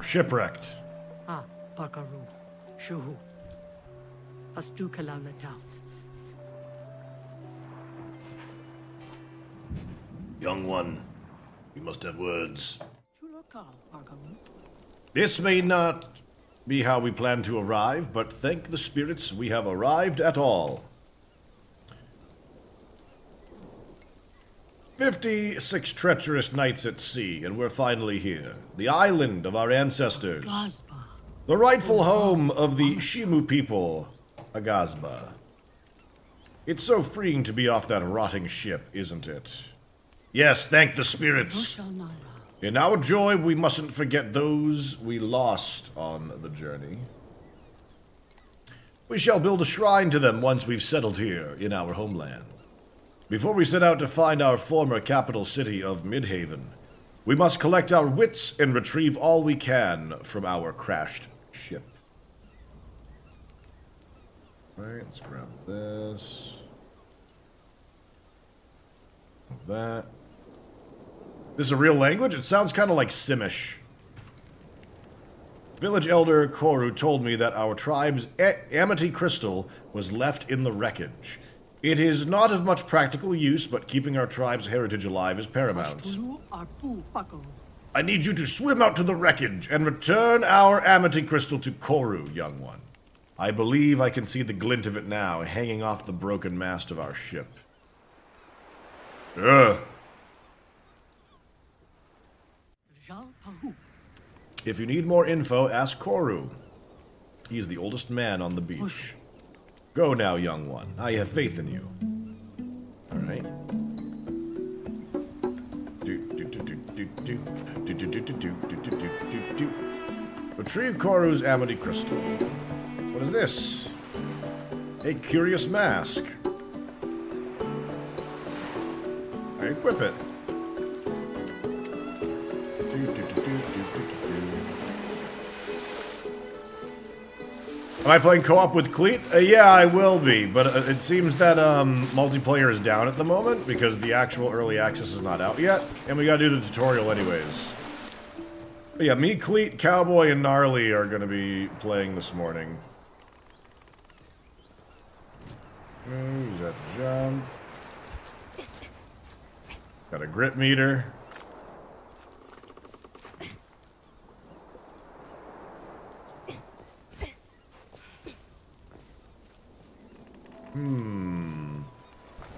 shipwrecked. Ah, Bakaru. Shuhu. Astu Kalalata. Young one, we must have words. Chulaka, Bakaru. This may not be how we plan to arrive, but thank the spirits we have arrived at all. 56 treacherous nights at sea, and we're finally here. The island of our ancestors. Aghasba. The rightful home of the Shimu people, Aghasba. It's so freeing to be off that rotting ship, isn't it? Yes, thank the spirits. In our joy, we mustn't forget those we lost on the journey. We shall build a shrine to them once we've settled here in our homeland. Before we set out to find our former capital city of Midhaven, we must collect our wits and retrieve all we can from our crashed ship. Alright, let's grab this. That. This is a real language? It sounds kind of like Simish. Village Elder Koru told me that our tribe's amity crystal was left in the wreckage. It is not of much practical use, but keeping our tribe's heritage alive is paramount. I need you to swim out to the wreckage and return our amity crystal to Koru, young one. I believe I can see the glint of it now, hanging off the broken mast of our ship. Ugh. If you need more info, ask Koru. He is the oldest man on the beach. Go now, young one. I have faith in you. Alright. Retrieve Koru's amity crystal. What is this? A curious mask. I equip it. Am I playing co-op with Cleet? Yeah, I will be, but it seems that multiplayer is down at the moment because the actual early access is not out yet, and we gotta do the tutorial anyways. But yeah, me, Cleet, Cowboy, and Gnarly are gonna be playing this morning. Use that jump. Got a grit meter.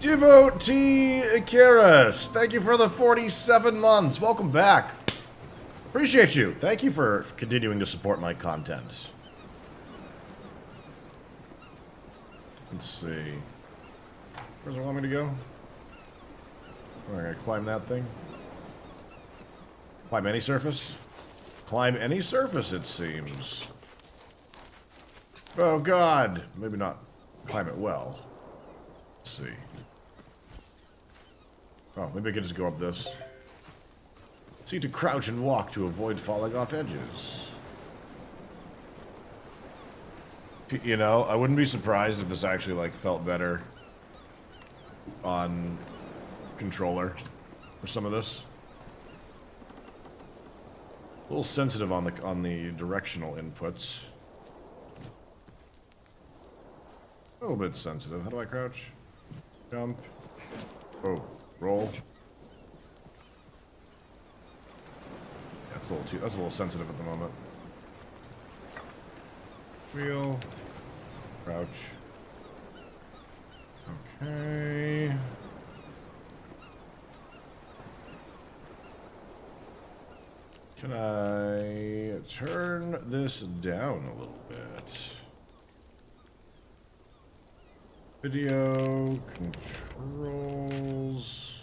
Devotee Akaris, thank you for the 47 months. Welcome back. Appreciate you. Thank you for continuing to support my content. Let's see. Where's it want me to go? Oh, I gotta climb that thing. Climb any surface? Climb any surface, it seems. Oh god. Maybe not climb it well. Let's see. Oh, maybe I could just go up this. See to crouch and walk to avoid falling off edges. You know, I wouldn't be surprised if this actually, like, felt better on controller for some of this. A little sensitive on the directional inputs. A little bit sensitive. How do I crouch? Jump. Oh, roll. That's a little sensitive at the moment. Wheel. Crouch. Okay. Can I turn this down a little bit? Video controls.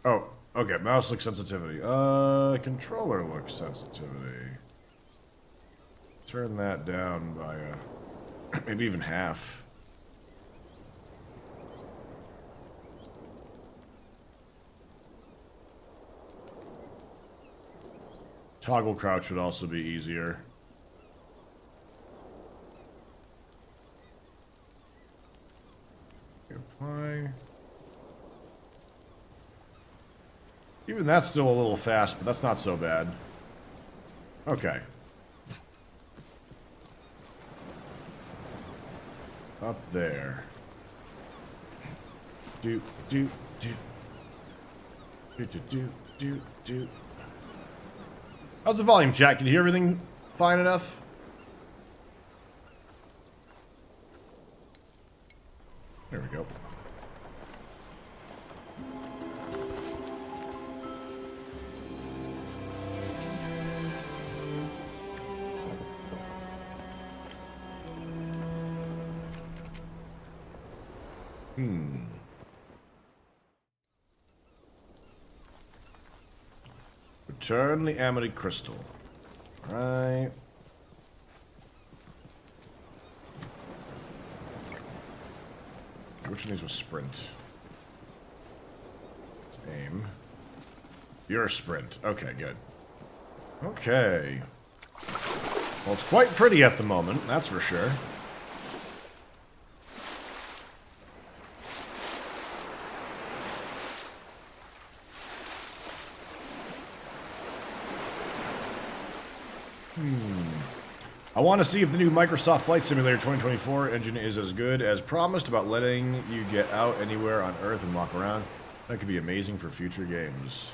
Oh, okay. Mouse look sensitivity. Controller look sensitivity. Turn that down by maybe even half. Toggle crouch would also be easier. Even that's still a little fast, but that's not so bad. Okay. Up there. Do, do, do. Do, do, do, do, do. How's the volume, chat? Can you hear everything fine enough? There we go. Return the Amity Crystal. Right. Which one of these was sprint? Let's aim. You're sprint. Okay, good. Okay. Well, it's quite pretty at the moment, that's for sure. I want to see if the new Microsoft Flight Simulator 2024 engine is as good as promised about letting you get out anywhere on Earth and walk around. That could be amazing for future games.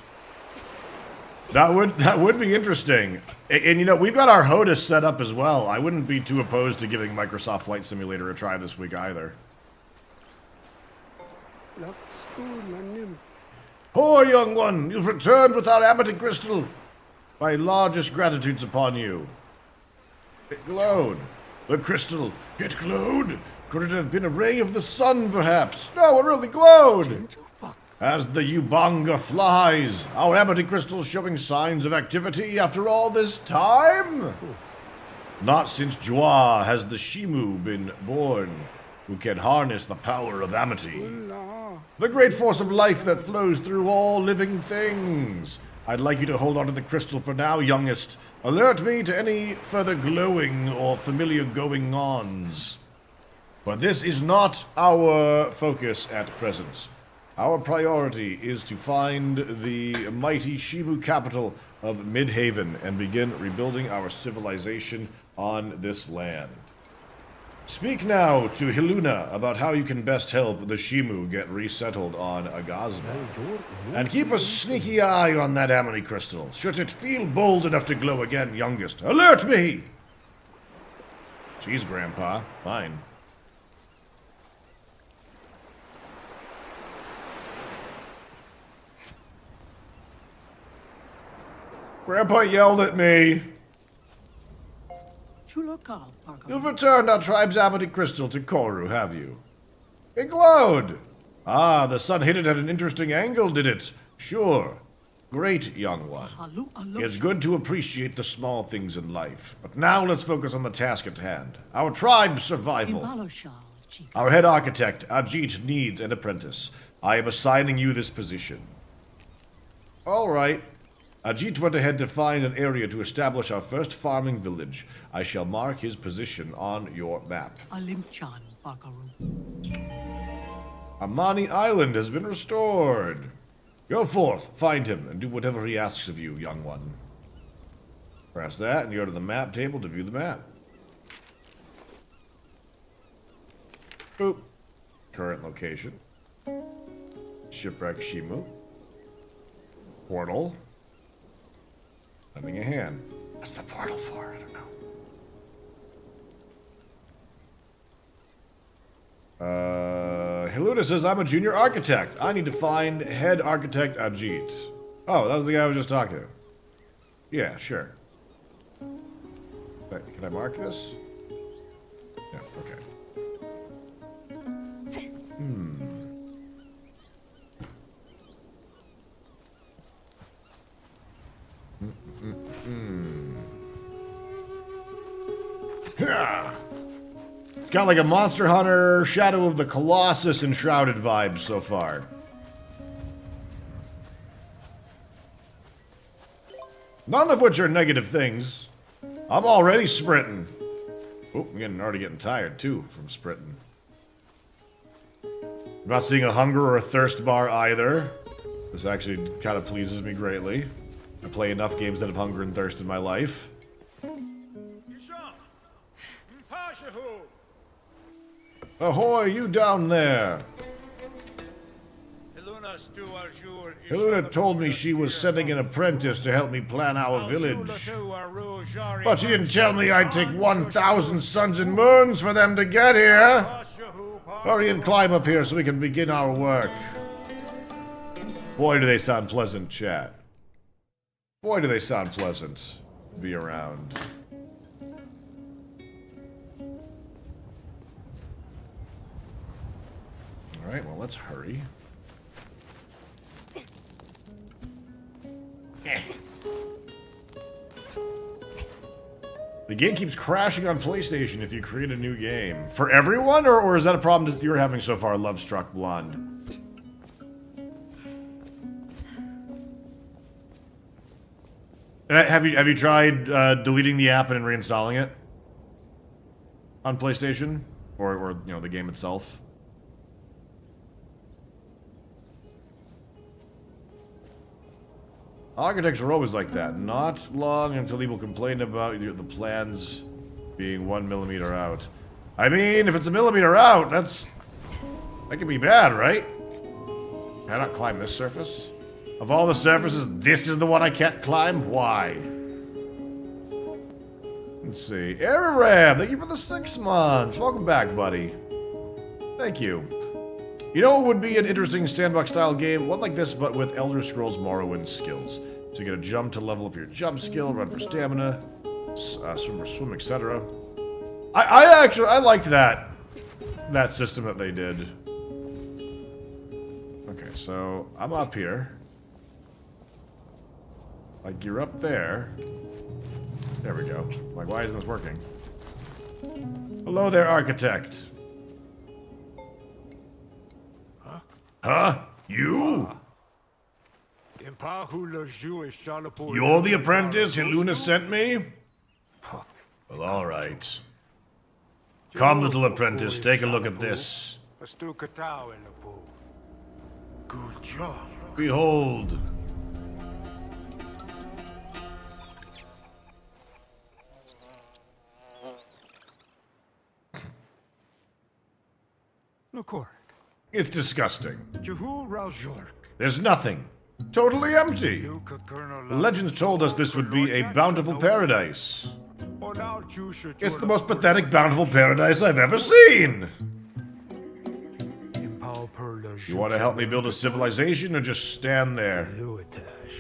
That would be interesting. And you know, we've got our HOTAS set up as well. I wouldn't be too opposed to giving Microsoft Flight Simulator a try this week either. Poor young one, you've returned with our Amity Crystal. My largest gratitudes upon you. It glowed. The crystal, it glowed. Could it have been a ray of the sun, perhaps? No, it really glowed. As the Ubanga flies, our Amity Crystal showing signs of activity after all this time? Not since Jua has the Shimu been born, who can harness the power of Amity. The great force of life that flows through all living things. I'd like you to hold on to the crystal for now, youngest. Alert me to any further glowing or familiar going-ons. But this is not our focus at present. Our priority is to find the mighty Shibu capital of Midhaven and begin rebuilding our civilization on this land. Speak now to Hiluna about how you can best help the Shimu get resettled on Aghasba. And keep a sneaky eye on that Amity Crystal. Should it feel bold enough to glow again, youngest, alert me! Jeez, Grandpa. Fine. Grandpa yelled at me. You've returned our tribe's Amity Crystal to Koru, have you? It glowed! Ah, the sun hit it at an interesting angle, did it? Sure. Great, young one. It's good to appreciate the small things in life. But now let's focus on the task at hand. Our tribe's survival. Our head architect, Ajit, needs an apprentice. I am assigning you this position. All right. Ajit went ahead to find an area to establish our first farming village. I shall mark his position on your map. Amani Island has been restored. Go forth, find him, and do whatever he asks of you, young one. Press that, and you go to the map table to view the map. Boop. Current location. Shipwreck Shimu. Portal. Lending a hand. What's the portal for? I don't know. Hiluna says, I'm a junior architect. I need to find head architect Ajit. Oh, that was the guy I was just talking to. Yeah, sure. Wait, can I mark this? Yeah, okay. Yeah. It's got like a Monster Hunter Shadow of the Colossus enshrouded vibe so far. None of which are negative things. I'm already sprinting. Oh, I'm already getting tired too from sprinting. I'm not seeing a hunger or a thirst bar either. This actually kind of pleases me greatly. I play enough games that have hunger and thirst in my life. Ahoy, you down there! Heluna told me she was sending an apprentice to help me plan our village. But she didn't tell me I'd take 1,000 suns and moons for them to get here! Hurry and climb up here so we can begin our work. Boy, do they sound pleasant, chat. Boy, do they sound pleasant to be around. Alright, well, let's hurry. The game keeps crashing on PlayStation if you create a new game. For everyone, or is that a problem that you're having so far, Lovestruck Blonde? And have you tried deleting the app and reinstalling it on PlayStation, or you know, the game itself? Architects are always like that. Not long until people complain about the plans being 1 millimeter out. I mean, if it's a millimeter out, that can be bad, right? Can I not climb this surface? Of all the surfaces, this is the one I can't climb? Why? Let's see. Araram, thank you for the 6 months. Welcome back, buddy. Thank you. You know what would be an interesting sandbox-style game? One like this, but with Elder Scrolls Morrowind skills. So you get a jump to level up your jump skill, run for stamina, swim for swim, etc. I liked that system that they did. Okay, so I'm up here. Like, you're up there. There we go. Like, why isn't this working? Hello there, architect. Huh? You? You're the apprentice Heluna sent me? Well, alright. Come, little apprentice, take a look at this. Behold. It's disgusting. There's nothing. Totally empty. The legends told us this would be a bountiful paradise. It's the most pathetic bountiful paradise I've ever seen. You want to help me build a civilization or just stand there?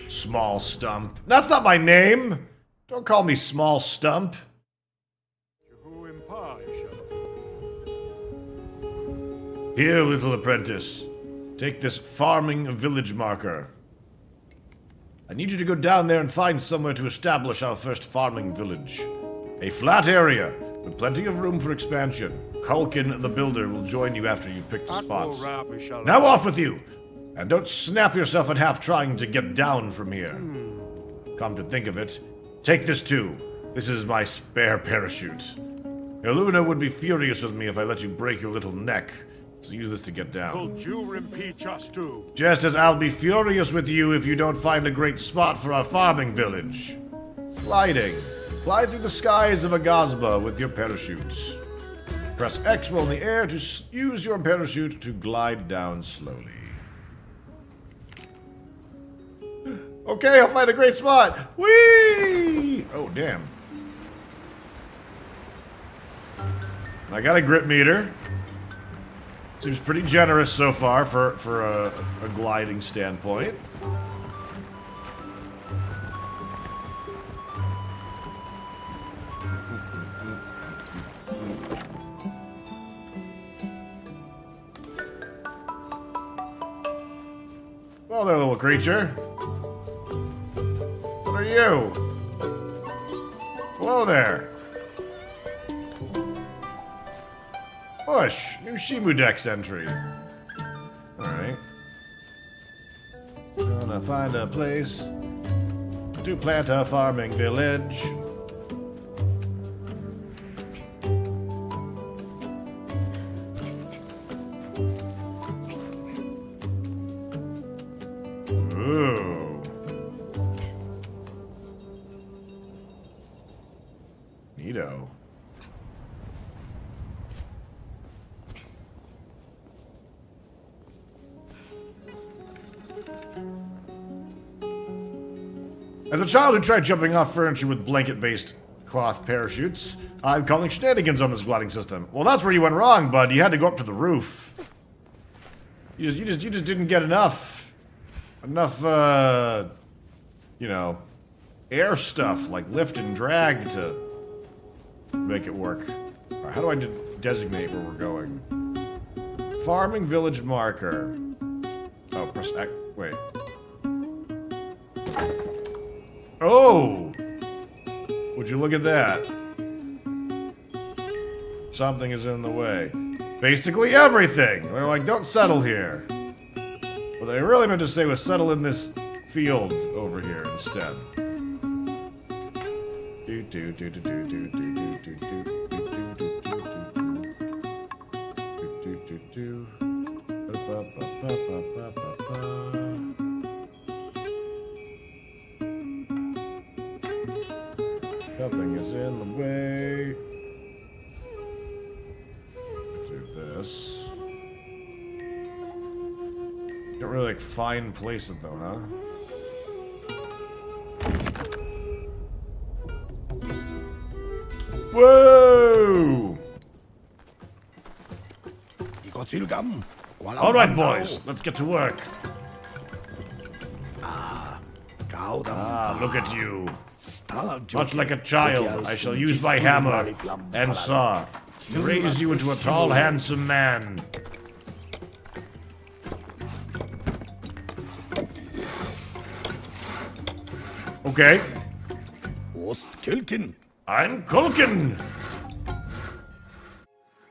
Small Stump. That's not my name! Don't call me Small Stump. Here, little apprentice. Take this farming village marker. I need you to go down there and find somewhere to establish our first farming village. A flat area, with plenty of room for expansion. Culkin the Builder will join you after you've picked the spots. Now off with you! And don't snap yourself in half trying to get down from here. Come to think of it, take this too. This is my spare parachute. Heluna would be furious with me if I let you break your little neck. So use this to get down. Just as I'll be furious with you if you don't find a great spot for our farming village. Gliding. Glide through the skies of Aghasba with your parachute. Press X while in the air to use your parachute to glide down slowly. Okay, I'll find a great spot. Whee! Oh, damn. I got a grip meter. Seems pretty generous so far for a gliding standpoint. Well there, little creature. What are you? Hello there. Push! New Shimudex entry. Alright. Gonna find a place to plant a farming village. Ooh. Neato. As a child who tried jumping off furniture with blanket-based cloth parachutes, I'm calling shenanigans on this gliding system. Well, that's where you went wrong, bud. You had to go up to the roof. You just didn't get enough, you know, air stuff like lift and drag to make it work. Right, how do I designate where we're going? Farming village marker. Oh, press X. Wait. Oh! Would you look at that? Something is in the way. Basically everything! They're like, don't settle here. What they really meant to say was settle in this field over here instead. Nothing is in the way. Do this. Don't really like fine place it though, huh? Whoa! All right, boys, let's get to work. Ah, look at you. Much like a child, I shall use my hammer and saw to raise you into a tall, handsome man. Okay. I'm Culkin.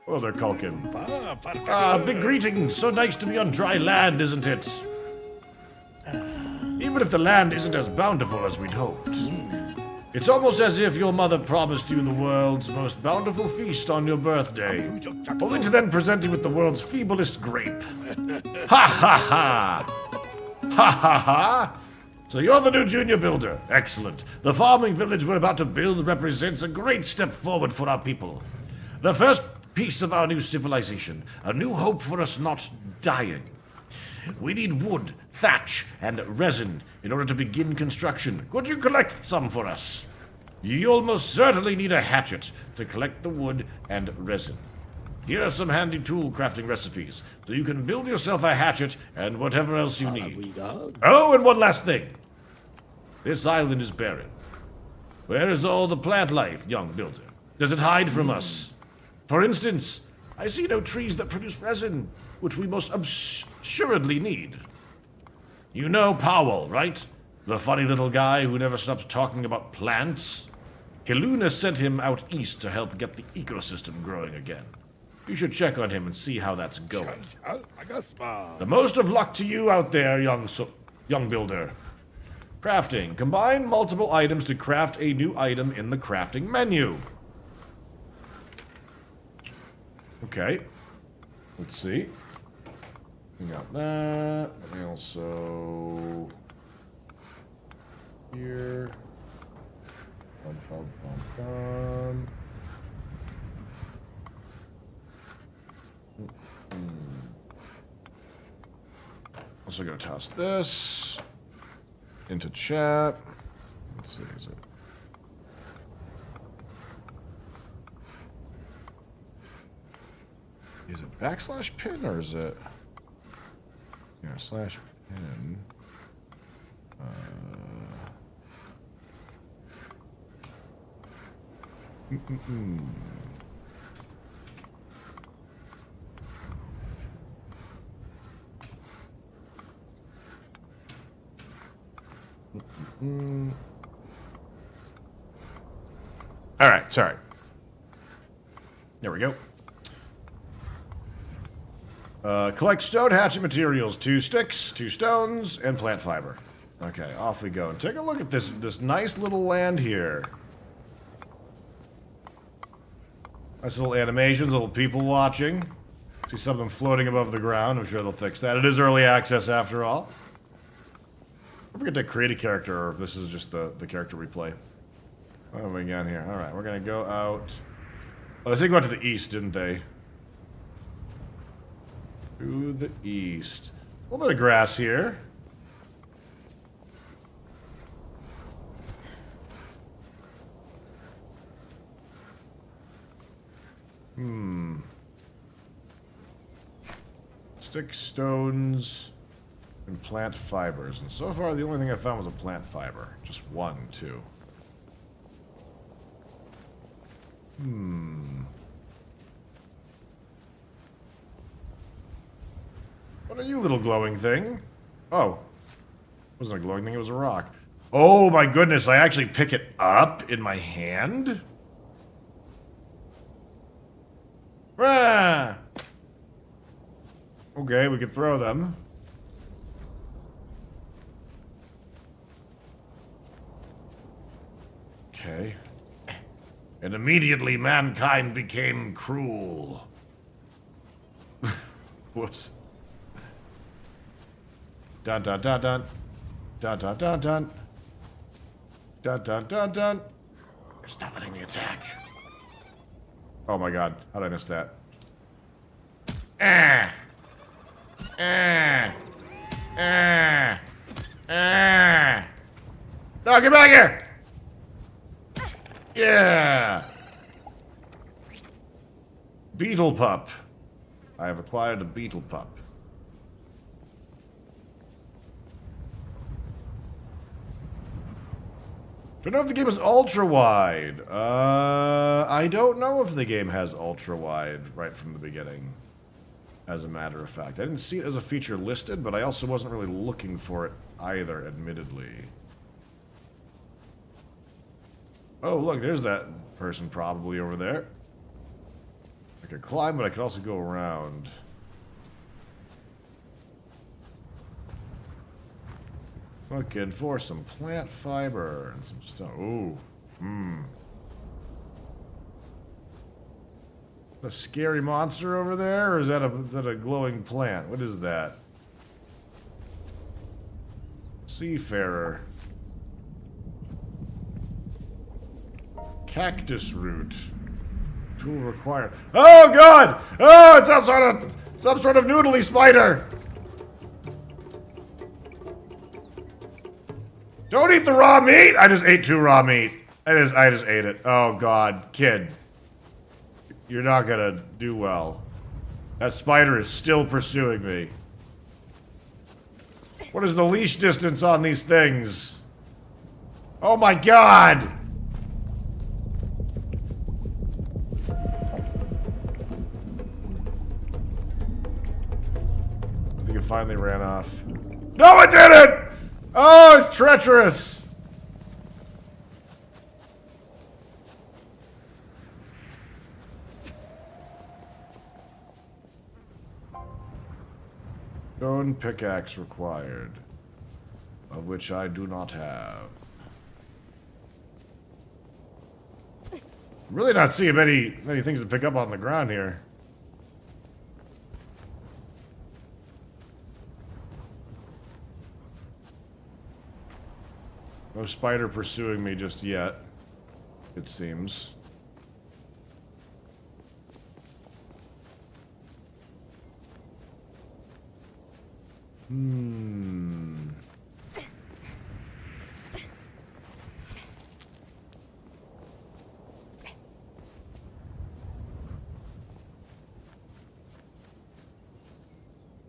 Oh, they're Culkin. Ah, big greetings. So nice to be on dry land, isn't it? Even if the land isn't as bountiful as we'd hoped. It's almost as if your mother promised you the world's most bountiful feast on your birthday, only to then present you with the world's feeblest grape. Ha ha ha! Ha ha ha! So you're the new junior builder. Excellent. The farming village we're about to build represents a great step forward for our people. The first piece of our new civilization, a new hope for us not dying. We need wood, thatch, and resin in order to begin construction. Could you collect some for us? You'll most certainly need a hatchet to collect the wood and resin. Here are some handy tool crafting recipes, so you can build yourself a hatchet and whatever else you need. Oh, and one last thing. This island is barren. Where is all the plant life, young builder? Does it hide from us? For instance, I see no trees that produce resin, which we most assuredly need. You know Powell, right? The funny little guy who never stops talking about plants? Hiluna sent him out east to help get the ecosystem growing again. You should check on him and see how that's going. Aghasba. The most of luck to you out there, young builder. Crafting. Combine multiple items to craft a new item in the crafting menu. Okay. Let's see. We got that. And also here. Bum, bum, bum, bum. Also gonna toss this into chat. Let's see, is it backslash pin or is it slash pin? All right, sorry. There we go. Collect stone hatchet materials, 2 sticks, 2 stones, and plant fiber. Okay, off we go. Take a look at this nice little land here. Nice little animations, little people watching. See something floating above the ground. I'm sure they'll fix that. It is early access after all. forget to create a character, or if this is just the character we play. What have we got here? Alright, we're gonna go out. Oh, they go out to the east, didn't they? To the east. A little bit of grass here. Stick stones and plant fibers. And so far, the only thing I found was a plant fiber. Just one, too. What are you, little glowing thing? Oh. It wasn't a glowing thing, it was a rock. Oh my goodness, I actually pick it up in my hand? Ah! Okay, we can throw them. Okay. And immediately mankind became cruel. Whoops. Dun dun dun dun. Dun dun dun dun. Dun dun dun dun. It's not letting me attack. Oh my god, how did I miss that? Ah! Ah! Ah! Ah! No, get back here! Yeah! Beetle pup. I have acquired a beetle pup. Don't know if the game is ultra-wide. I don't know if the game has ultra-wide right from the beginning. As a matter of fact. I didn't see it as a feature listed, but I also wasn't really looking for it either, admittedly. Oh, look, there's that person probably over there. I could climb, but I could also go around. Looking for some plant fiber and some stuff. Ooh. A scary monster over there, or is that a glowing plant? What is that? Seafarer. Cactus root. Tool required. Oh god! Oh, it's some sort of noodly spider. Don't eat the raw meat! I just ate 2 raw meat. I just ate it. Oh god, kid. You're not gonna do well. That spider is still pursuing me. What is the leash distance on these things? Oh my god! I think it finally ran off. No, it didn't! Oh, it's treacherous! Stone pickaxe required, of which I do not have. Really not seeing many things to pick up on the ground here. No spider pursuing me just yet, it seems.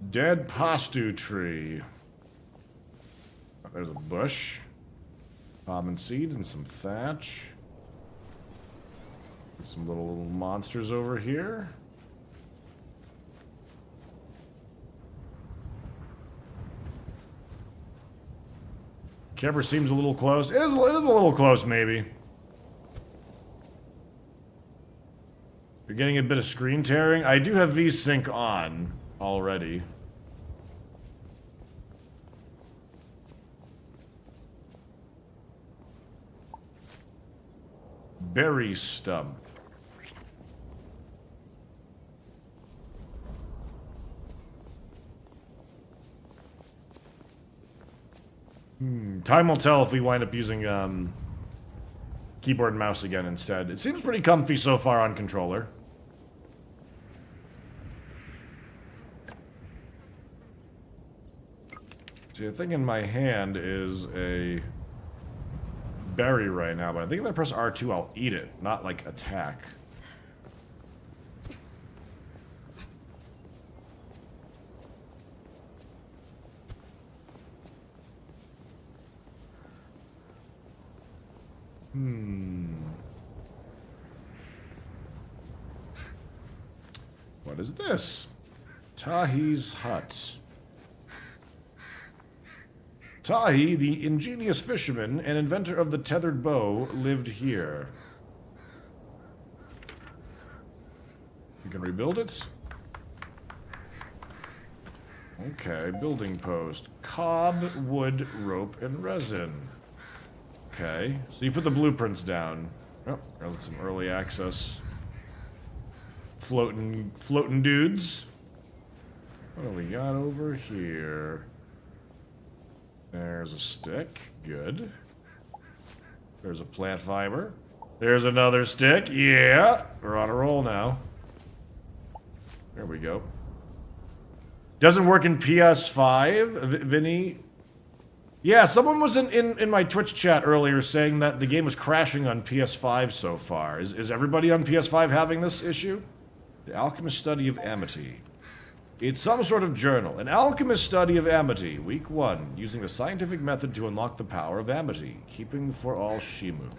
Dead pastu tree. Oh, there's a bush. Almond seed and some thatch. Some little monsters over here. Camper seems a little close. It is a little close, maybe. You're getting a bit of screen tearing. I do have VSync on already. Berry stump. Time will tell if we wind up using keyboard and mouse again instead. It seems pretty comfy so far on controller. See, the thing in my hand is a berry right now, but I think if I press R2, I'll eat it, not like attack. What is this? Tahi's hut. Tahi, the ingenious fisherman and inventor of the tethered bow, lived here. You can rebuild it? Okay, building post. Cob, wood, rope, and resin. Okay, so you put the blueprints down. Oh, there's some early access. Floating dudes. What do we got over here? There's a stick. Good. There's a plant fiber. There's another stick. Yeah, we're on a roll now. There we go. Doesn't work in PS5, Vinny. Yeah, someone was in my Twitch chat earlier saying that the game was crashing on PS5 so far. Is everybody on PS5 having this issue? The Alchemist Study of Amity. It's some sort of journal. An Alchemist Study of Amity, Week 1, using the scientific method to unlock the power of Amity, keeping for all Shimu.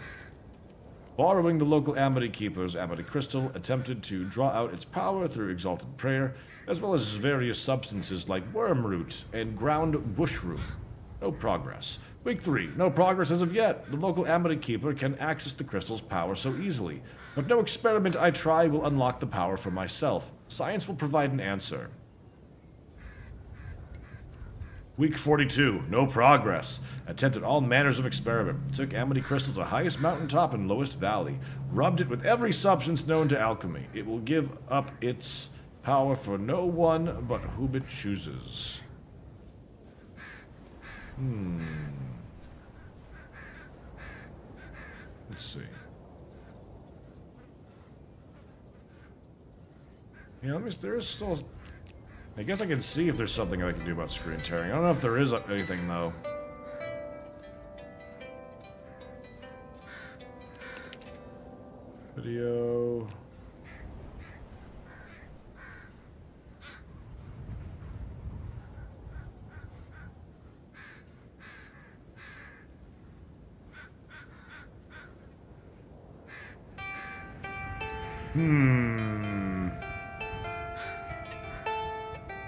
Borrowing the local Amity Keeper's Amity Crystal, attempted to draw out its power through exalted prayer, as well as various substances like wormroot and ground bushroot. No progress. Week 3. No progress as of yet. The local Amity Keeper can access the crystal's power so easily. But no experiment I try will unlock the power for myself. Science will provide an answer. Week 42. No progress. Attempted all manners of experiment. Took Amity Crystal to highest mountaintop and lowest valley. Rubbed it with every substance known to alchemy. It will give up its power for no one but whom it chooses. Let's see. Yeah, there is still... I guess I can see if there's something I can do about screen tearing. I don't know if there is anything, though. Video...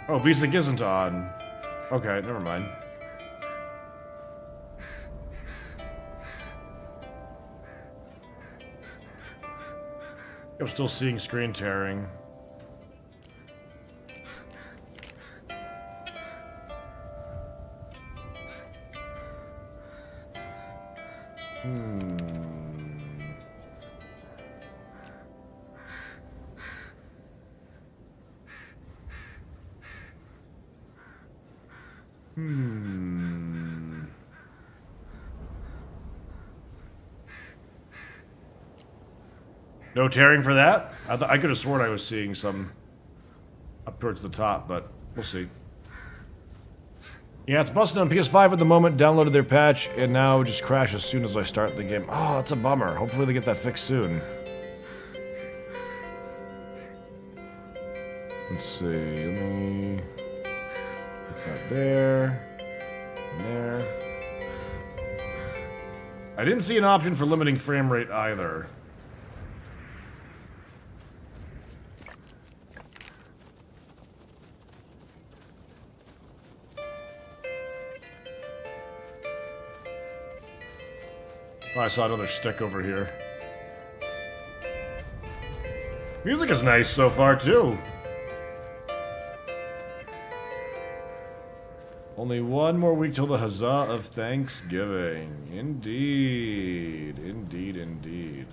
Oh, VSync isn't on. Okay, never mind. I'm still seeing screen tearing. No tearing for that? I could have sworn I was seeing some up towards the top, but we'll see. Yeah, it's busted on PS5 at the moment. Downloaded their patch, and now it just crashes as soon as I start the game. Oh, that's a bummer. Hopefully they get that fixed soon. Let's see. Let me put that there. And there. I didn't see an option for limiting frame rate either. Oh, I saw another stick over here. Music is nice so far, too. Only one more week till the Huzzah of Thanksgiving. Indeed. Indeed, indeed.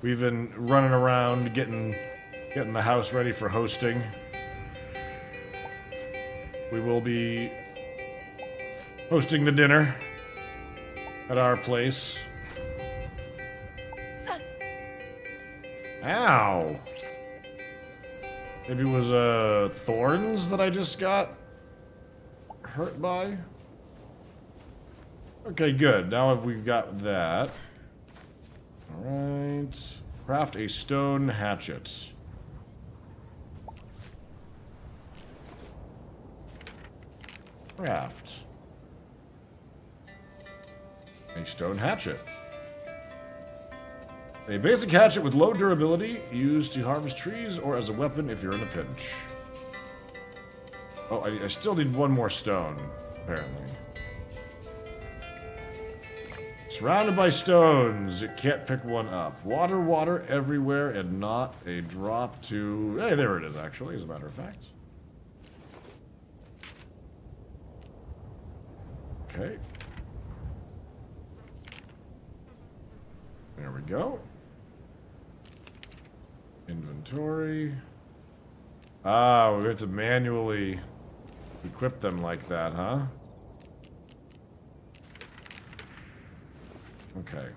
We've been running around getting Getting the house ready for hosting. We will be hosting the dinner at our place. Ow! Maybe it was thorns that I just got hurt by? Okay, good. Now we've got that. Alright. Craft a stone hatchet. Craft a stone hatchet. A basic hatchet with low durability, used to harvest trees or as a weapon if you're in a pinch. Oh, I still need one more stone, apparently. Surrounded by stones, you can't pick one up. Water, water everywhere, and not a drop to... Hey, there it is, actually, as a matter of fact. Okay. There we go. Inventory. Ah, we have to manually equip them like that, huh? Okay.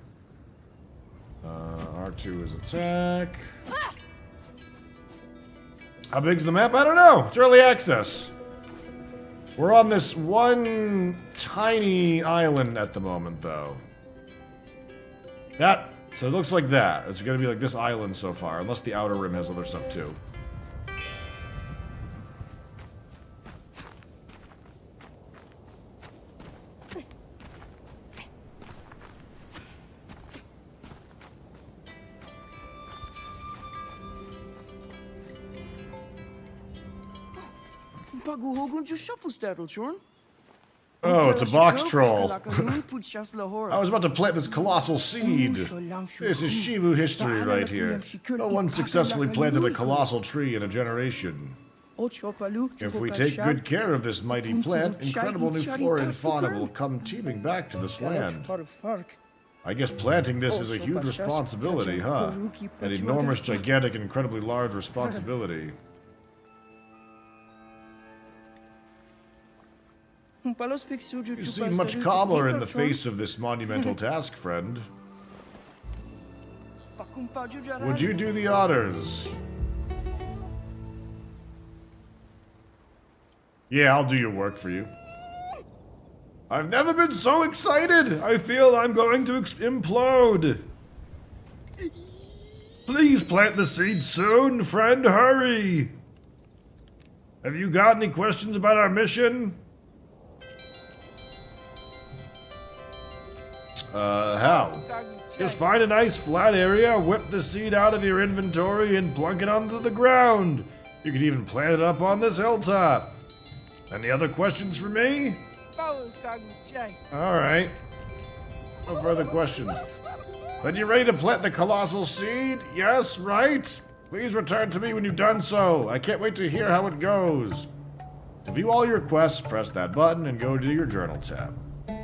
R2 is attack. How big's the map? I don't know. It's early access. We're on this one tiny island at the moment, though. So it looks like that. It's gonna be like this island so far, unless the Outer Rim has other stuff too. Oh, it's a box troll. I was about to plant this colossal seed. This is Shivu history right here. No one successfully planted a colossal tree in a generation. If we take good care of this mighty plant, incredible new flora and fauna will come teeming back to this land. I guess planting this is a huge responsibility, huh? An enormous, gigantic, incredibly large responsibility. You seem much calmer in the face of this monumental task, friend. Would you do the honors? Yeah, I'll do your work for you. I've never been so excited! I feel I'm going to implode! Please plant the seed soon, friend, hurry! Have you got any questions about our mission? How? Just find a nice flat area, whip the seed out of your inventory, and plunk it onto the ground. You can even plant it up on this hilltop. Any other questions for me? Alright. No further questions. Then you ready to plant the colossal seed? Yes, right? Please return to me when you've done so. I can't wait to hear how it goes. To view all your quests, press that button and go to your journal tab.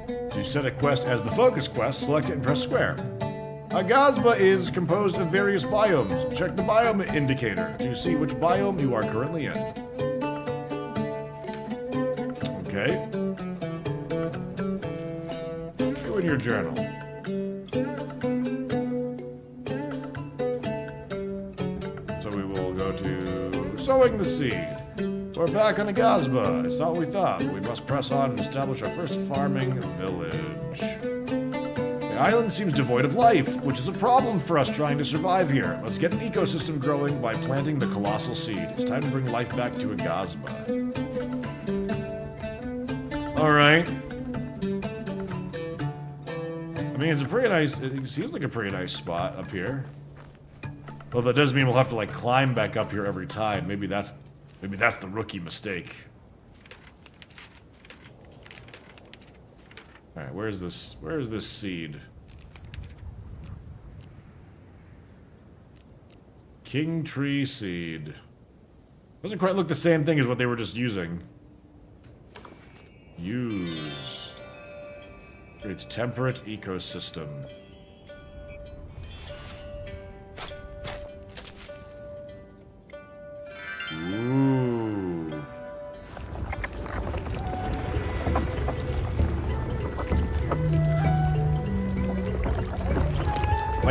To set a quest as the focus quest, select it and press square. Aghasba is composed of various biomes. Check the biome indicator to see which biome you are currently in. Okay. Go in your journal. So we will go to sowing the seed. We're back on Aghasba. It's not what we thought. We must press on and establish our first farming village. The island seems devoid of life, which is a problem for us trying to survive here. Let's get an ecosystem growing by planting the colossal seed. It's time to bring life back to Aghasba. Alright. I mean, it's a pretty nice... It seems like a pretty nice spot up here. Well, that does mean we'll have to, like, climb back up here every time. Maybe that's the rookie mistake. Alright, where's this seed? King tree seed. Doesn't quite look the same thing as what they were just using. Use. Creates temperate ecosystem.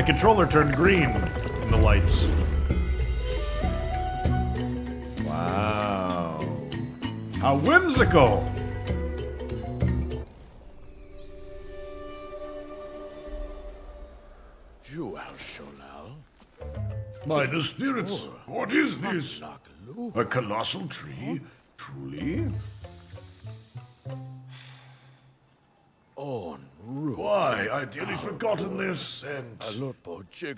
controller turned green in the lights. Wow. How whimsical! By the spirits, what is this? A colossal tree? Truly? Why, I'd nearly forgotten their scent.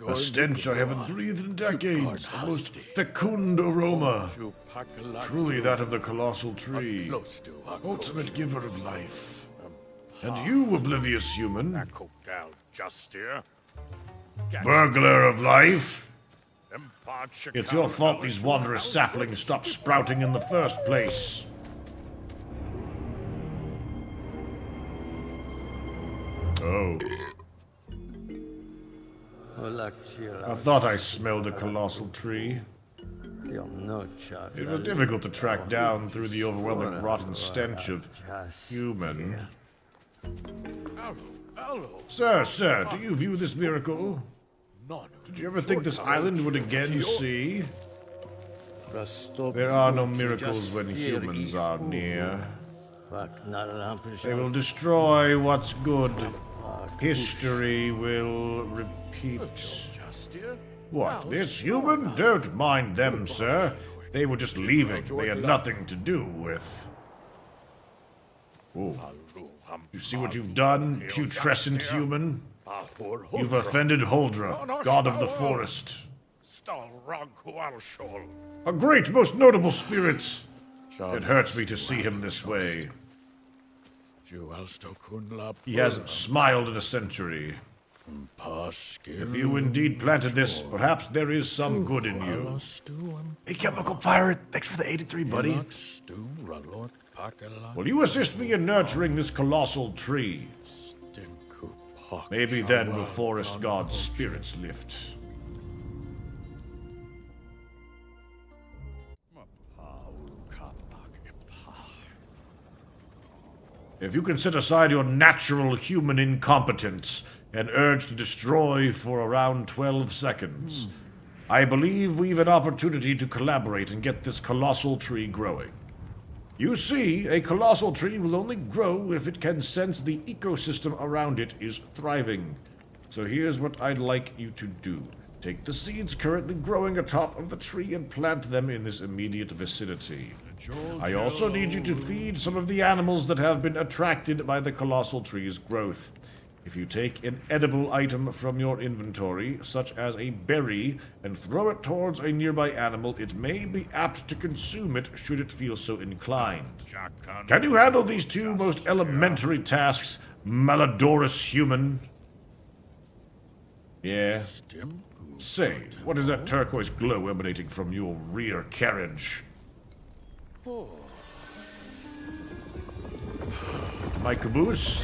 A stench I haven't breathed in decades. A most fecund aroma. Truly that of the colossal tree. Ultimate giver of life. And you, oblivious human. Burglar of life. It's your fault these wondrous saplings stopped sprouting in the first place. Oh. I thought I smelled a colossal tree. It was difficult to track down through the overwhelming rotten stench of human. Sir, do you view this miracle? Did you ever think this island would again see? There are no miracles when humans are near. They will destroy what's good. History will repeat. What, this human? Don't mind them, sir. They were just leaving. They had nothing to do with... Oh. You see what you've done, putrescent human? You've offended Huldra, god of the forest. A great, most notable spirit. It hurts me to see him this way. He hasn't smiled in a century. If you indeed planted this, perhaps there is some good in you. Hey, Chemical Pirate, thanks for the 83, buddy. Will you assist me in nurturing this colossal tree? Maybe then will forest god's spirits lift. If you can set aside your natural human incompetence and urge to destroy for around 12 seconds, I believe we've an opportunity to collaborate and get this colossal tree growing. You see, a colossal tree will only grow if it can sense the ecosystem around it is thriving. So here's what I'd like you to do. Take the seeds currently growing atop of the tree and plant them in this immediate vicinity. I also need you to feed some of the animals that have been attracted by the colossal tree's growth. If you take an edible item from your inventory, such as a berry, and throw it towards a nearby animal, it may be apt to consume it should it feel so inclined. Can you handle these two most elementary tasks, malodorous human? Yeah? Say, what is that turquoise glow emanating from your rear carriage? My caboose?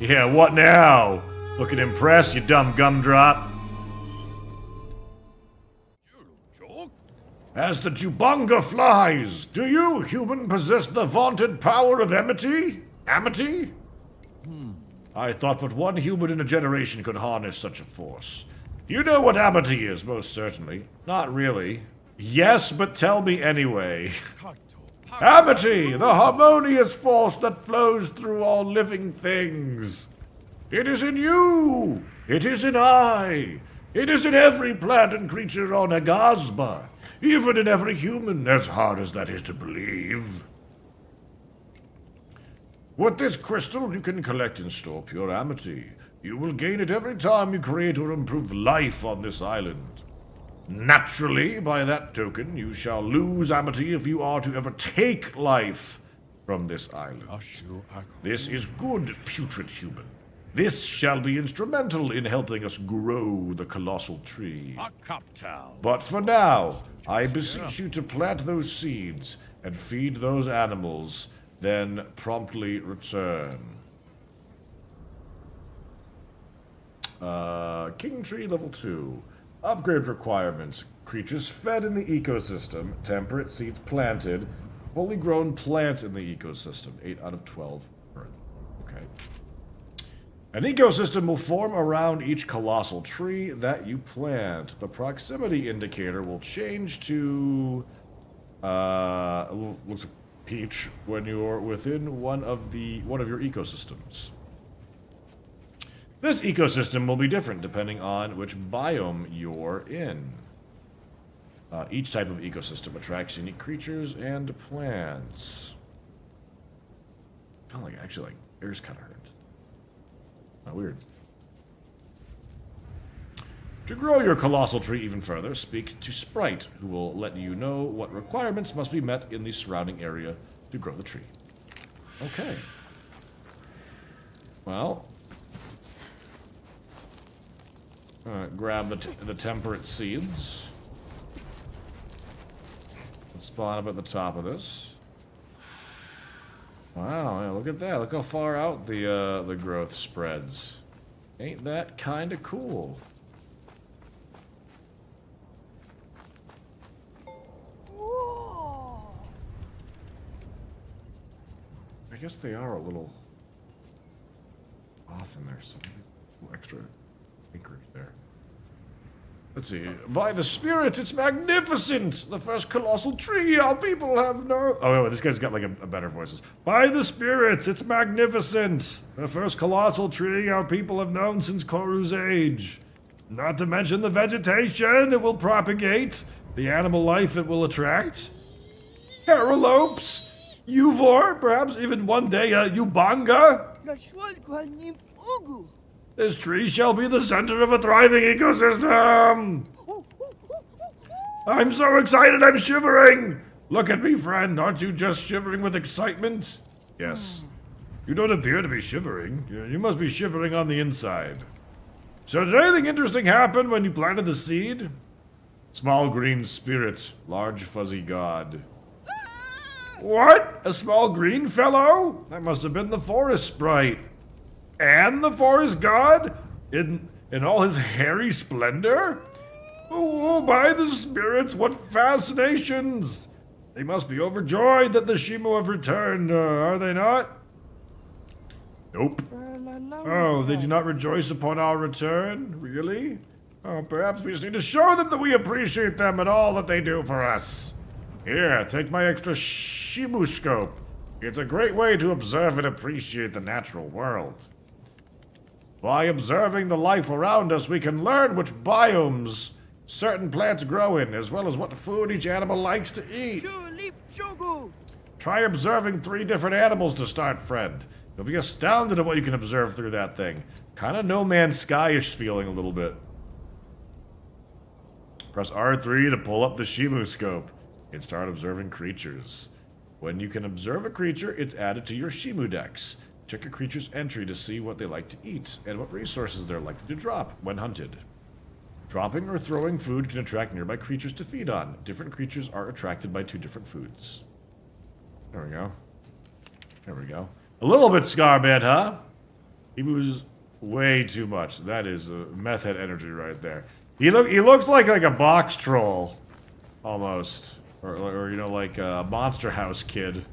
Yeah, what now? Looking impressed, you dumb gumdrop? As the Jubanga flies, do you, human, possess the vaunted power of amity? Amity? I thought but one human in a generation could harness such a force. You know what amity is, most certainly. Not really. Yes, but tell me anyway. Amity, the harmonious force that flows through all living things. It is in you. It is in I. It is in every plant and creature on Aghasba. Even in every human, as hard as that is to believe. With this crystal, you can collect and store pure amity. You will gain it every time you create or improve life on this island. Naturally, by that token, you shall lose amity if you are to ever take life from this island. This is good, putrid human. This shall be instrumental in helping us grow the colossal tree. But for now, I beseech you to plant those seeds and feed those animals, then promptly return. King Tree Level 2. Upgrade requirements. Creatures fed in the ecosystem. Temperate seeds planted. Fully grown plants in the ecosystem. 8 out of 12%. An ecosystem will form around each colossal tree that you plant. The proximity indicator will change to looks like peach when you're within one of your ecosystems. This ecosystem will be different depending on which biome you're in. Each type of ecosystem attracts unique creatures and plants. I feel like actually ears kind of hurt. Oh, weird. To grow your colossal tree even further, speak to Sprite, who will let you know what requirements must be met in the surrounding area to grow the tree. Okay. Well, grab the temperate seeds. Spawn up at the top of this. Wow, yeah, look at that. Look how far out the growth spreads. Ain't that kind of cool? I guess they are a little off in there, so maybe a little extra anchorage there. Let's see. By the spirit, it's magnificent! The first colossal tree our people have known. Oh, wait, this guy's got like a better voice. By the spirits, it's magnificent! The first colossal tree our people have known since Koru's age. Not to mention the vegetation it will propagate, the animal life it will attract. Herolopes, Uvor, perhaps even one day a Ubanga. This tree shall be the center of a thriving ecosystem! I'm so excited I'm shivering! Look at me, friend, aren't you just shivering with excitement? Yes. You don't appear to be shivering. You must be shivering on the inside. So did anything interesting happen when you planted the seed? Small green spirit, large fuzzy god. What? A small green fellow? That must have been the forest sprite. And the forest god? In all his hairy splendor? Oh, by the spirits, what fascinations! They must be overjoyed that the Shimu have returned, are they not? Nope. Oh, they do not rejoice upon our return? Really? Oh, perhaps we just need to show them that we appreciate them and all that they do for us. Here, take my extra Shimu scope. It's a great way to observe and appreciate the natural world. By observing the life around us, we can learn which biomes certain plants grow in, as well as what food each animal likes to eat. Try observing 3 different animals to start, friend. You'll be astounded at what you can observe through that thing. Kind of No Man's Sky-ish feeling a little bit. Press R3 to pull up the Shimu scope and start observing creatures. When you can observe a creature, it's added to your Shimu Dex. Check a creature's entry to see what they like to eat and what resources they're likely to drop when hunted. Dropping or throwing food can attract nearby creatures to feed on. Different creatures are attracted by 2 different foods. There we go. There we go. A little bit Scarbed, huh? He was way too much. That is meth head energy right there. He looks like a box troll, almost, or you know, like a Monster House kid.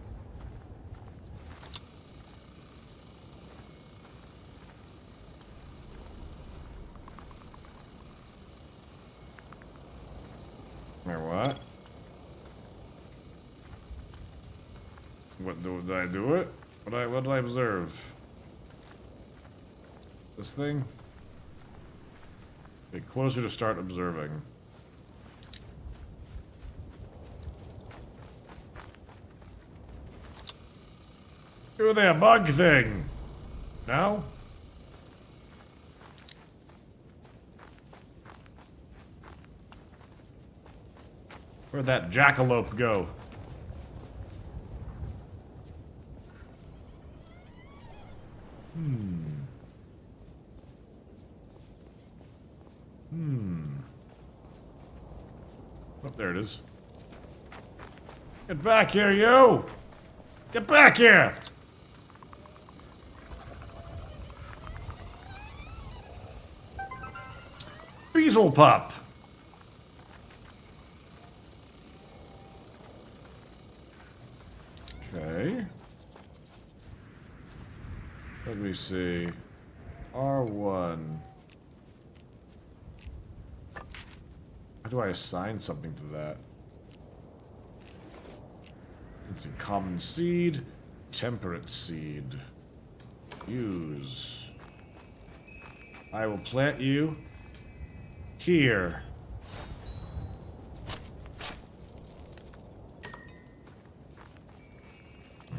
Or what? Did I do it? What did I observe? This thing? Get closer to start observing. Do that bug thing. No? Where'd that jackalope go? Oh, there it is. Get back here, you! Get back here! Beetle pup! Okay. Let me see. R1. How do I assign something to that? It's a common seed, temperate seed. Use. I will plant you here.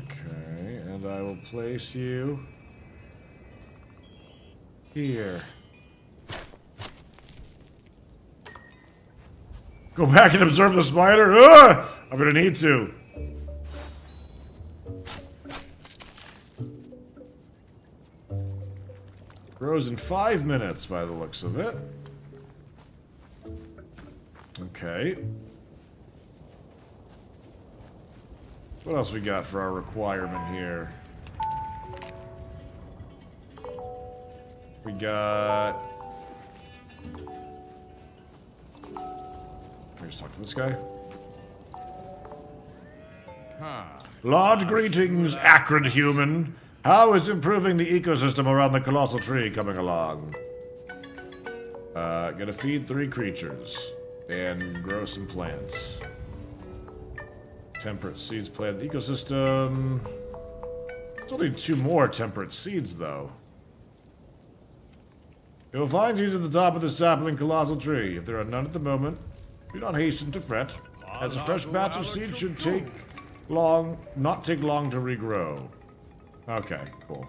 Okay, and I will place you here. Go back and observe the spider? Ugh! I'm gonna need to. Grows in 5 minutes by the looks of it. Okay. What else we got for our requirement here? We got... Let me just talk to this guy. Large greetings, acrid human. How is improving the ecosystem around the colossal tree coming along? Gonna feed 3 creatures. And grow some plants. Temperate seeds plant ecosystem. There's only 2 more temperate seeds, though. You'll find seeds at the top of the sapling colossal tree. If there are none at the moment, do not hasten to fret, as a fresh batch of seeds should not take long to regrow. Okay, cool.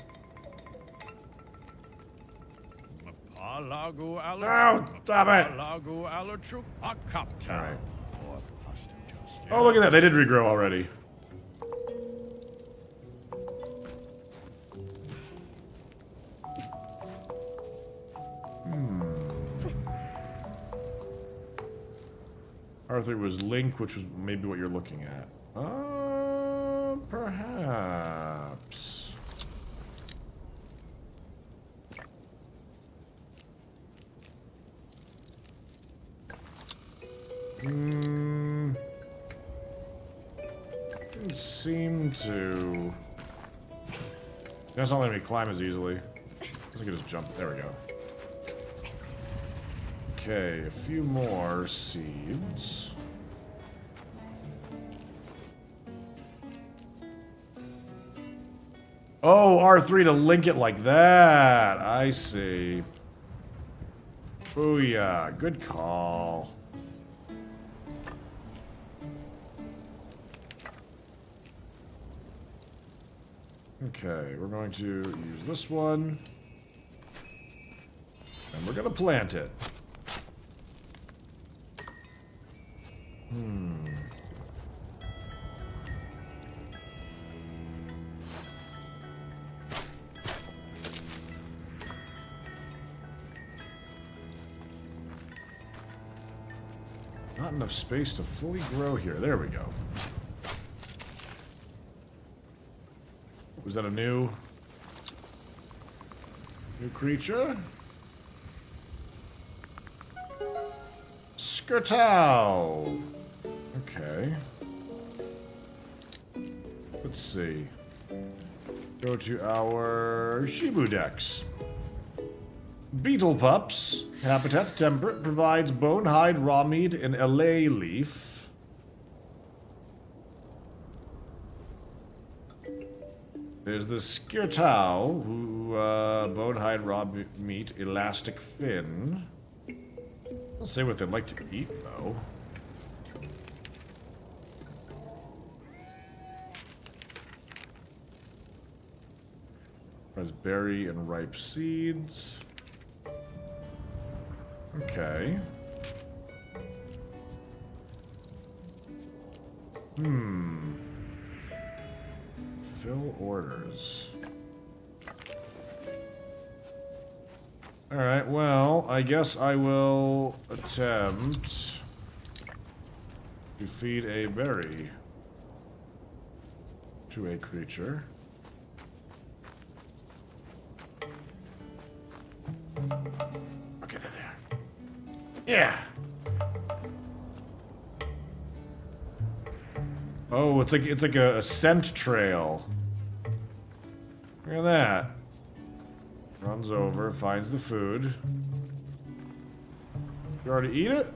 No, stop it! Alright. Oh, look at that, they did regrow already. R3 was Link, which was maybe what you're looking at. Perhaps. Didn't seem to. That's not letting me climb as easily. I could just jump. There we go. Okay, a few more seeds. Oh, R3 to link it like that. I see. Booyah. Good call. Okay, we're going to use this one. And we're going to plant it. Not enough space to fully grow here. There we go. Was that a new creature? Skirtow! Okay. Let's see. Go to our Shibudex. Beetle pups. Habitat temperate. Provides bone hide, raw meat, and LA leaf. There's the Skirtow, who, bone hide, raw meat, elastic fin. I'll say what they'd like to eat, though. Raspberry and ripe seeds. Okay. Fill orders. Alright, well, I guess I will attempt to feed a berry to a creature. Okay, there. Yeah! Oh, it's like a scent trail. Look at that. Runs over, finds the food. You already eat it?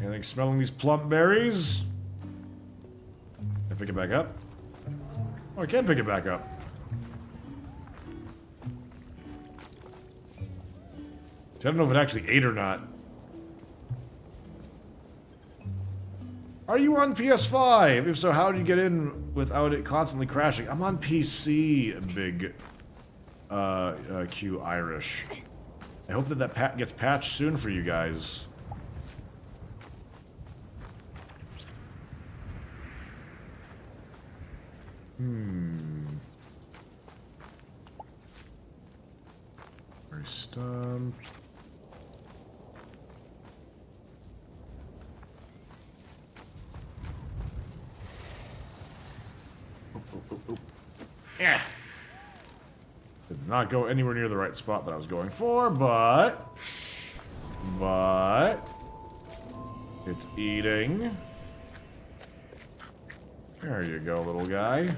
Anything smelling these plump berries? Can I pick it back up? Oh, I can pick it back up. I don't know if it actually ate or not. Are you on PS5? If so, how do you get in without it constantly crashing? I'm on PC, big Q Irish. I hope that gets patched soon for you guys. Very stumped. Yeah. Did not go anywhere near the right spot that I was going for, but it's eating. There you go, little guy.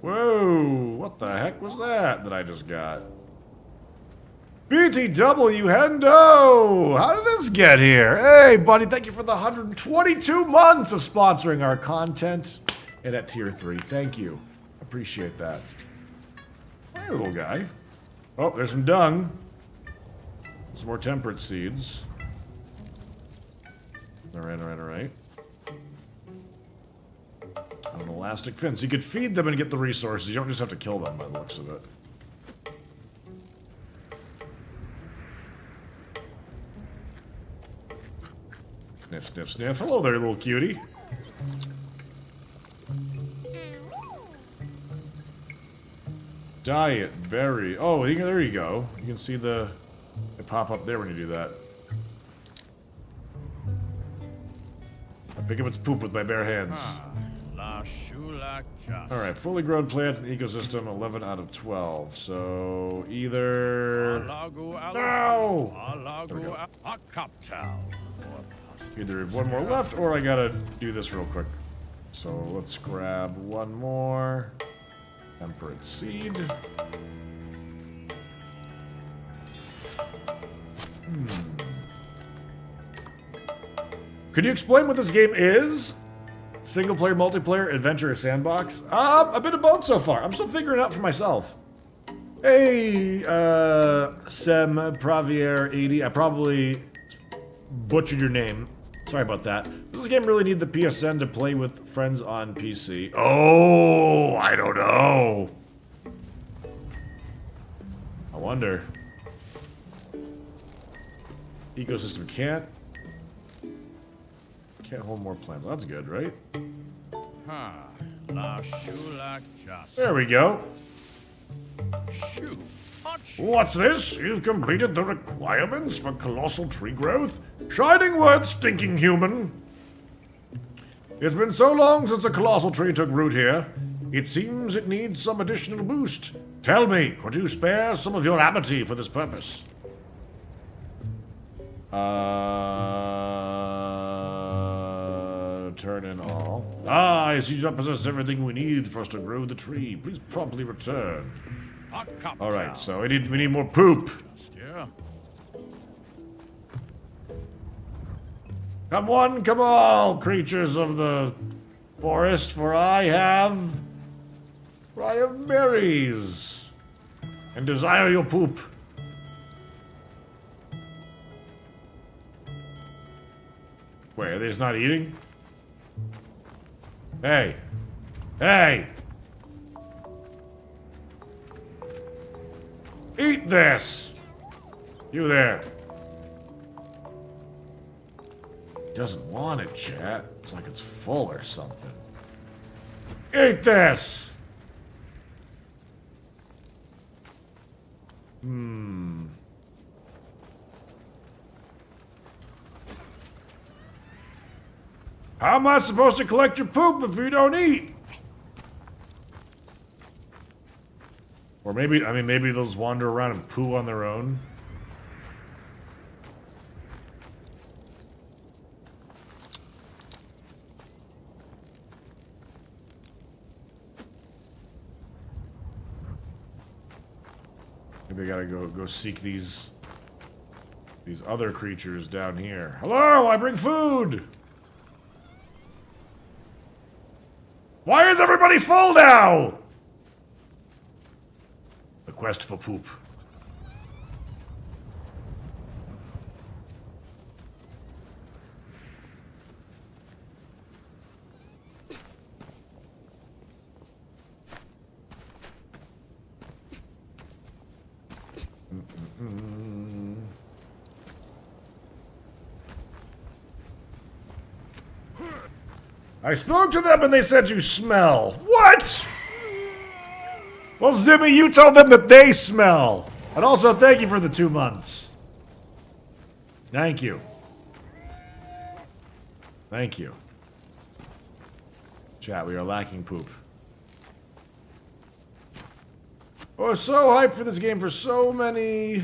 Whoa, what the heck was that I just got? BTW Hendo! How did this get here? Hey, buddy, thank you for the 122 months of sponsoring our content. And at tier 3, thank you. Appreciate that. Hey, little guy. Oh, there's some dung. Some more temperate seeds. Alright. An elastic fence. You could feed them and get the resources. You don't just have to kill them by the looks of it. Sniff, sniff, sniff. Hello there, little cutie. Diet, berry. Oh, there you go. You can see it pop up there when you do that. I pick up its poop with my bare hands. Alright, fully grown plants in the ecosystem, 11 out of 12. So, either... No! Either one more left, or I gotta do this real quick. So, let's grab one more. Temperate seed. Could you explain what this game is? Single player, multiplayer, adventure, or sandbox? A bit of both so far. I'm still figuring it out for myself. Hey, Sem Pravier 80. I probably butchered your name. Sorry about that. Does this game really need the PSN to play with friends on PC? Oh, I don't know. I wonder. Ecosystem can't hold more plants. That's good, right? There we go. What's this? You've completed the requirements for colossal tree growth? Shining words, stinking human. It's been so long since a colossal tree took root here. It seems it needs some additional boost. Tell me, could you spare some of your amity for this purpose? Turn in all. I see you don't possess everything we need for us to grow the tree. Please promptly return. Alright, so we need more poop. Come one, come all, creatures of the forest, for I have berries and desire your poop. Wait, are they just not eating? Hey! Hey! Eat this! You there. Doesn't want it, chat. It's like it's full or something. Eat this! How am I supposed to collect your poop if you don't eat? Or maybe, maybe they'll just wander around and poo on their own. Maybe I gotta go seek these other creatures down here. Hello, I bring food! Why is everybody full now? The quest for poop. I spoke to them and they said you smell. What? Well, Zimmy, you told them that they smell. And also, thank you for the 2 months. Thank you. Thank you. Chat, we are lacking poop. Oh, so hyped for this game for so many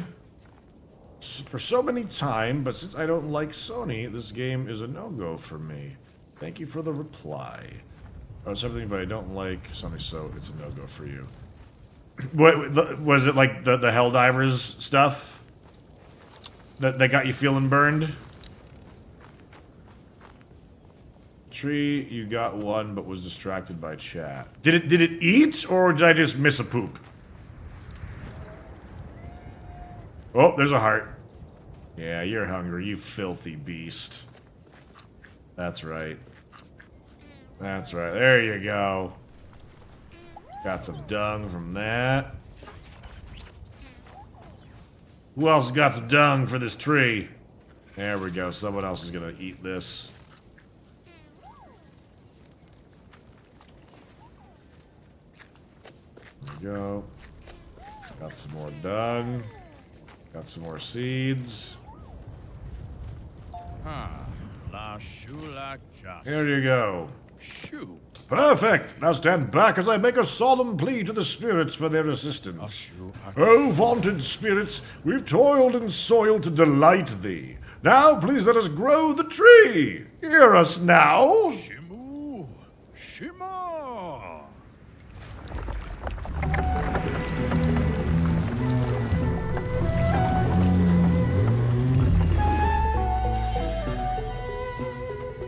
time, but since I don't like Sony, this game is a no-go for me. Thank you for the reply. Oh, it's everything, but I don't like Sony, so it's a no-go for you. What was it, like the Helldivers stuff that got you feeling burned? Tree, you got one, but was distracted by chat. Did it eat, or did I just miss a poop? Oh, there's a heart. Yeah, you're hungry, you filthy beast. That's right. That's right. There you go. Got some dung from that. Who else got some dung for this tree? There we go. Someone else is gonna eat this. There we go. Got some more dung. Got some more seeds. Here you go. Perfect! Now stand back as I make a solemn plea to the spirits for their assistance. Oh, vaunted spirits, we've toiled and soiled to delight thee. Now please let us grow the tree. Hear us now. Shimu! Shima!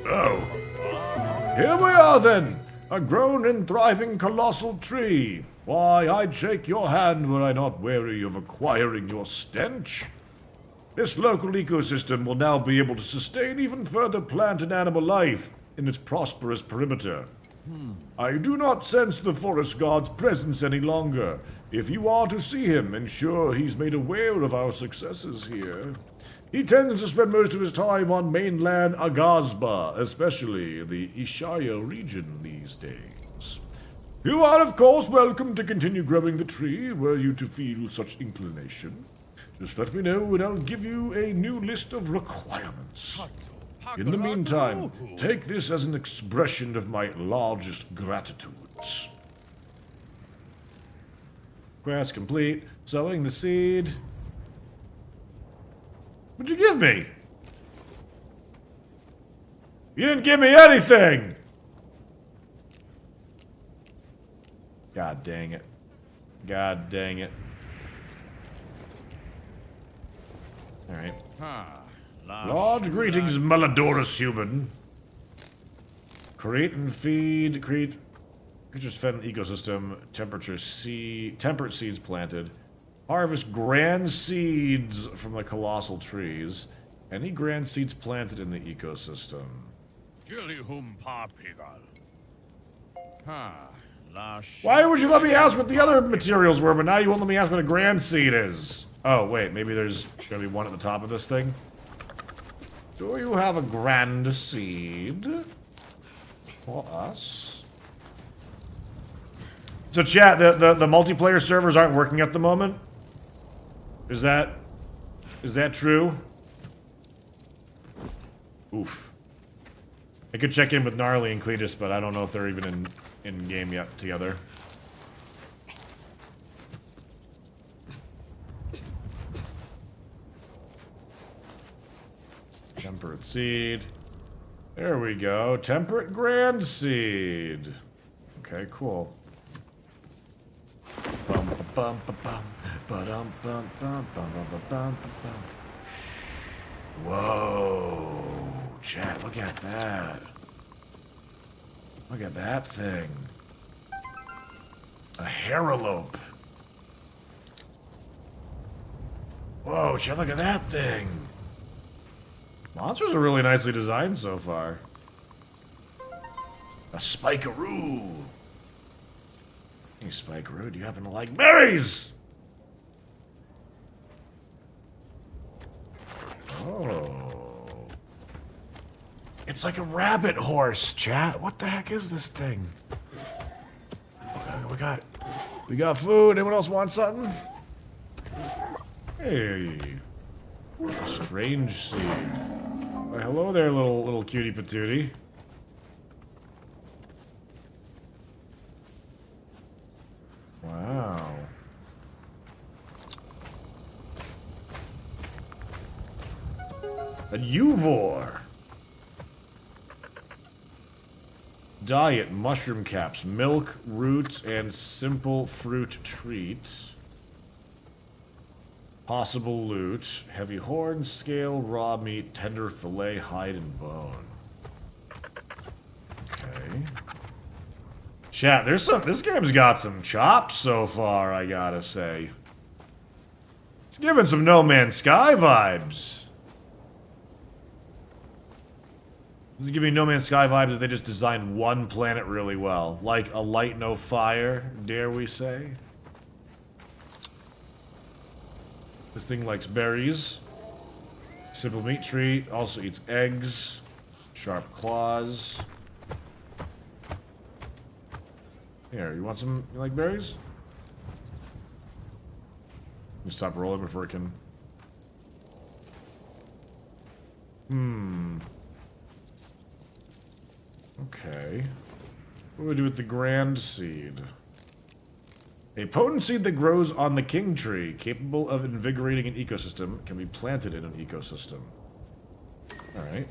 Oh. Here we are then, a grown and thriving colossal tree. Why, I'd shake your hand were I not wary of acquiring your stench. This local ecosystem will now be able to sustain even further plant and animal life in its prosperous perimeter. I do not sense the forest god's presence any longer. If you are to see him, ensure he's made aware of our successes here. He tends to spend most of his time on mainland Aghasba, especially the Ishaya region these days. You are, of course, welcome to continue growing the tree, were you to feel such inclination. Just let me know and I'll give you a new list of requirements. In the meantime, take this as an expression of my largest gratitude. Quest complete. Sowing the seed. What'd you give me? You didn't give me anything! God dang it. God dang it. Alright. Large greetings, Malodorous human. Create and feed. Create creatures fed in the ecosystem. Temperate seeds planted. Harvest grand seeds from the colossal trees. Any grand seeds planted in the ecosystem. Why would you let me ask what the other materials were, but now you won't let me ask what a grand seed is? Oh, wait, maybe there's gonna be one at the top of this thing? Do you have a grand seed for us? So chat, the multiplayer servers aren't working at the moment? Is that true? Oof. I could check in with Gnarly and Cletus, but I don't know if they're even in game yet together. Temperate seed. There we go. Temperate grand seed. Okay, cool. Bum, bum, bum, bum. Ba-dum, bum, bum, bum, bum, bum, bum, bum, bum. Whoa. Chat, look at that. Look at that thing. A haralope. Whoa, chat, look at that thing. Monsters are really nicely designed so far. A spikaroo. Hey, spikaroo, do you happen to like berries? Oh. It's like a rabbit horse, chat. What the heck is this thing? Okay, we got food. Anyone else want something? Hey. A strange seed. Why, hello there, little cutie patootie. Wow. A Uvor. Diet, mushroom caps, milk, roots, and simple fruit treat. Possible loot. Heavy horn, scale, raw meat, tender fillet, hide, and bone. Okay. Chat, this game's got some chops so far, I gotta say. It's giving some No Man's Sky vibes. This is giving No Man's Sky vibes if they just designed one planet really well. Like a light, no fire, dare we say? This thing likes berries. Simple meat treat. Also eats eggs. Sharp claws. Here, you want some? You like berries? Let me stop rolling before it can... Okay. What do we do with the grand seed? A potent seed that grows on the king tree, capable of invigorating an ecosystem, can be planted in an ecosystem. Alright.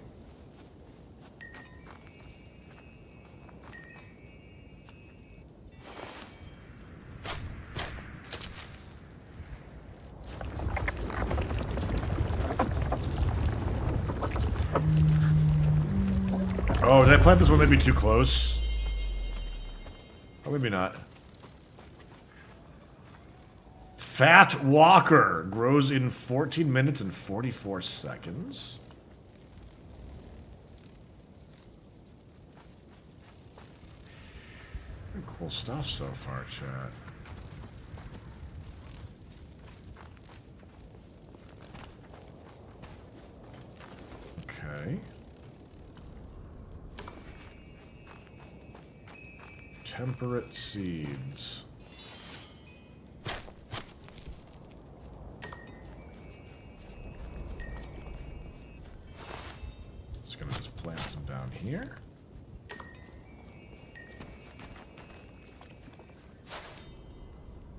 Oh, did I plant this one maybe too close? Or maybe not. Fat Walker grows in 14 minutes and 44 seconds. Pretty cool stuff so far, chat. Okay. Temperate seeds. Just gonna plant some down here.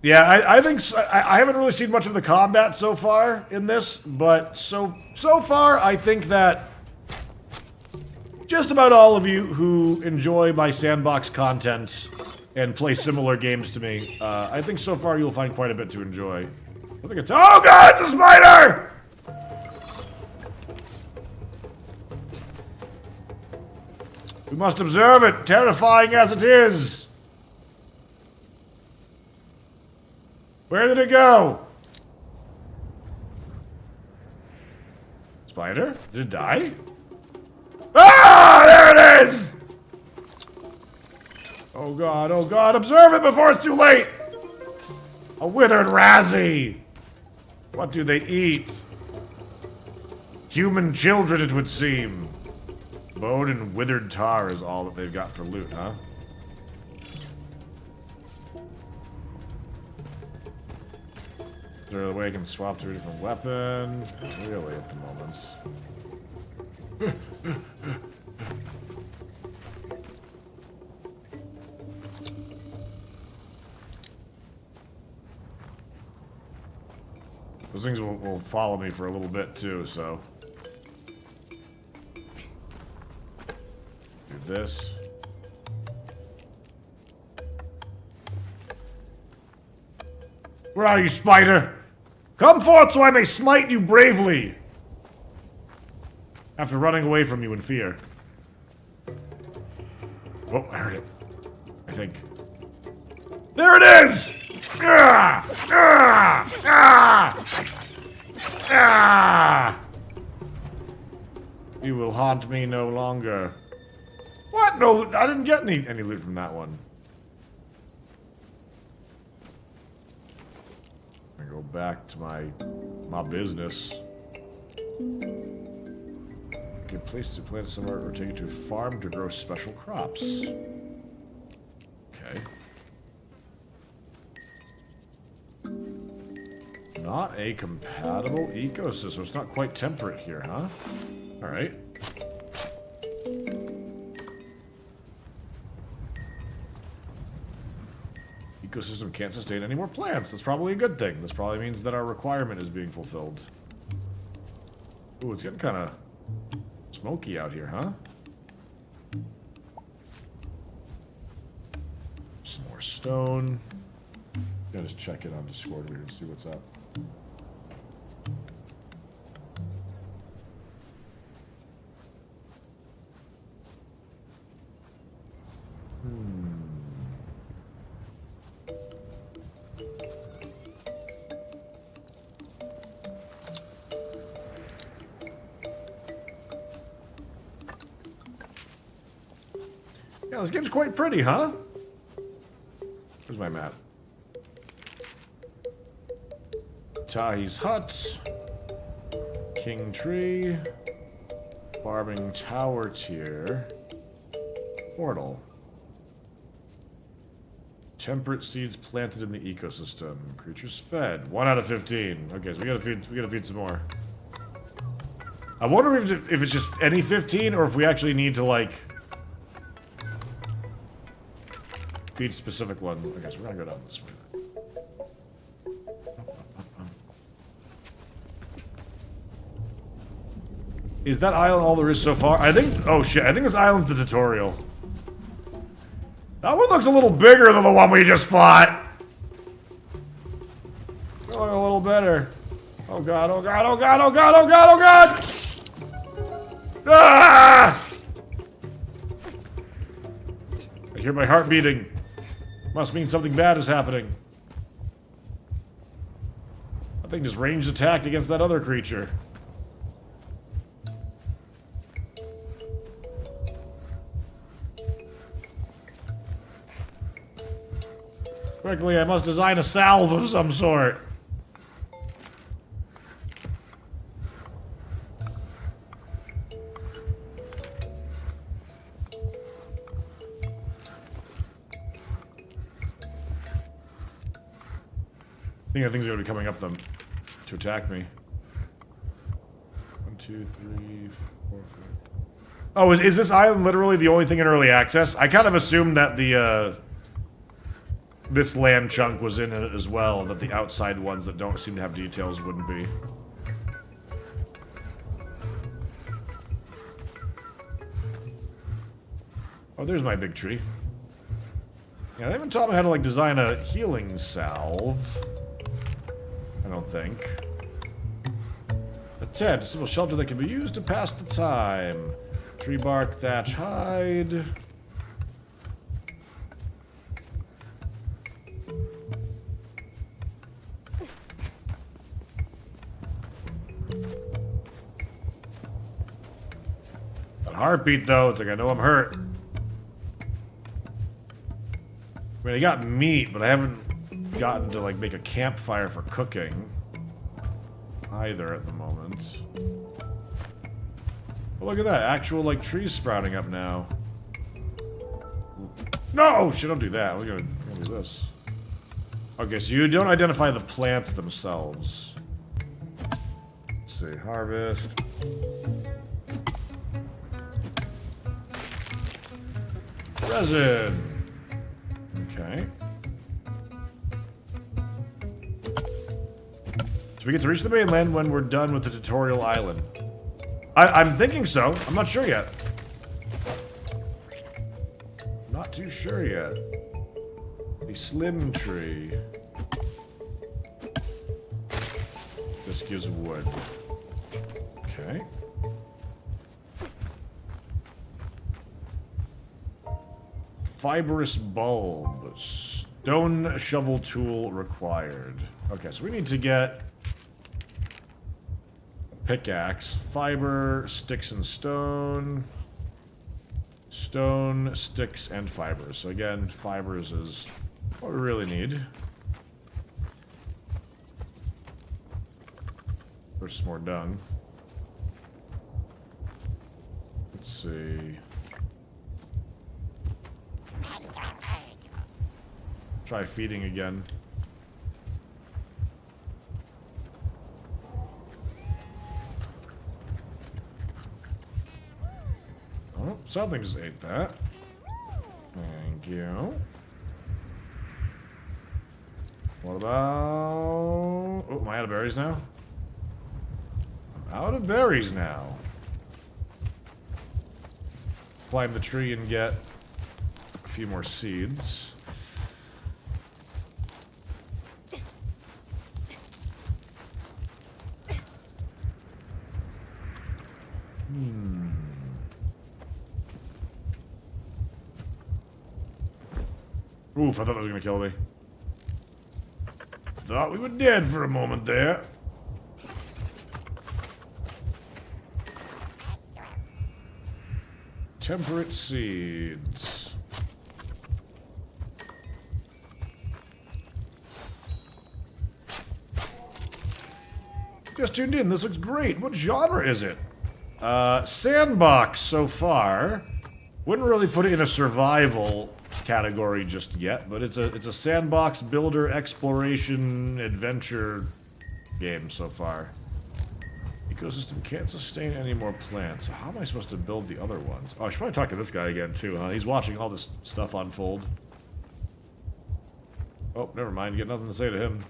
Yeah, I think so. I haven't really seen much of the combat so far in this, but so far I think that just about all of you who enjoy my sandbox content and play similar games to me, I think so far you'll find quite a bit to enjoy. I think it's— oh god, it's a spider! We must observe it, terrifying as it is. Where did it go? Spider? Did it die? Ah! There it is! Oh god, observe it before it's too late! A withered Razzie! What do they eat? Human children, it would seem. Bone and withered tar is all that they've got for loot, huh? Is there a way I can swap to a different weapon? Not really at the moment. Those things will follow me for a little bit too, so. Do this. Where are you, spider? Come forth so I may smite you bravely! After running away from you in fear. Oh, I heard it. I think. There it is! Ah! Ah! Ah! Ah! You will haunt me no longer. What? No, I didn't get any loot from that one. I go back to my business. Okay, place to plant somewhere or take it to a farm to grow special crops. Okay. Not a compatible ecosystem. It's not quite temperate here, huh? Alright. Ecosystem can't sustain any more plants. That's probably a good thing. This probably means that our requirement is being fulfilled. Ooh, it's getting kind of smoky out here, huh? Some more stone. Gotta just check it on Discord here and see what's up. Yeah, this game's quite pretty, huh? Where's my map? Tahi's hut. King tree. Farming tower tier. Portal. Temperate seeds planted in the ecosystem. Creatures fed. 1 out of 15. Okay, so we gotta feed some more. I wonder if it's just any 15 or if we actually need to like feed specific one. Okay, so we're gonna go down this way. Is that island all there is so far? I think. Oh shit! I think this island's the tutorial. That one looks a little bigger than the one we just fought. They look a little better. Oh god! Oh god! Oh god! Oh god! Oh god! Oh god! Ah! I hear my heart beating. Must mean something bad is happening. I think just ranged attacked against that other creature. Quickly, I must design a salve of some sort. I think things are going to be coming up them to attack me. 1, 2, 3, 4, 5. Oh, is this island literally the only thing in early access? I kind of assumed that the this land chunk was in it as well, that the outside ones that don't seem to have details wouldn't be. Oh, there's my big tree. Yeah, they haven't taught me how to like design a healing salve. I don't think. A tent, a simple shelter that can be used to pass the time. Tree bark, thatch, hide. That heartbeat though, it's like I know I'm hurt. I mean, I got meat, but I haven't gotten to like make a campfire for cooking either at the moment. But look at that, actual like trees sprouting up now. No, shit! Don't do that. We're gonna do this. Okay, so you don't identify the plants themselves. Let's see, harvest. Resin. Okay. So we get to reach the mainland when we're done with the tutorial island. I'm thinking so. I'm not sure yet. Not too sure yet. A slim tree. gives wood. Okay. Fibrous bulb. Stone shovel tool required. Okay, so we need to get a pickaxe. Fiber, sticks, and stone. Stone, sticks, and fibers. So again, fibers is what we really need. There's some more dung. Let's see. Try feeding again. Oh, something just ate that. Thank you. What about... Oh, am I out of berries now? I'm out of berries now. Climb the tree and get a few more seeds. Oof, I thought that was gonna kill me. Thought we were dead for a moment there. Temperate seeds. Just tuned in. This looks great. What genre is it? Sandbox so far. Wouldn't really put it in a survival category just yet, but it's a sandbox builder exploration adventure game so far. Ecosystem can't sustain any more plants. How am I supposed to build the other ones? Oh, I should probably talk to this guy again too, huh? He's watching all this stuff unfold. Oh, never mind. You got nothing to say to him.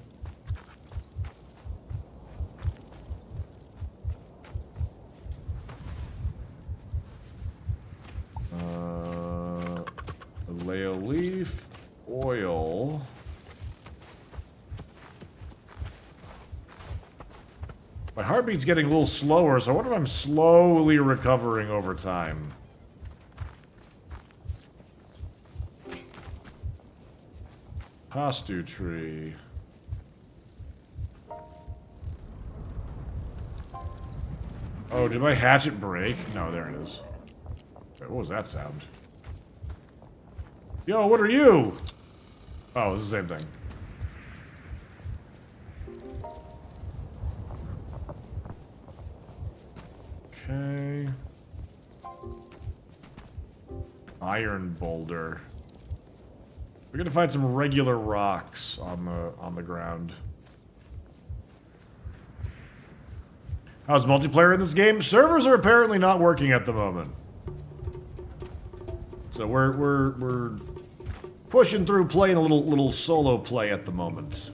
Leo leaf, oil. My heartbeat's getting a little slower, so I wonder if I'm slowly recovering over time. Pastu tree. Oh, did my hatchet break? No, there it is. Wait, what was that sound? Yo, what are you? Oh, it's the same thing. Okay. Iron boulder. We're gonna find some regular rocks on the ground. How's multiplayer in this game? Servers are apparently not working at the moment. So we're pushing through, playing a little solo play at the moment.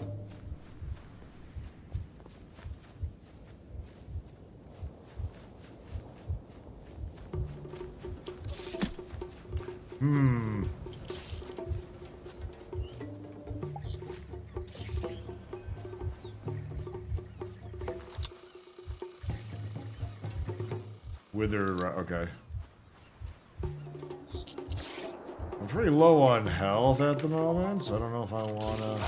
Wither, okay. I'm pretty low on health at the moment, so I don't know if I wanna...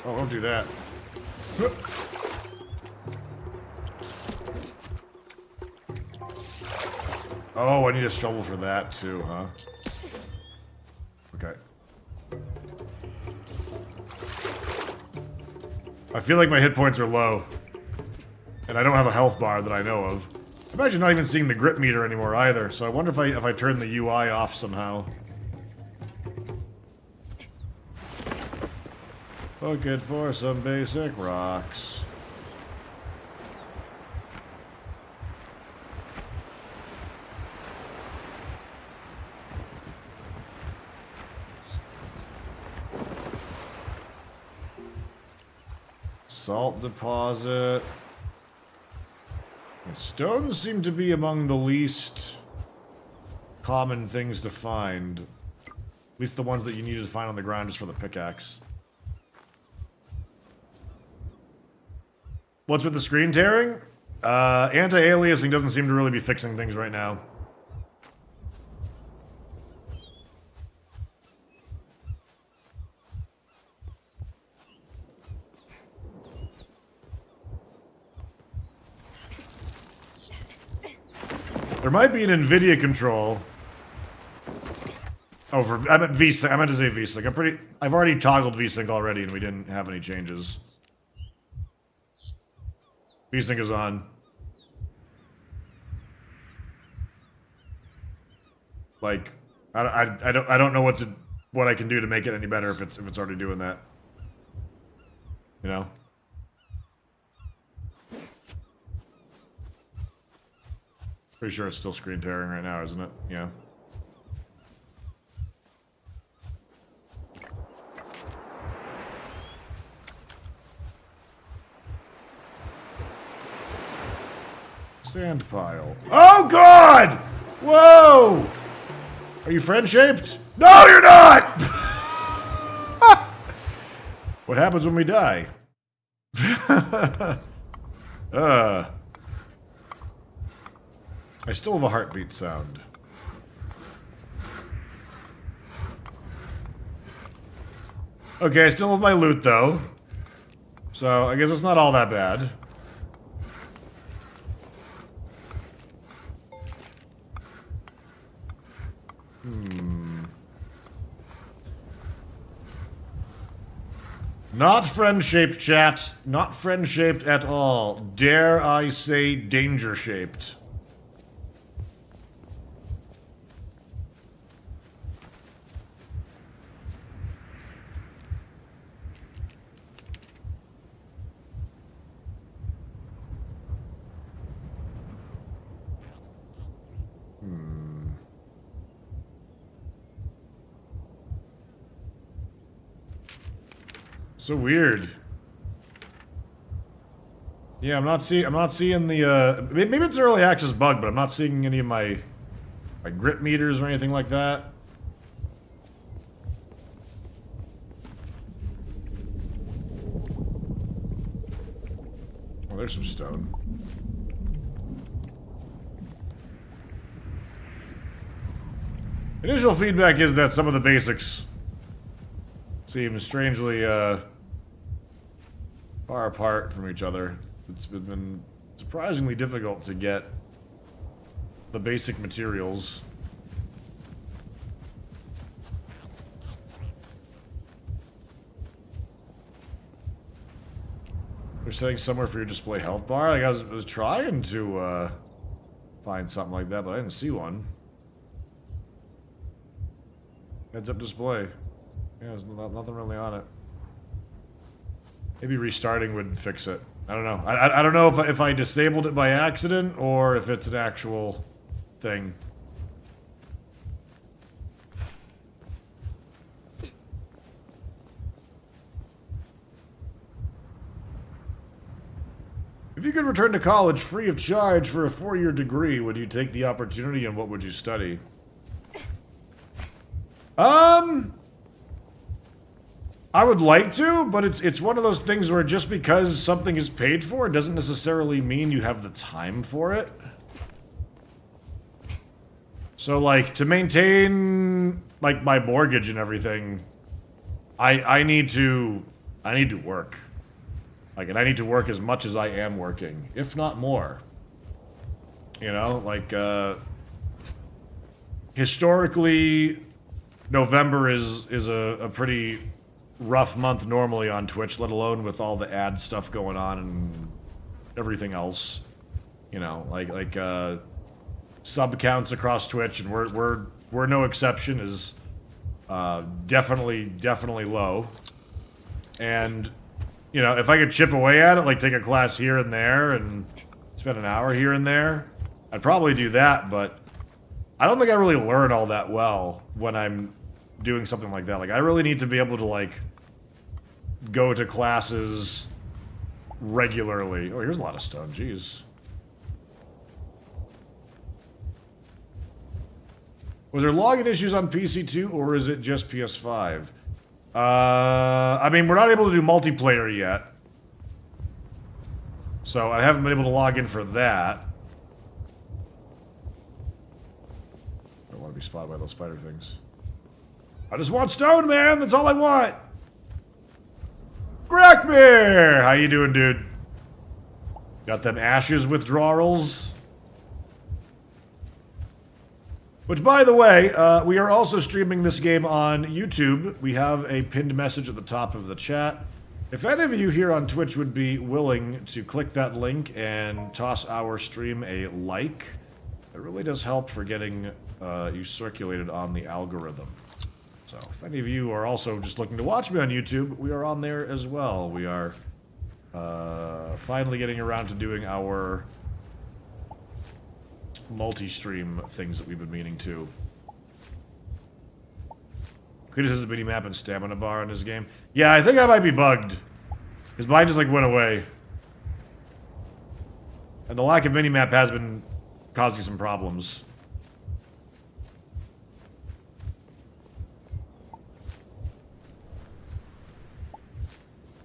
Oh, don't do that. Oh, I need a shovel for that too, huh? Okay. I feel like my hit points are low. And I don't have a health bar that I know of. Imagine not even seeing the grip meter anymore either, so I wonder if I turn the UI off somehow. Looking for some basic rocks. Salt deposit. Stones seem to be among the least common things to find. At least the ones that you needed to find on the ground just for the pickaxe. What's with the screen tearing? Anti-aliasing doesn't seem to really be fixing things right now. There might be an NVIDIA control. Oh, I meant VSync. I meant to say VSync. I've already toggled VSync already, and we didn't have any changes. VSync is on. Like, I don't know what I can do to make it any better if it's already doing that. You know. Pretty sure it's still screen tearing right now, isn't it? Yeah. Sand pile. Oh God! Whoa! Are you friend-shaped? No, you're not! What happens when we die? I still have a heartbeat sound. Okay, I still have my loot, though. So, I guess it's not all that bad. Not friend-shaped, chat. Not friend-shaped at all. Dare I say danger-shaped. So weird. Yeah, I'm not seeing the maybe it's an early access bug, but I'm not seeing any of my grip meters or anything like that. Oh, there's some stone. Initial feedback is that some of the basics seem strangely far apart from each other. It's been surprisingly difficult to get the basic materials. They're setting somewhere for your display health bar. Like I was trying to find something like that, but I didn't see one. Heads up display. Yeah, there's nothing really on it. Maybe restarting would fix it. I don't know. I don't know if I disabled it by accident or if it's an actual thing. If you could return to college free of charge for a 4-year degree, would you take the opportunity and what would you study? I would like to, but it's one of those things where just because something is paid for doesn't necessarily mean you have the time for it. So like to maintain like my mortgage and everything, I need to work. Like, and I need to work as much as I am working, if not more. You know, like historically November is a pretty rough month normally on Twitch, let alone with all the ad stuff going on and everything else. You know, like sub counts across Twitch, and we're no exception, is definitely low. And you know, if I could chip away at it, like take a class here and there and spend an hour here and there, I'd probably do that, but I don't think I really learn all that well when I'm doing something like that. Like, I really need to be able to, like, go to classes regularly. Oh, here's a lot of stone, jeez. Was there login issues on PC too, or is it just PS5? I mean, we're not able to do multiplayer yet. So I haven't been able to log in for that. I don't want to be spotted by those spider things. I just want stone, man! That's all I want! Grackmere! How you doing, dude? Got them ashes withdrawals? Which, by the way, we are also streaming this game on YouTube. We have a pinned message at the top of the chat. If any of you here on Twitch would be willing to click that link and toss our stream a like, it really does help for getting you circulated on the algorithm. So, if any of you are also just looking to watch me on YouTube, we are on there as well. We are finally getting around to doing our multi-stream things that we've been meaning to. Cletus has a mini map and stamina bar in his game. Yeah, I think I might be bugged. His mind just like went away. And the lack of mini map has been causing some problems.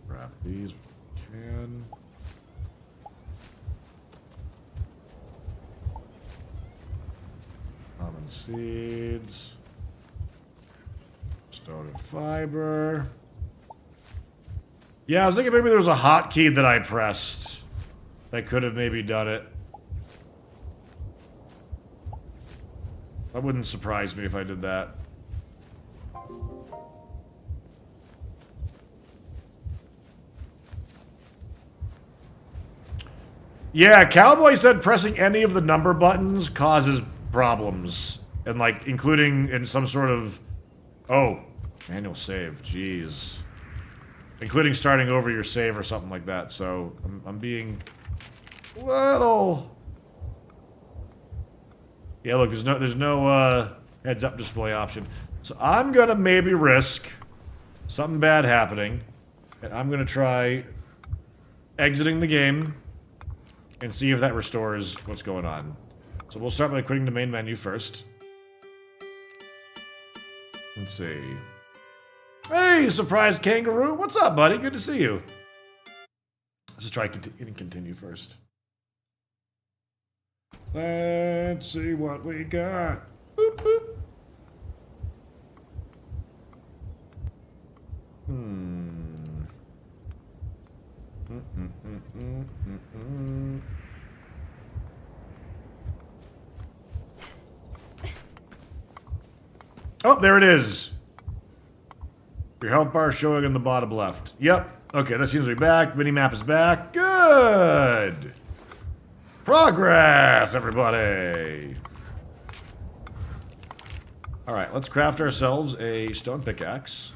Grab these if we can. Common seeds. Stone and fiber. Yeah, I was thinking maybe there was a hotkey that I pressed that could have maybe done it. That wouldn't surprise me if I did that. Yeah, Cowboy said pressing any of the number buttons causes problems. And like, including in some sort of... Oh, manual save, jeez. Including starting over your save or something like that, so I'm being... little... Yeah, look, there's no heads-up display option. So I'm gonna maybe risk something bad happening, and I'm gonna try exiting the game and see if that restores what's going on. So we'll start by quitting the main menu first. Let's see. Hey, surprise kangaroo! What's up, buddy? Good to see you. Let's just try and continue first. Let's see what we got. Boop, boop. Oh, there it is. Your health bar showing in the bottom left. Yep. Okay, that seems to be back. Minimap is back. Good. Progress, everybody. All right, let's craft ourselves a stone pickaxe,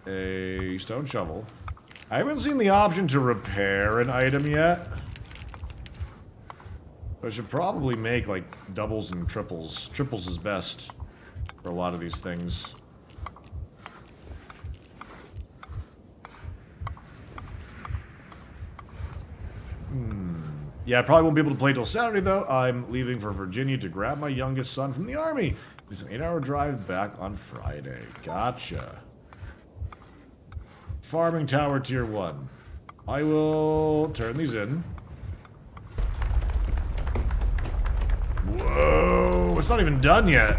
a stone shovel. I haven't seen the option to repair an item yet. I should probably make like doubles and triples. Triples is best for a lot of these things. Yeah, I probably won't be able to play till Saturday, though. I'm leaving for Virginia to grab my youngest son from the Army. It's an 8-hour drive back on Friday. Gotcha. Farming Tower Tier 1. I will turn these in. Whoa! It's not even done yet.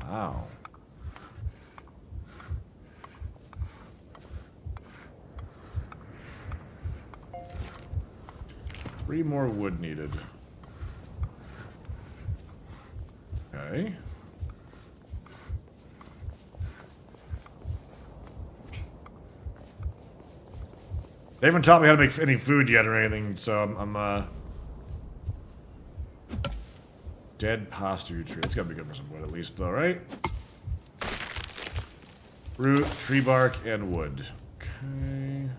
Wow. 3 more wood needed. Okay. They haven't taught me how to make any food yet or anything, so I'm dead pasture tree. It's gotta be good for some wood at least, though, right? Root, tree bark, and wood. Okay.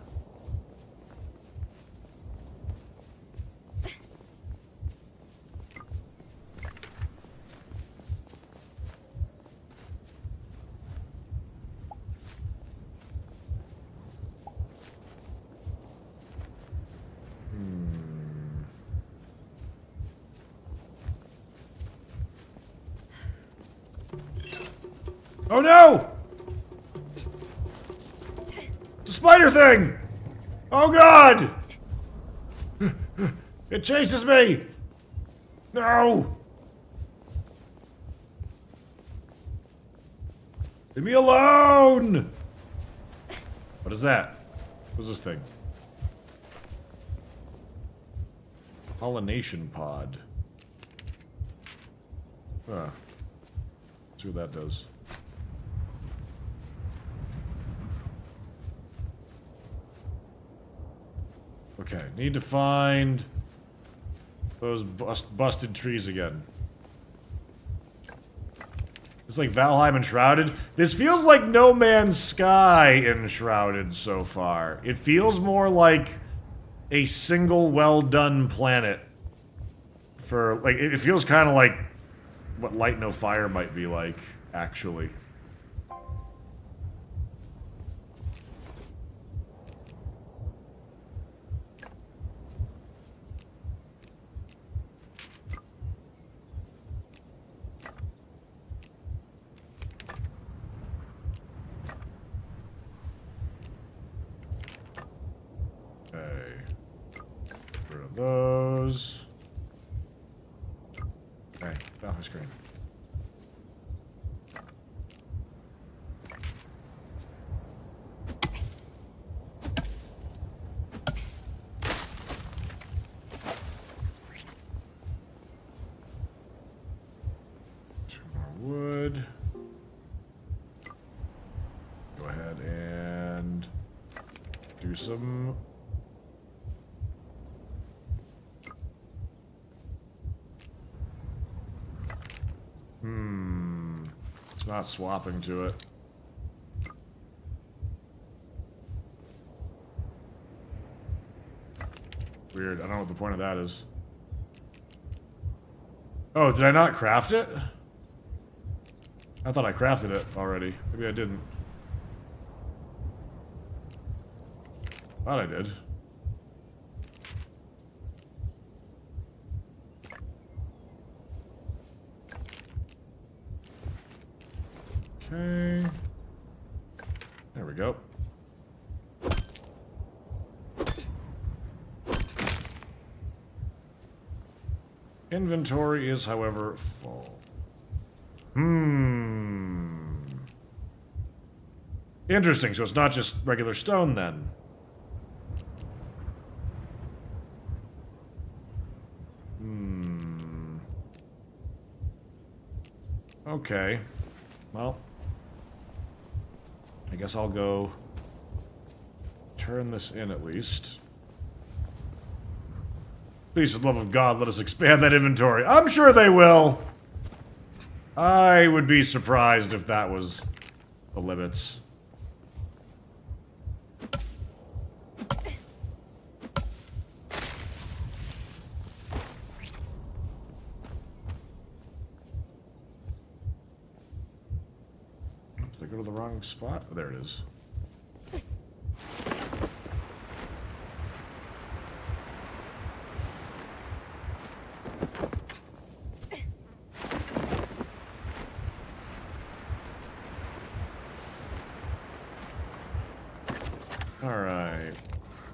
Oh no! The spider thing! Oh god! It chases me! No! Leave me alone! What is that? What's this thing? Pollination pod. Huh. Let's see what that does. Okay, need to find those busted trees again. It's like Valheim Enshrouded. This feels like No Man's Sky Enshrouded so far. It feels more like a single well-done planet. For, like, it feels kind of like what Light No Fire might be like, actually. Those. Okay, off the screen. Two more wood. Go ahead and do some. It's not swapping to it. Weird. I don't know what the point of that is. Oh, did I not craft it? I thought I crafted it already. Maybe I didn't. Thought I did. Okay. There we go. Inventory is, however, full. Interesting, so it's not just regular stone then. Okay. Well, I guess I'll go turn this in at least. Please, for the love of God, let us expand that inventory. I'm sure they will. I would be surprised if that was the limits. Did I go to the wrong spot? Oh, there it is. Alright.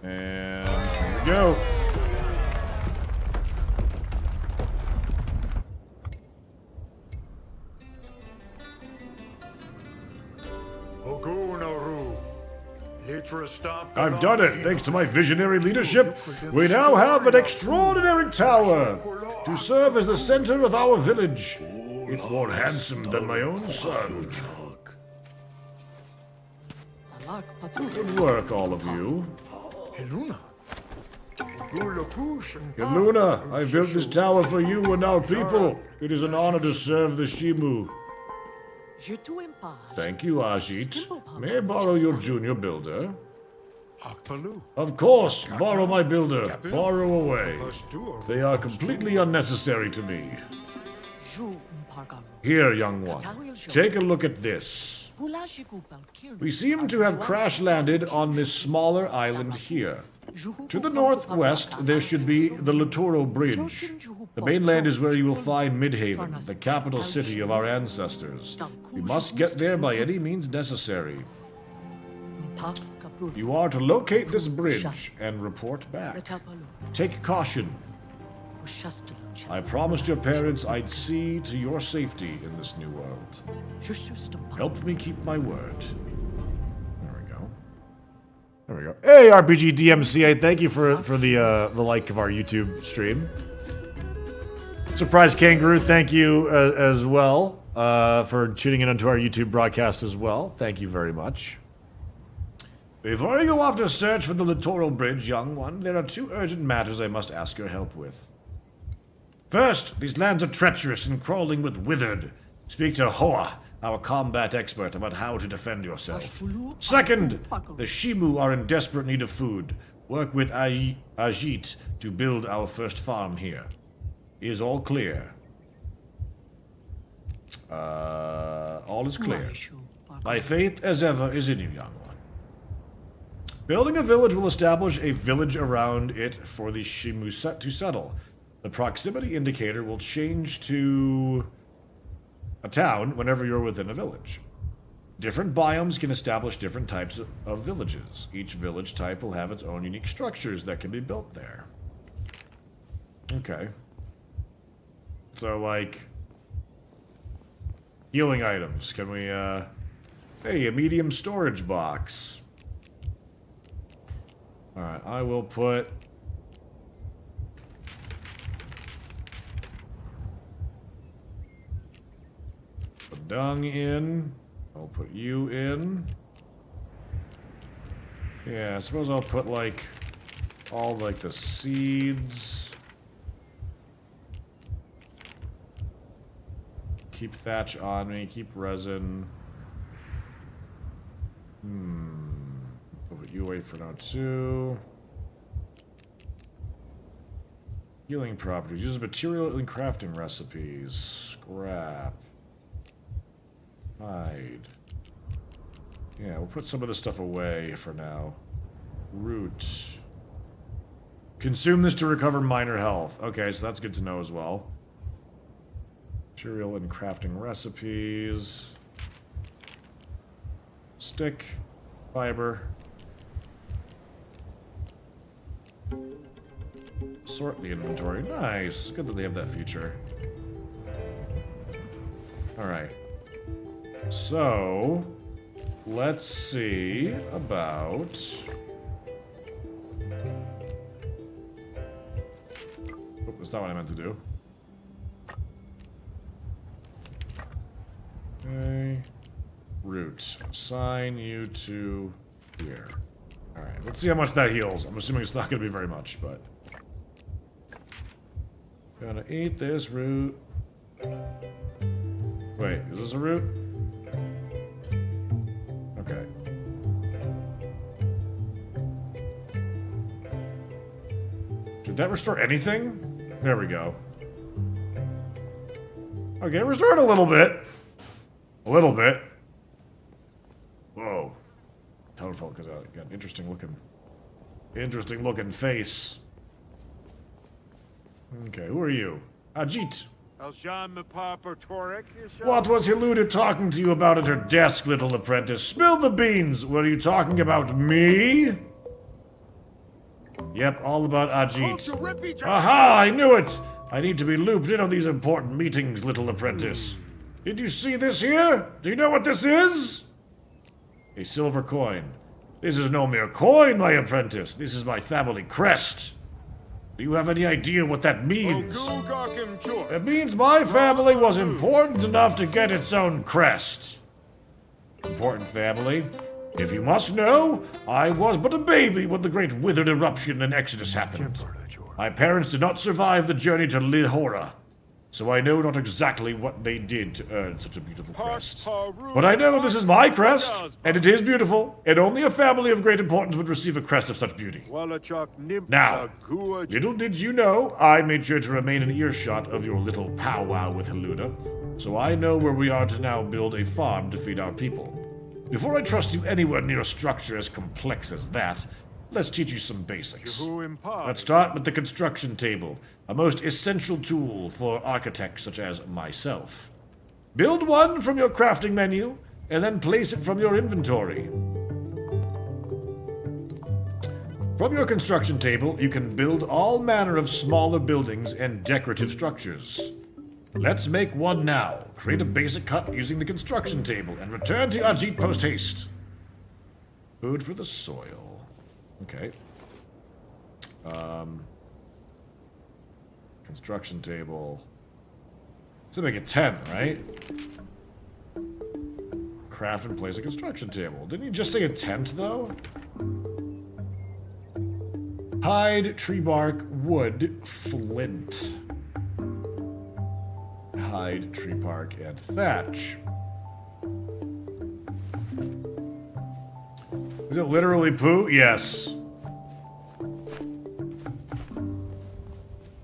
And here we go. I've done it. Thanks to my visionary leadership, we now have an extraordinary tower to serve as the center of our village. It's more handsome than my own son. Good work, all of you. Iluna, I built this tower for you and our people. It is an honor to serve the Shimu. Thank you, Ajit. May I borrow your junior builder? Of course, borrow my builder. Borrow away. They are completely unnecessary to me. Here, young one, take a look at this. We seem to have crash landed on this smaller island here. To the northwest, there should be the Latoro Bridge. The mainland is where you will find Midhaven, the capital city of our ancestors. We must get there by any means necessary. You are to locate this bridge and report back. Take caution. I promised your parents I'd see to your safety in this new world. Help me keep my word. There we go. There we go. Hey, RPG DMCA, thank you for the like of our YouTube stream. Surprise Kangaroo, thank you as well for tuning in onto our YouTube broadcast as well. Thank you very much. Before you go off to search for the Littoral Bridge, young one, there are 2 urgent matters I must ask your help with. First, these lands are treacherous and crawling with withered. Speak to Hoa, our combat expert, about how to defend yourself. Second, the Shimu are in desperate need of food. Work with Ajit to build our first farm here. Is all clear? All is clear. My faith, as ever, is in you, young one. Building a village will establish a village around it for the Shimu to settle. The proximity indicator will change to a town whenever you're within a village. Different biomes can establish different types of villages. Each village type will have its own unique structures that can be built there. Okay. So, like, healing items. Can we, hey, a medium storage box. Alright, I will put the dung in. I'll put you in. Yeah, I suppose I'll put, like, all, like, the seeds. Keep thatch on me, keep resin. I'll put you away for now, too. Healing properties. Use material in crafting recipes. Scrap. Hide. Yeah, we'll put some of this stuff away for now. Root. Consume this to recover minor health. Okay, so that's good to know as well. Material and crafting recipes. Stick. Fiber. Sort the inventory. Nice. Good that they have that feature. Alright. So, let's see about... Oh, that's not what I meant to do. Okay. Root. Assign you to here. Alright, let's see how much that heals. I'm assuming it's not going to be very much, but... Gonna eat this root. Wait, is this a root? Okay. Did that restore anything? There we go. Okay, restored a little bit. A little bit. Whoa. Toadfell got an interesting looking face. Okay, who are you? Ajit. What was Hiluda talking to you about at her desk, little apprentice? Spill the beans! Were you talking about me? Yep, all about Ajit. Aha, I knew it! I need to be looped in on these important meetings, little apprentice. Did you see this here? Do you know what this is? A silver coin. This is no mere coin, my apprentice. This is my family crest. Do you have any idea what that means? It means my family was important enough to get its own crest. Important family? If you must know, I was but a baby when the great withered eruption and exodus happened. My parents did not survive the journey to Lihora, so I know not exactly what they did to earn such a beautiful crest. But I know this is my crest, and it is beautiful, and only a family of great importance would receive a crest of such beauty. Now, little did you know, I made sure to remain in earshot of your little powwow with Hiluda, so I know where we are to now build a farm to feed our people. Before I trust you anywhere near a structure as complex as that, let's teach you some basics. Who impart? Let's start with the construction table, a most essential tool for architects such as myself. Build one from your crafting menu, and then place it from your inventory. From your construction table, you can build all manner of smaller buildings and decorative structures. Let's make one now. Create a basic hut using the construction table, and return to Ajit post-haste. Food for the soil. Okay. Construction table. So make it 10, right? Craft and place a construction table. Didn't you just say a tent, though? Hide, tree bark, wood, flint. Hide, tree bark, and thatch. Is it literally poo? Yes.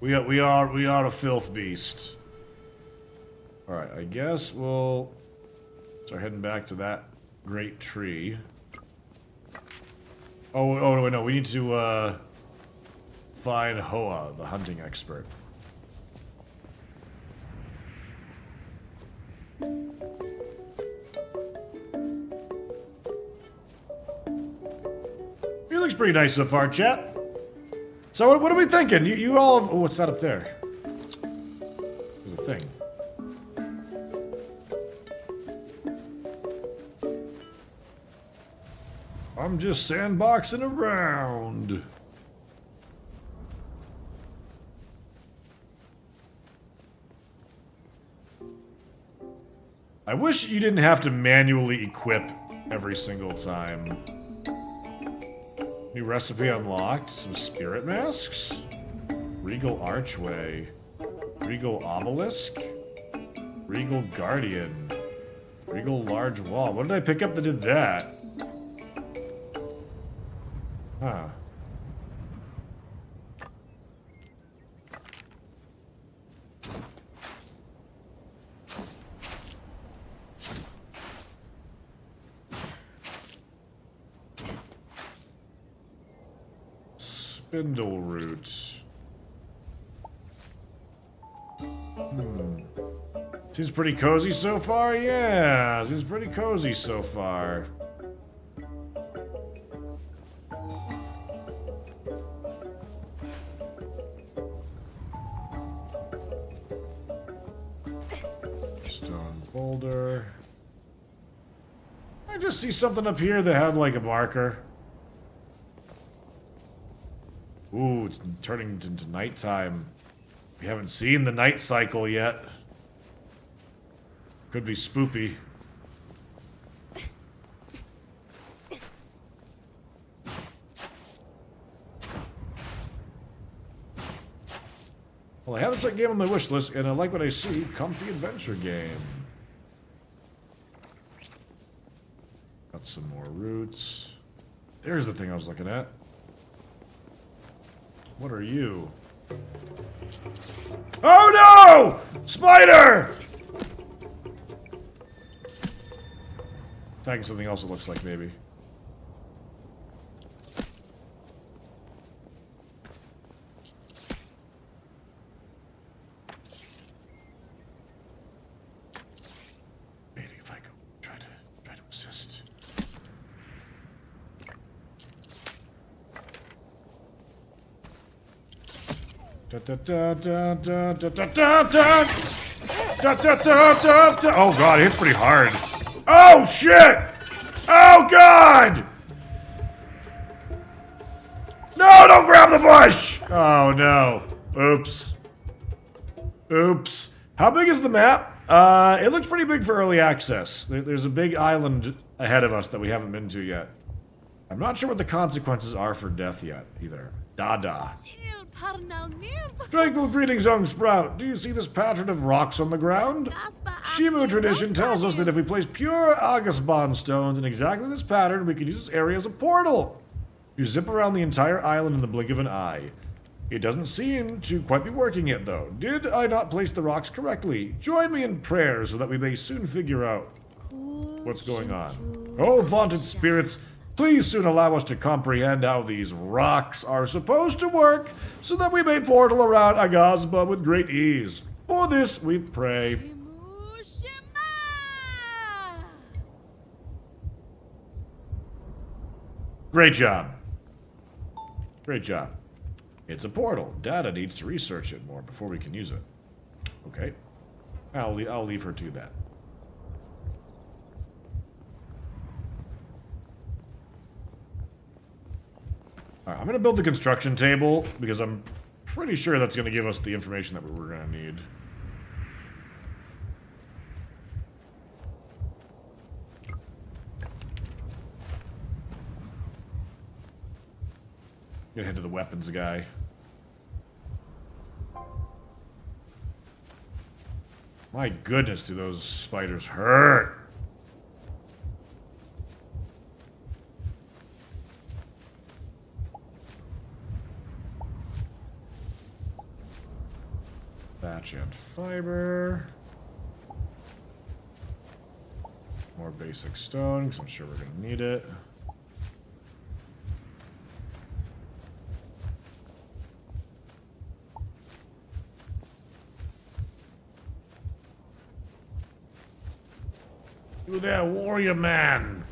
We are a filth beast. Alright, I guess we'll start heading back to that great tree. Oh, no, we need to, find Hoa, the hunting expert. He looks pretty nice so far, chat. So what are we thinking? You all have... Oh, what's that up there? There's a thing. I'm just sandboxing around. I wish you didn't have to manually equip every single time. New recipe unlocked. Some spirit masks. Regal Archway. Regal Obelisk. Regal Guardian. Regal Large Wall. What did I pick up that did that? Huh. Spindle roots. Seems pretty cozy so far? Yeah, seems pretty cozy so far. Stone boulder. I just see something up here that had like a marker. Ooh, it's turning into nighttime. We haven't seen the night cycle yet. Could be spoopy. Well, I have this game on my wish list, and I like what I see. Comfy adventure game. Got some more roots. There's the thing I was looking at. What are you? Oh no! Spider! Tagging something else it looks like, maybe. Maybe if I go try to assist. Oh god, it hits pretty hard. Oh shit! Oh god! No, don't grab the bush! Oh no. Oops. Oops. How big is the map? It looks pretty big for early access. There's a big island ahead of us that we haven't been to yet. I'm not sure what the consequences are for death yet, either. Dada. Tranquil greetings, young sprout. Do you see this pattern of rocks on the ground? Shimu tradition tells us that if we place pure Aghasba stones in exactly this pattern, we can use this area as a portal. You zip around the entire island in the blink of an eye. It doesn't seem to quite be working yet, though. Did I not place the rocks correctly? Join me in prayer so that we may soon figure out what's going on. Oh, vaunted spirits, Please soon allow us to comprehend how these rocks are supposed to work, so that we may portal around Aghasba with great ease. For this we pray. Great job. Great job. It's a portal. Data needs to research it more before we can use it. Okay. I'll leave her to that. Alright, I'm going to build the construction table, because I'm pretty sure that's going to give us the information that we're going to need. Gonna head to the weapons guy. My goodness, do those spiders hurt! Thatch and fiber. More basic stone, because I'm sure we're gonna need it. You there, warrior man!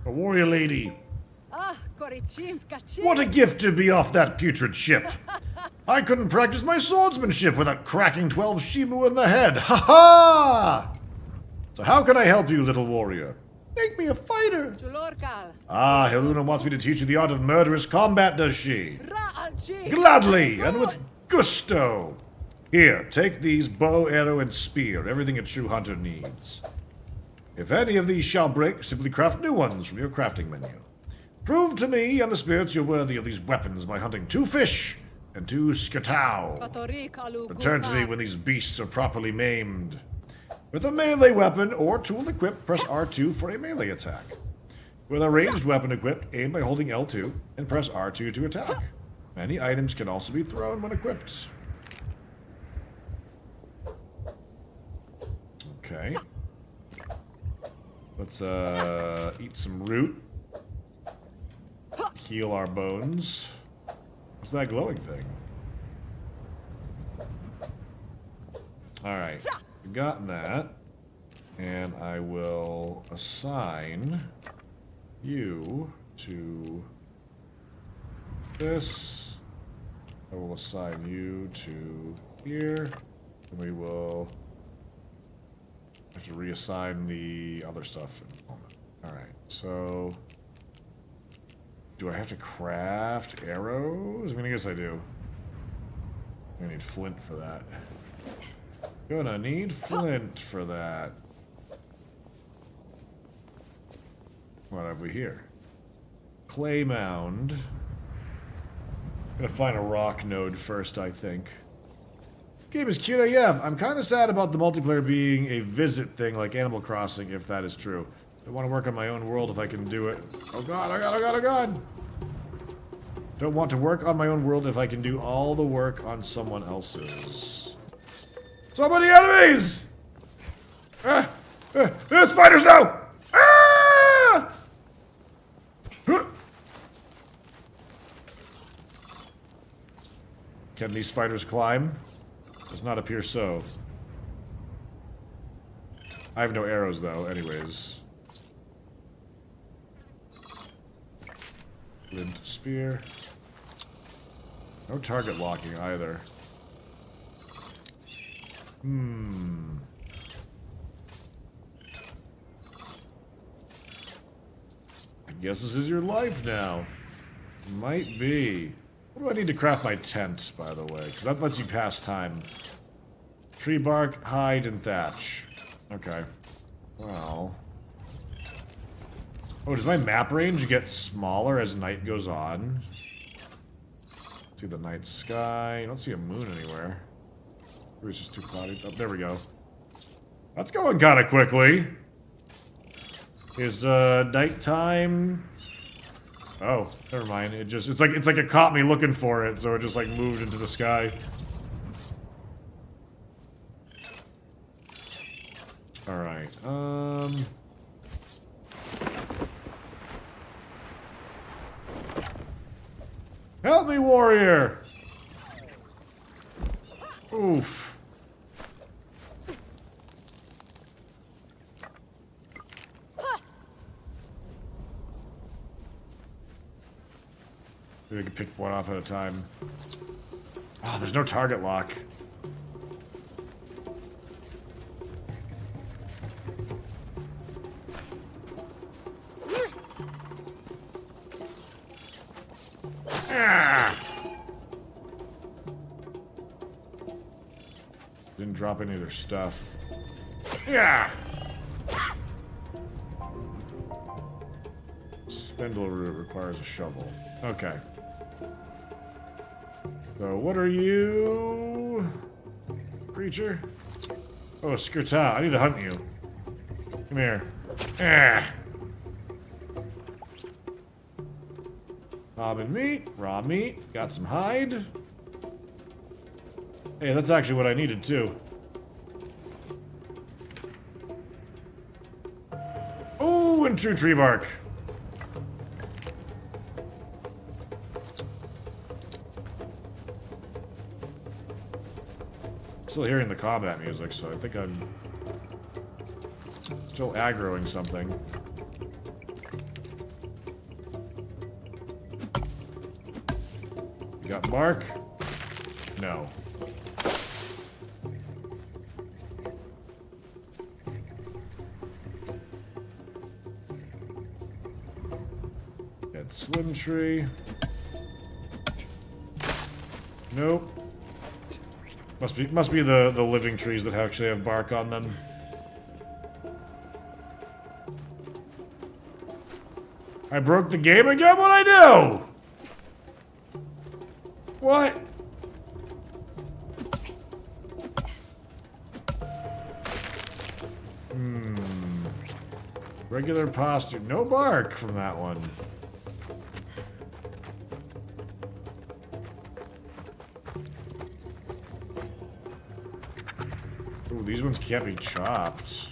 A warrior lady. What a gift to be off that putrid ship! I couldn't practice my swordsmanship without cracking 12 Shimu in the head. Ha ha! So how can I help you, little warrior? Make me a fighter! Ah, Heluna wants me to teach you the art of murderous combat, does she? Gladly, and with gusto! Here, take these bow, arrow, and spear, everything a true hunter needs. If any of these shall break, simply craft new ones from your crafting menu. Prove to me and the spirits you're worthy of these weapons by hunting 2 fish and 2 skatow. Return to me when these beasts are properly maimed. With a melee weapon or tool equipped, press R2 for a melee attack. With a ranged weapon equipped, aim by holding L2 and press R2 to attack. Many items can also be thrown when equipped. Okay. Let's eat some root. Heal our bones. What's that glowing thing? Alright. We got that. And I will assign you to this. I will assign you to here. And we will have to reassign the other stuff in a moment. Alright, so do I have to craft arrows? I mean, I guess I do. I need flint for that. Gonna need flint for that. What have we here? Clay mound. Gonna find a rock node first, I think. Game is cute AF. I'm kind of sad about the multiplayer being a visit thing like Animal Crossing, if that is true. I want to work on my own world if I can do it. Oh god, oh god, oh god, oh god! Don't want to work on my own world if I can do all the work on someone else's. So many enemies! There's spiders now! Ah! Can these spiders climb? Does not appear so. I have no arrows though, anyways. Flint spear. No target locking either. I guess this is your life now. Might be. What do I need to craft my tent, by the way? Because that lets you pass time. Tree bark, hide, and thatch. Okay. Well. Oh, does my map range get smaller as night goes on? See the night sky. You don't see a moon anywhere. Or it's just too cloudy. Oh, there we go. That's going kind of quickly. Is nighttime? Oh, never mind. It's like it caught me looking for it, so it just like moved into the sky. Alright, help me, warrior! Oof. Maybe I can pick one off at a time. Oh, there's no target lock. Didn't drop any of their stuff. Yeah. Spindle root requires a shovel. Okay. So what are you, creature? Oh, Skirta. I need to hunt you. Come here. Ah. Ramen meat, raw meat. Got some hide. Hey, that's actually what I needed, too. Oh, and true tree bark. Still hearing the combat music, so I think I'm still aggroing something. You got bark? No. Slim tree. Nope. Must be the living trees that actually have bark on them. I broke the game again? What'd I do? What? Regular posture. No bark from that one. Ooh, these ones can't be chopped.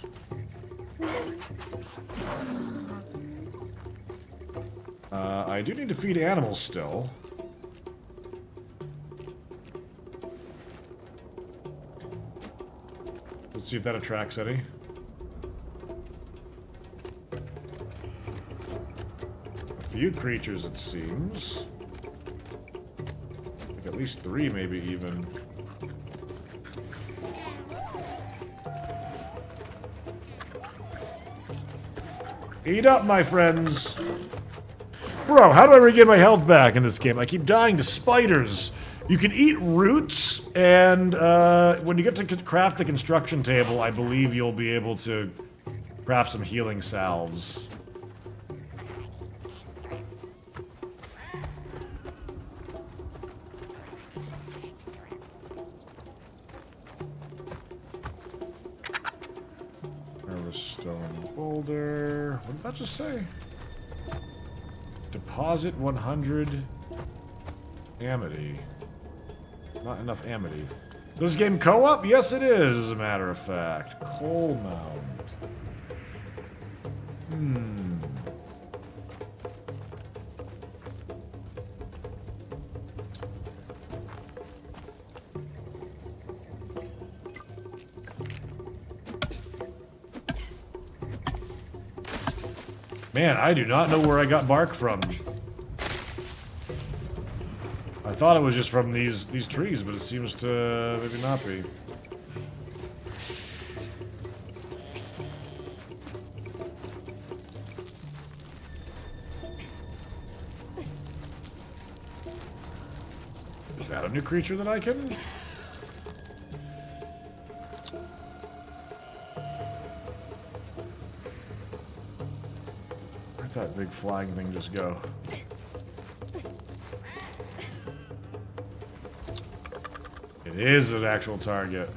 I do need to feed animals still. Let's see if that attracts any. A few creatures, it seems. Like at least 3, maybe even. Eat up, my friends. Bro, how do I regain my health back in this game? I keep dying to spiders. You can eat roots, and when you get to craft the construction table, I believe you'll be able to craft some healing salves. Stone boulder. What did that just say? Deposit 100 amity. Not enough amity. This game co-op? Yes, it is, as a matter of fact. Coal mound. Man, I do not know where I got bark from. I thought it was just from these trees, but it seems to maybe not be. Is that a new creature that I can? Where'd that big flying thing just go? It is an actual target.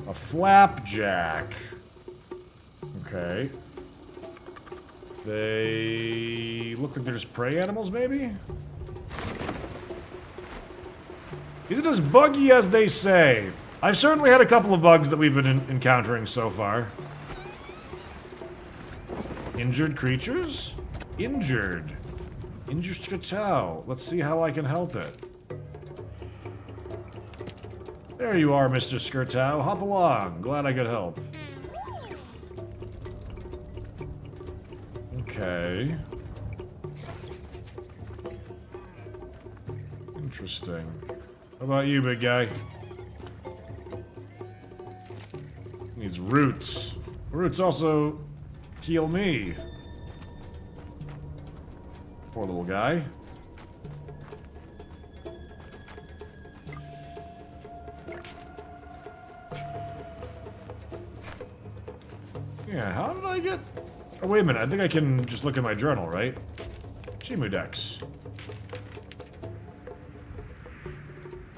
A flapjack. Okay. They look like they're just prey animals, maybe? Is it as buggy as they say? I've certainly had a couple of bugs that we've been encountering so far. Injured creatures? Injured. Injured Skatow. Let's see how I can help it. There you are, Mr. Skirtow. Hop along. Glad I could help. Okay. Interesting. How about you, big guy? Needs roots. Roots also heal me. Poor little guy. Yeah, how did I get... Oh, wait a minute. I think I can just look at my journal, right? Chimudex.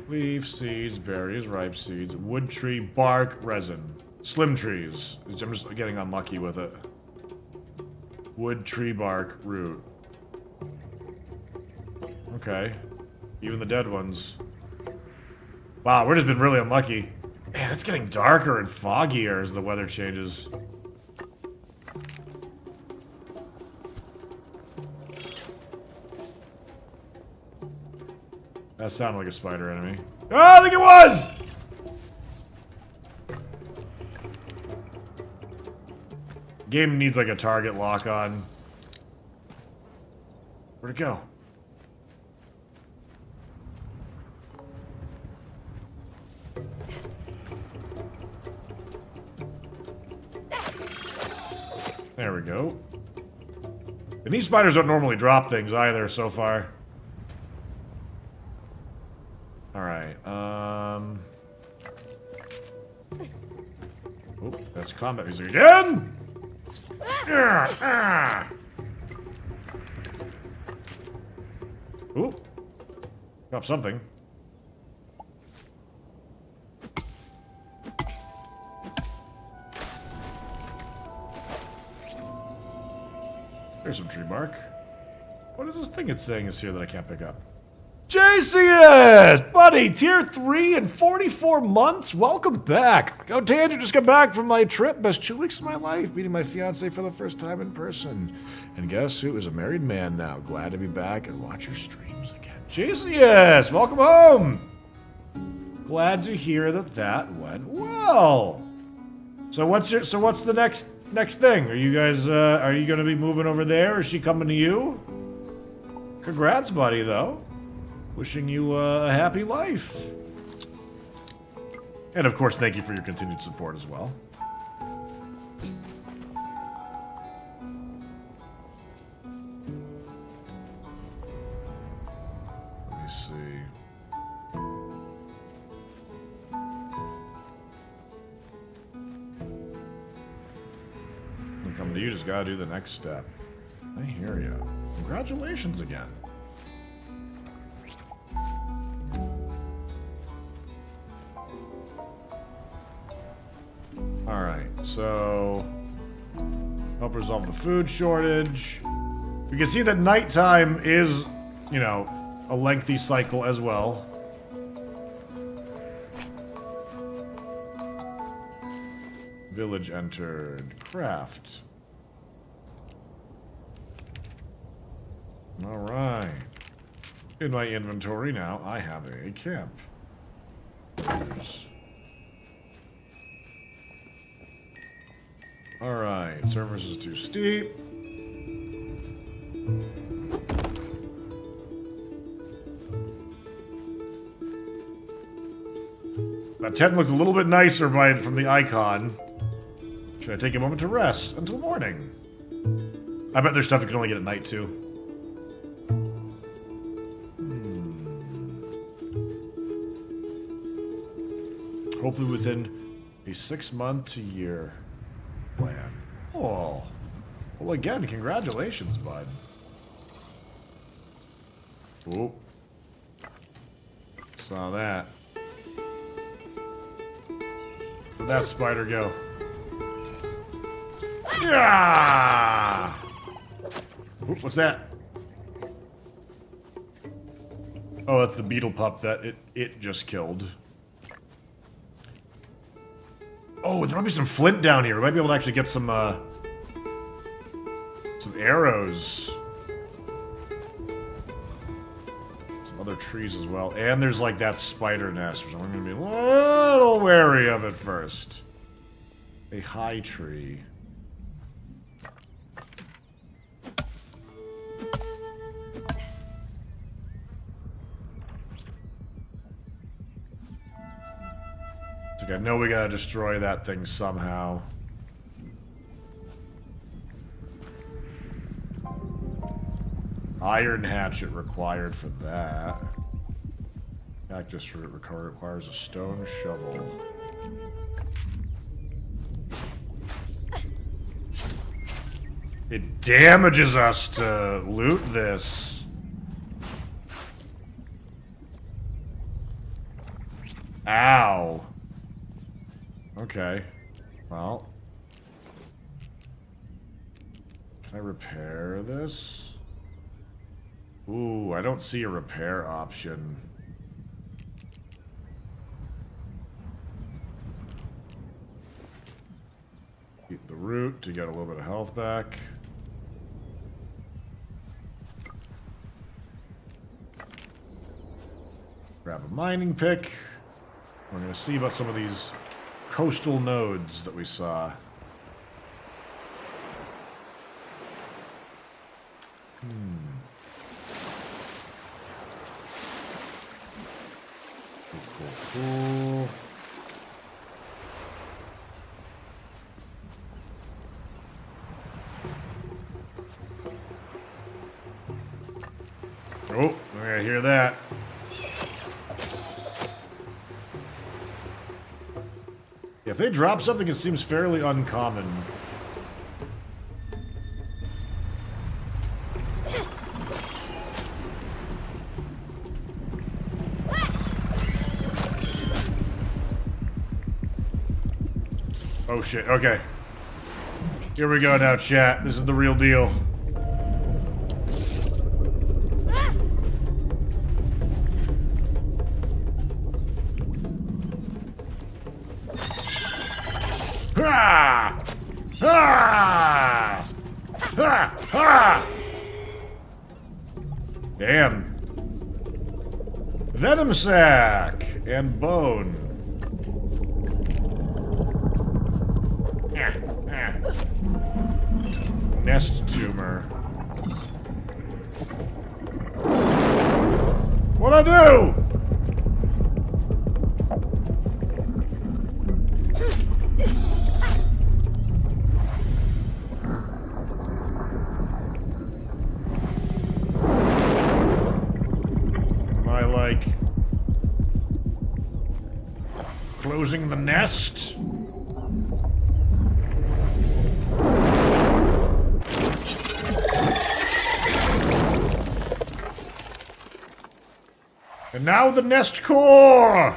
Leaf, seeds, berries, ripe seeds, wood tree, bark, resin. Slim trees. I'm just getting unlucky with it. Wood, tree, bark, root. Okay. Even the dead ones. Wow, we've just been really unlucky. Man, it's getting darker and foggier as the weather changes. That sounded like a spider enemy. Oh, I think it was! Game needs like a target lock on. Where'd it go? There we go. And these spiders don't normally drop things either so far. Alright, Oh, that's combat music again! Ooh. Drop something. There's some tree bark. What is this thing it's saying is here that I can't pick up? JCS! Buddy, tier 3 in 44 months? Welcome back. Go Tangent, just got back from my trip. Best 2 weeks of my life, meeting my fiance for the first time in person. And guess who is a married man now? Glad to be back and watch your streams again. JCS, welcome home! Glad to hear that that went well. So what's the next thing? Are you guys are you gonna be moving over there? Is she coming to you? Congrats, buddy, though. Wishing you a happy life. And of course, thank you for your continued support as well. Let me see. When coming to you, just gotta do the next step. I hear you. Congratulations again. Alright, so help resolve the food shortage. We can see that nighttime is, you know, a lengthy cycle as well. Village entered. Craft. Alright. In my inventory now, I have a camp. Alright, surface is too steep. That tent looked a little bit nicer from the icon. Should I take a moment to rest until morning? I bet there's stuff you can only get at night, too. Hopefully within a 6-month to year plan. Oh. Well, again, congratulations, bud. Oh. Saw that. Where'd that spider go? Yeah! Ooh, what's that? Oh, that's the beetle pup that it just killed. Oh, there might be some flint down here. We might be able to actually get some arrows. Some other trees as well. And there's like that spider nest, which I'm gonna be a little wary of at first. A high tree. It's like I know we gotta destroy that thing somehow. Iron hatchet required for that. Cactus root requires a stone shovel. It damages us to loot this. Ow. Okay. Well. Can I repair this? Ooh, I don't see a repair option. Eat the root to get a little bit of health back. Grab a mining pick. We're going to see about some of these coastal nodes that we saw. Cool. Oh, I hear that. If they drop something, it seems fairly uncommon. Oh shit, okay. Here we go now, chat. This is the real deal. Ha! Ha! Ha! Ha! Damn. Venom sac and bone. Nest tumor. What'd I do? Am I like closing the nest? And now the nest core!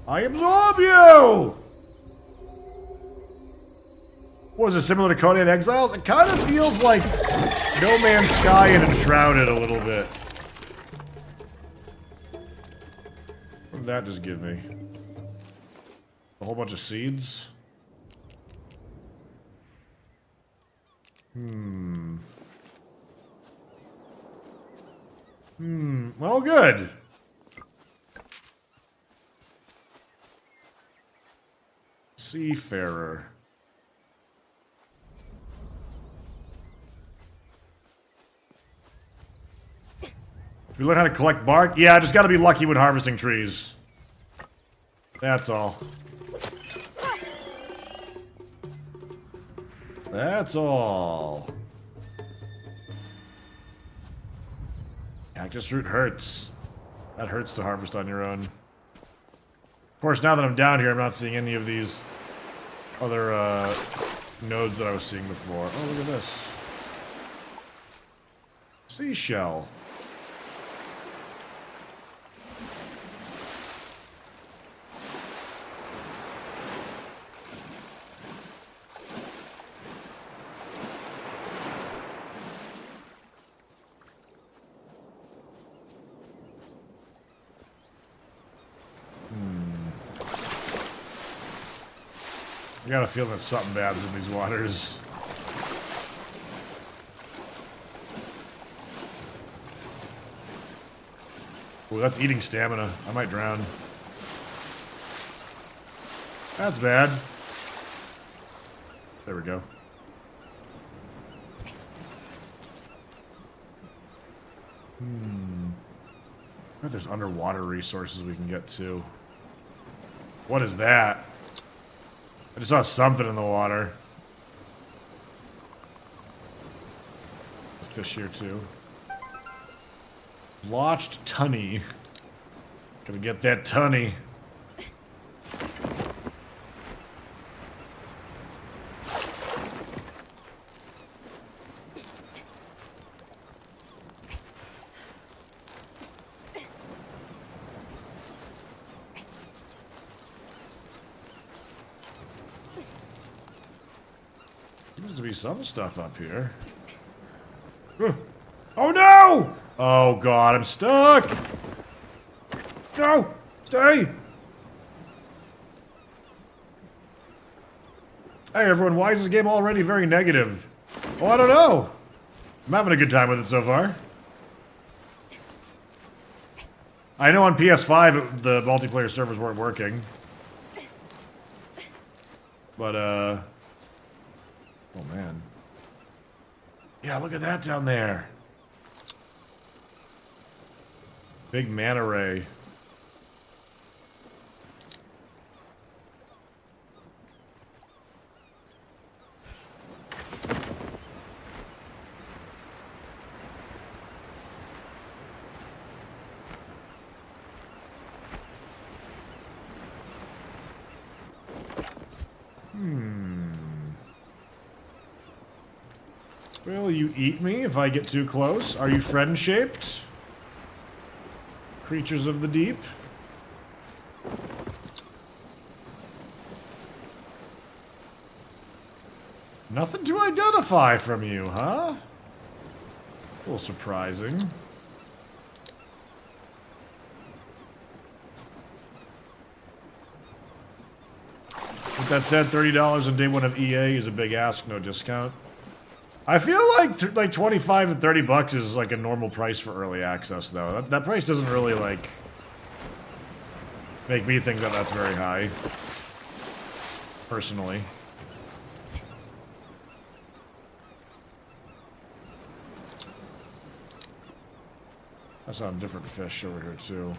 I absorb you! Was it similar to Conan Exiles? It kind of feels like No Man's Sky and Enshrouded a little bit. What did that just give me? A whole bunch of seeds? Well, good. Seafarer. We learn how to collect bark? Yeah, just gotta be lucky when harvesting trees. That's all. That's all. Cactus root hurts. That hurts to harvest on your own. Of course, now that I'm down here, I'm not seeing any of these other nodes that I was seeing before. Oh, look at this. Seashell. I got a feeling that something bad's in these waters. Ooh, that's eating stamina. I might drown. That's bad. There we go. I bet there's underwater resources we can get to. What is that? I just saw something in the water. There's fish here too. Blotched tunny. Gonna get that tunny. Seems to be some stuff up here. Oh no! Oh god, I'm stuck! No! Stay! Hey everyone, why is this game already very negative? Oh, I don't know! I'm having a good time with it so far. I know on PS5 the multiplayer servers weren't working. But, oh man. Yeah, look at that down there. Big manta ray. Will you eat me if I get too close? Are you friend-shaped? Creatures of the deep? Nothing to identify from you, huh? A little surprising. With that said, $30 on day one of EA is a big ask, no discount. I feel like 25 and 30 bucks is like a normal price for early access, though. That price doesn't really, like, make me think that that's very high. Personally. I saw a different fish over here, too.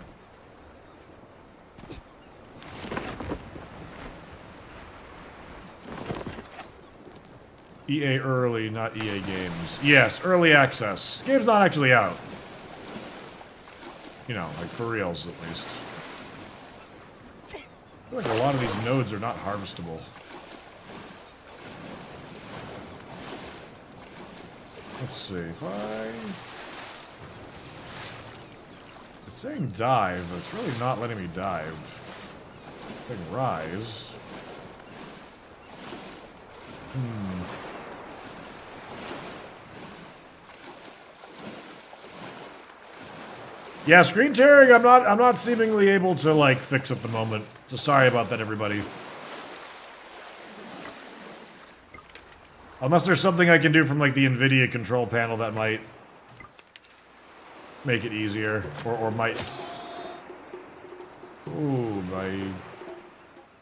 EA early, not EA games. Yes, early access. Game's not actually out. You know, like for reals at least. I feel like a lot of these nodes are not harvestable. Let's see, if it's saying dive, but it's really not letting me dive. I can rise. Yeah, screen tearing, I'm not seemingly able to, like, fix at the moment. So sorry about that, everybody. Unless there's something I can do from, like, the NVIDIA control panel that might make it easier. Or might... Ooh, my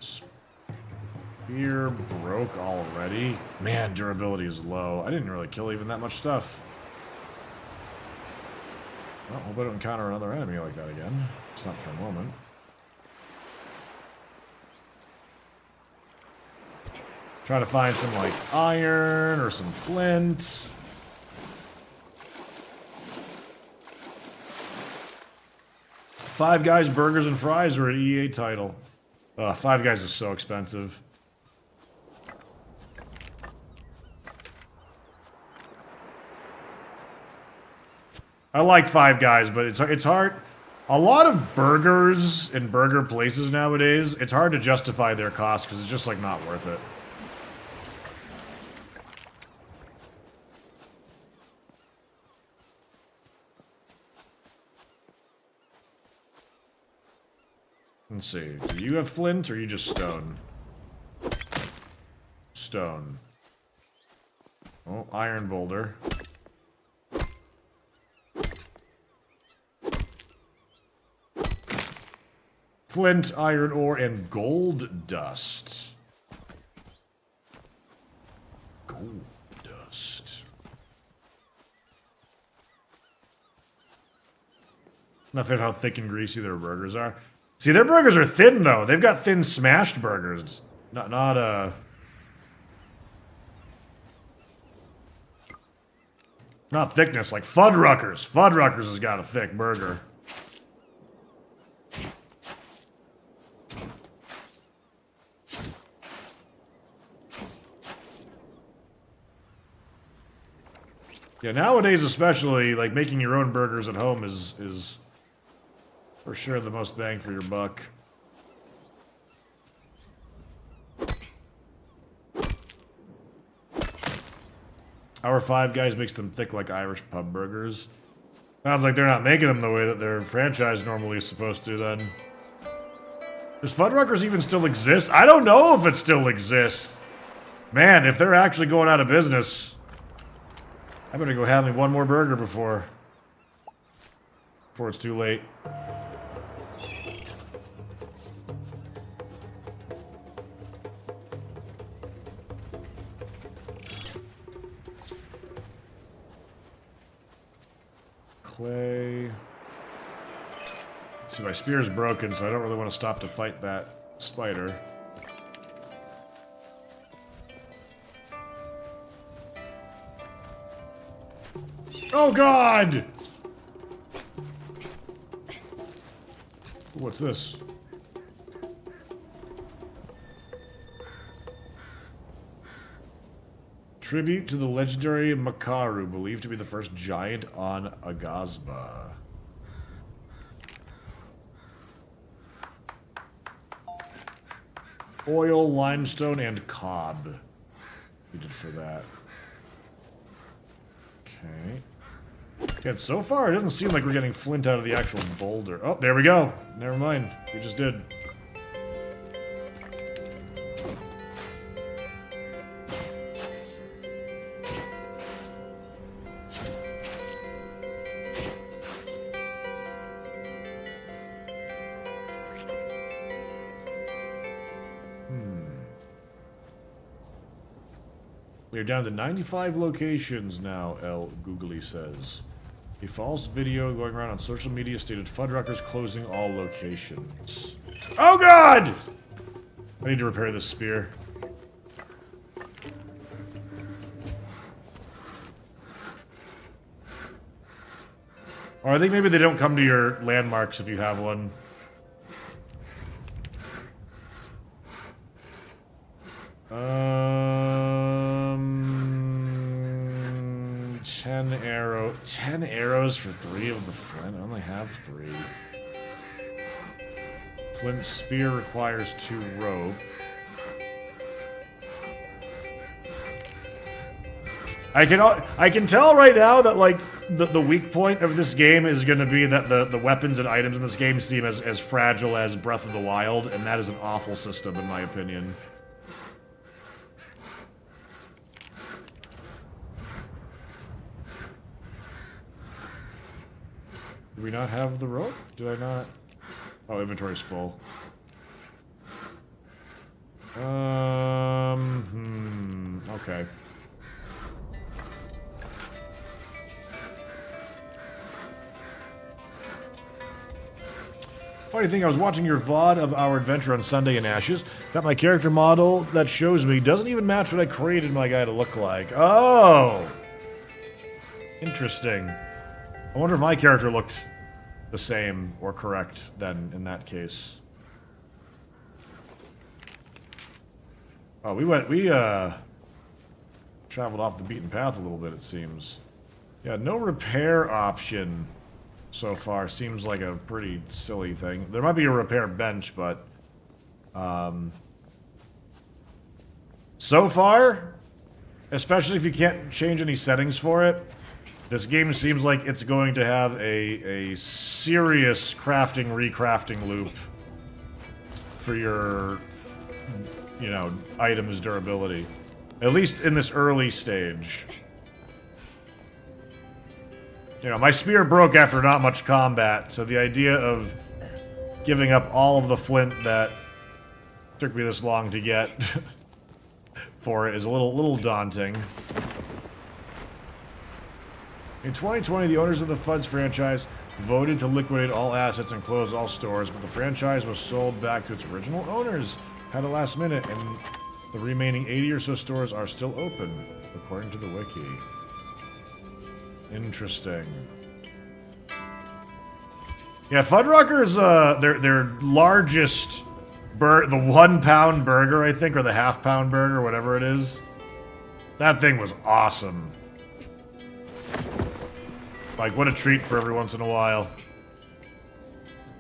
spear broke already. Man, durability is low. I didn't really kill even that much stuff. Well, hope I don't encounter another enemy like that again. It's not for a moment. Try to find some, like, iron or some flint. Five Guys Burgers and Fries are an EA title. Five Guys is so expensive. I like Five Guys, but it's hard. A lot of burgers in burger places nowadays, it's hard to justify their cost because it's just, like, not worth it. Let's see. Do you have flint or are you just stone? limestone. Oh, iron boulder. Flint, iron ore, and gold dust. Gold dust. Not fair how thick and greasy their burgers are. See, their burgers are thin, though. They've got thin, smashed burgers. Not thickness, like Fuddruckers. Fuddruckers has got a thick burger. Yeah, nowadays especially, like, making your own burgers at home is for sure the most bang for your buck. Our Five Guys makes them thick like Irish pub burgers. Sounds like they're not making them the way that their franchise normally is supposed to, then. Does Fuddruckers even still exist? I don't know if it still exists. Man, if they're actually going out of business, I better go have me one more burger before it's too late. Clay. See, my spear's broken, so I don't really want to stop to fight that spider. Oh God! What's this? Tribute to the legendary Makaru, believed to be the first giant on Aghasba. Oil, limestone, and cob. We did for that. Okay. Again, so far it doesn't seem like we're getting flint out of the actual boulder. Oh, there we go. Never mind. We just did. We are down to 95 locations now, El Googly says. A false video going around on social media stated Fuddruckers closing all locations. Oh God! I need to repair this spear. Or I think maybe they don't come to your landmarks if you have one. Ten arrows for 3 of the flint. I only have 3. Flint spear requires 2 rope. I can tell right now that like the weak point of this game is going to be that the weapons and items in this game seem as fragile as Breath of the Wild, and that is an awful system in my opinion. Do we not have the rope? Did I not? Oh, inventory's full. Okay. Funny thing, I was watching your VOD of our adventure on Sunday in Ashes. That my character model that shows me doesn't even match what I created my guy to look like. Oh! Interesting. I wonder if my character looked the same or correct then in that case. Oh, we traveled off the beaten path a little bit, it seems. Yeah, no repair option so far. Seems like a pretty silly thing. There might be a repair bench, but so far, especially if you can't change any settings for it, this game seems like it's going to have a serious crafting, recrafting loop for your, you know, items durability. At least in this early stage. You know, my spear broke after not much combat, so the idea of giving up all of the flint that took me this long to get for it is a little daunting. In 2020, the owners of the Fuds franchise voted to liquidate all assets and close all stores, but the franchise was sold back to its original owners at the last minute, and the remaining 80 or so stores are still open, according to the wiki. Interesting. Yeah, Fuddruckers, their largest the 1 pound burger, I think, or the half pound burger, whatever it is. That thing was awesome. Like, what a treat for every once in a while.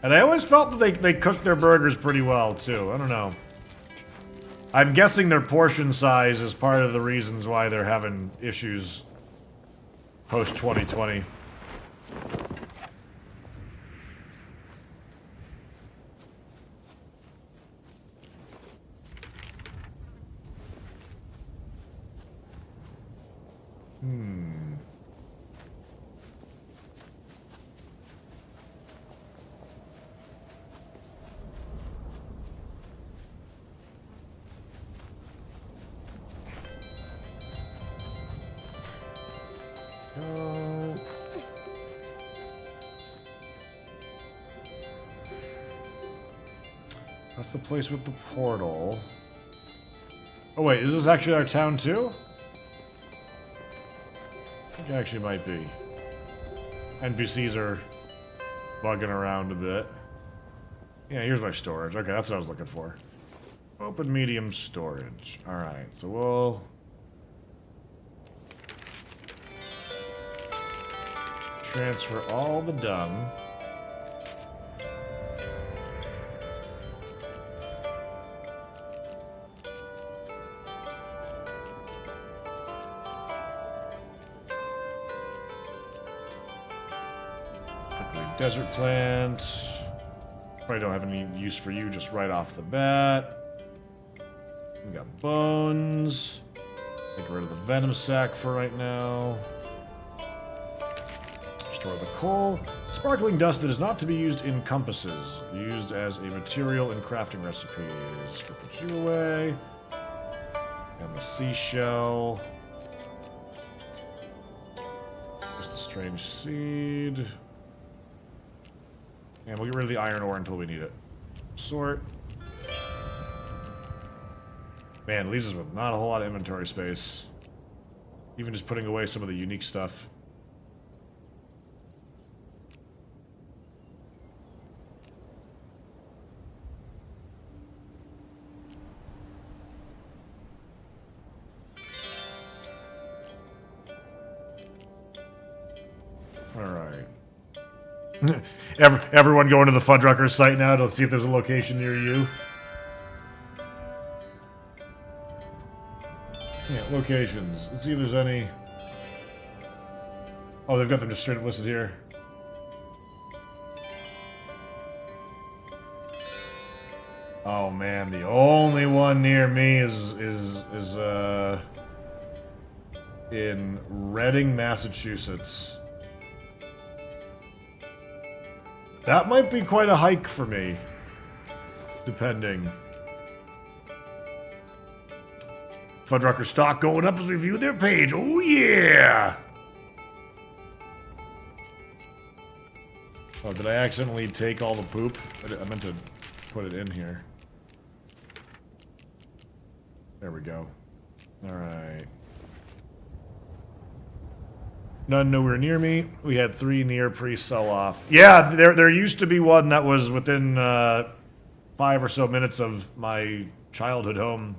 And I always felt that they cooked their burgers pretty well, too. I don't know. I'm guessing their portion size is part of the reasons why they're having issues post-2020. That's the place with the portal. Oh wait, is this actually our town too? I think it actually might be. NPCs are bugging around a bit. Yeah, here's my storage. Okay, that's what I was looking for. Open medium storage. Alright, so we'll... transfer all the dung. Desert plant. Probably don't have any use for you just right off the bat. We got bones. Get rid of the venom sac for right now. Store the coal. Sparkling dust that is not to be used in compasses. Used as a material in crafting recipes. Put you away. And the seashell. There's the strange seed. And we'll get rid of the iron ore until we need it. Sort. Man, it leaves us with not a whole lot of inventory space. Even just putting away some of the unique stuff. Alright. Everyone going to the Fuddruckers site now to see if there's a location near you. Yeah, locations. Let's see if there's any... Oh, they've got them just straight up listed here. Oh man, the only one near me is in Reading, Massachusetts. That might be quite a hike for me, depending. Fuddrucker stock going up as we view their page. Oh yeah! Oh, did I accidentally take all the poop? I meant to put it in here. There we go. Alright. None nowhere near me. We had 3 near pre-sell-off. Yeah, there used to be one that was within 5 or so minutes of my childhood home.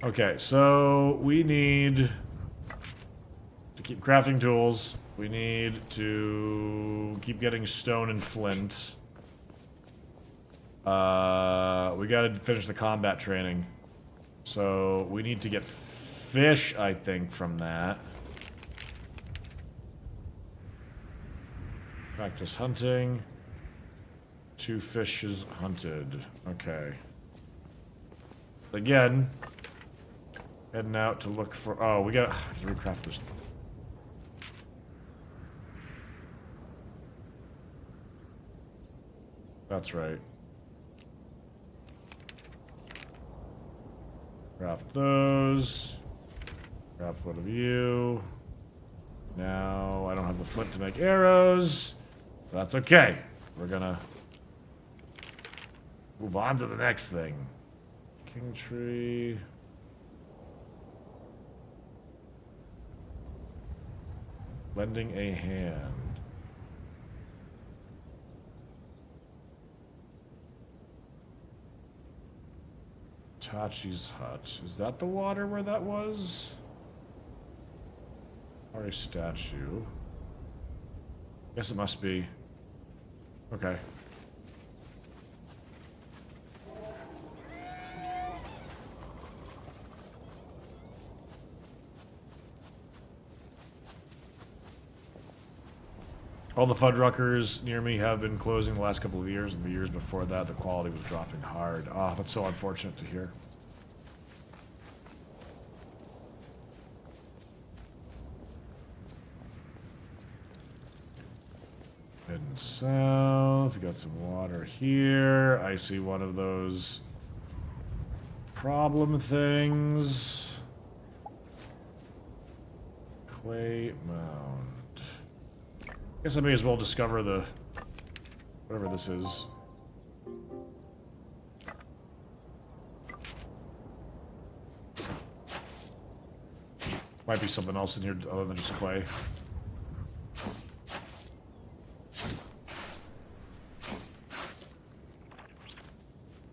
Okay, so we need to keep crafting tools. We need to keep getting stone and flint. We gotta finish the combat training. So we need to get fish, I think, from that. Practice hunting. 2 fishes hunted. Okay. again, heading out to look for... Oh, we gotta recraft this. That's right. Craft those. Craft one of you. Now, I don't have the flint to make arrows. That's okay. We're gonna move on to the next thing. King tree. Lending a hand. Tachi's hut. Is that the water where that was? Or a statue. Guess it must be. Okay. All the Fuddruckers near me have been closing the last couple of years, and the years before that, the quality was dropping hard. Ah, that's so unfortunate to hear. Heading south, got some water here. I see one of those problem things. Clay mound. Guess I may as well discover the... whatever this is. Might be something else in here other than just clay.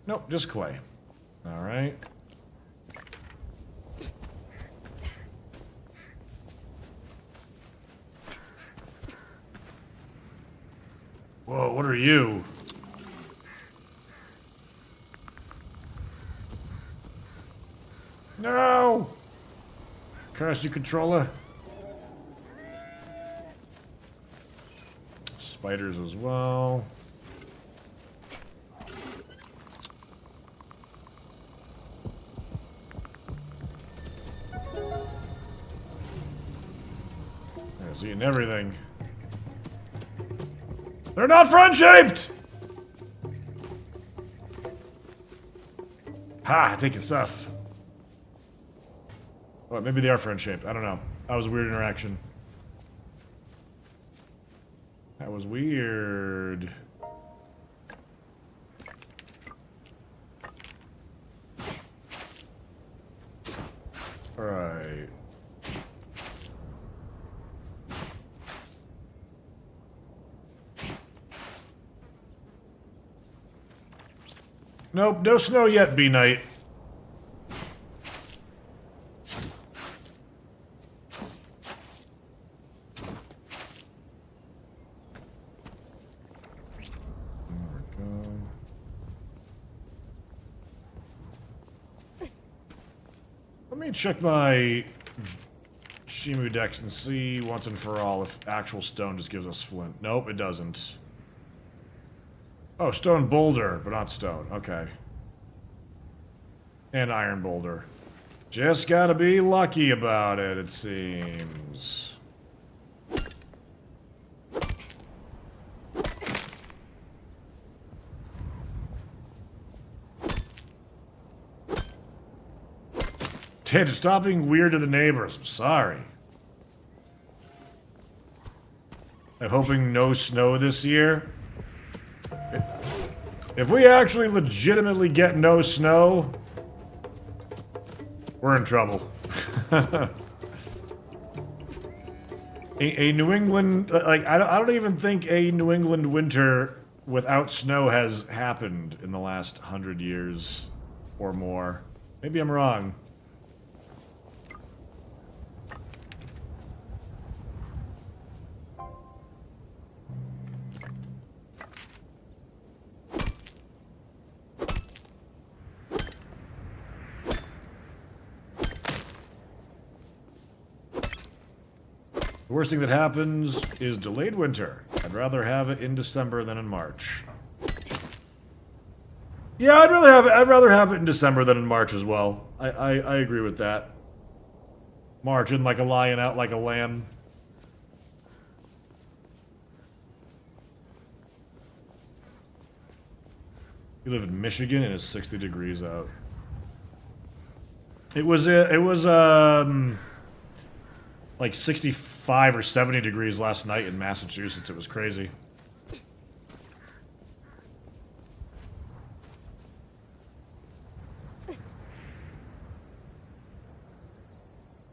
Nope, just clay. Alright. Whoa, what are you? No! Curse you, controller. Spiders as well. He's eating everything. They're not friend-shaped! Ha! Take your stuff. Well, maybe they are friend-shaped. I don't know. That was a weird interaction. That was weird. Alright. Nope, no snow yet, B-Knight. There we go. Let me check my Shimu Dex and see once and for all if actual stone just gives us flint. Nope, it doesn't. Oh, stone boulder, but not stone. Okay. And iron boulder. Just gotta be lucky about it, it seems. Ted, stop being weird to the neighbors. I'm sorry. I'm hoping no snow this year. If we actually legitimately get no snow, we're in trouble. a New England, like, I don't even think a New England winter without snow has happened in the last 100 years or more. Maybe I'm wrong. The worst thing that happens is delayed winter. I'd rather have it in December than in March. Yeah, I'd rather have it in December than in March as well. I agree with that. March in like a lion, out like a lamb. You live in Michigan and it's 60 degrees out. It was like 65 or 70 degrees last night in Massachusetts. It was crazy.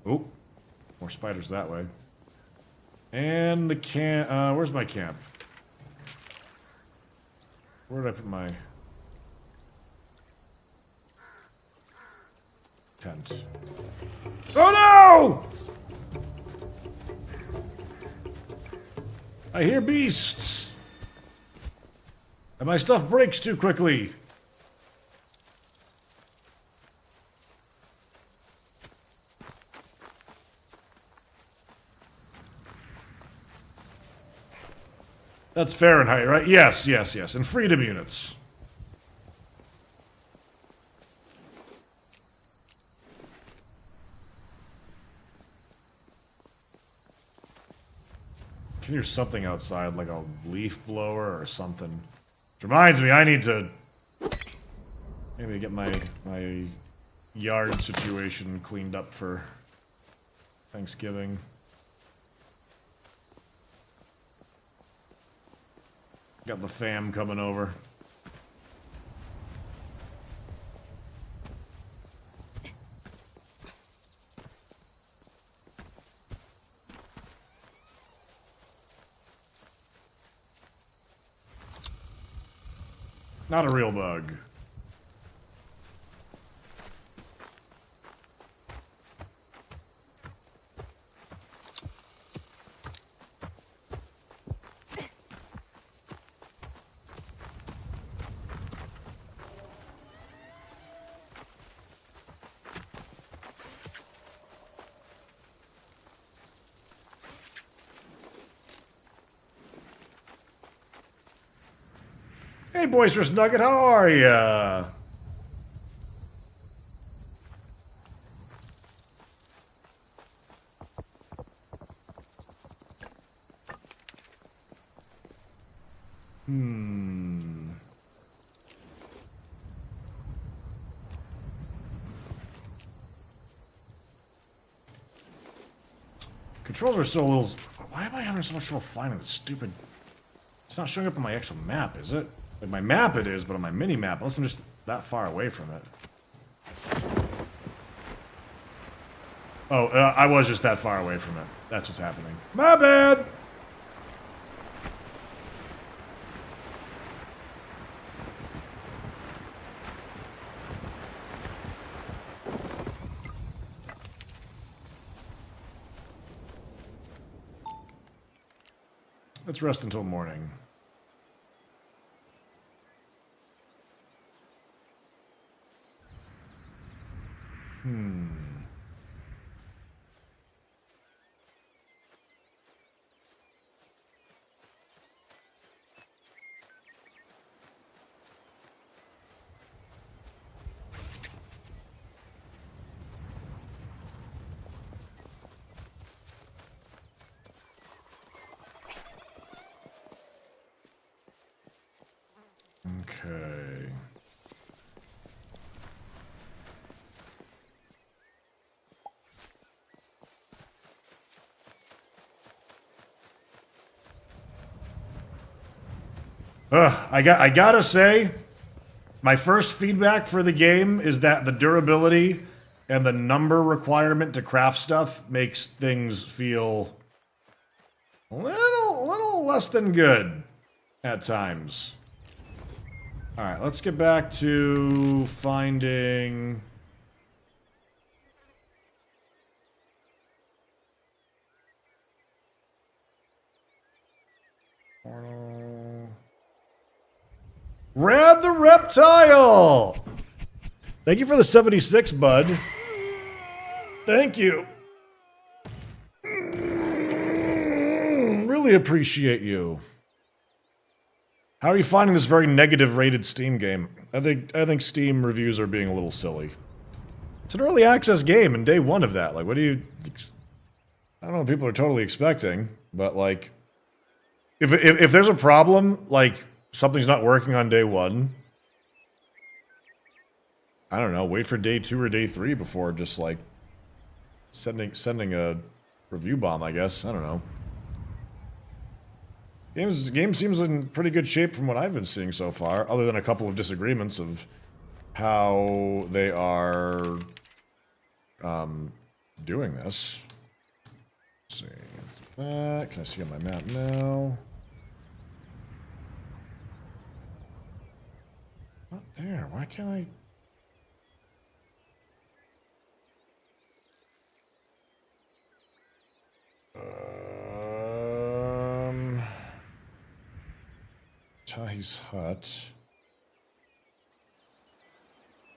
Oh, more spiders that way. And the camp. Where's my camp? Where did I put my tent? Oh no! I hear beasts. And my stuff breaks too quickly. That's Fahrenheit, right? Yes, yes, yes. And freedom units. I can hear something outside, like a leaf blower or something. Which reminds me, I need to maybe get my yard situation cleaned up for Thanksgiving. Got the fam coming over. Not a real bug. Hey, Boisterous Nugget, how are ya? Controls are so little. Why am I having so much trouble finding this stupid? It's not showing up on my actual map, is it? Like my map it is, but on my mini map, unless I'm just that far away from it. Oh, I was just that far away from it. That's what's happening. My bad! Let's rest until morning. Okay. I gotta say, my first feedback for the game is that the durability and the number requirement to craft stuff makes things feel a little less than good at times. Alright, let's get back to finding... Rad the Reptile! Thank you for the 76, bud. Thank you. Really appreciate you. How are you finding this very negative rated Steam game? I think Steam reviews are being a little silly. It's an early access game and day one of that. Like, what do you... I don't know what people are totally expecting, but like... If there's a problem, like, something's not working on day one, I don't know, wait for day 2 or day 3 before just, like, sending a review bomb, I guess. I don't know. Game seems in pretty good shape from what I've been seeing so far, other than a couple of disagreements of how they are doing this. Let's see. That. Can I see on my map now? Not there. Why can't I... Tahi's hut.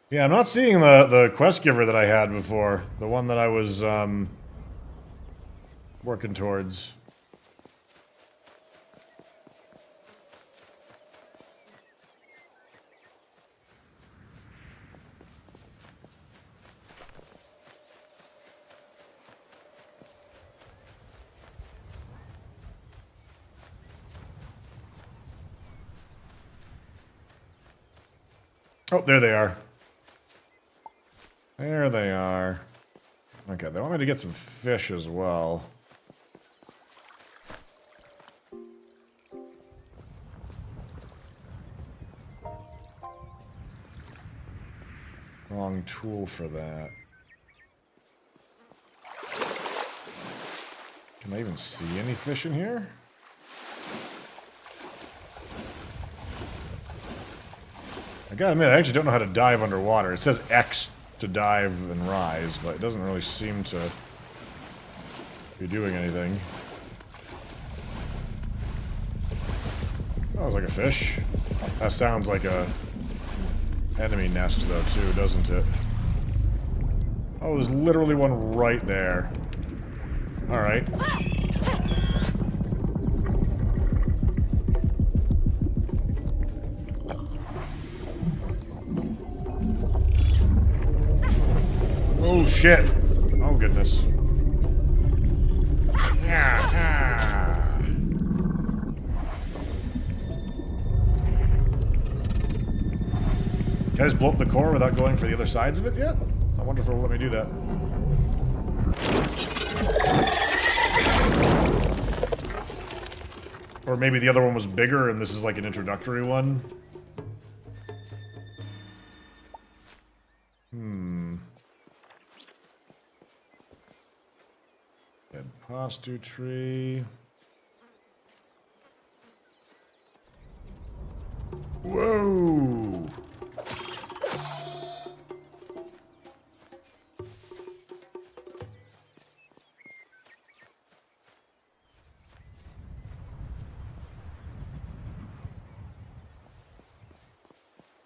Yeah, I'm not seeing the quest giver that I had before. The one that I was, working towards. Oh, there they are. There they are. Okay, they want me to get some fish as well. Wrong tool for that. Can I even see any fish in here? I gotta admit, I actually don't know how to dive underwater. It says X to dive and rise, but it doesn't really seem to be doing anything. That was like a fish. That sounds like a enemy nest, though, too, doesn't it? Oh, there's literally one right there. Alright. Oh, shit. Oh, goodness. Yeah. Can I just blow up the core without going for the other sides of it yet? I wonder if it'll let me do that. Or maybe the other one was bigger and this is like an introductory one. Dead pastu tree. Whoa!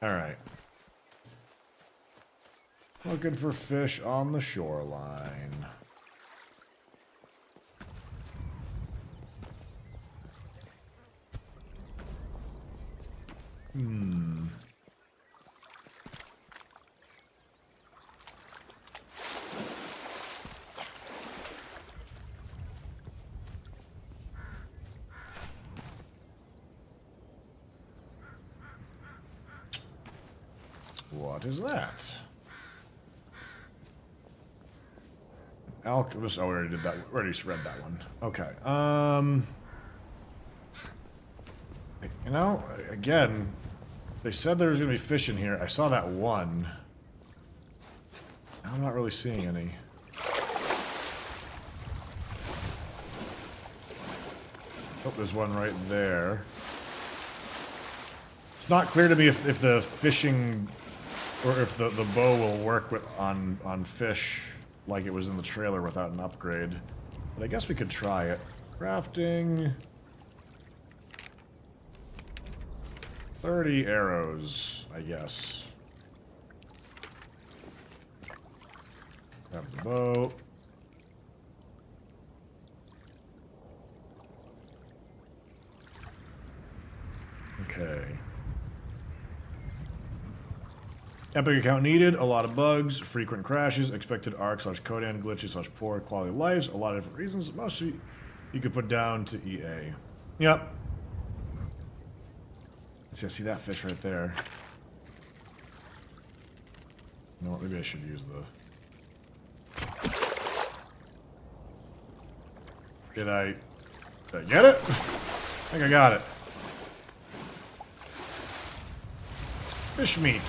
Alright. Looking for fish on the shoreline. What is that? Alchemist. Oh, we already did that. We already read that one. Okay. You know, again, they said there was going to be fish in here. I saw that one. I'm not really seeing any. Oh, there's one right there. It's not clear to me if the fishing, or if the bow will work with on fish like it was in the trailer without an upgrade. But I guess we could try it. Crafting. 30 arrows, I guess. Grab the bow. Okay. Epic account needed, a lot of bugs, frequent crashes, expected arc/codan glitches/ poor quality of lives, a lot of different reasons. Mostly you could put down to EA. Yep. See that fish right there. You know what, maybe I should use the... Did I get it? I think I got it. Fish meat.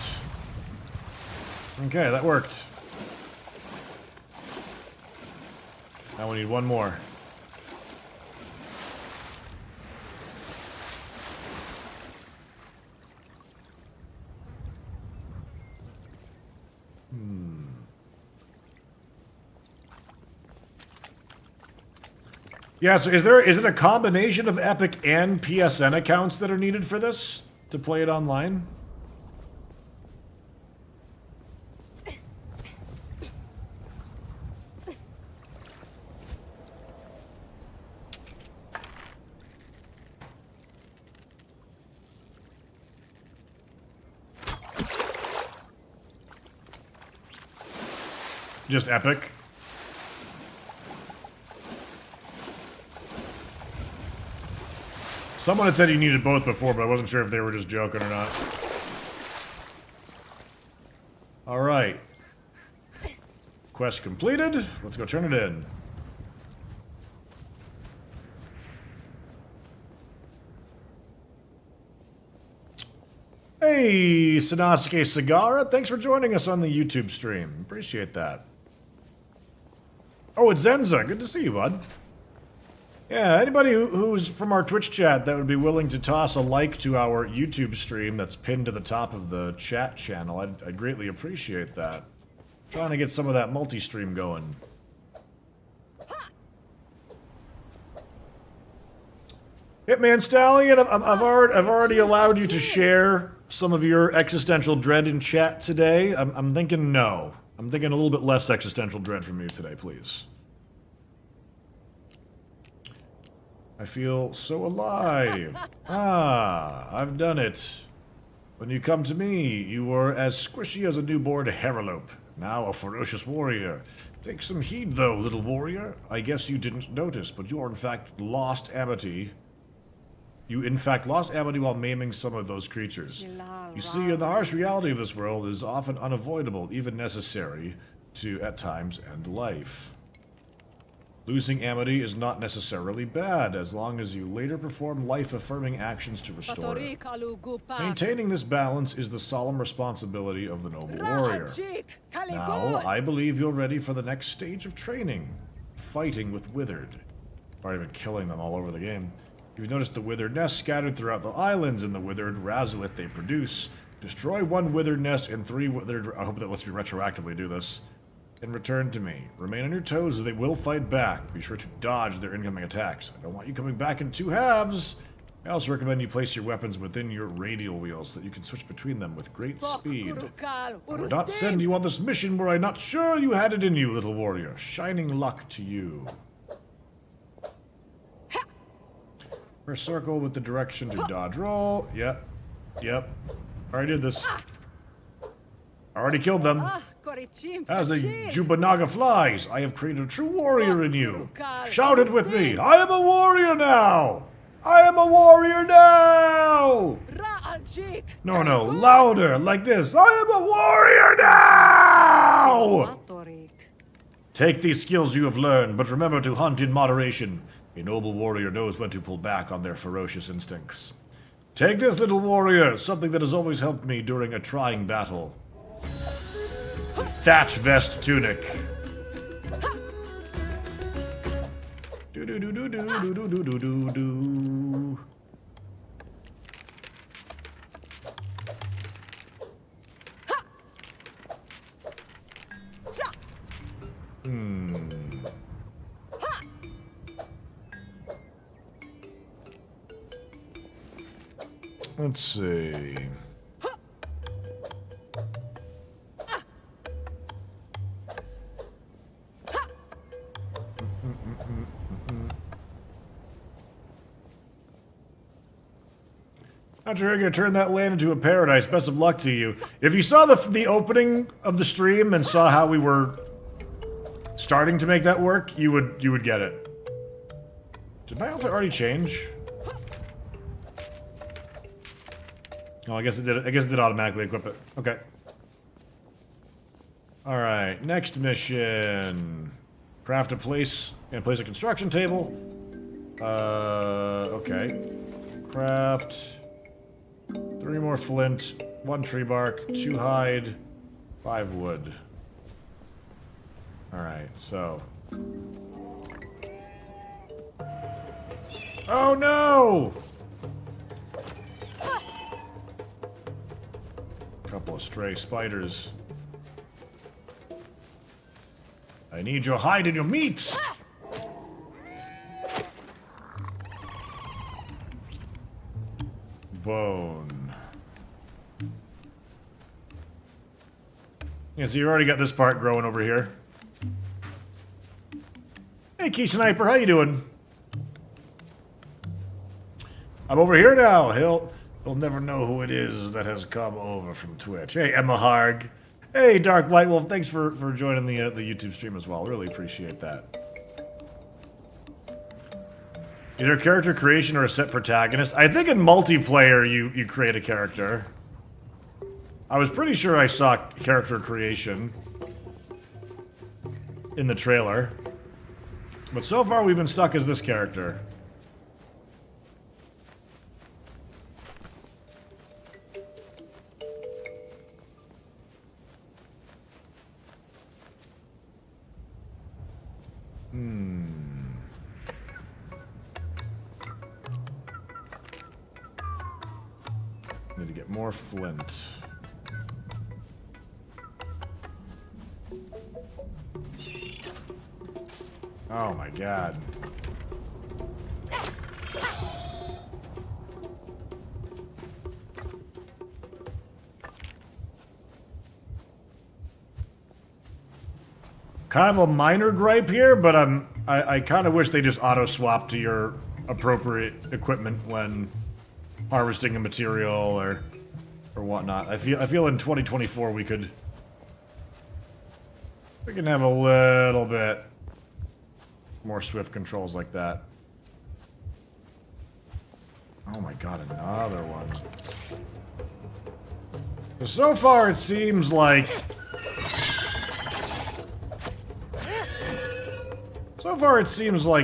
Okay, that worked. Now we need one more. Yeah, so is it a combination of Epic and PSN accounts that are needed for this to play it online? Just Epic? Someone had said you needed both before, but I wasn't sure if they were just joking or not. Alright. Quest completed. Let's go turn it in. Hey, Sanosuke Sagara, thanks for joining us on the YouTube stream. Appreciate that. Oh, it's Zenza. Good to see you, bud. Yeah, anybody who's from our Twitch chat that would be willing to toss a like to our YouTube stream that's pinned to the top of the chat channel, I'd greatly appreciate that. Trying to get some of that multi-stream going. Hitman Stallion, I've already allowed you to share some of your existential dread in chat today. I'm thinking no. I'm thinking a little bit less existential dread from you today, please. I feel so alive. Ah, I've done it. When you come to me, you were as squishy as a newborn herelope. Now a ferocious warrior. Take some heed, though, little warrior. I guess you didn't notice, but you are in fact lost Amity. You in fact lost Amity while maiming some of those creatures. You see, the harsh reality of this world is often unavoidable, even necessary, to, at times, end life. Losing Amity is not necessarily bad, as long as you later perform life-affirming actions to restore it. Maintaining this balance is the solemn responsibility of the noble warrior. Now, I believe you're ready for the next stage of training. Fighting with Withered. Or even killing them all over the game. You've noticed the Withered nests scattered throughout the islands and the Withered Razolith they produce. Destroy one Withered nest and 3 Withered... I hope that lets me retroactively do this. And return to me. Remain on your toes as they will fight back. Be sure to dodge their incoming attacks. I don't want you coming back in 2 halves. I also recommend you place your weapons within your radial wheels so that you can switch between them with great speed. I would not send you on this mission were I not sure you had it in you, little warrior. Shining luck to you. Press circle with the direction to dodge roll. Yep. Yep. Already did this. Already killed them. As the Jubanaga flies, I have created a true warrior in you. Shout it with me. I am a warrior now. I am a warrior now. No, louder, like this. I am a warrior now. Take these skills you have learned, but remember to hunt in moderation. A noble warrior knows when to pull back on their ferocious instincts. Take this, little warrior, something that has always helped me during a trying battle. Thatch vest tunic. Do do do do do do do do do do do. Let's see. Not sure you're gonna turn that land into a paradise. Best of luck to you. If you saw the opening of the stream and saw how we were starting to make that work, you would get it. Did my outfit already change? Oh, I guess it did. I guess it did automatically equip it. Okay. All right. Next mission. Craft a place and place a construction table. Okay. Craft 3 more flint, 1 tree bark, 2 hide, 5 wood. All right. So. Oh no! Couple of stray spiders. I need your hide and your meat! Bone. Yeah, so you already got this part growing over here. Hey, Key Sniper, how you doing? I'm over here now. He'll never know who it is that has come over from Twitch. Hey, Emma Harg. Hey, Dark White Wolf. Thanks for joining the YouTube stream as well. Really appreciate that. Either character creation or a set protagonist. I think in multiplayer you create a character. I was pretty sure I saw character creation in the trailer. But so far we've been stuck as this character. Need to get more flint. Oh my god. Kind of a minor gripe here, but I kind of wish they just auto-swap to your appropriate equipment when harvesting a material or whatnot. I feel in 2024 we can have a little bit more swift controls like that. Oh my god, another one. So far it seems like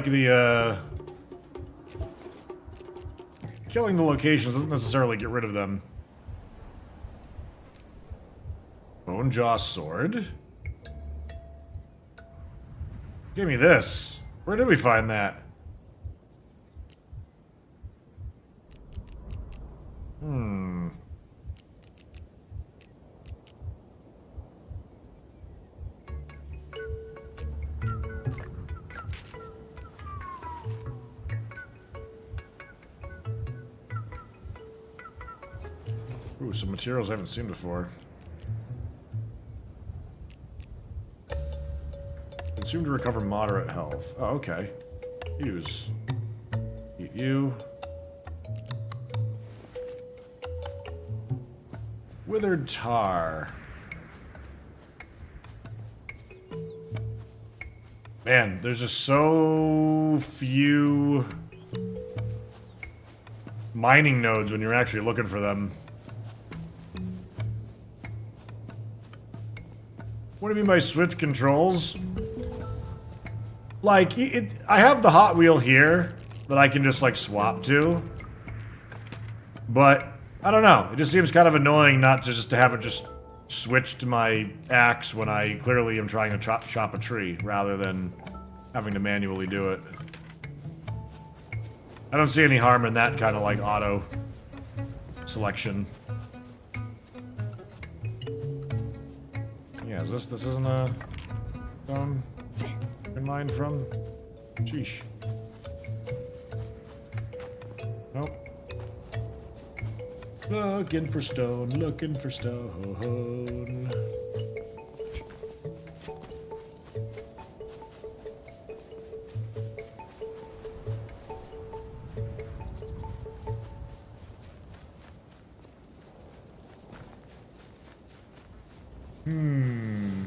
the killing the locations doesn't necessarily get rid of them. Bone Jaw Sword? Give me this. Where did we find that? Ooh, some materials I haven't seen before. Consume to recover moderate health. Oh, okay. Use. Eat you. Withered tar. Man, there's just so few mining nodes when you're actually looking for them. What do you mean by swift controls? Like, I have the Hot Wheel here that I can just, like, swap to. But, I don't know. It just seems kind of annoying not to just to have it just switch to my axe when I clearly am trying to chop a tree, rather than having to manually do it. I don't see any harm in that kind of, like, auto selection. Yeah, this isn't a stone in mine from? Sheesh. Nope. Looking for stone, looking for stone. Hmm.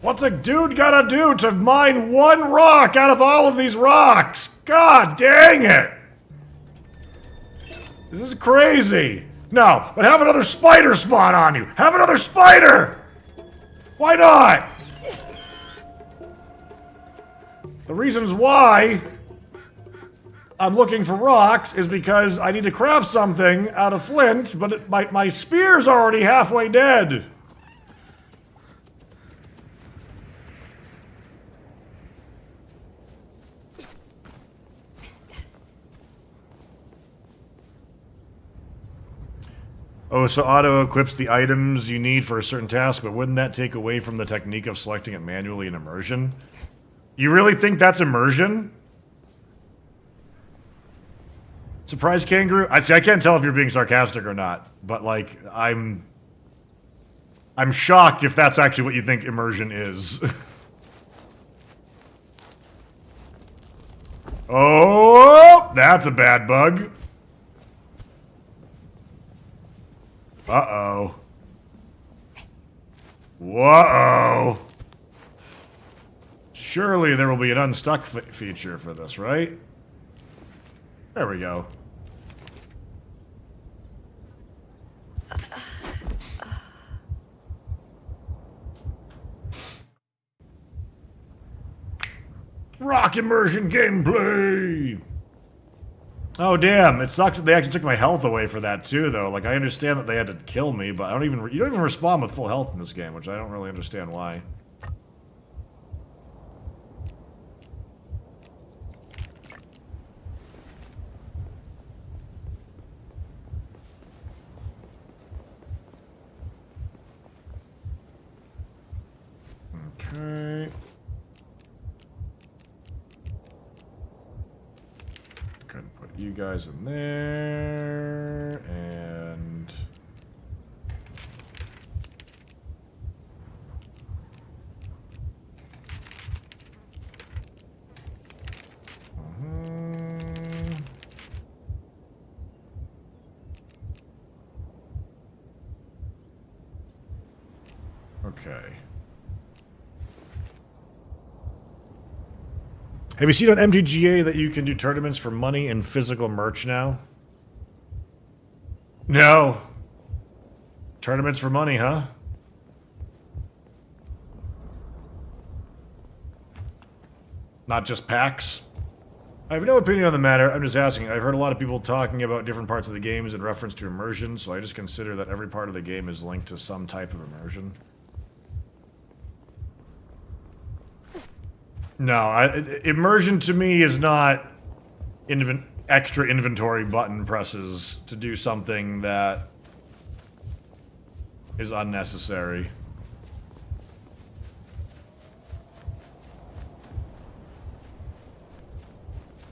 What's a dude gotta do to mine one rock out of all of these rocks? God dang it! This is crazy. No, but have another spider spawn on you. Have another spider! Why not? The reasons why I'm looking for rocks is because I need to craft something out of flint, but my spear's already halfway dead. Oh, so auto-equips the items you need for a certain task, but wouldn't that take away from the technique of selecting it manually in immersion? You really think that's immersion? Surprise kangaroo? I can't tell if you're being sarcastic or not, but like, I'm shocked if that's actually what you think immersion is. Oh, that's a bad bug. Uh-oh. Whoa. Surely there will be an unstuck feature for this, right? There we go. Rock immersion gameplay! Oh damn, it sucks that they actually took my health away for that too, though. Like, I understand that they had to kill me, but you don't even respawn with full health in this game, which I don't really understand why. Okay. Go ahead and put you guys in there, and... Okay. Have you seen on MTGA that you can do tournaments for money and physical merch now? No. Tournaments for money, huh? Not just packs? I have no opinion on the matter, I'm just asking. I've heard a lot of people talking about different parts of the games in reference to immersion, so I just consider that every part of the game is linked to some type of immersion. No, immersion to me is not extra inventory button presses to do something that is unnecessary.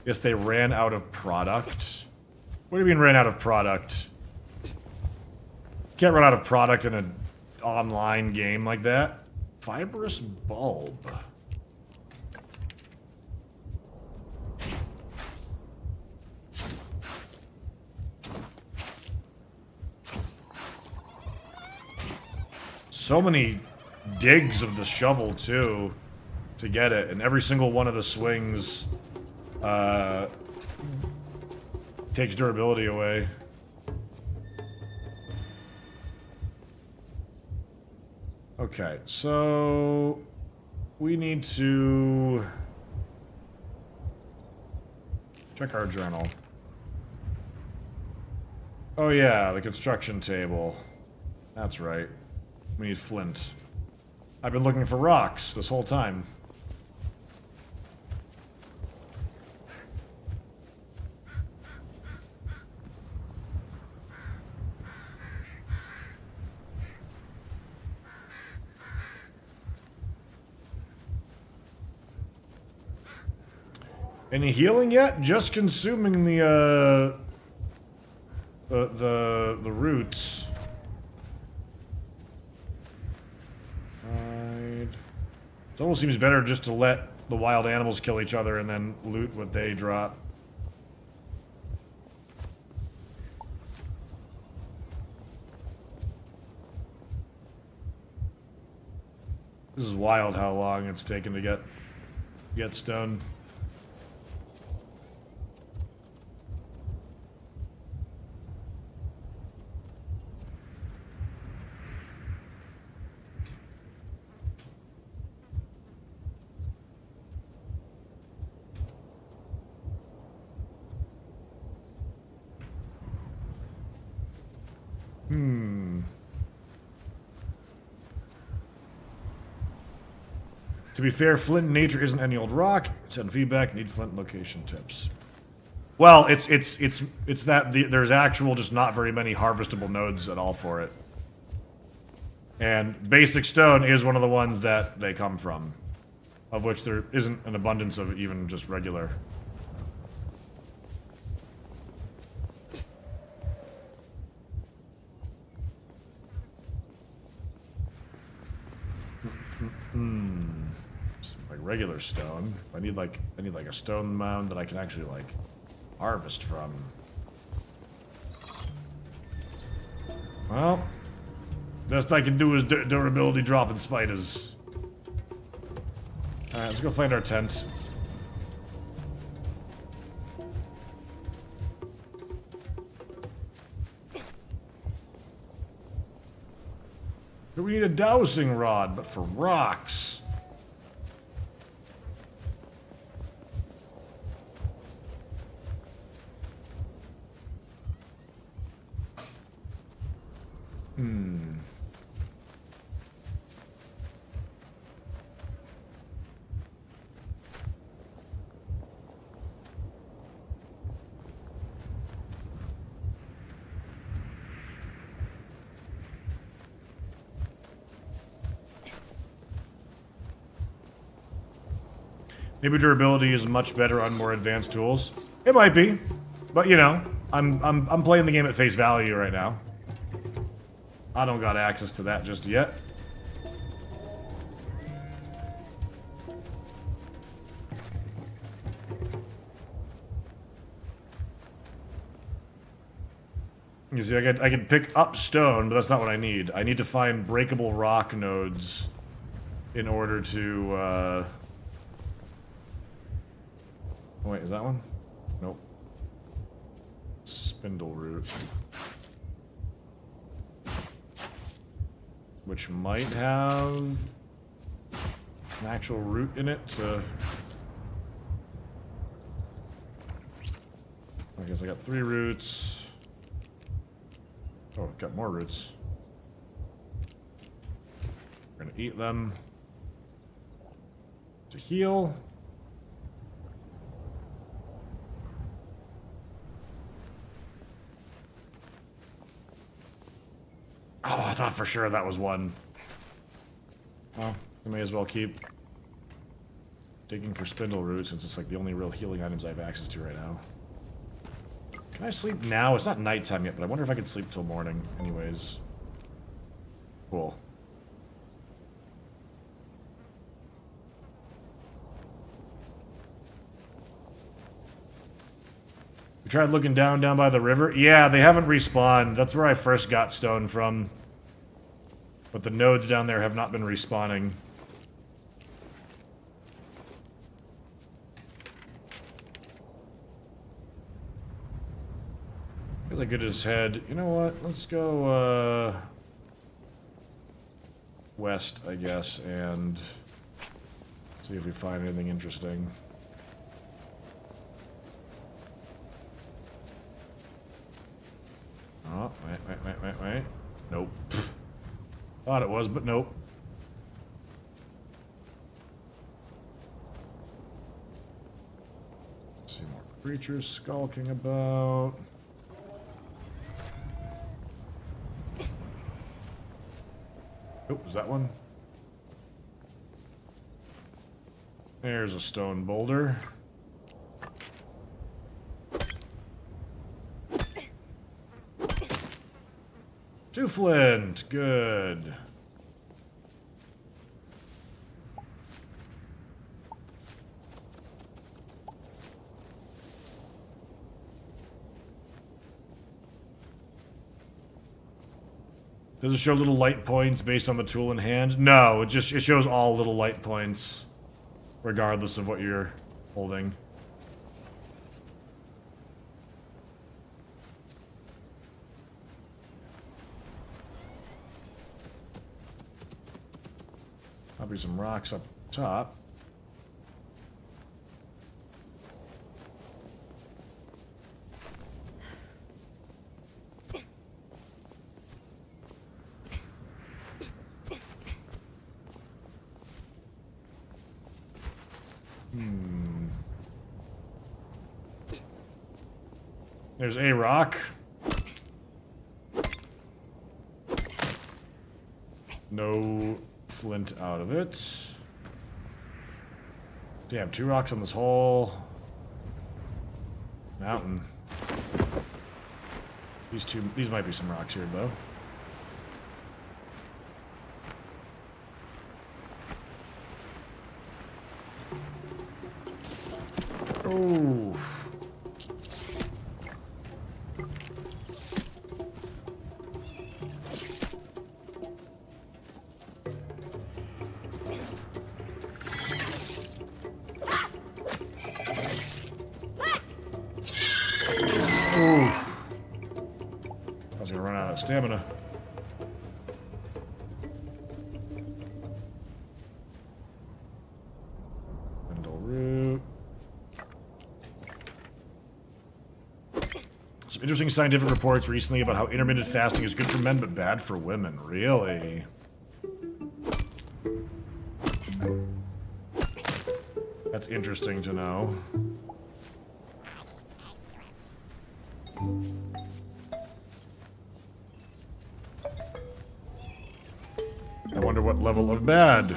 Guess they ran out of product. What do you mean ran out of product? Can't run out of product in an online game like that. Fibrous bulb. So many digs of the shovel, too, to get it. And every single one of the swings takes durability away. Okay, so we need to check our journal. Oh yeah, the construction table. That's right. We need flint. I've been looking for rocks this whole time. Any healing yet? Just consuming the roots. Right. It almost seems better just to let the wild animals kill each other and then loot what they drop. This is wild how long it's taken to get stone. To be fair, flint in nature isn't any old rock. Send feedback. Need flint location tips. Well, it's that there's actual just not very many harvestable nodes at all for it. And basic stone is one of the ones that they come from, of which there isn't an abundance of even just regular. Like regular stone. I need like a stone mound that I can actually like harvest from. Well, best I can do is durability drop in spiders. Alright, let's go find our tent. We need a dowsing rod, but for rocks. Maybe durability is much better on more advanced tools. It might be, but you know, I'm playing the game at face value right now. I don't got access to that just yet. You see, I can pick up stone, but that's not what I need. I need to find breakable rock nodes in order to, oh, wait, is that one? Nope. Spindle root. Which might have an actual root in it to... I guess I got 3 roots. Oh, got more roots. We're gonna eat them. To heal. Oh, I thought for sure that was one. Well, I may as well keep digging for spindle roots since it's like the only real healing items I have access to right now. Can I sleep now? It's not nighttime yet, but I wonder if I could sleep till morning anyways. Cool. We tried looking down by the river. Yeah, they haven't respawned. That's where I first got stone from. But the nodes down there have not been respawning. Guess I could just head... You know what? Let's go, west, I guess, and see if we find anything interesting. Oh, wait. Nope. Thought it was, but nope. See more creatures skulking about. Oh, is that one? There's a stone boulder. 2 flint. Good. Does it show little light points based on the tool in hand? No, it shows all little light points, regardless of what you're holding. Probably some rocks up top. There's a rock. No flint out of it. Damn, 2 rocks on this whole mountain. These might be some rocks here, though. Oh. Stamina. Spindle root. Some interesting scientific reports recently about how intermittent fasting is good for men but bad for women. Really? That's interesting to know. I wonder what level of bad.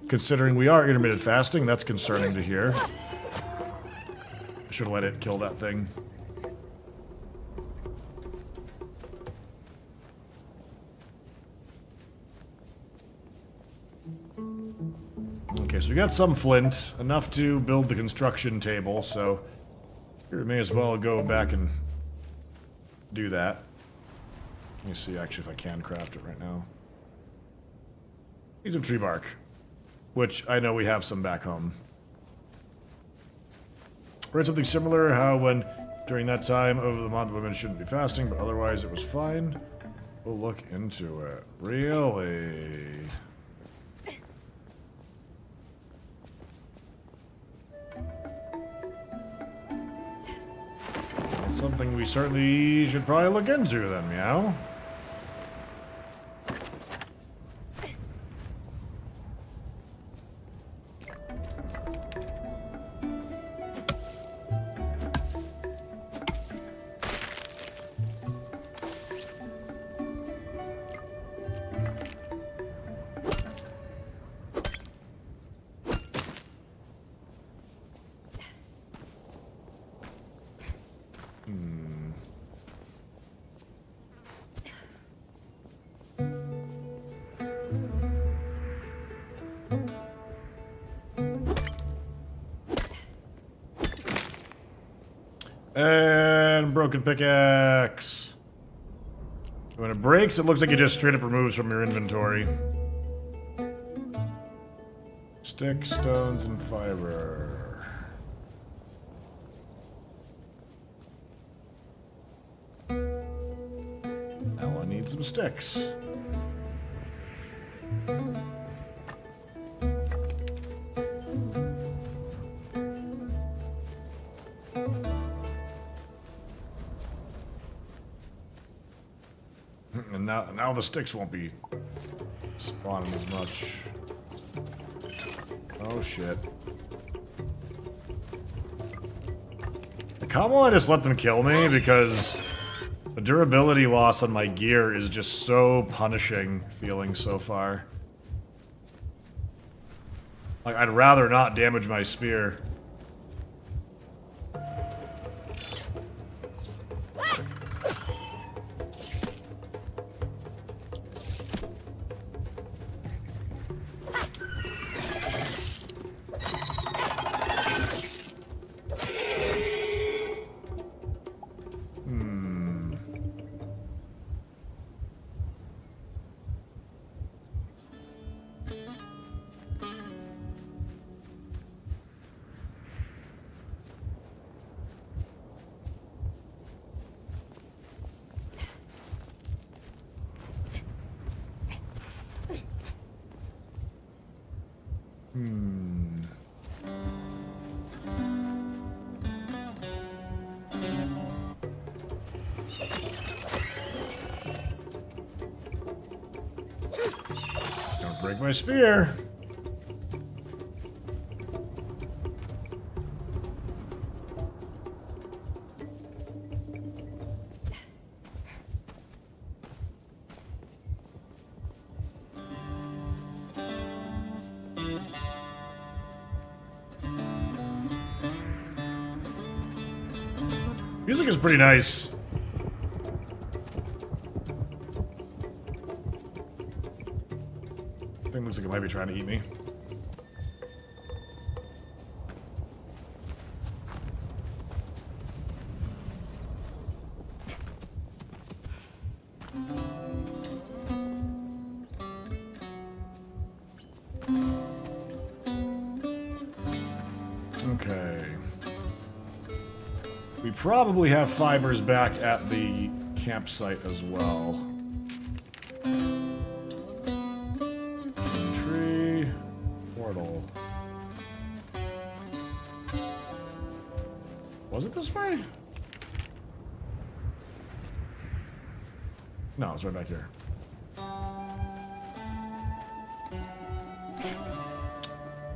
Considering we are intermittent fasting, that's concerning to hear. I should have let it kill that thing. Okay, so we got some flint, enough to build the construction table, so we may as well go back and do that. Let me see actually if I can craft it right now. Need some tree bark, which I know we have some back home. Read something similar, how when during that time of the month women shouldn't be fasting, but otherwise it was fine. We'll look into it. Really? Something we certainly should probably look into then, meow. And broken pickaxe. When it breaks, it looks like it just straight up removes from your inventory. Sticks, stones, and fiber. Now I need some sticks. And now the sticks won't be spawning as much. Oh shit. Come on, just let them kill me because the durability loss on my gear is just so punishing feeling so far. Like, I'd rather not damage my spear. break my spear. Music is pretty nice. Thing looks like it might be trying to eat me. Okay. We probably have fibers back at the campsite as well. Tree. Portal. Was it this way? No, it's right back here.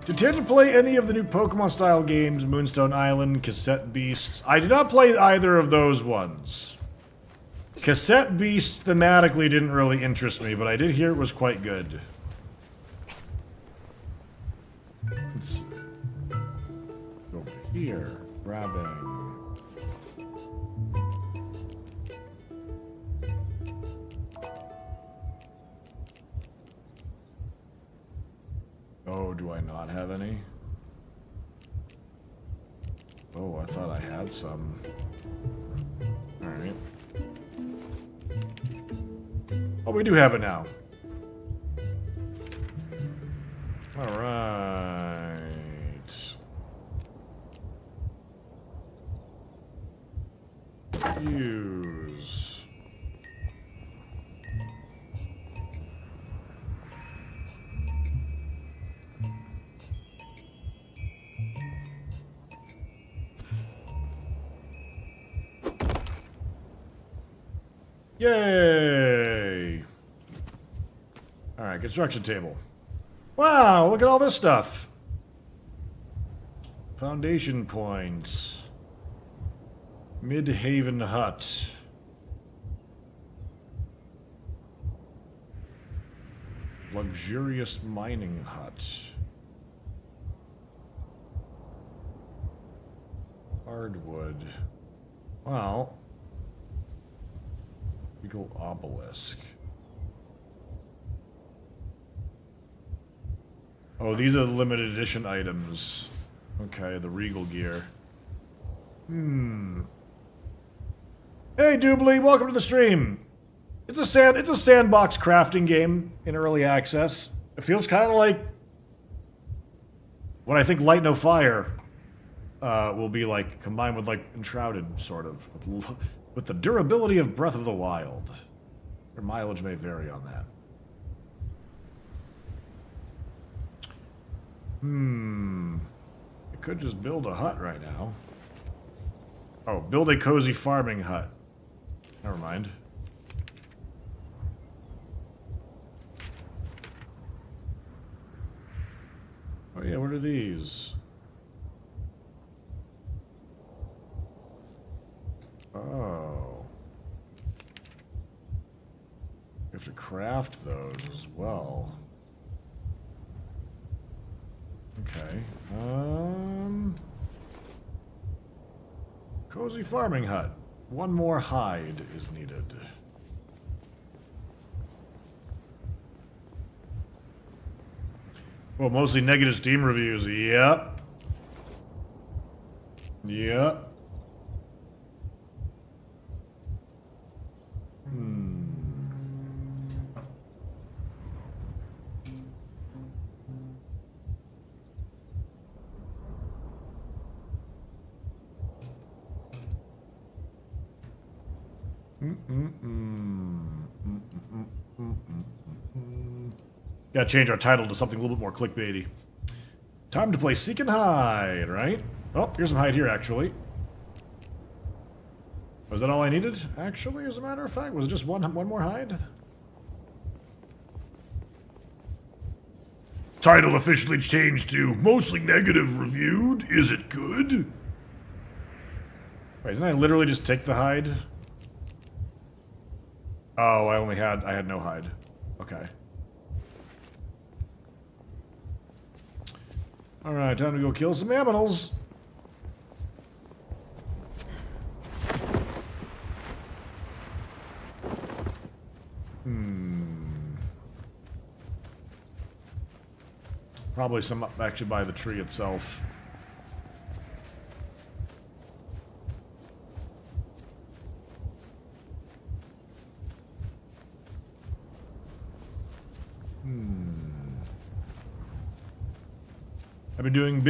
Did you to play any of the new Pokemon-style games, Moonstone Island, Cassette Beasts? I did not play either of those ones. Cassette Beasts thematically didn't really interest me, but I did hear it was quite good. Let's see. Go over here. Grabbing. Oh, do I not have any? Oh, I thought I had some. Alright. Oh, we do have it now. Alright. Use. Yay! Alright, construction table. Wow, look at all this stuff. Foundation points. Mid-Haven hut. Luxurious mining hut. Hardwood. Well... Regal obelisk. Oh, these are the limited edition items. Okay, the Regal gear. Hey, Doobly, welcome to the stream. It's a sandbox crafting game in early access. It feels kind of like what I think Light No Fire will be like, combined with like Enshrouded, sort of, with the durability of Breath of the Wild. Your mileage may vary on that. I could just build a hut right now. Oh, build a cozy farming hut. Never mind. Oh yeah, what are these? Oh. You have to craft those as well. Okay. Cozy farming hut. One more hide is needed. Well, mostly negative Steam reviews. Yep. Yep. Gotta change our title to something a little bit more clickbaity. Time to play Seek and Hide, right? Oh, here's some hide here, actually. Was that all I needed, actually, as a matter of fact? Was it just one more hide? Title officially changed to mostly negative reviewed. Is it good? Wait, didn't I literally just take the hide? Oh, I had no hide. Okay. Alright, time to go kill some aminals. Probably some up actually by the tree itself. I've been doing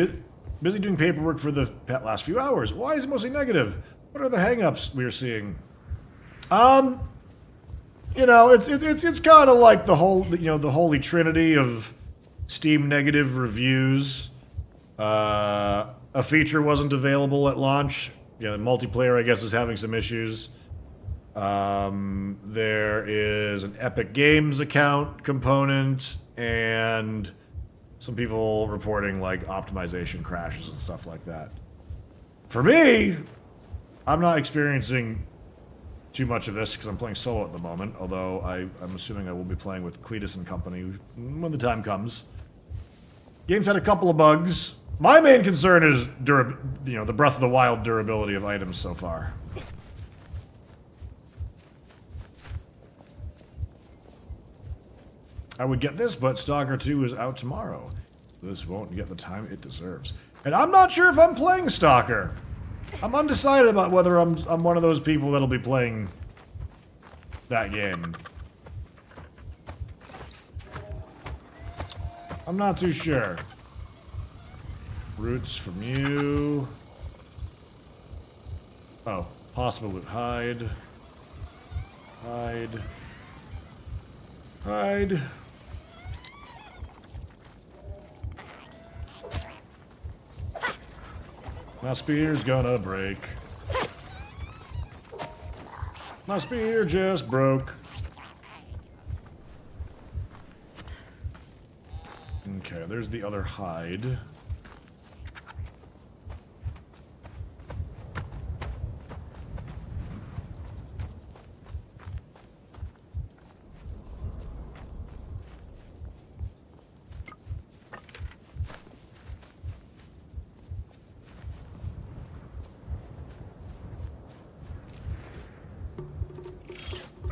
busy doing paperwork for the last few hours. Why is it mostly negative? What are the hang-ups we are seeing? You know, it's kind of like the whole, you know, the holy trinity of Steam negative reviews. A feature wasn't available at launch. Yeah, multiplayer, I guess, is having some issues. There is an Epic Games account component, and some people reporting, like, optimization crashes and stuff like that. For me, I'm not experiencing too much of this because I'm playing solo at the moment, although I'm assuming I will be playing with Cletus and company when the time comes. Game's had a couple of bugs. My main concern is the Breath of the Wild durability of items so far. I would get this, but Stalker 2 is out tomorrow. This won't get the time it deserves. And I'm not sure if I'm playing Stalker. I'm undecided about whether I'm one of those people that'll be playing that game. I'm not too sure. Roots from you. Oh, possible loot. Hide. Hide. Hide. My spear's gonna break. My spear just broke. Okay, there's the other hide.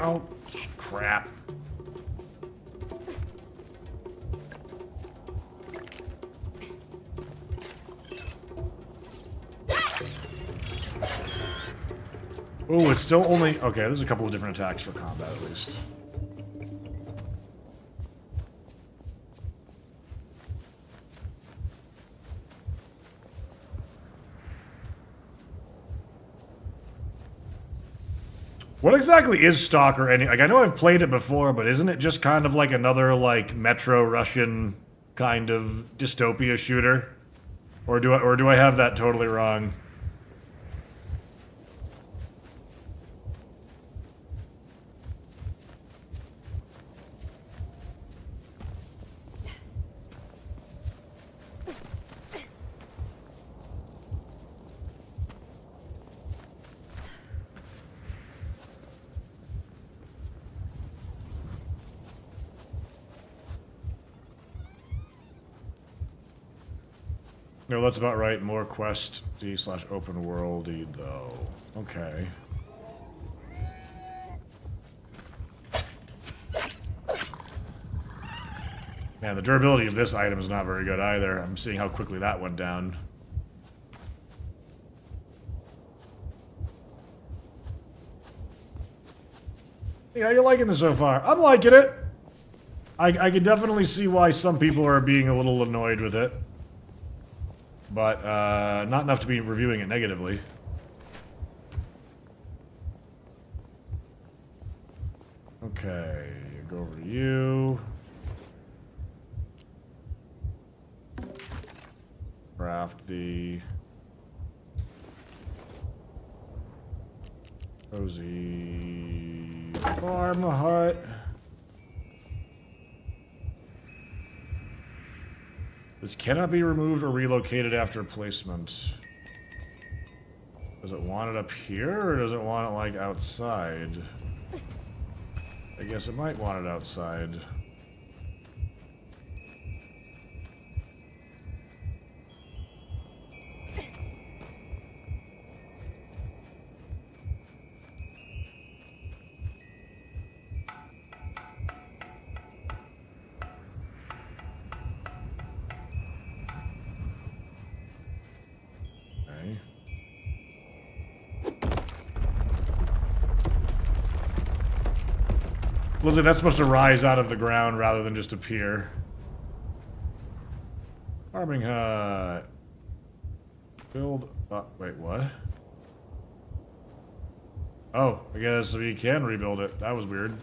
Oh, crap. Oh, it's still only... Okay, there's a couple of different attacks for combat, at least. What exactly is Stalker? Like, I know I've played it before, but isn't it just kind of like another, like, Metro Russian kind of dystopia shooter? Or do I have that totally wrong? No, that's about right. More quest D/open worldy though. Okay. Man, the durability of this item is not very good either. I'm seeing how quickly that went down. Yeah, how you liking this so far? I'm liking it. I can definitely see why some people are being a little annoyed with it. But, not enough to be reviewing it negatively. Okay, go over to you. Craft the... cozy farm hut. This cannot be removed or relocated after placement. Does it want it up here, or does it want it, like, outside? I guess it might want it outside. Looks like that's supposed to rise out of the ground rather than just appear. Farming hut. Build. Wait, what? Oh, I guess we can rebuild it. That was weird.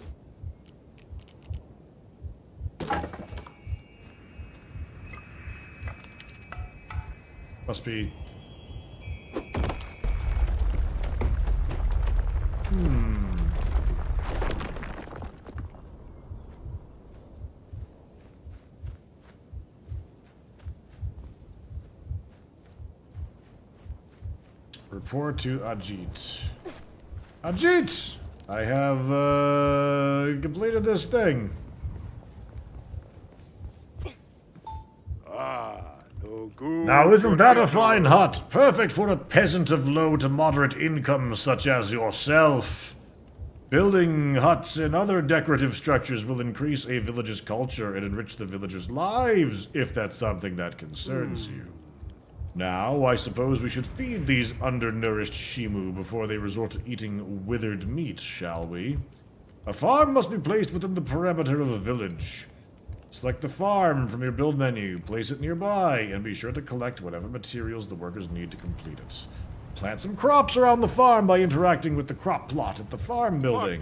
Must be. Report to Ajit. Ajit! I have completed this thing. Now isn't that a fine hut? Perfect for a peasant of low to moderate income such as yourself. Building huts and other decorative structures will increase a village's culture and enrich the villagers' lives, if that's something that concerns you. Now, I suppose we should feed these undernourished Shimu before they resort to eating withered meat, shall we? A farm must be placed within the perimeter of a village. Select the farm from your build menu, place it nearby, and be sure to collect whatever materials the workers need to complete it. Plant some crops around the farm by interacting with the crop plot at the farm building.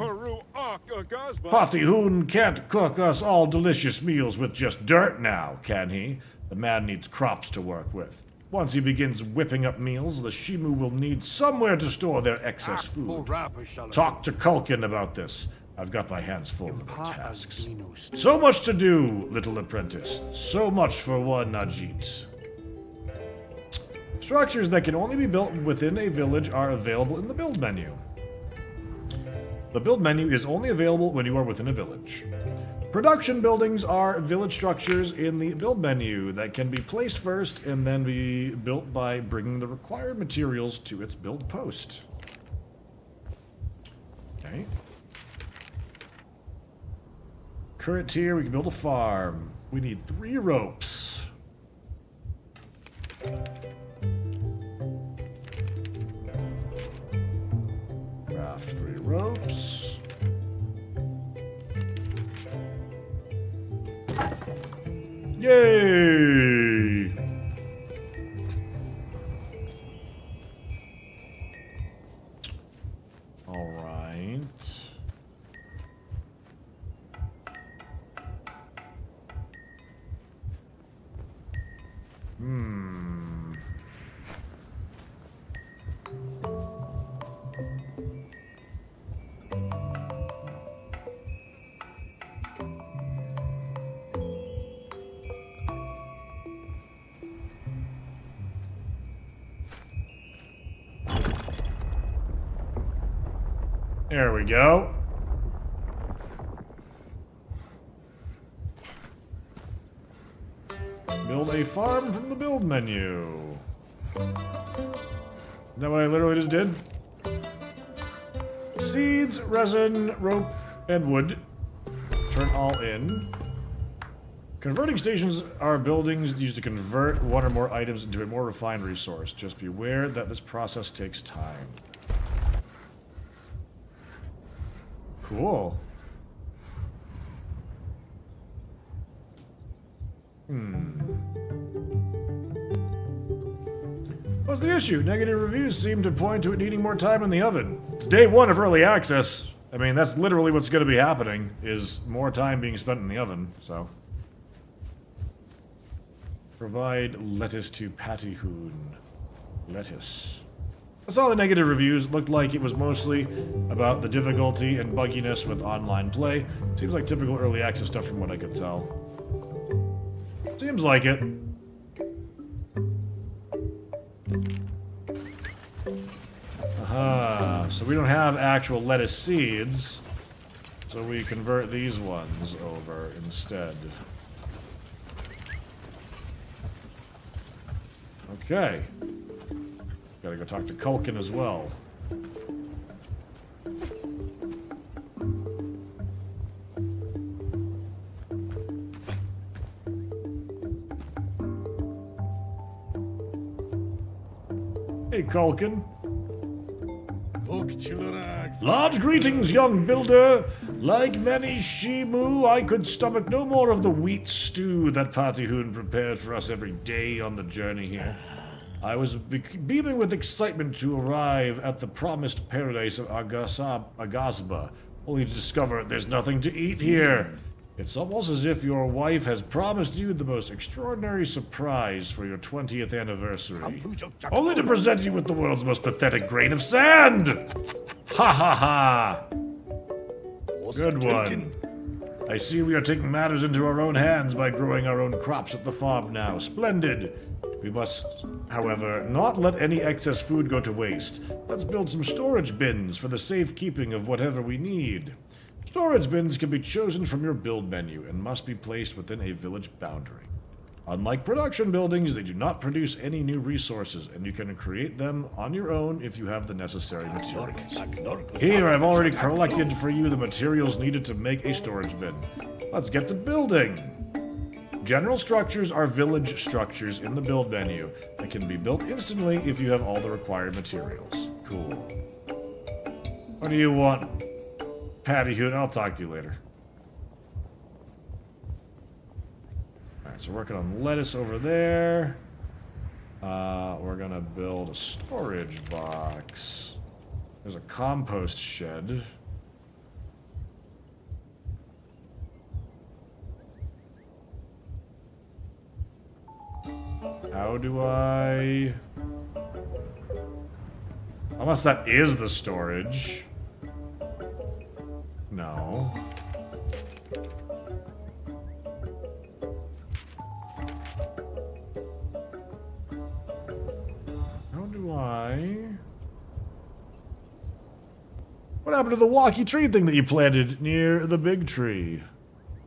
Patihoon can't cook us all delicious meals with just dirt now, can he? The man needs crops to work with. Once he begins whipping up meals, the Shimu will need somewhere to store their excess food. Talk to Kulkin about this. I've got my hands full with the tasks. So much to do, little apprentice. So much for one Ajit. Structures that can only be built within a village are available in the build menu. The build menu is only available when you are within a village. Production buildings are village structures in the build menu that can be placed first and then be built by bringing the required materials to its build post. Okay. Current tier, we can build a farm. We need 3 ropes. Craft 3 ropes. Yay! All right. There we go. Build a farm from the build menu. Is that what I literally just did? Seeds, resin, rope, and wood. Turn all in. Converting stations are buildings used to convert one or more items into a more refined resource. Just beware that this process takes time. Cool. What's the issue? Negative reviews seem to point to it needing more time in the oven. It's day 1 of early access. I mean, that's literally what's going to be happening, is more time being spent in the oven, so. Provide lettuce to Patihoon. Lettuce. I saw the negative reviews. Looked like it was mostly about the difficulty and bugginess with online play. Seems like typical early access stuff from what I could tell. Seems like it. So we don't have actual lettuce seeds, so we convert these ones over instead. Okay. Gotta go talk to Culkin as well. Hey, Culkin. Large greetings, young builder. Like many Shimu, I could stomach no more of the wheat stew that Patihoon prepared for us every day on the journey here. I was beaming with excitement to arrive at the promised paradise of Aghasba, only to discover there's nothing to eat here. It's almost as if your wife has promised you the most extraordinary surprise for your 20th anniversary, only to present you with the world's most pathetic grain of sand! Ha ha ha! Good one. I see we are taking matters into our own hands by growing our own crops at the farm now. Splendid! We must, however, not let any excess food go to waste. Let's build some storage bins for the safekeeping of whatever we need. Storage bins can be chosen from your build menu and must be placed within a village boundary. Unlike production buildings, they do not produce any new resources, and you can create them on your own if you have the necessary materials. Here, I've already collected for you the materials needed to make a storage bin. Let's get to building! General structures are village structures in the build menu that can be built instantly if you have all the required materials. Cool. What do you want, Patihoon? I'll talk to you later. Alright, so working on lettuce over there. We're gonna build a storage box. There's a compost shed. How do I... Unless that is the storage. No. How do I... What happened to the walkie tree thing that you planted near the big tree?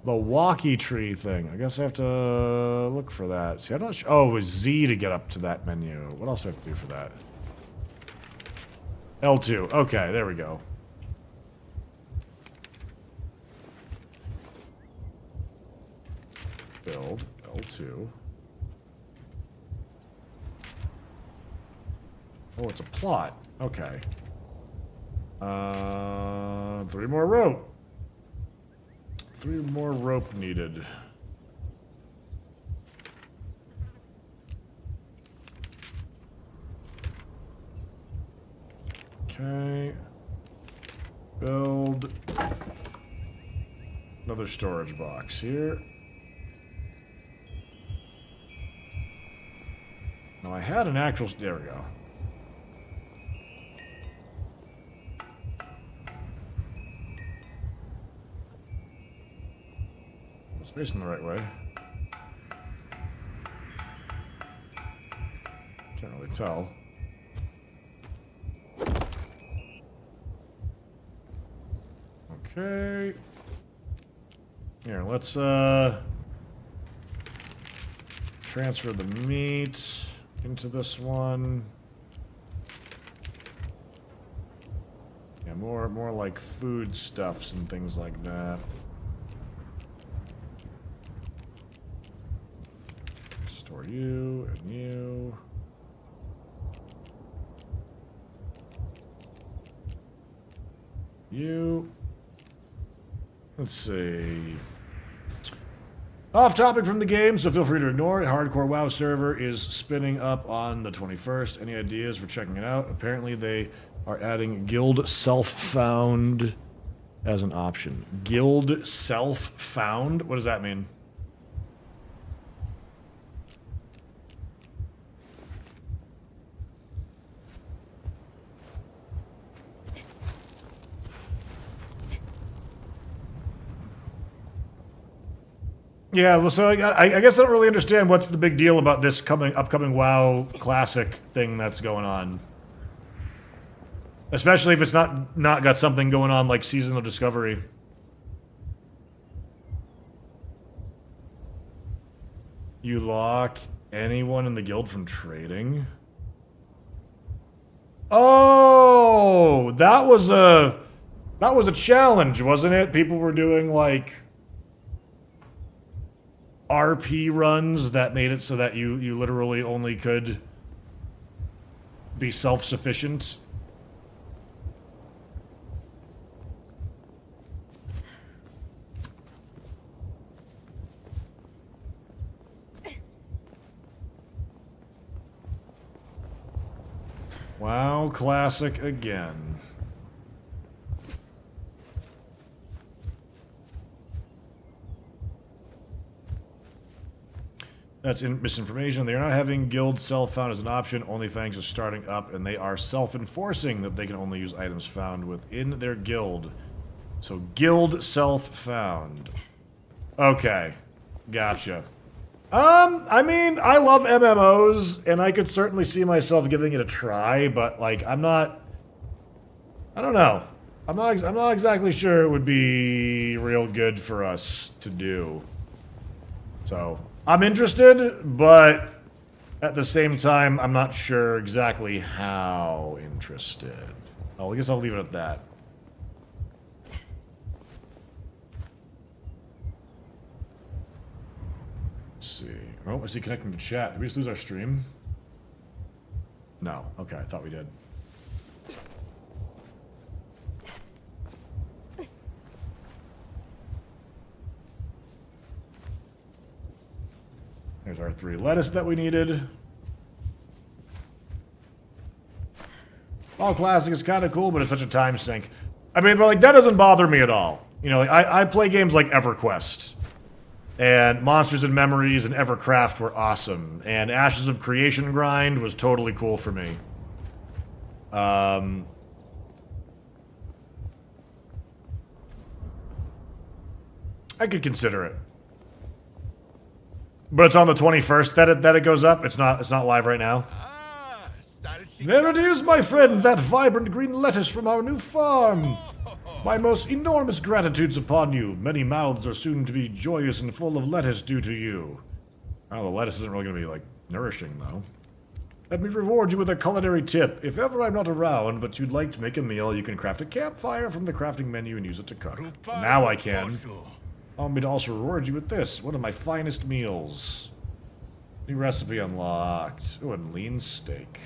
The walkie tree thing. I guess I have to look for that. See, I'm not sure. Oh, it was Z to get up to that menu. What else do I have to do for that? L2. Okay, there we go. Build. L2. Oh, it's a plot. Okay. 3 more rope. 3 more rope needed. Okay. Build another storage box here. Now I had an actual... There we go. Facing the right way. Can't really tell. Okay. Here, let's transfer the meat into this one. Yeah, more like foodstuffs and things like that. Store you and you. You. Let's see. Off topic from the game, so feel free to ignore it. Hardcore WoW server is spinning up on the 21st. Any ideas for checking it out? Apparently they are adding guild self-found as an option. Guild self-found? What does that mean? Yeah, well, so I guess I don't really understand what's the big deal about this upcoming WoW Classic thing that's going on. Especially if it's not got something going on like Season of Discovery. You lock anyone in the guild from trading? Oh, that was a challenge, wasn't it? People were doing like RP runs that made it so that you literally only could be self-sufficient. WoW Classic again. That's misinformation. They are not having guild self-found as an option. OnlyFans is starting up, and they are self-enforcing that they can only use items found within their guild. So, guild self-found. Okay. Gotcha. I mean, I love MMOs, and I could certainly see myself giving it a try, but, like, I don't know. I'm not exactly sure it would be real good for us to do. So, I'm interested, but at the same time, I'm not sure exactly how interested. Oh, I guess I'll leave it at that. Let's see. Oh, I see connecting to chat. Did we just lose our stream? No. Okay, I thought we did. There's our 3 lettuce that we needed. All Classic is kind of cool, but it's such a time sink. I mean, but like, that doesn't bother me at all. You know, like, I play games like EverQuest. And Monsters and Memories and Evercraft were awesome. And Ashes of Creation Grind was totally cool for me. I could consider it. But it's on the 21st that it goes up. It's not live right now. There it is, my friend, that vibrant green lettuce from our new farm. My most enormous gratitudes upon you. Many mouths are soon to be joyous and full of lettuce due to you. Oh, the lettuce isn't really going to be, like, nourishing, though. Let me reward you with a culinary tip. If ever I'm not around, but you'd like to make a meal, you can craft a campfire from the crafting menu and use it to cook. Now I can. Allow me to also reward you with this, one of my finest meals. New recipe unlocked. Oh, and lean steak.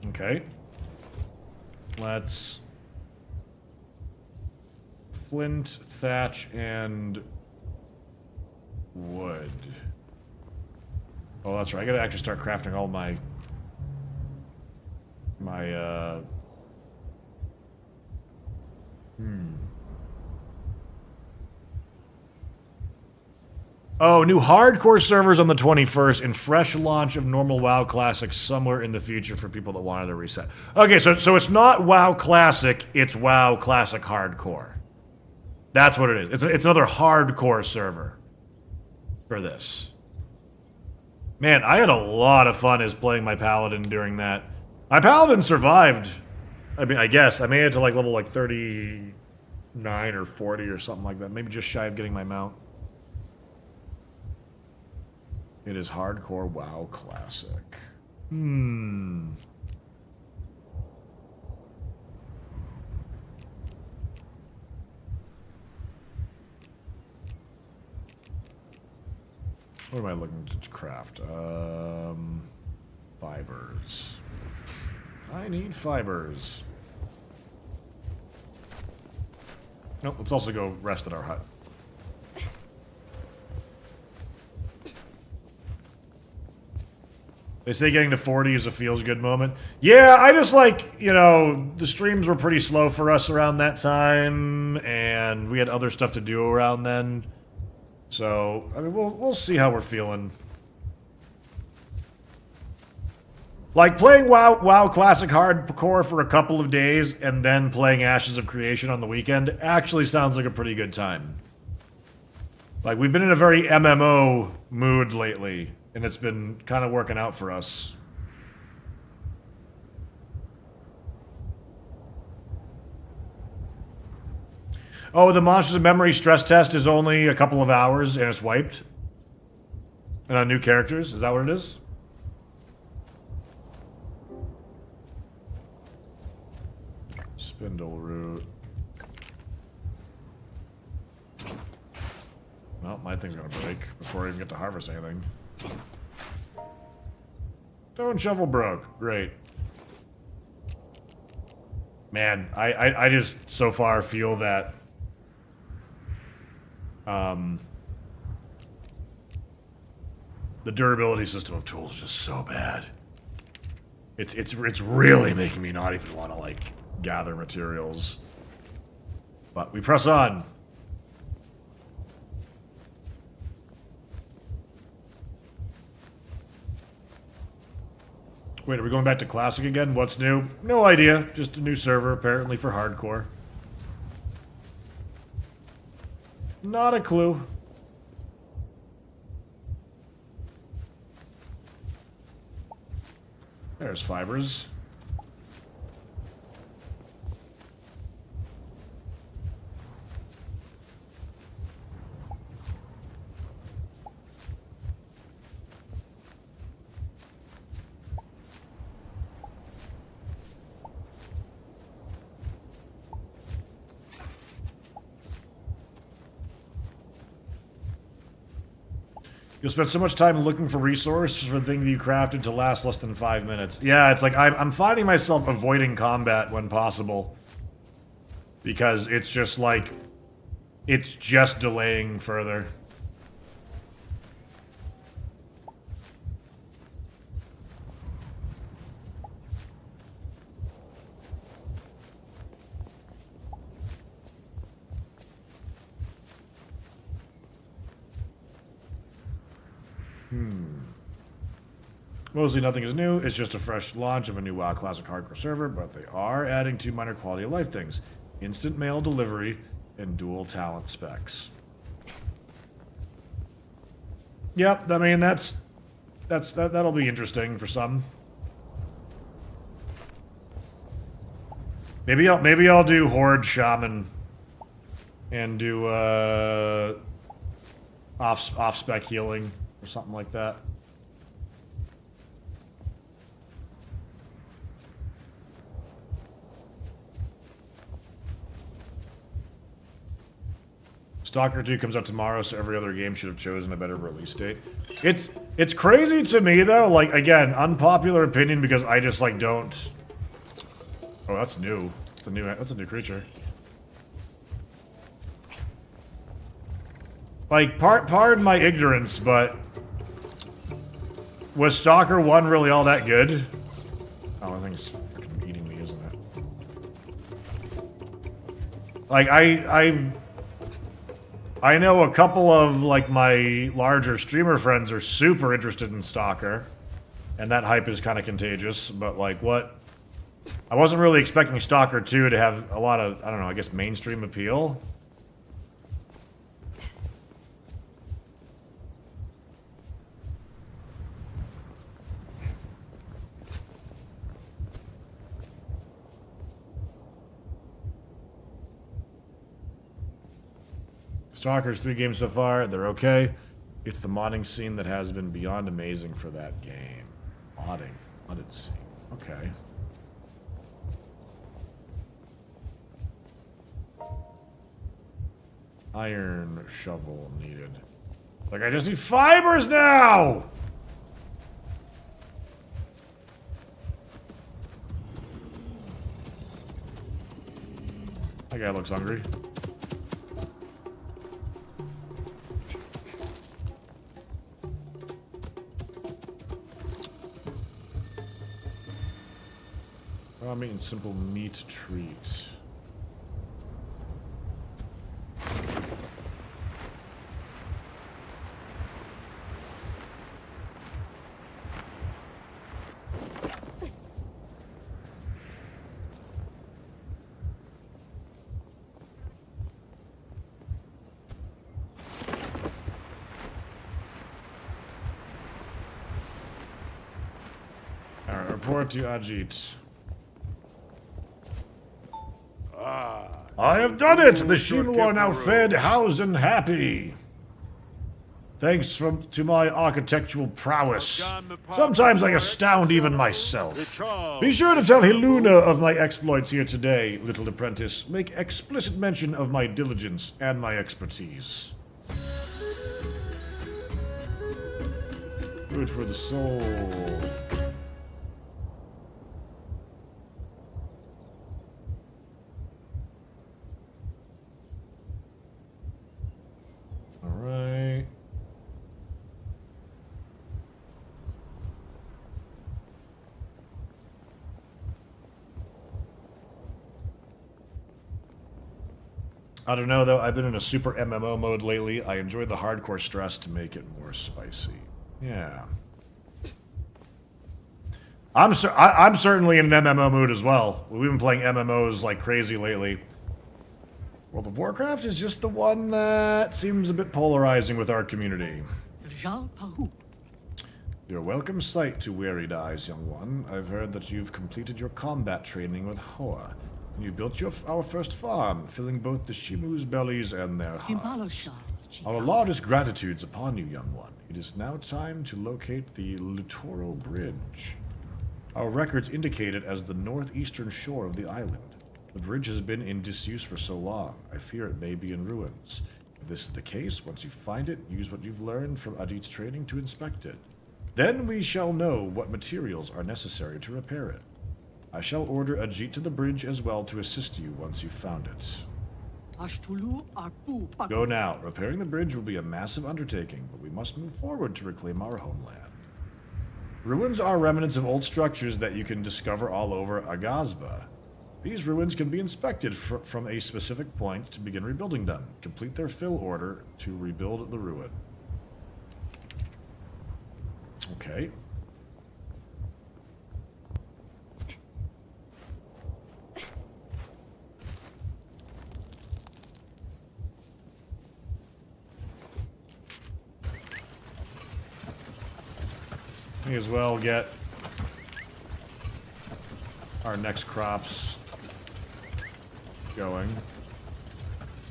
Okay. Let's... flint, thatch, and... wood. Oh, that's right. I gotta actually start crafting all my... Oh, new hardcore servers on the 21st and fresh launch of normal WoW Classic somewhere in the future for people that wanted to reset. Okay, so it's not WoW Classic, it's WoW Classic Hardcore. That's what it is. It's another hardcore server for this. Man, I had a lot of fun as playing my Paladin during that. My Paladin survived. I mean, I guess. I made it to like level like 39 or 40 or something like that. Maybe just shy of getting my mount. It is hardcore WoW Classic. What am I looking to craft? Fibers. I need fibers. Nope, let's also go rest at our hut. They say getting to 40 is a feels-good moment. Yeah, I just like, you know, the streams were pretty slow for us around that time, and we had other stuff to do around then. So, I mean, we'll see how we're feeling. Like, playing WoW Classic Hardcore for a couple of days, and then playing Ashes of Creation on the weekend actually sounds like a pretty good time. Like, we've been in a very MMO mood lately. And it's been kind of working out for us. Oh, the Monsters of Memory stress test is only a couple of hours and it's wiped? And on new characters? Is that what it is? Spindle root. Well, my thing's gonna break before I even get to harvest anything. Stone shovel broke. Great. Man, I just so far feel that the durability system of tools is just so bad. It's really making me not even want to like gather materials. But we press on. Wait, are we going back to Classic again? What's new? No idea. Just a new server, apparently for hardcore. Not a clue. There's fibers. You'll spend so much time looking for resources for the thing that you crafted to last less than 5 minutes. Yeah, it's like I'm finding myself avoiding combat when possible. Because it's just like... it's just delaying further. Mostly nothing is new, it's just a fresh launch of a new WoW Classic Hardcore server, but they are adding 2 minor quality of life things. Instant mail delivery and dual talent specs. Yep, I mean that'll be interesting for some. Maybe I'll do Horde Shaman and do off spec healing or something like that. Stalker 2 comes out tomorrow, so every other game should have chosen a better release date. It's crazy to me though, like again, unpopular opinion because I just like don't. Oh, that's new. That's a new creature. Like pardon my ignorance, but was Stalker 1 really all that good? Oh, I think it's freaking eating me, isn't it? Like I know a couple of, like, my larger streamer friends are super interested in Stalker, and that hype is kind of contagious, but, like, what... I wasn't really expecting Stalker 2 to have a lot of, I don't know, I guess mainstream appeal. Stalker's 3 games so far, they're okay. It's the modding scene that has been beyond amazing for that game. Modded scene. Okay. Iron shovel needed. Like, I just need fibers now! That guy looks hungry. I'm eating simple meat treat. Alright, report to Ajit. I have done it! The Shimu are now fed, housed, and happy. Thanks to my architectural prowess. Sometimes I astound even myself. Be sure to tell Hiluna of my exploits here today, little apprentice. Make explicit mention of my diligence and my expertise. Good for the soul. Alright. I don't know though, I've been in a super MMO mode lately. I enjoyed the hardcore stress to make it more spicy. Yeah. I'm certainly in an MMO mood as well. We've been playing MMOs like crazy lately. World of Warcraft is just the one that seems a bit polarizing with our community. You're a welcome sight to wearied eyes, young one. I've heard that you've completed your combat training with Hoa. And you've built our first farm, filling both the Shimu's bellies and their hearts. Our largest gratitudes upon you, young one. It is now time to locate the Litoro Bridge. Our records indicate it as the northeastern shore of the island. The bridge has been in disuse for so long, I fear it may be in ruins. If this is the case, once you find it, use what you've learned from Adit's training to inspect it. Then we shall know what materials are necessary to repair it. I shall order Ajit to the bridge as well to assist you once you've found it. Go now. Repairing the bridge will be a massive undertaking, but we must move forward to reclaim our homeland. Ruins are remnants of old structures that you can discover all over Aghasba. These ruins can be inspected from a specific point to begin rebuilding them. Complete their fill order to rebuild the ruin. Okay. May as well get our next crops going.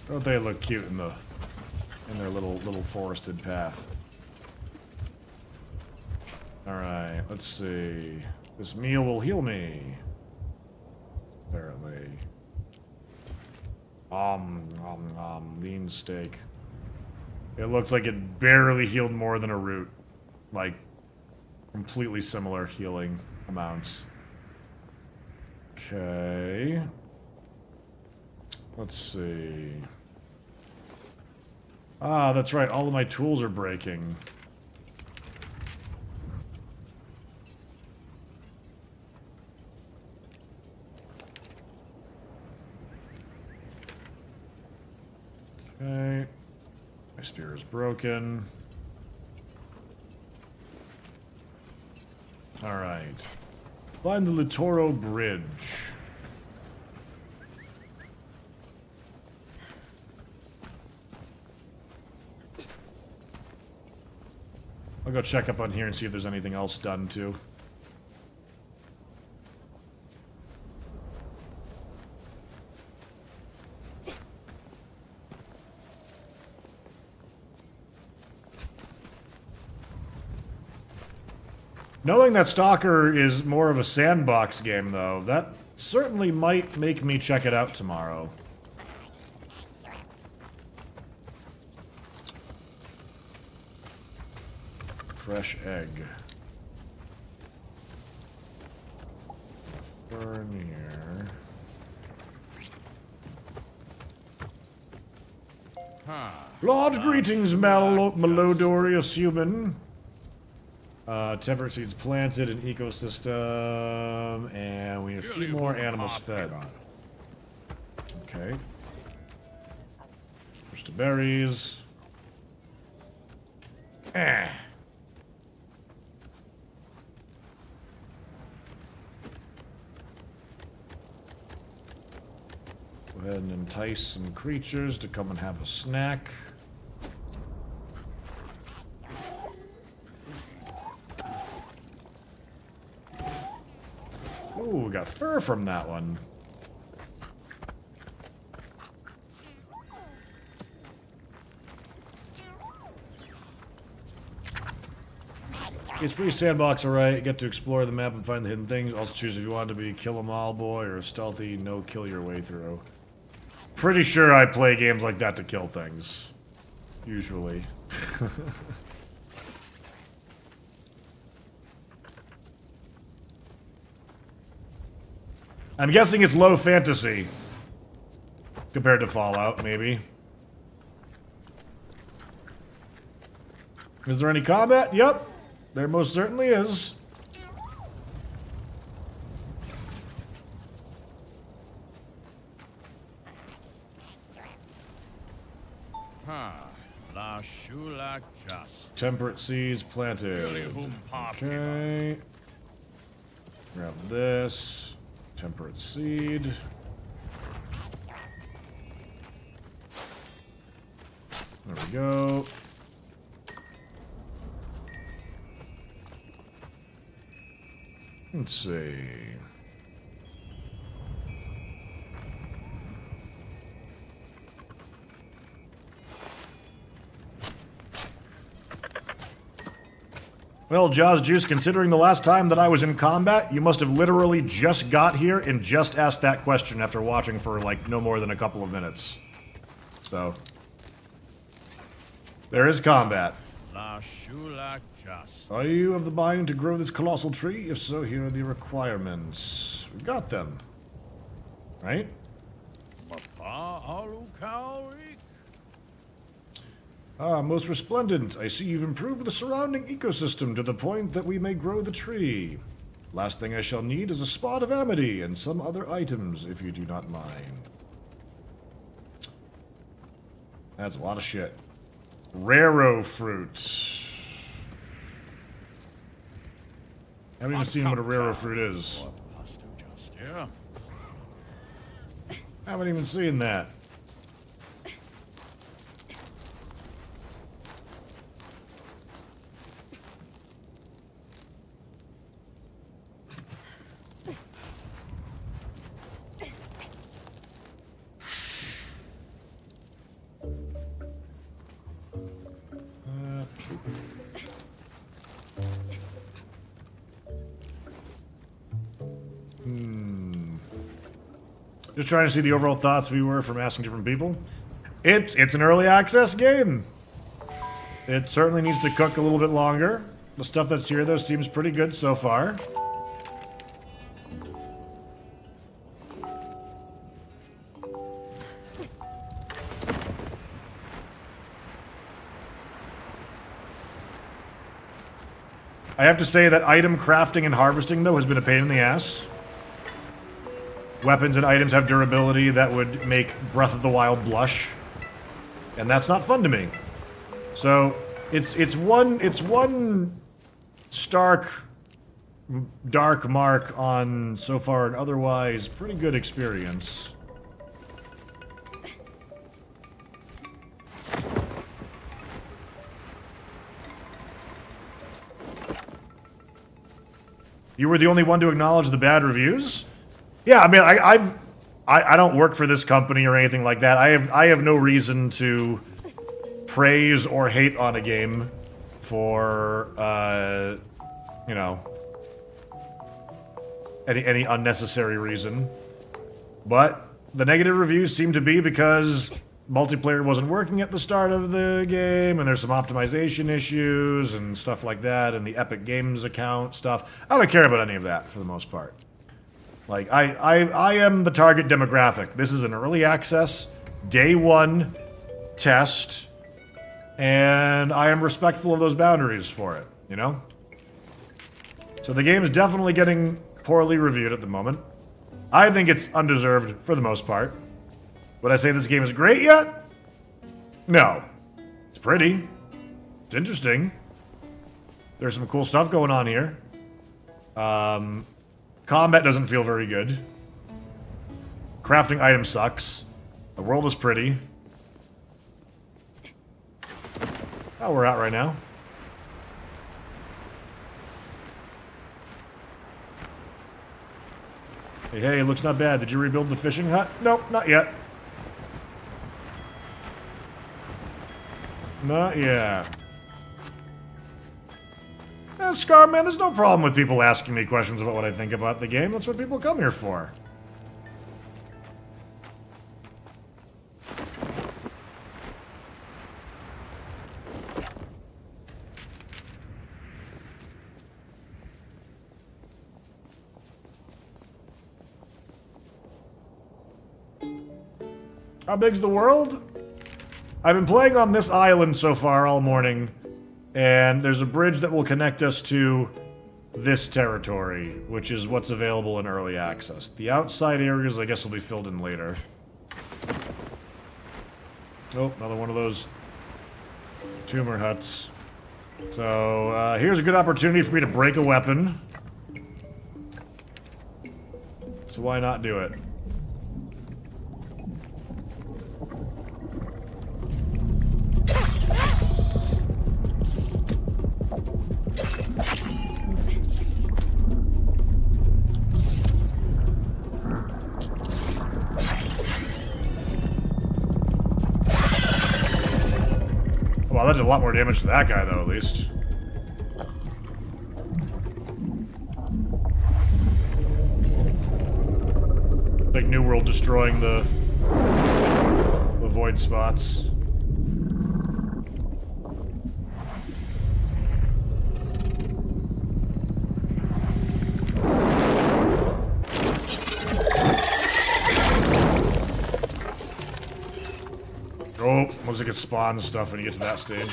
Don't they look cute in their little forested path? Alright, let's see. This meal will heal me. Apparently. Lean steak. It looks like it barely healed more than a root. Like, completely similar healing amounts. Okay. Let's see. Ah, that's right. All of my tools are breaking. Okay. My spear is broken. Alright. Find the Litoro Bridge. I'll go check up on here and see if there's anything else done too. Knowing that Stalker is more of a sandbox game, though, that certainly might make me check it out tomorrow. Fresh egg. Fern here. Large greetings, Malodorious human. Temperate seeds planted, an ecosystem, and we have a few more animals fed. Okay. First the berries. Eh. Go ahead and entice some creatures to come and have a snack. Ooh, we got fur from that one. It's pretty sandbox, alright. You get to explore the map and find the hidden things. Also choose if you want to be kill 'em all boy or a stealthy, no kill your way through. Pretty sure I play games like that to kill things. Usually. I'm guessing it's low fantasy. Compared to Fallout, maybe. Is there any combat? Yep. There most certainly is. La shula just. Temperate seeds planted. Okay. Grab this. Temperate seed. There we go. Let's see. Well, Jaws Juice, considering the last time that I was in combat, you must have literally just got here and just asked that question after watching for, like, no more than a couple of minutes. So, there is combat. La shula just. Are you of the mind to grow this colossal tree? If so, here are the requirements. We've got them. Right? Mapa alukarik. Ah, most resplendent. I see you've improved the surrounding ecosystem to the point that we may grow the tree. Last thing I shall need is a spot of amity and some other items, if you do not mind. That's a lot of shit. Raro fruit. I haven't even seen what a raro fruit is. Yeah. I haven't even seen that. Just trying to see the overall thoughts we were from asking different people. It's an early access game. It certainly needs to cook a little bit longer. The stuff that's here, though, seems pretty good so far. I have to say that item crafting and harvesting, though, has been a pain in the ass. Weapons and items have durability that would make Breath of the Wild blush. And that's not fun to me. So, it's one stark, dark mark on, so far, an otherwise pretty good experience. You were the only one to acknowledge the bad reviews? Yeah, I mean, I don't work for this company or anything like that. I have no reason to praise or hate on a game for you know, any unnecessary reason. But the negative reviews seem to be because multiplayer wasn't working at the start of the game, and there's some optimization issues and stuff like that, and the Epic Games account stuff. I don't care about any of that for the most part. Like, I am the target demographic. This is an early access, day one test, and I am respectful of those boundaries for it, you know? So the game is definitely getting poorly reviewed at the moment. I think it's undeserved for the most part. Would I say this game is great yet? No. It's pretty. It's interesting. There's some cool stuff going on here. Combat doesn't feel very good. Crafting items sucks. The world is pretty. Oh, we're out right now. Hey, it looks not bad. Did you rebuild the fishing hut? Nope, not yet. Not yet. Scar, man, there's no problem with people asking me questions about what I think about the game. That's what people come here for. How big's the world? I've been playing on this island so far all morning, and there's a bridge that will connect us to this territory, which is what's available in early access. The outside areas, I guess, will be filled in later. Oh, another one of those tumor huts. So, here's a good opportunity for me to break a weapon. So why not do it? Wow, that did a lot more damage to that guy, though, at least. Like New World destroying the void spots. Oh, looks like it spawns stuff when you get to that stage.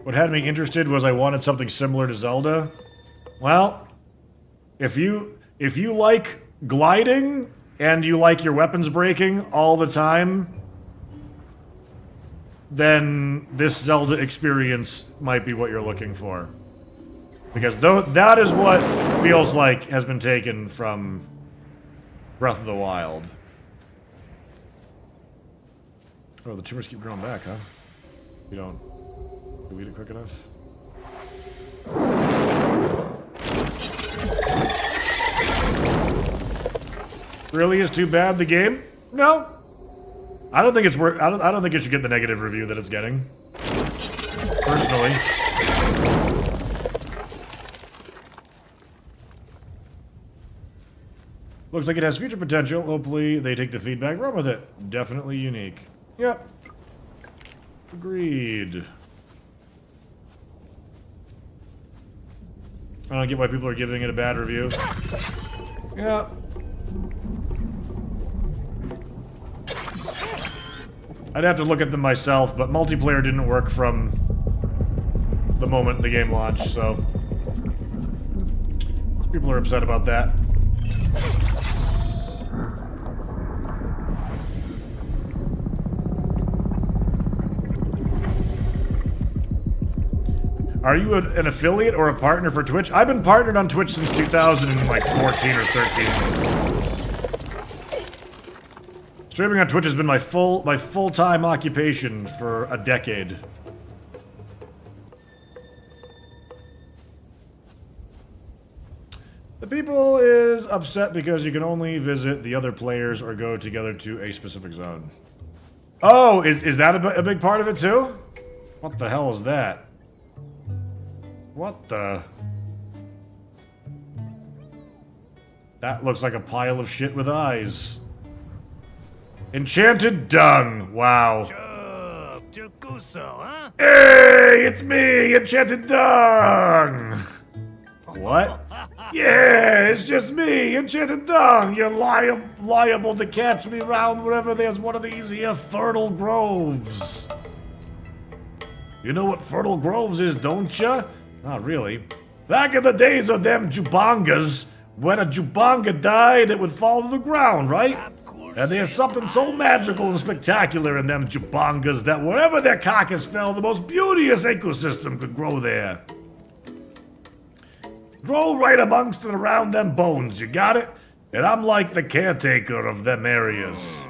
What had me interested was I wanted something similar to Zelda. Well, if you like gliding and you like your weapons breaking all the time, then this Zelda experience might be what you're looking for. Because that is what feels like has been taken from Breath of the Wild. Oh, the tumors keep growing back, huh? You don't... Do we eat it quick enough? Really is too bad, the game? No. I don't think it's worth... I don't think it should get the negative review that it's getting. Personally. Looks like it has future potential. Hopefully they take the feedback, run with it. Definitely unique. Yep. Agreed. I don't get why people are giving it a bad review. Yeah. I'd have to look at them myself, but multiplayer didn't work from the moment the game launched, so... people are upset about that. Are you an affiliate or a partner for Twitch? I've been partnered on Twitch since 2014 or 13. Streaming on Twitch has been my full-time occupation for a decade. The people is upset because you can only visit the other players or go together to a specific zone. Oh, is that a big part of it too? What the hell is that? What the? That looks like a pile of shit with eyes. Enchanted dung. Wow. Hey, it's me, Enchanted dung. What? Yeah, it's just me, Enchanted dung. You're liable to catch me around wherever there's one of these here fertile groves. You know what fertile groves is, don't ya? Not really. Back in the days of them Jubangas, when a Jubanga died, it would fall to the ground, right? And there's something so magical and spectacular in them Jubangas that wherever their carcass fell, the most beauteous ecosystem could grow there. Grow right amongst and around them bones, you got it? And I'm like the caretaker of them areas.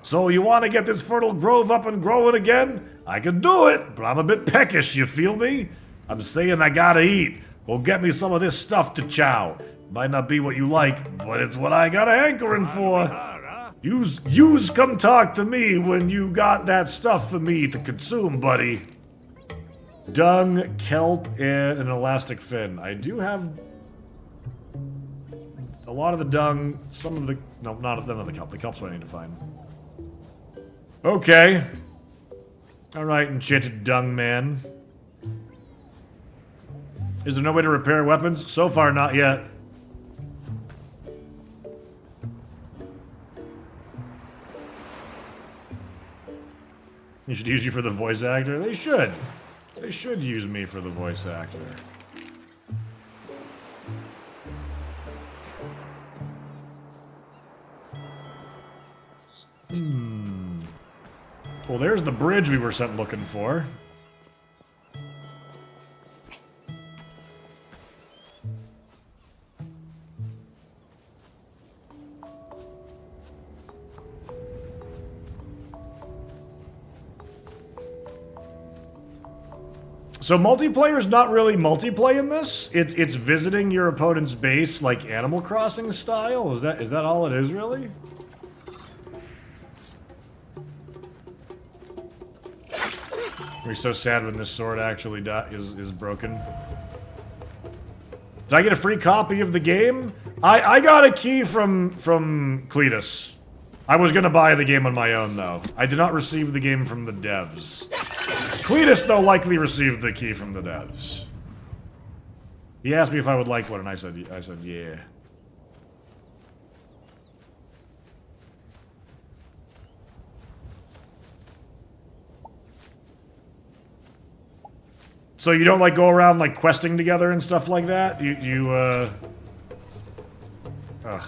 So you want to get this fertile grove up and growing again? I can do it, but I'm a bit peckish, you feel me? I'm saying I gotta eat. Well, get me some of this stuff to chow. Might not be what you like, but it's what I got a hankering for. Yous come talk to me when you got that stuff for me to consume, buddy. Dung, kelp, and an elastic fin. I do have a lot of the dung, some of the... No, none of the kelp. The kelp's what I need to find. Okay. Alright, enchanted dung man. Is there no way to repair weapons? So far, not yet. You should use you for the voice actor? They should. They should use me for the voice actor. Well, there's the bridge we were sent looking for. So multiplayer's not really multiplayer in this. It's visiting your opponent's base like Animal Crossing style. Is that all it is really? We're so sad when this sword actually is broken. Did I get a free copy of the game? I got a key from Cletus. I was gonna buy the game on my own though. I did not receive the game from the devs. Cletus, though, likely received the key from the devs. He asked me if I would like one, and I said yeah. So you don't, like, go around, like, questing together and stuff like that? Ugh.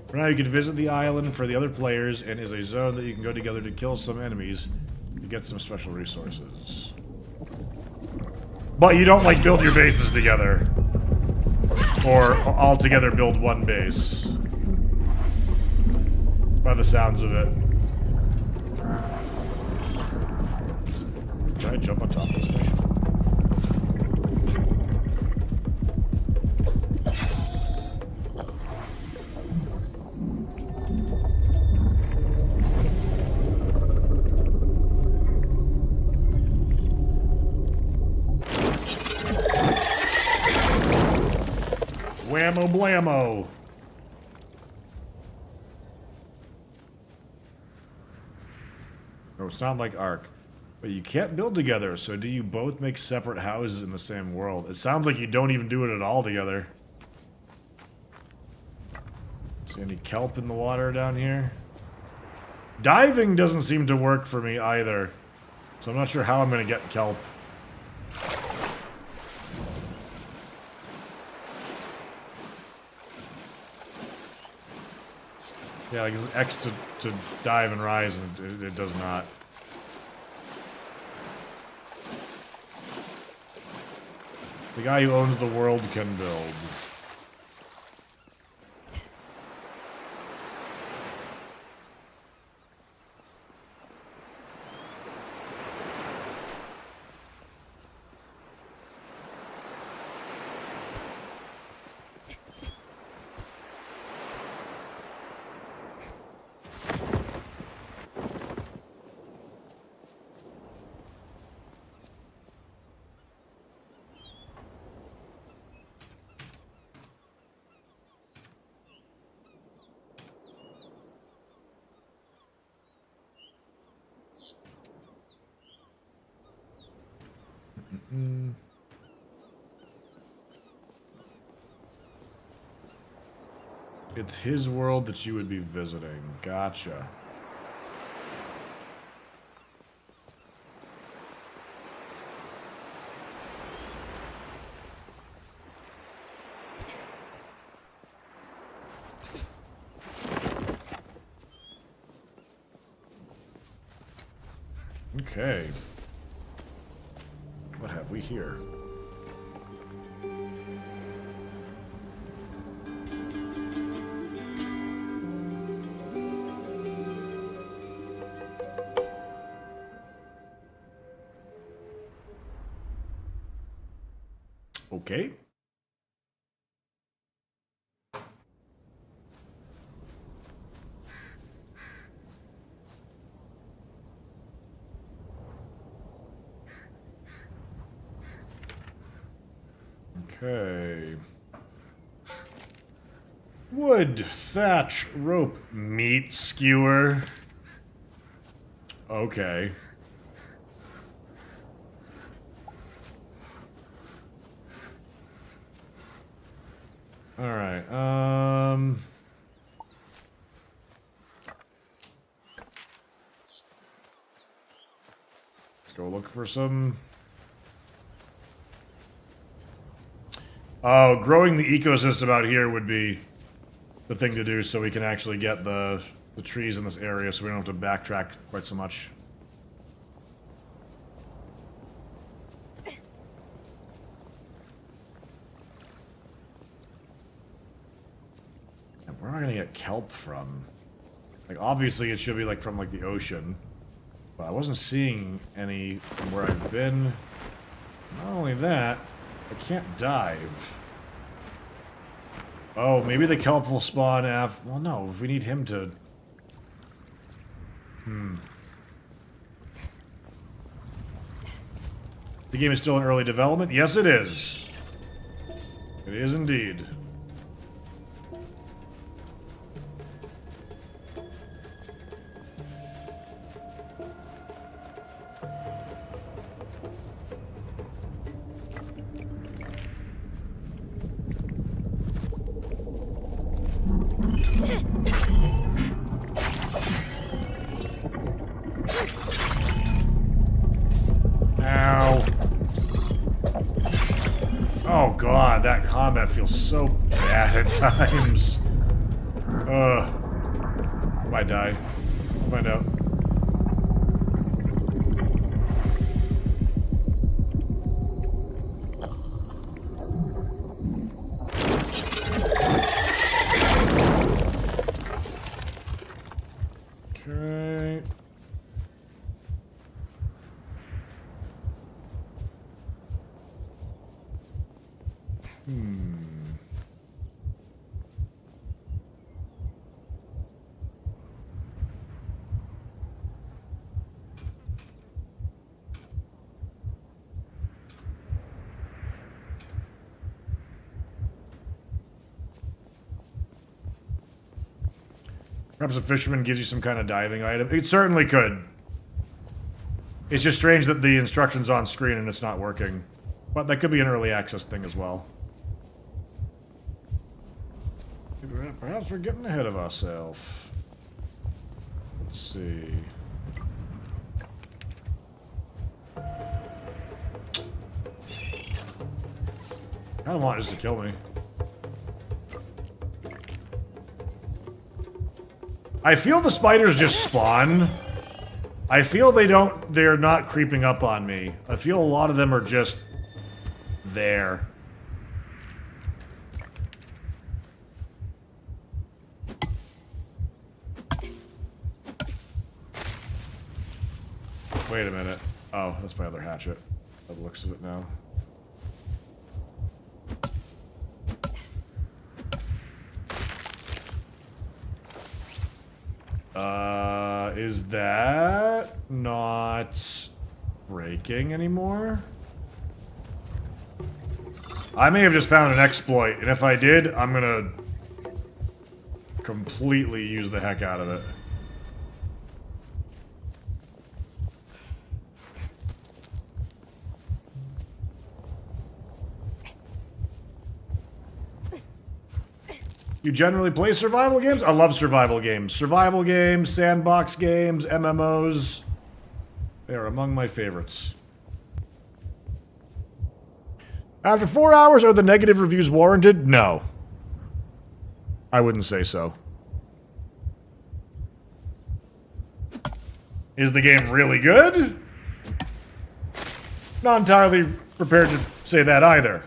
For now, you can visit the island for the other players, and is a zone that you can go together to kill some enemies to get some special resources. But you don't, like, build your bases together. Or all together build one base. By the sounds of it. Can I jump on top of this thing? Whammo blammo! Oh, it's not like Ark. But you can't build together, so do you both make separate houses in the same world? It sounds like you don't even do it at all together. See any kelp in the water down here? Diving doesn't seem to work for me either. So I'm not sure how I'm gonna get kelp. Yeah, like it's X to dive and rise, and it does not. The guy who owns the world can build. It's his world that you would be visiting. Gotcha. Okay. What have we here? Okay. Okay. Wood, thatch, rope, meat skewer. Okay. Alright, let's go look for some... Oh, growing the ecosystem out here would be the thing to do so we can actually get the trees in this area so we don't have to backtrack quite so much. And where am I gonna get kelp from? Like, obviously it should be like from like the ocean, but I wasn't seeing any from where I've been. Not only that, I can't dive. Oh, maybe the kelp will spawn after... Well, no, if we need him to... The game is still in early development? Yes, it is. It is indeed. Ow. Oh god, that combat feels so bad at times. Ugh. Might die. We'll find out. Okay. Perhaps a fisherman gives you some kind of diving item. It certainly could. It's just strange that the instruction's on screen and it's not working. But that could be an early access thing as well. Perhaps we're getting ahead of ourselves. Let's see. I don't want this to kill me. I feel the spiders just spawn. I feel they're not creeping up on me. I feel a lot of them are just there. Wait a minute. Oh, that's my other hatchet. By the looks of it now. Is that not breaking anymore? I may have just found an exploit, and if I did, I'm gonna completely use the heck out of it. You generally play survival games? I love survival games. Survival games, sandbox games, MMOs. They are among my favorites. After 4 hours, are the negative reviews warranted? No. I wouldn't say so. Is the game really good? Not entirely prepared to say that either.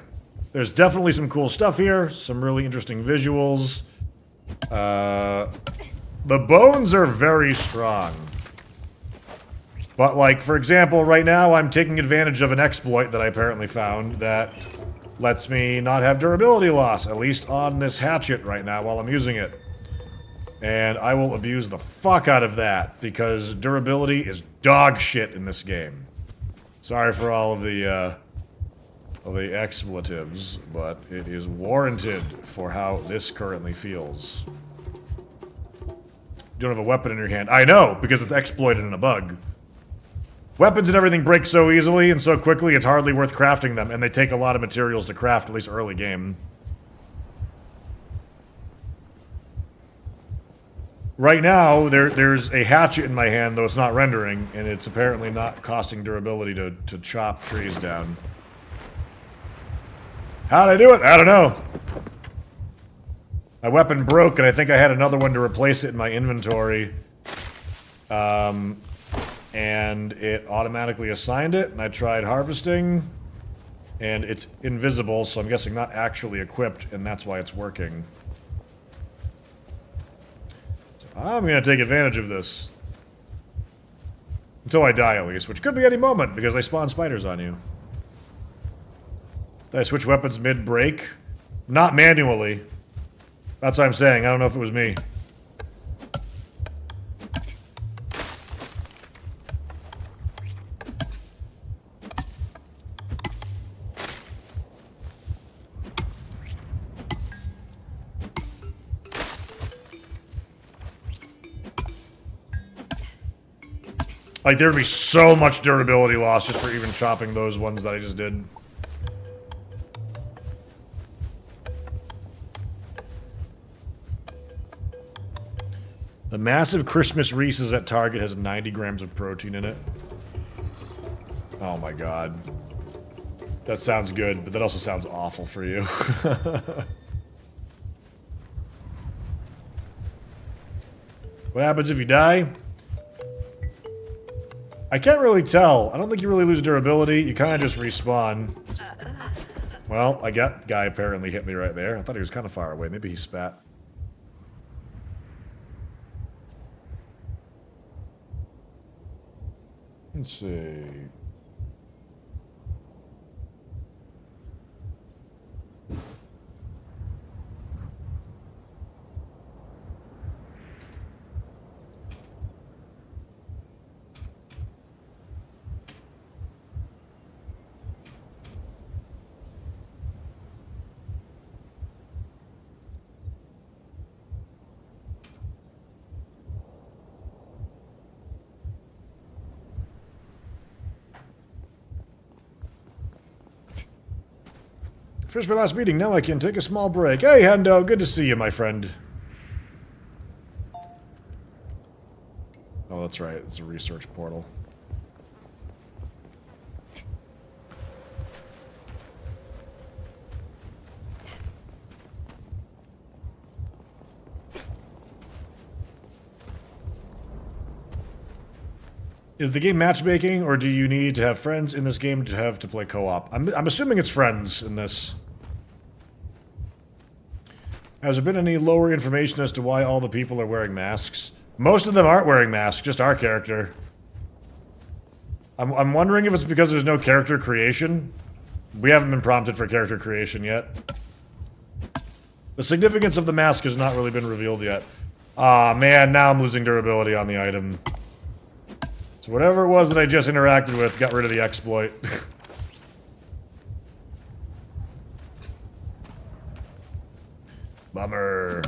There's definitely some cool stuff here, some really interesting visuals. The bones are very strong. But, like, for example, right now I'm taking advantage of an exploit that I apparently found that lets me not have durability loss, at least on this hatchet right now while I'm using it. And I will abuse the fuck out of that, because durability is dog shit in this game. Sorry for all of the expletives, but it is warranted for how this currently feels. You don't have a weapon in your hand. I know, because it's exploited in a bug. Weapons and everything break so easily and so quickly, it's hardly worth crafting them, and they take a lot of materials to craft, at least early game. Right now, there's a hatchet in my hand, though it's not rendering, and it's apparently not costing durability to chop trees down. How'd I do it? I don't know. My weapon broke, and I think I had another one to replace it in my inventory. And it automatically assigned it, and I tried harvesting, and it's invisible, so I'm guessing not actually equipped, and that's why it's working. So I'm gonna take advantage of this. Until I die, at least, which could be any moment, because they spawn spiders on you. Did I switch weapons mid-break? Not manually. That's what I'm saying. I don't know if it was me. Like, there would be so much durability loss just for even chopping those ones that I just did. The massive Christmas Reese's at Target has 90 grams of protein in it. Oh my god. That sounds good, but that also sounds awful for you. What happens if you die? I can't really tell. I don't think you really lose durability. You kind of just respawn. Well, I got guy apparently hit me right there. I thought he was kind of far away. Maybe he spat. Let's see. Finished my last meeting, now I can take a small break. Hey, Hendo, good to see you, my friend. Oh, that's right, it's a research portal. Is the game matchmaking, or do you need to have friends in this game to have to play co-op? I'm assuming it's friends in this. Has there been any lower information as to why all the people are wearing masks? Most of them aren't wearing masks, just our character. I'm wondering if it's because there's no character creation. We haven't been prompted for character creation yet. The significance of the mask has not really been revealed yet. Aw, man, now I'm losing durability on the item. So whatever it was that I just interacted with got rid of the exploit. Bummer.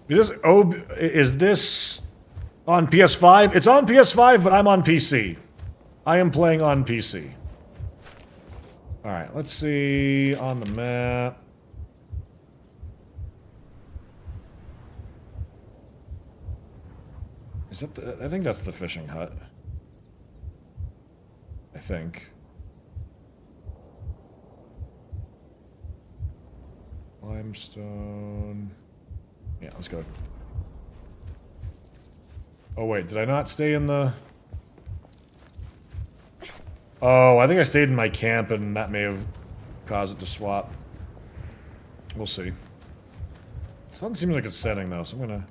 Is this on PS5? It's on PS5, but I'm on PC. I am playing on PC. Alright, let's see on the map. Is that the... I think that's the fishing hut. I think. Limestone... Yeah, let's go. Oh wait, did I not stay in the... Oh, I think I stayed in my camp and that may have caused it to swap. We'll see. Sun seems like it's setting though, so I'm gonna...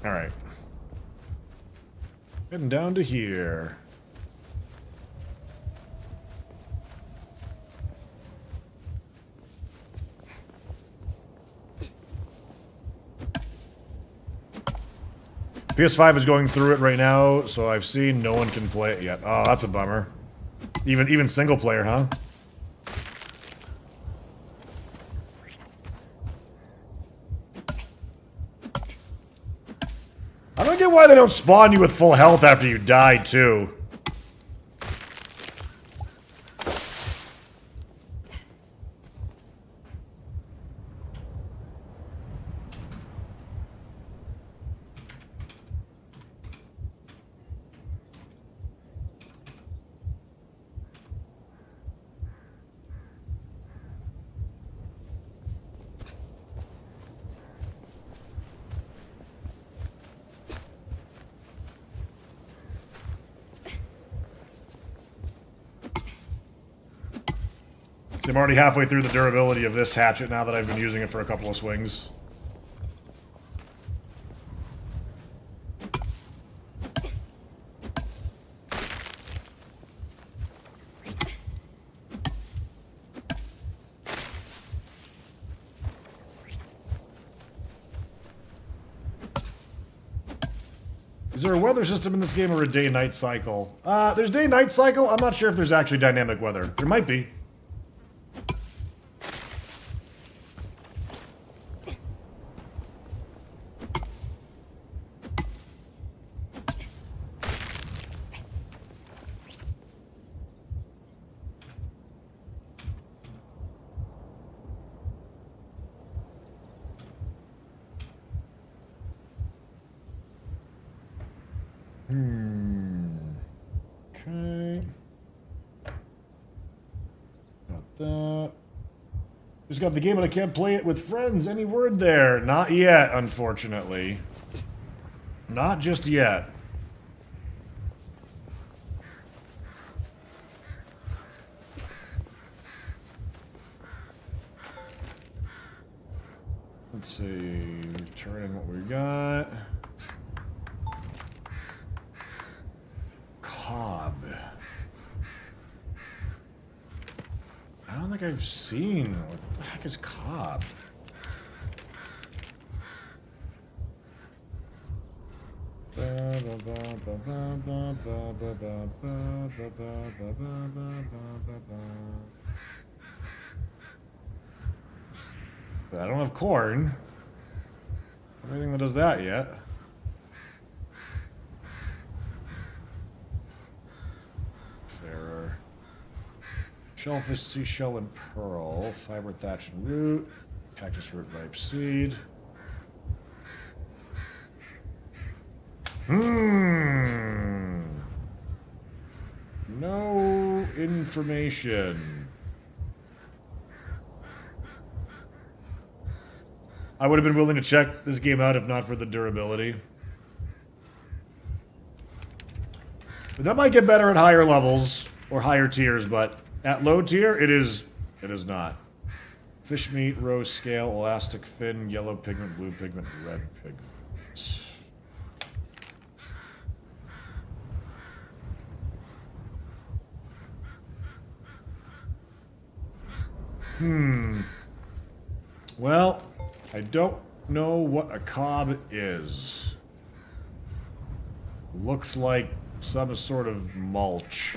Alright. Heading down to here. PS5 is going through it right now, so I've seen no one can play it yet. Oh, that's a bummer. Even single player, huh? I don't get why they don't spawn you with full health after you die, too. See, I'm already halfway through the durability of this hatchet now that I've been using it for a couple of swings. Is there a weather system in this game or a day-night cycle? There's day-night cycle. I'm not sure if there's actually dynamic weather. There might be. Okay. Got that. Just got the game and I can't play it with friends. Any word there? Not yet, unfortunately. Not just yet. Let's see. Returning what we got. Cobb. I don't think I've seen. What the heck is Cobb? But I don't have corn. Anything that does that yet. Fairer. Shellfish, seashell, and pearl. Fiber, thatch, and root. Cactus root, ripe seed. No information. I would have been willing to check this game out if not for the durability. But that might get better at higher levels or higher tiers, but at low tier, it is not. Fish meat, rose scale, elastic fin, yellow pigment, blue pigment, red pigment. Well, I don't know what a cob is. Looks like some sort of mulch.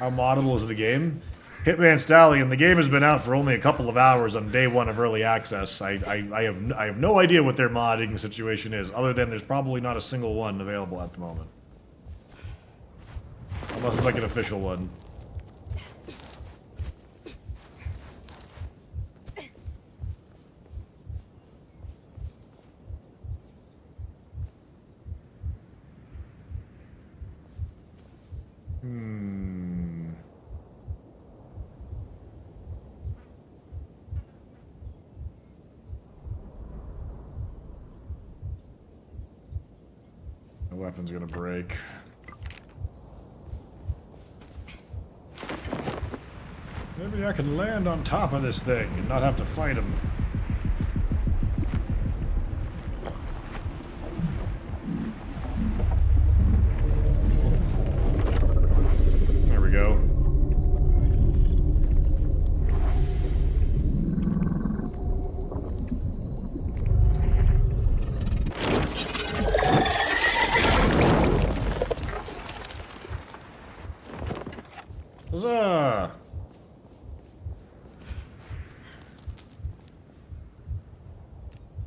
How moddable is the game? Hitman Stallion, the game has been out for only a couple of hours on day one of early access. I have no idea what their modding situation is, other than there's probably not a single one available at the moment. Unless it's like an official one. The weapon's gonna break. Maybe I can land on top of this thing and not have to fight him. There we go. Huzzah!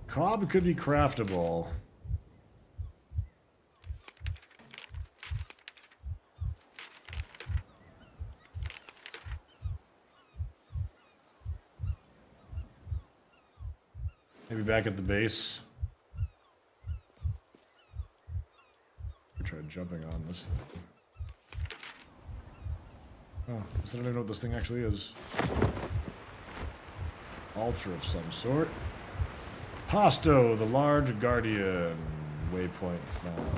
Cob could be craftable. Maybe back at the base. Try jumping on this thing. Oh, I don't even know what this thing actually is. Altar of some sort. Pasto, the large guardian. Waypoint found.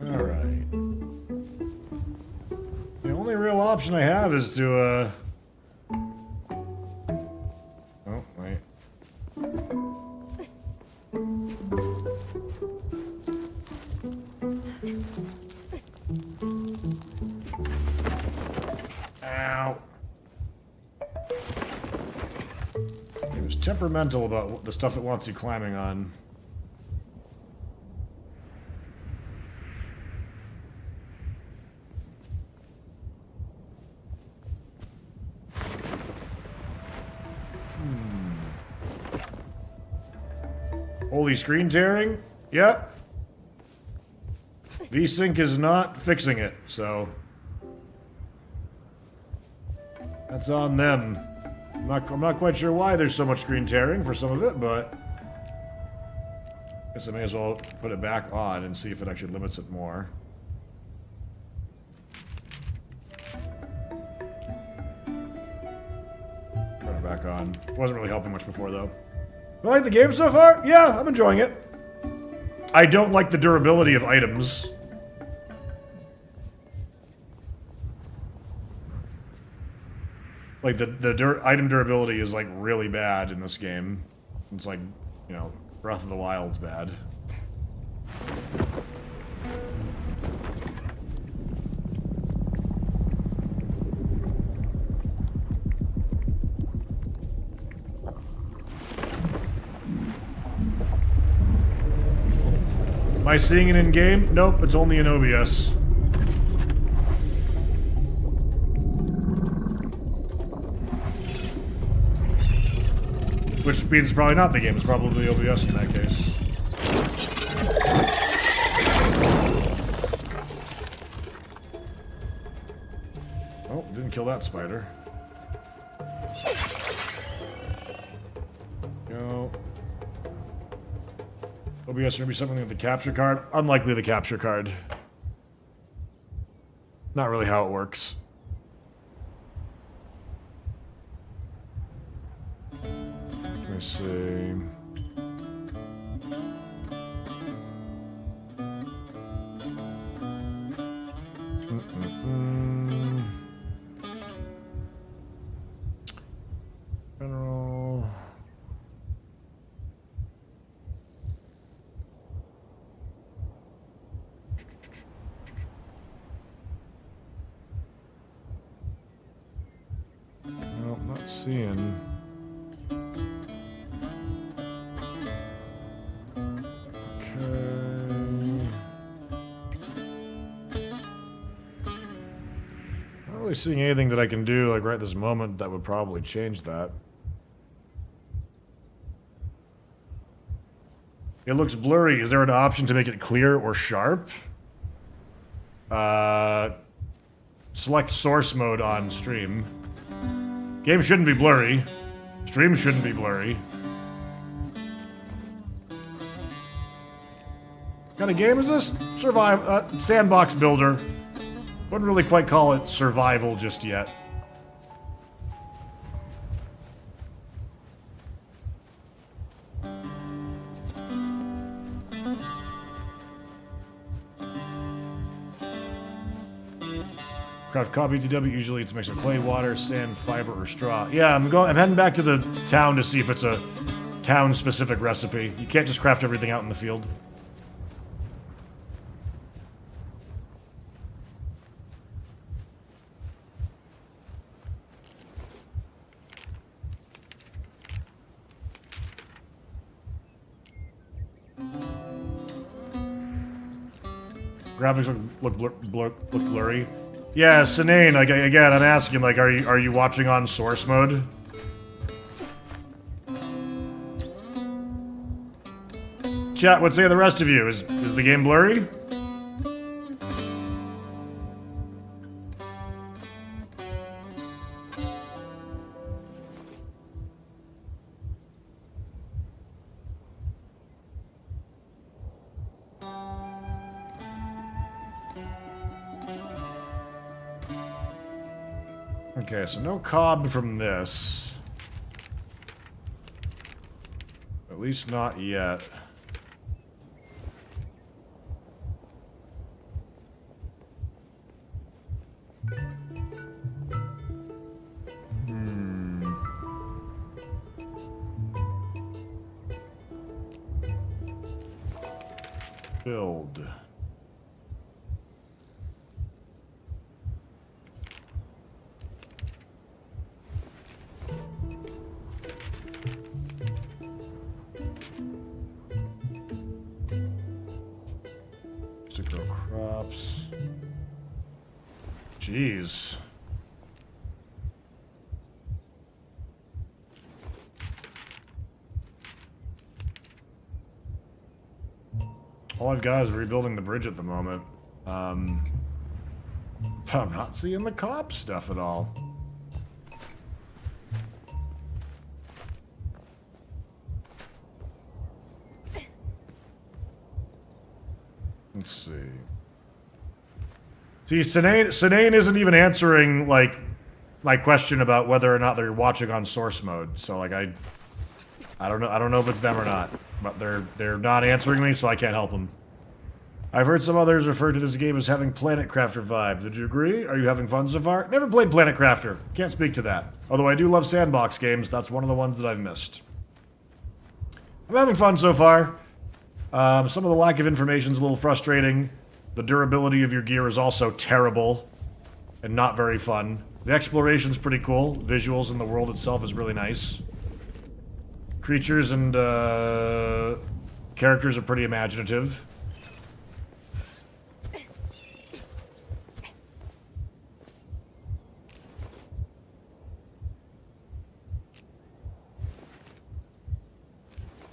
Alright. The only real option I have is to, oh, wait. Ow. It was temperamental about the stuff it wants you climbing on. Holy screen tearing? Yep. VSync is not fixing it, so that's on them. I'm not quite sure why there's so much screen tearing for some of it, but I guess I may as well put it back on and see if it actually limits it more. Put it back on. Wasn't really helping much before, though. I like the game so far? Yeah, I'm enjoying it. I don't like the durability of items. Like, item durability is, like, really bad in this game. It's like, you know, Breath of the Wild's bad. Am I seeing it in game? Nope, it's only in OBS. Which means it's probably not the game, it's probably OBS in that case. Oh, didn't kill that spider. Go. OBS maybe something with the capture card. Unlikely the capture card. Not really how it works. seeing. Okay. Not really seeing anything that I can do like right this moment that would probably change that. It looks blurry. Is there an option to make it clear or sharp? Select source mode on stream. Game shouldn't be blurry. Stream shouldn't be blurry. What kind of game is this? Sandbox builder. Wouldn't really quite call it survival just yet. Craft coffee TW, usually it's a mix of clay, water, sand, fiber, or straw. Yeah, I'm heading back to the town to see if it's a town-specific recipe. You can't just craft everything out in the field. Graphics look blurry. Yeah, Sinane, like, again, I'm asking, like, are you watching on source mode? Chat, what say the rest of you? Is the game blurry? Okay, so no cob from this. At least not yet. Build. To grow crops. Jeez. All I've got is rebuilding the bridge at the moment. I'm not seeing the cop stuff at all. Let's see. See, Sinane isn't even answering, like, my question about whether or not they're watching on source mode. So, like, I don't know if it's them or not. But they're not answering me, so I can't help them. I've heard some others refer to this game as having Planet Crafter vibes. Would you agree? Are you having fun so far? Never played Planet Crafter. Can't speak to that. Although I do love sandbox games, that's one of the ones that I've missed. I'm having fun so far. Some of the lack of information is a little frustrating. The durability of your gear is also terrible and not very fun. The exploration's pretty cool. Visuals in the world itself is really nice. Creatures and characters are pretty imaginative.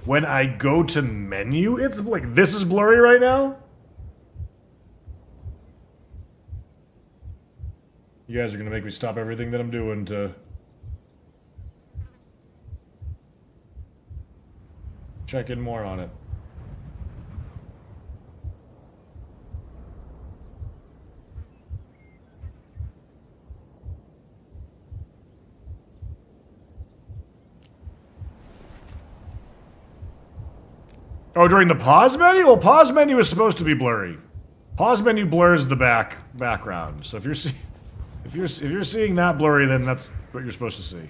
When I go to menu, it's like, this is blurry right now? You guys are gonna make me stop everything that I'm doing to check in more on it. Oh, during the pause menu? Well, pause menu is supposed to be blurry. Pause menu blurs the background. So if you're seeing that blurry, then that's what you're supposed to see.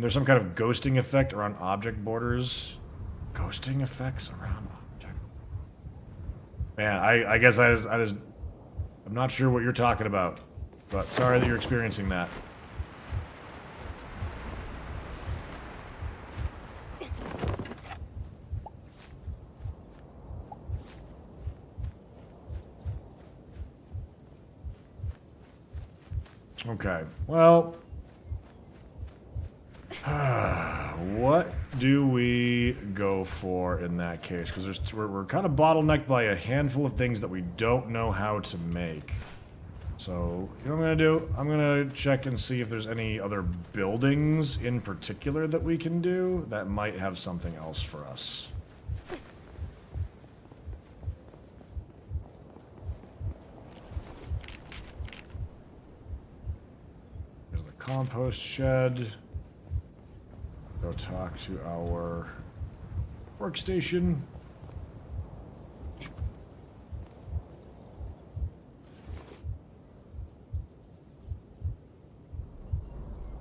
And there's some kind of ghosting effect around object borders. Ghosting effects around object. Man, I guess I just I'm not sure what you're talking about, but sorry that you're experiencing that. Okay, well, what do we go for in that case? Because we're kind of bottlenecked by a handful of things that we don't know how to make. So, you know what I'm going to do? I'm going to check and see if there's any other buildings in particular that we can do that might have something else for us. There's the compost shed. Go talk to our workstation.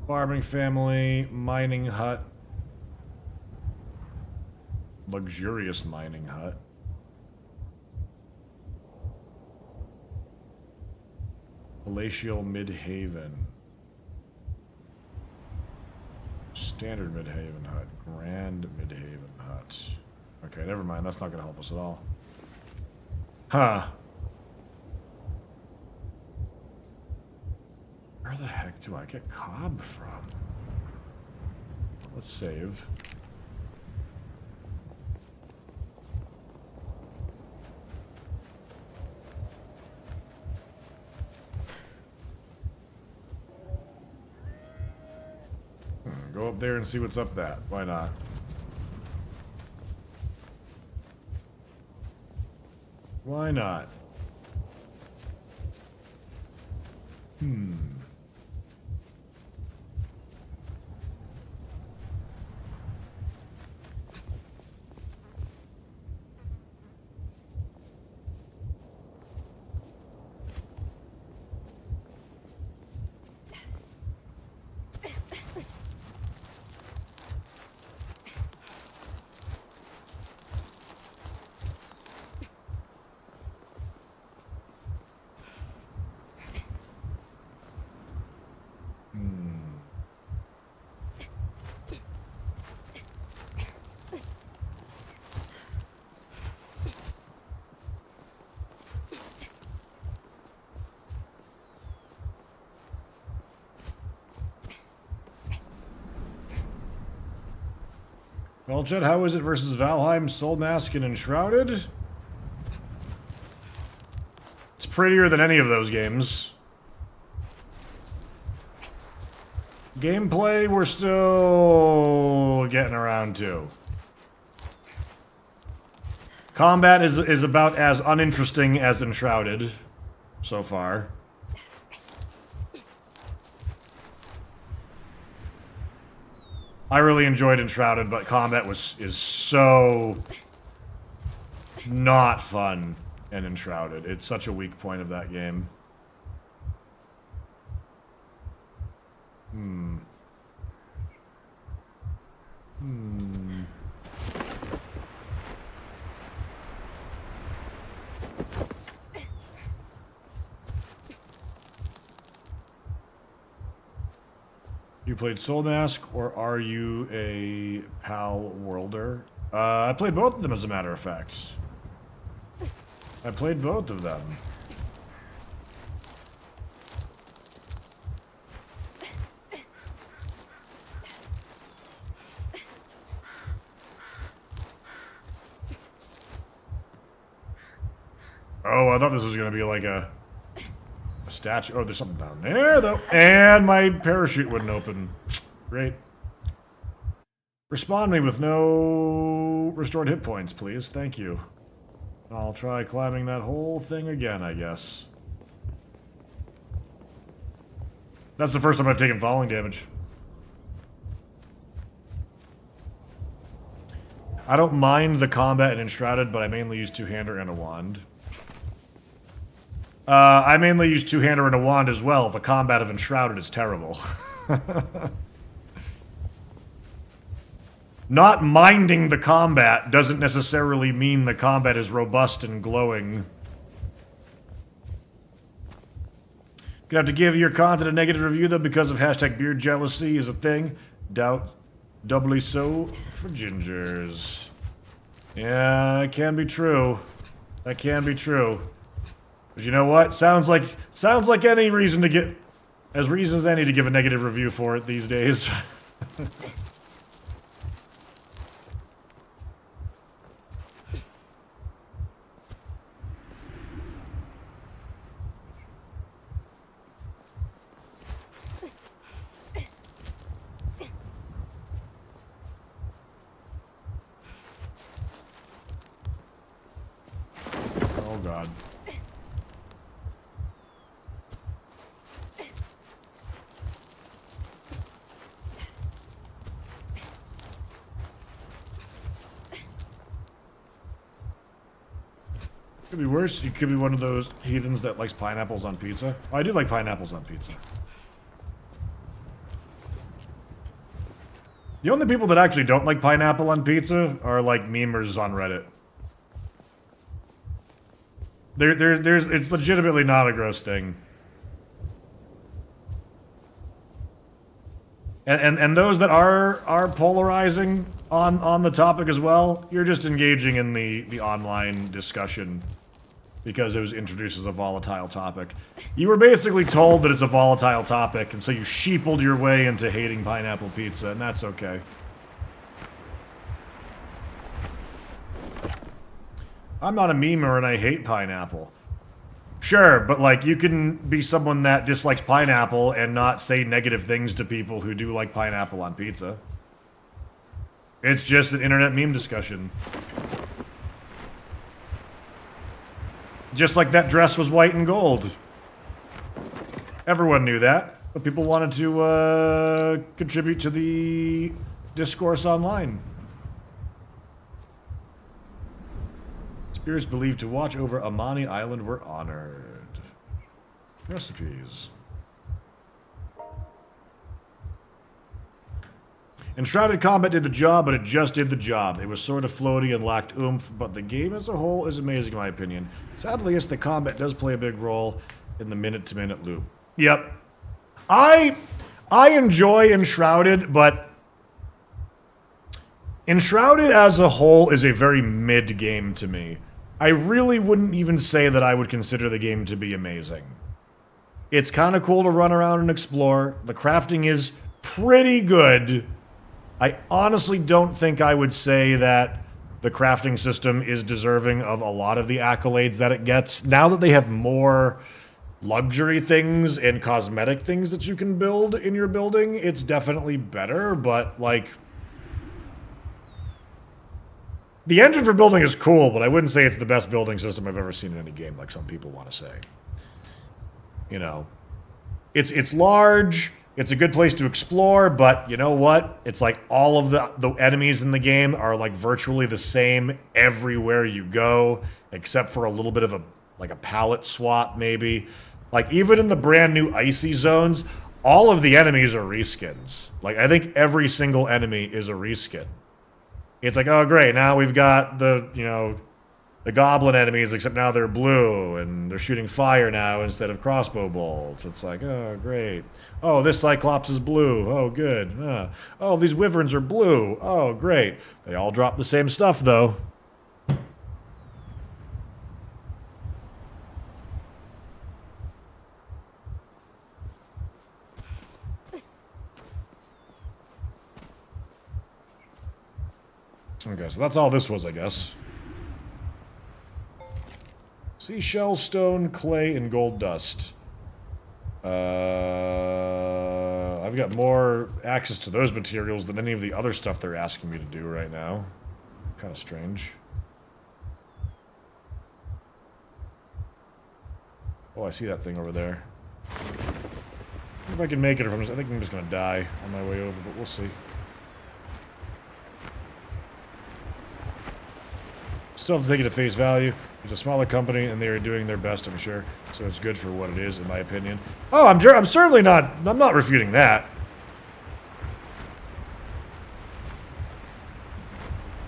Farming family, mining hut. Luxurious mining hut. Palatial Midhaven. Standard Midhaven hut. Grand Midhaven hut. Okay, never mind. That's not going to help us at all. Huh. Where the heck do I get cob from? Let's save. Go up there and see what's up that. Why not? Why not? Well, Chet, how is it versus Valheim, Soulmask, and Enshrouded? It's prettier than any of those games. Gameplay, we're still getting around to. Combat is about as uninteresting as Enshrouded so far. I really enjoyed Enshrouded, but combat is so not fun in Enshrouded. It's such a weak point of that game. You played Soulmask, or are you a PAL worlder? I played both of them, as a matter of fact. I played both of them. Oh, I thought this was going to be like a statue. Oh, there's something down there, though. And my parachute wouldn't open. Great. Respond me with no restored hit points, please. Thank you. I'll try climbing that whole thing again, I guess. That's the first time I've taken falling damage. I don't mind the combat in Enshrouded, but I mainly use two-hander and a wand. I mainly use two-hander and a wand as well. The combat of Enshrouded is terrible. not minding the combat doesn't necessarily mean the combat is robust and glowing. Gonna have to give your content a negative review, though, because of hashtag beard jealousy is a thing. Doubt doubly so for gingers. Yeah, it can be true. That can be true. But you know what? Sounds like any reason to get... as reason as any to give a negative review for it these days. Oh god. Could be worse. You could be one of those heathens that likes pineapples on pizza. Oh, I do like pineapples on pizza. The only people that actually don't like pineapple on pizza are like memers on Reddit. It's legitimately not a gross thing. And those that are polarizing on the topic as well, you're just engaging in the online discussion because it was introduced as a volatile topic. You were basically told that it's a volatile topic, and so you sheepled your way into hating pineapple pizza, and that's okay. I'm not a memer and I hate pineapple. Sure, but like you can be someone that dislikes pineapple and not say negative things to people who do like pineapple on pizza. It's just an internet meme discussion. Just like that dress was white and gold. Everyone knew that, but people wanted to contribute to the discourse online. Spirits believed to watch over Amani Island were honored. Recipes. Enshrouded Combat did the job, but it just did the job. It was sort of floaty and lacked oomph, but the game as a whole is amazing in my opinion. Sadly, yes, the combat does play a big role in the minute-to-minute loop. Yep. I enjoy Enshrouded, but Enshrouded as a whole is a very mid game to me. I really wouldn't even say that I would consider the game to be amazing. It's kind of cool to run around and explore. The crafting is pretty good. I honestly don't think I would say that the crafting system is deserving of a lot of the accolades that it gets. Now that they have more luxury things and cosmetic things that you can build in your building, it's definitely better, but like... the engine for building is cool, but I wouldn't say it's the best building system I've ever seen in any game, like some people want to say. You know, it's large, it's a good place to explore, but you know what? It's like all of the enemies in the game are like virtually the same everywhere you go, except for a little bit of a palette swap maybe. Like even in the brand new icy zones, all of the enemies are reskins. Like I think every single enemy is a reskin. It's like, oh great, now we've got the, you know, the goblin enemies, except now they're blue, and they're shooting fire now instead of crossbow bolts. It's like, oh great. Oh, this Cyclops is blue. Oh, good. Oh, these wyverns are blue. Oh, great. They all drop the same stuff, though. Okay, so that's all this was, I guess. Seashell, stone, clay, and gold dust. I've got more access to those materials than any of the other stuff they're asking me to do right now. Kind of strange. Oh, I see that thing over there. If I can make it, or if I think I'm just gonna die on my way over, but we'll see. Still have to take it at face value. It's a smaller company, and they are doing their best, I'm sure. So it's good for what it is, in my opinion. Oh, I'm certainly not... I'm not refuting that.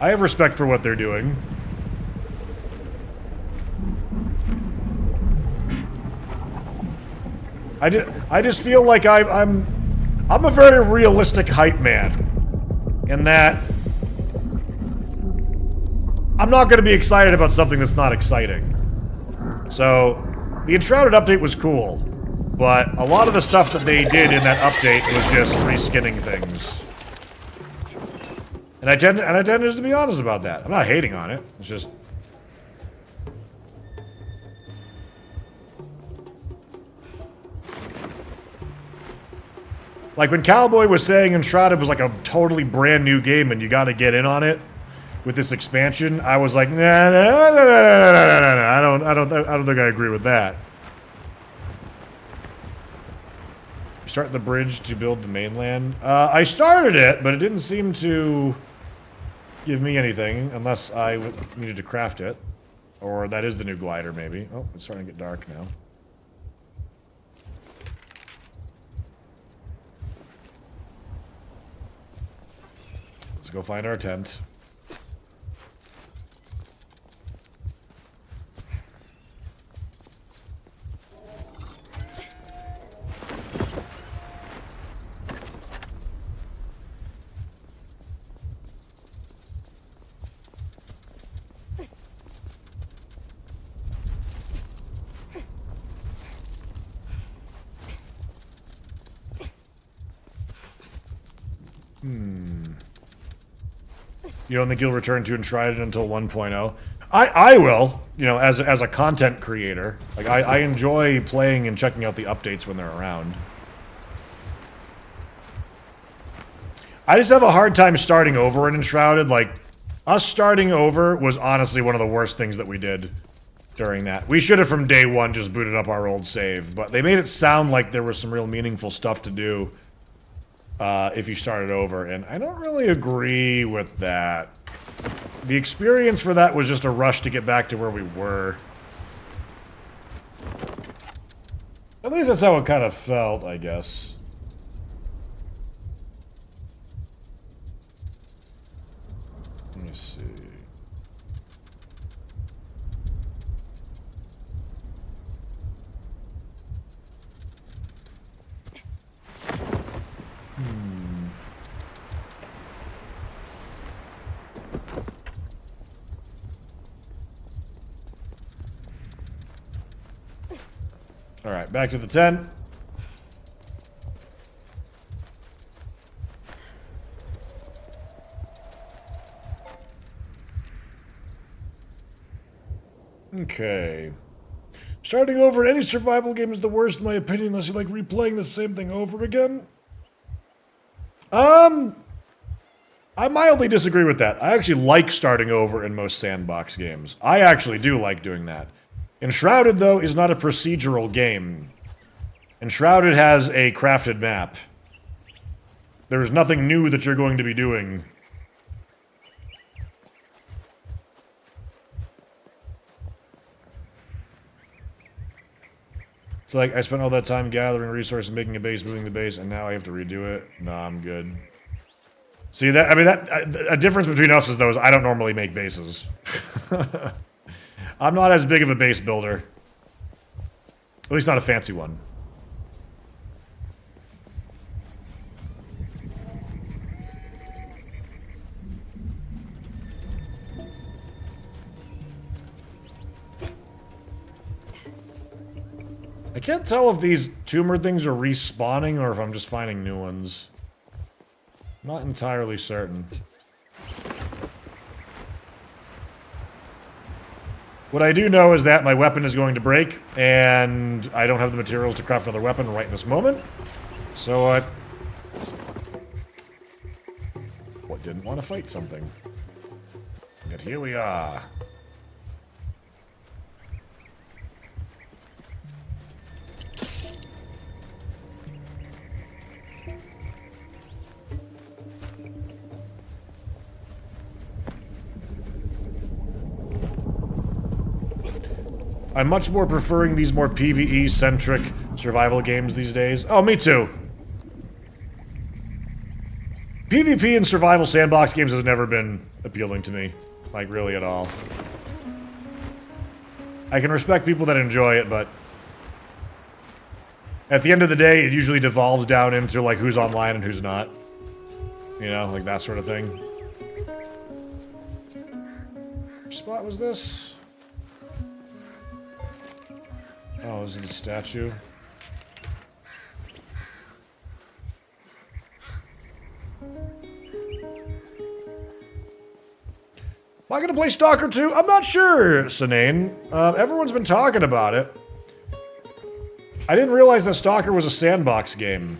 I have respect for what they're doing. I just feel like I'm a very realistic hype man. In that I'm not going to be excited about something that's not exciting. So, the Enshrouded update was cool, but a lot of the stuff that they did in that update was just reskinning things. And I tend just to be honest about that. I'm not hating on it. It's just... Like when Cowboy was saying Enshrouded was like a totally brand new game and you gotta get in on it with this expansion, I was like, nah, I don't think I agree with that. Start the bridge to build the mainland. I started it, but it didn't seem to give me anything unless I needed to craft it. Or that is the new glider, maybe. Oh, it's starting to get dark now. Let's go find our tent. You don't think you'll return to Enshrouded until 1.0? I will, you know, as a content creator. Like, I enjoy playing and checking out the updates when they're around. I just have a hard time starting over in Enshrouded. Like, us starting over was honestly one of the worst things that we did during that. We should have from day one just booted up our old save, but they made it sound like there was some real meaningful stuff to do if you started over, and I don't really agree with that. The experience for that was just a rush to get back to where we were. At least that's how it kind of felt, I guess. Let me see. Alright, back to the tent. Okay. Starting over in any survival game is the worst in my opinion unless you like replaying the same thing over again. I mildly disagree with that. I actually like starting over in most sandbox games. I actually do like doing that. Enshrouded, though, is not a procedural game. Enshrouded has a crafted map. There is nothing new that you're going to be doing. It's like, I spent all that time gathering resources, making a base, moving the base, and now I have to redo it? Nah, I'm good. See, that, I mean, a difference between us is, though, is I don't normally make bases. I'm not as big of a base builder. At least not a fancy one. I can't tell if these tumor things are respawning or if I'm just finding new ones. Not entirely certain. What I do know is that my weapon is going to break, and I don't have the materials to craft another weapon right this moment. So I... didn't want to fight something. Yet here we are. I'm much more preferring these more PvE-centric survival games these days. Oh, me too. PvP in survival sandbox games has never been appealing to me. Like, really at all. I can respect people that enjoy it, but at the end of the day, it usually devolves down into, like, who's online and who's not. You know, like that sort of thing. Which spot was this? Oh, this is the statue. Am I gonna play Stalker 2? I'm not sure, Sinane. Everyone's been talking about it. I didn't realize that Stalker was a sandbox game.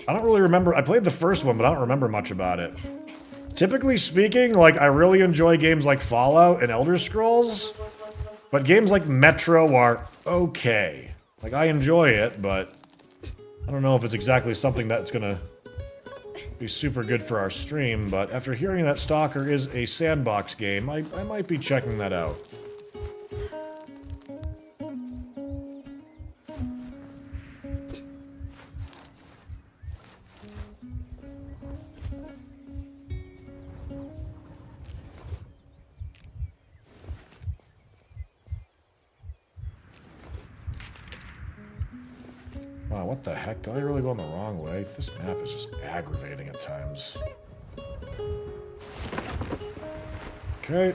I don't really remember. I played the first one, but I don't remember much about it. Typically speaking, like, I really enjoy games like Fallout and Elder Scrolls, but games like Metro are okay. Like, I enjoy it, but I don't know if it's exactly something that's gonna be super good for our stream, but after hearing that Stalker is a sandbox game, I might be checking that out. Wow, what the heck? Did I really go in the wrong way? This map is just aggravating at times. Okay.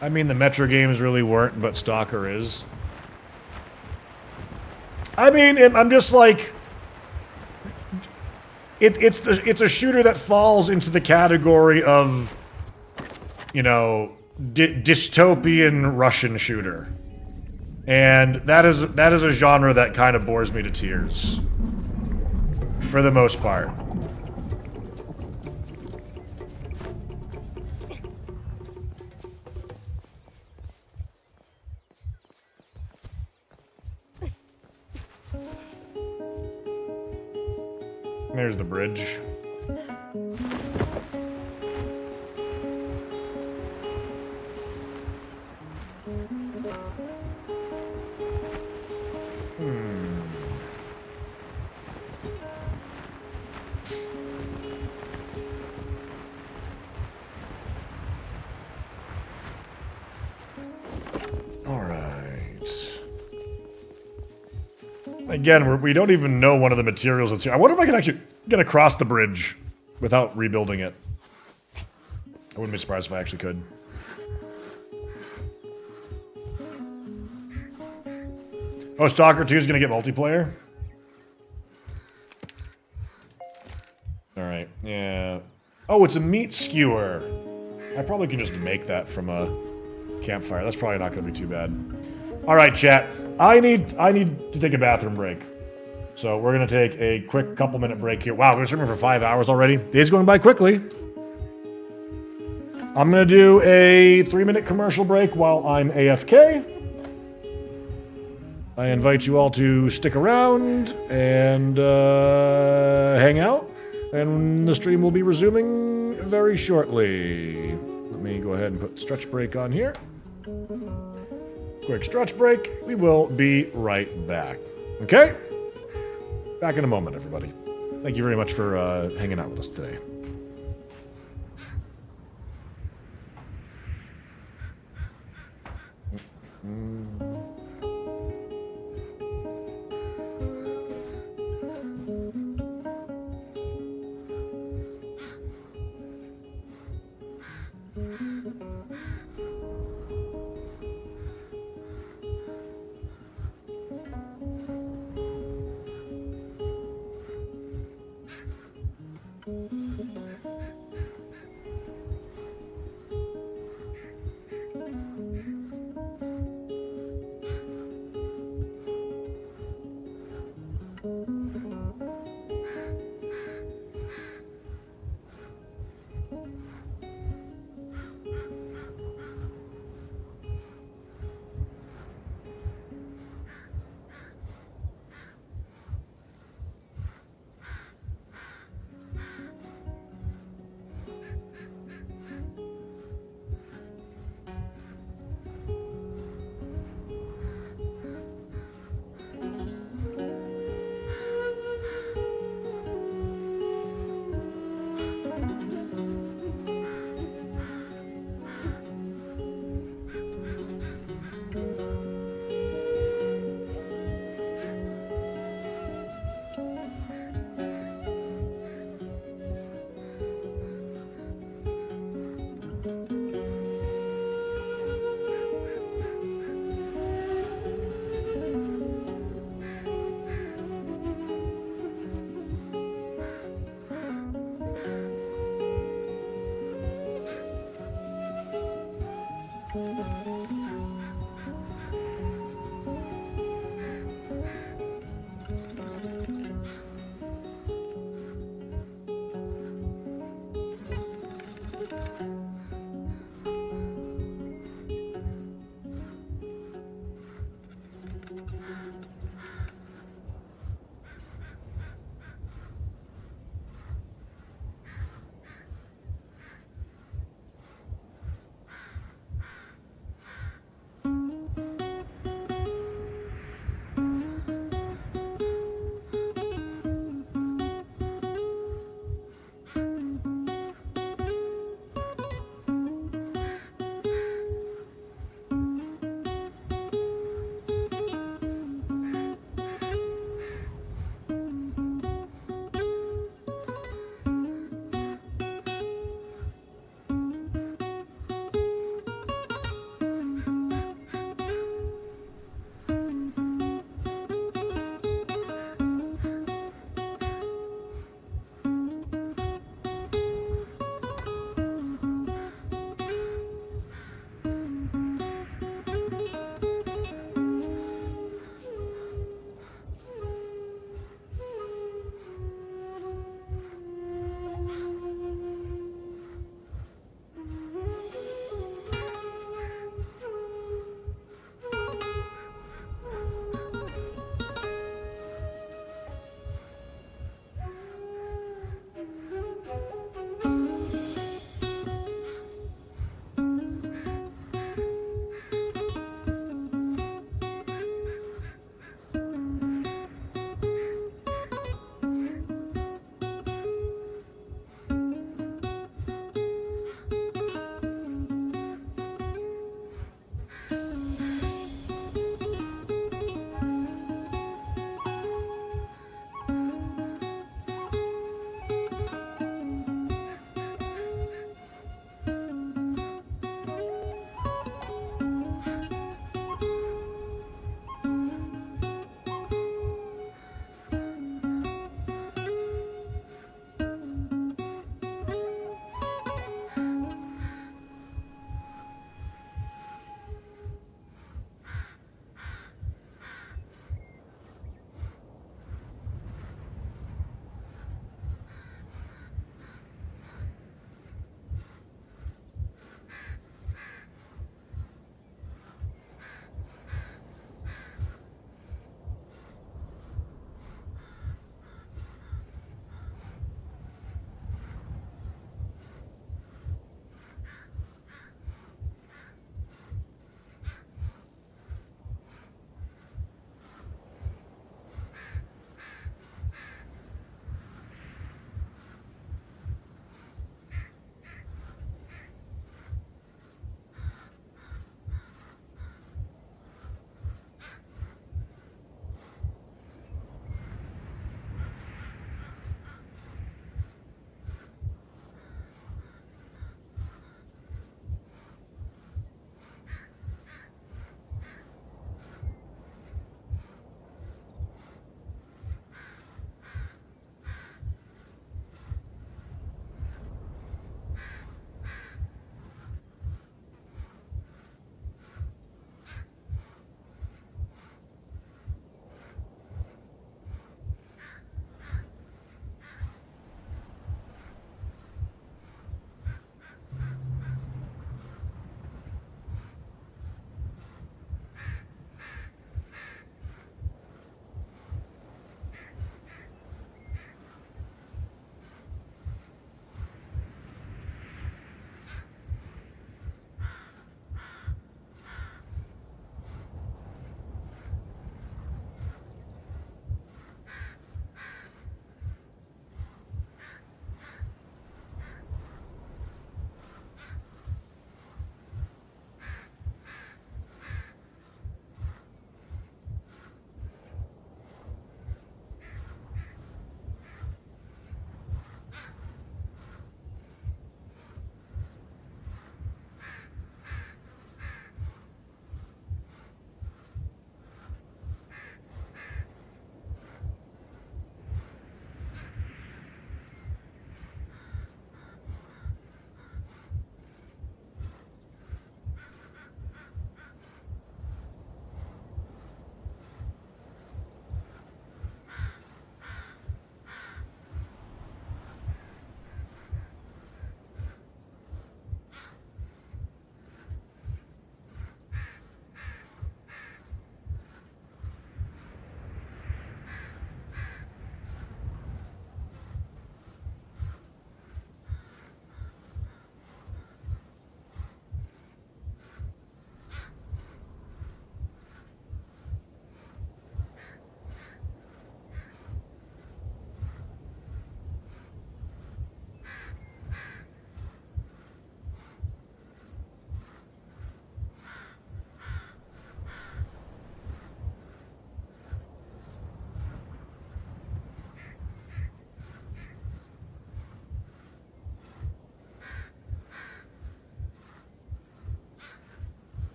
I mean, the Metro games really weren't, but Stalker is. I mean, I'm just like... It's a shooter that falls into the category of, you know, dystopian Russian shooter. And that is a genre that kind of bores me to tears. For the most part. There's the bridge. Again, we don't even know one of the materials that's here. I wonder if I can actually get across the bridge without rebuilding it. I wouldn't be surprised if I actually could. Oh, Stalker 2 is going to get multiplayer? Alright, yeah. Oh, it's a meat skewer. I probably can just make that from a campfire. That's probably not going to be too bad. Alright, chat. I need to take a bathroom break. So we're going to take a quick couple-minute break here. Wow, we're streaming for 5 hours already. Days going by quickly. I'm going to do a 3-minute commercial break while I'm AFK. I invite you all to stick around and hang out. And the stream will be resuming very shortly. Let me go ahead and put stretch break on here. Quick stretch break. We will be right back. Okay? Back in a moment, everybody. Thank you very much for hanging out with us today.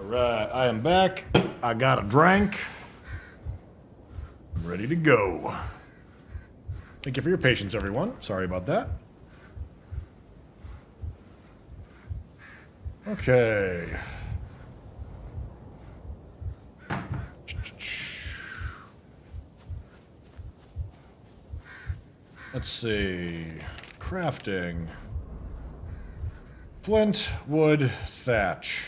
Alright, I am back. I got a drink. I'm ready to go. Thank you for your patience, everyone. Sorry about that. Okay. Let's see. Crafting. Flint, wood, thatch.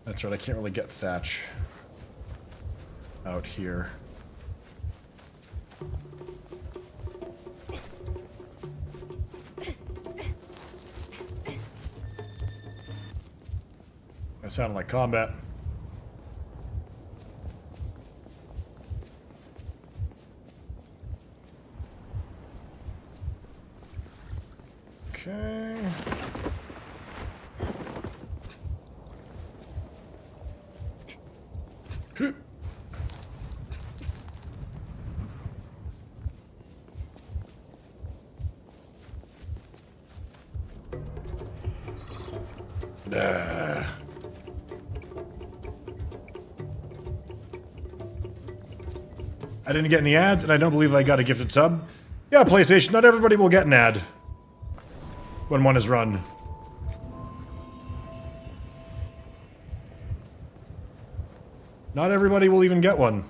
That's right, I can't really get thatch out here. That sounded like combat. Okay. I didn't get any ads, and I don't believe I got a gifted sub. Yeah, PlayStation, not everybody will get an ad when one is run. Not everybody will even get one.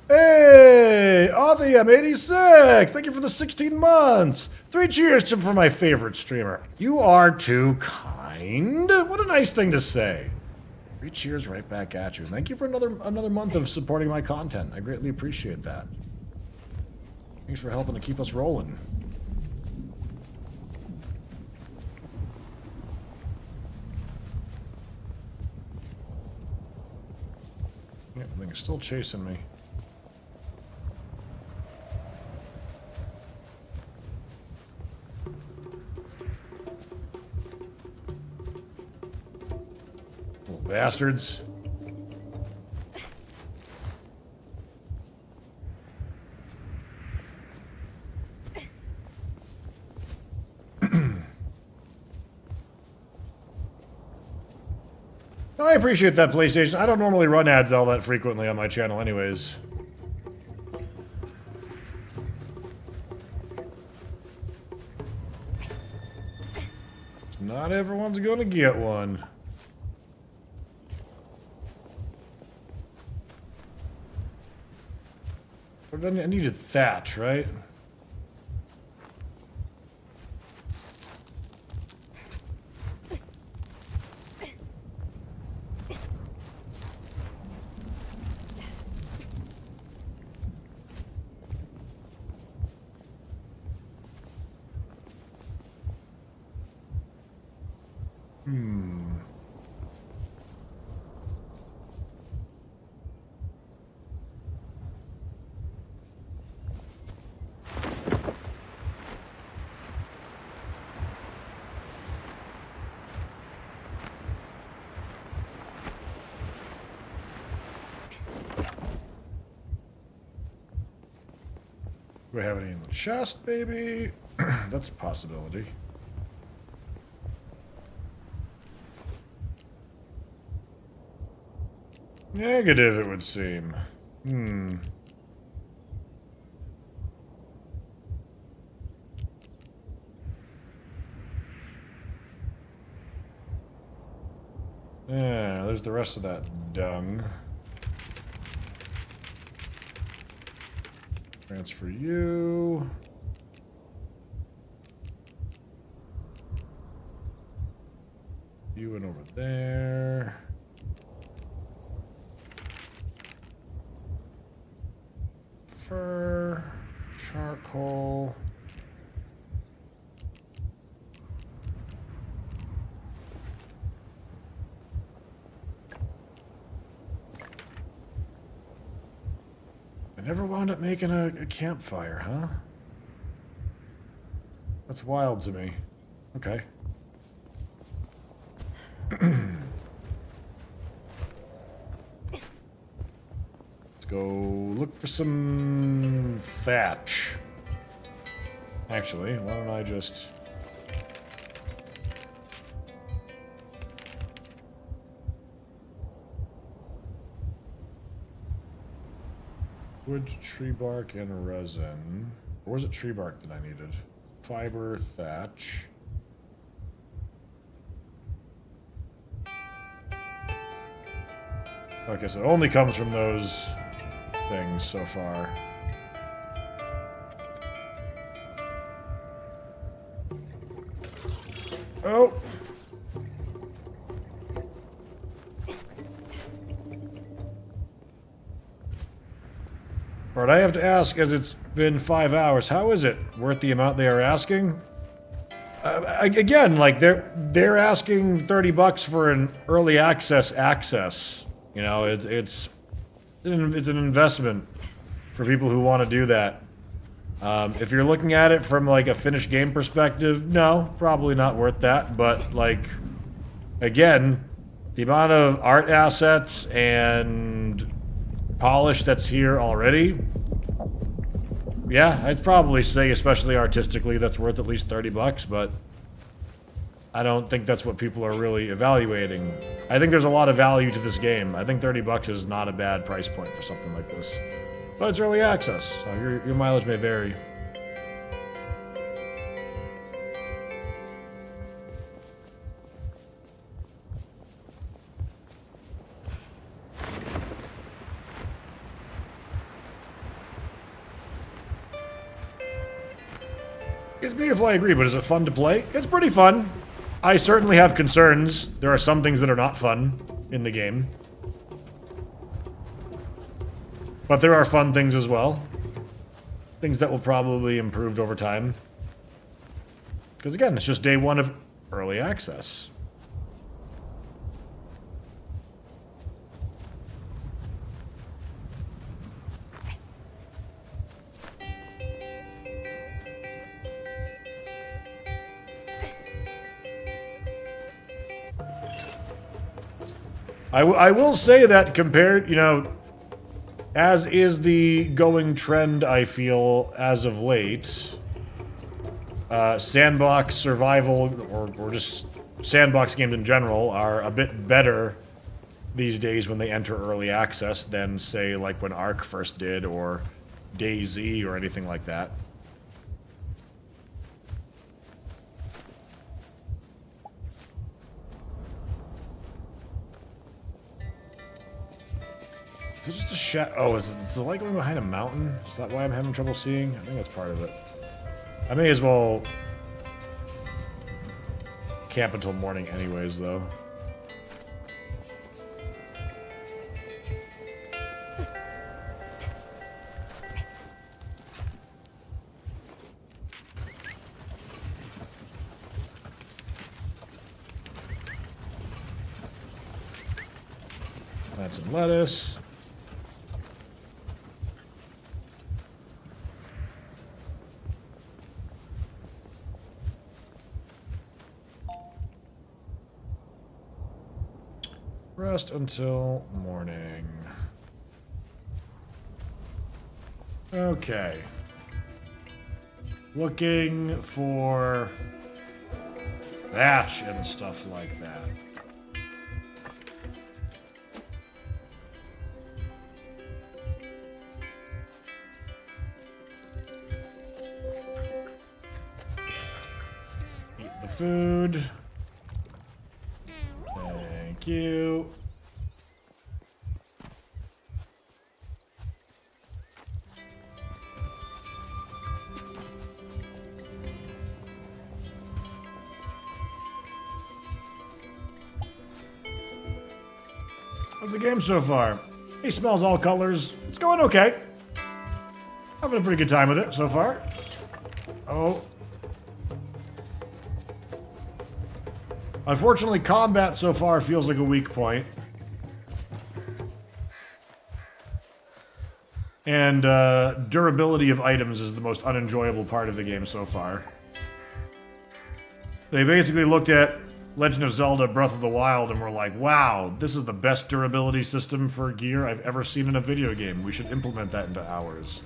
Hey! AuthieM86! Thank you for the 16 months! 3 cheers for my favorite streamer. You are too kind. What a nice thing to say. 3 cheers right back at you. Thank you for another month of supporting my content. I greatly appreciate that. Thanks for helping to keep us rolling. Yeah, the thing is still chasing me. Little bastards. I appreciate that, PlayStation. I don't normally run ads all that frequently on my channel anyways. Not everyone's gonna get one. But I needed thatch, right? Do I have any in the chest, maybe? That's a possibility. Negative, it would seem. Yeah, there's the rest of that dung. Transfer you. You went over there. Fur, charcoal. I never wound up making a campfire, huh? That's wild to me. Okay. Let's go look for some thatch. Actually, why don't I just Wood, tree bark, and resin. Or was it tree bark that I needed? Fiber, thatch. Okay, so it only comes from those things so far. Oh! Alright, I have to ask, as it's been 5 hours, how is it? Worth the amount they are asking? Again, like, they're asking $30 for an early access. You know, it's an investment for people who want to do that. If you're looking at it from, like, a finished game perspective, no, probably not worth that. But, like, again, the amount of art assets and polish that's here already, yeah, I'd probably say, especially artistically, that's worth at least $30, but I don't think that's what people are really evaluating. I think there's a lot of value to this game. I think $30 is not a bad price point for something like this. But it's early access, so your mileage may vary. It's beautiful, I agree, but is it fun to play? It's pretty fun. I certainly have concerns. There are some things that are not fun in the game. But there are fun things as well. Things that will probably be improved over time. Because again, it's just day one of early access. I will say that compared, you know, as is the going trend, I feel, as of late, sandbox survival, or just sandbox games in general, are a bit better these days when they enter early access than, say, like when Ark first did, or DayZ, or anything like that. Is it just a shadow? Oh, is the light going behind a mountain? Is that why I'm having trouble seeing? I think that's part of it. I may as well camp until morning anyways, though. Add some lettuce. Rest until morning. Okay. Looking for thatch and stuff like that. Eat the food. Thank you. How's the game so far? He smells all colors. It's going okay. Having a pretty good time with it so far. Oh. Unfortunately, combat so far feels like a weak point. And durability of items is the most unenjoyable part of the game so far. They basically looked at Legend of Zelda Breath of the Wild and were like, wow, this is the best durability system for gear I've ever seen in a video game. We should implement that into ours.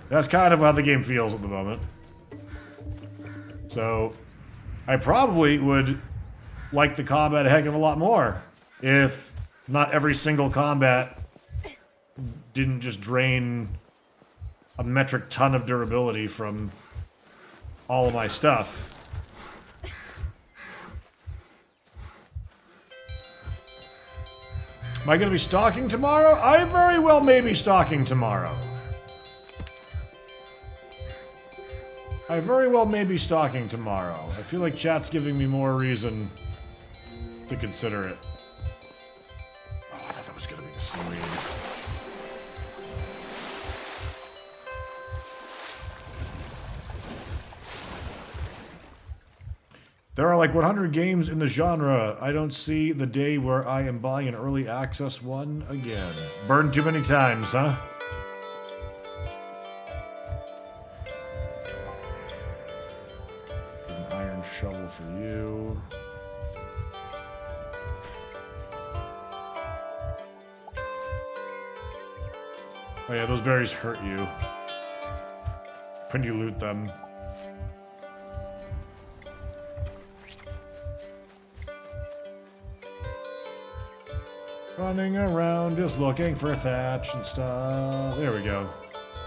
That's kind of how the game feels at the moment. So, I probably would like the combat a heck of a lot more if not every single combat didn't just drain a metric ton of durability from all of my stuff. Am I going to be stalking tomorrow? I very well may be stalking tomorrow. I very well may be stalking tomorrow. I feel like chat's giving me more reason to consider it. Oh, I thought that was going to be the seaweed. There are like 100 games in the genre. I don't see the day where I am buying an early access one again. Burned too many times, huh? An iron shovel for you. Oh yeah, those berries hurt you when you loot them. Running around just looking for thatch and stuff. There we go.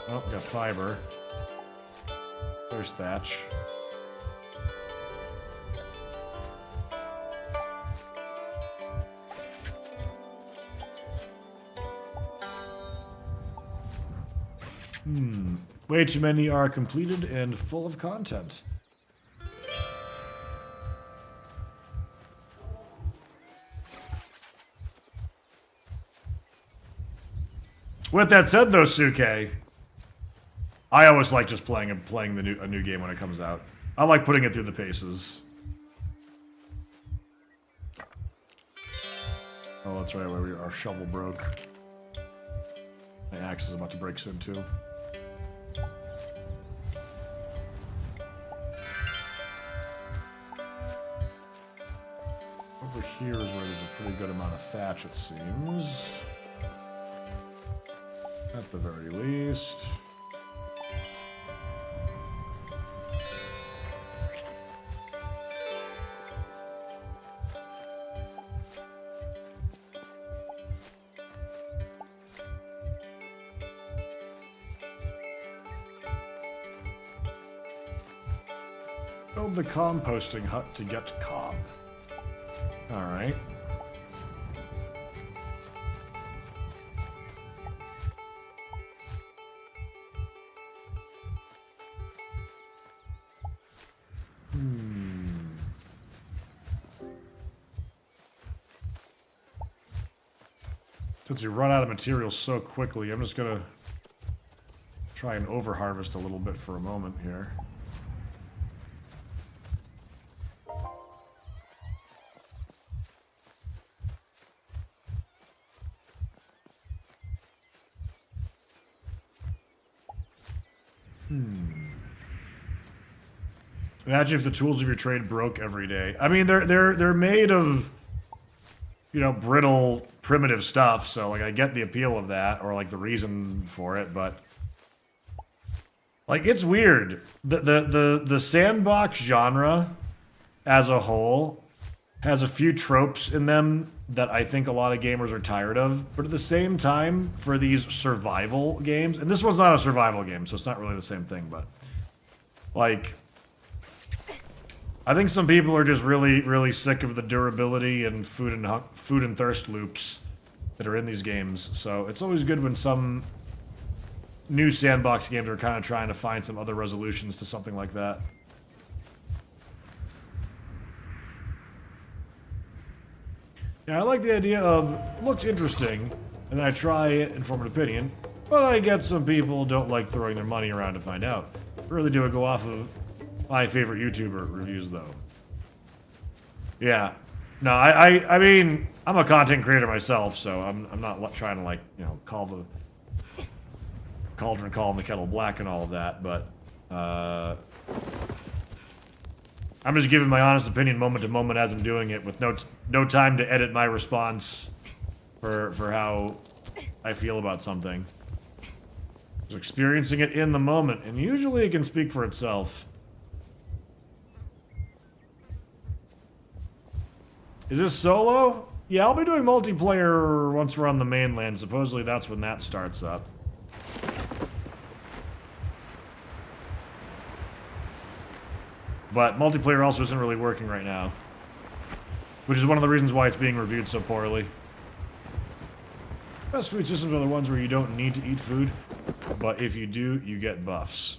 Oh, got fiber. There's thatch. Way too many are completed and full of content. With that said, though, Suke, I always like just playing a new game when it comes out. I like putting it through the paces. Oh, that's right. Our shovel broke. My axe is about to break soon too. Over here is where there's a pretty good amount of thatch, it seems. At the very least. Build the composting hut to get cob. Alright. Since we run out of materials so quickly, I'm just gonna try and over-harvest a little bit for a moment here. Imagine if the tools of your trade broke every day. I mean, they're made of, you know, brittle, primitive stuff, so, like, I get the appeal of that, or, like, the reason for it, but... Like, it's weird. The sandbox genre, as a whole, has a few tropes in them that I think a lot of gamers are tired of, but at the same time, for these survival games... And this one's not a survival game, so it's not really the same thing, but... Like... I think some people are just really, really sick of the durability and food and thirst loops that are in these games. So it's always good when some new sandbox games are kind of trying to find some other resolutions to something like that. Yeah, I like the idea of, looks interesting, and then I try it and form an opinion, but I get some people don't like throwing their money around to find out. Really do it go off of my favorite YouTuber reviews, though. Yeah. No, I mean, I'm a content creator myself, so I'm not trying to, like, you know, call the cauldron calling the kettle black and all of that, but, I'm just giving my honest opinion moment to moment as I'm doing it, with no time to edit my response for how I feel about something. Just experiencing it in the moment, and usually it can speak for itself. Is this solo? Yeah, I'll be doing multiplayer once we're on the mainland. Supposedly that's when that starts up. But multiplayer also isn't really working right now. Which is one of the reasons why it's being reviewed so poorly. Best food systems are the ones where you don't need to eat food, but if you do, you get buffs.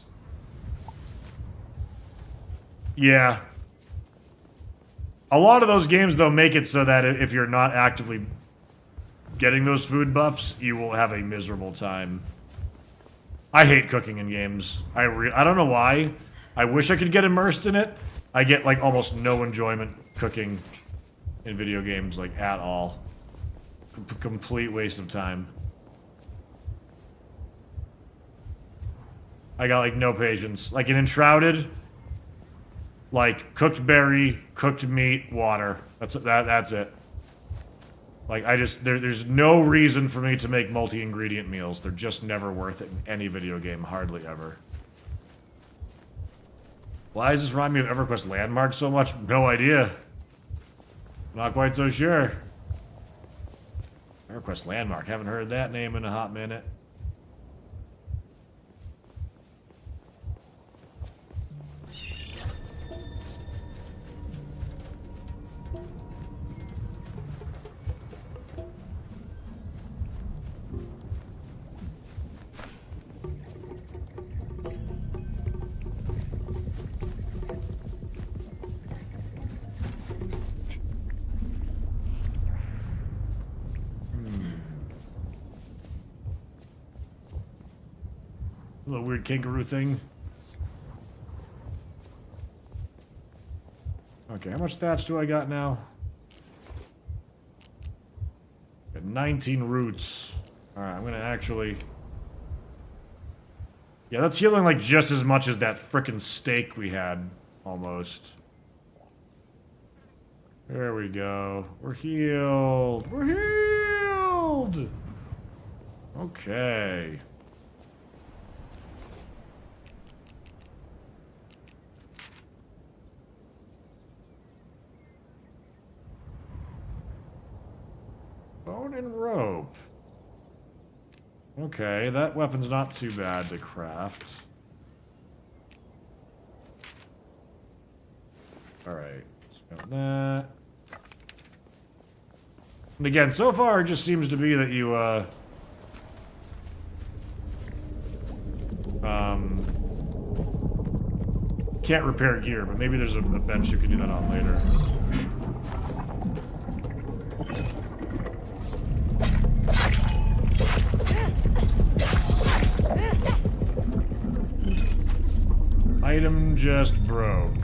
Yeah. A lot of those games, though, make it so that if you're not actively getting those food buffs, you will have a miserable time. I hate cooking in games. I don't know why. I wish I could get immersed in it. I get, like, almost no enjoyment cooking in video games, like, at all. Complete waste of time. I got, like, no patience. Like, in Enshrouded, like, cooked berry, cooked meat, water. That's it. Like, there's no reason for me to make multi-ingredient meals. They're just never worth it in any video game, hardly ever. Why does this remind me of EverQuest Landmark so much? No idea. Not quite so sure. EverQuest Landmark, haven't heard that name in a hot minute. A little weird kangaroo thing. Okay, how much thatch do I got now? Got 19 roots. Alright, I'm gonna actually... Yeah, that's healing like just as much as that frickin' steak we had, almost. There we go. We're healed. We're healed! Okay. Bone and rope. Okay, that weapon's not too bad to craft. Alright, got that. And again, so far it just seems to be that you, can't repair gear, but maybe there's a bench you can do that on later. Item just broke.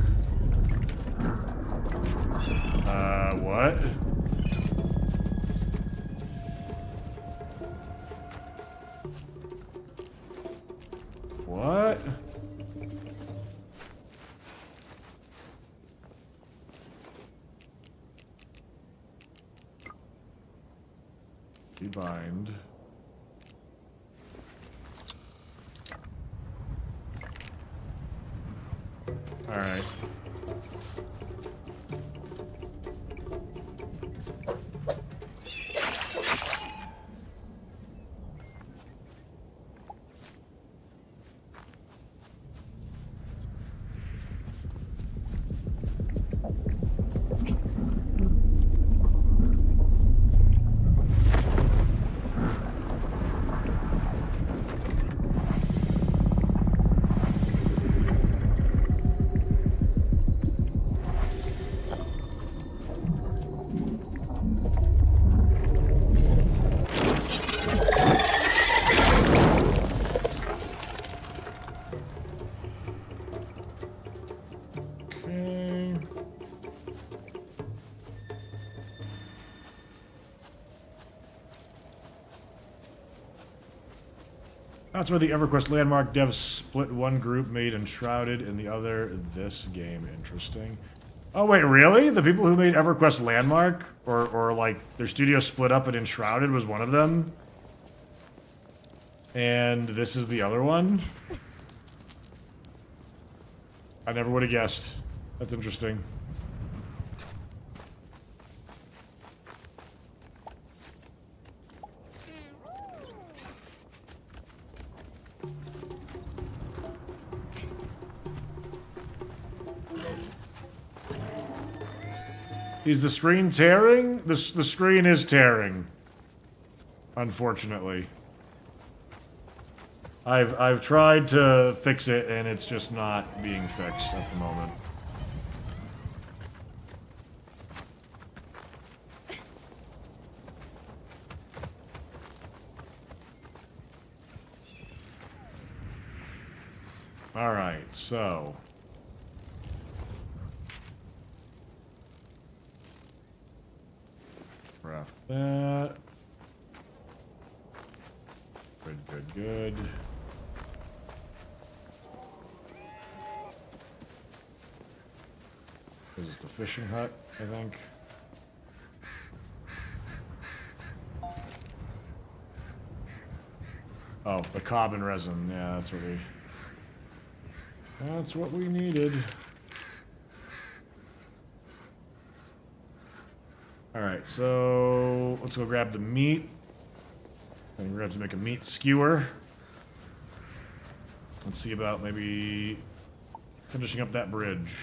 What? What? Debind. All right. That's where the EverQuest Landmark devs split. One group made Enshrouded and the other this game. Interesting. Oh wait, really? The people who made EverQuest Landmark, or like their studio split up and Enshrouded was one of them? And this is the other one? I never would have guessed. That's interesting. Is the screen tearing? The screen is tearing. Unfortunately. I've tried to fix it and it's just not being fixed at the moment. Alright, so... Craft that. Good. This is the fishing hut, I think. Oh, the carbon resin. Yeah, that's what we needed. Alright, so let's go grab the meat. And we're going to have to make a meat skewer. Let's see about maybe finishing up that bridge.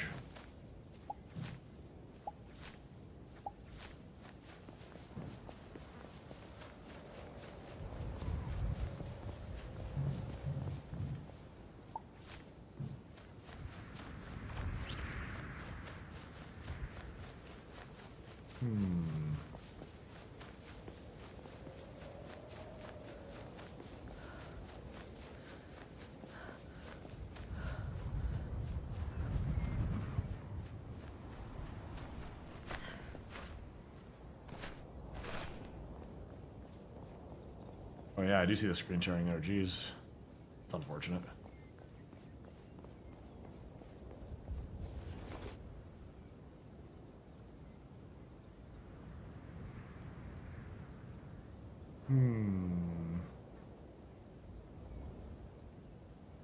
Oh yeah, I do see the screen sharing there. Jeez. It's unfortunate.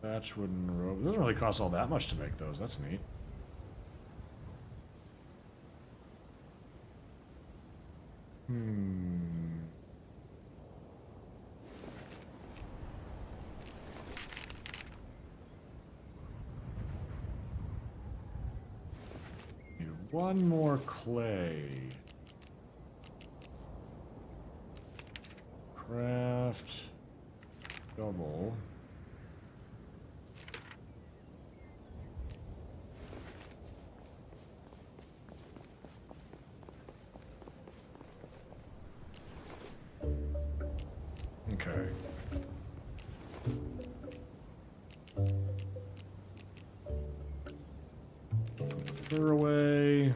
Thatch wooden rope. It doesn't really cost all that much to make those. That's neat. Need one more clay. Craft. Double. Okay. Put the fur away,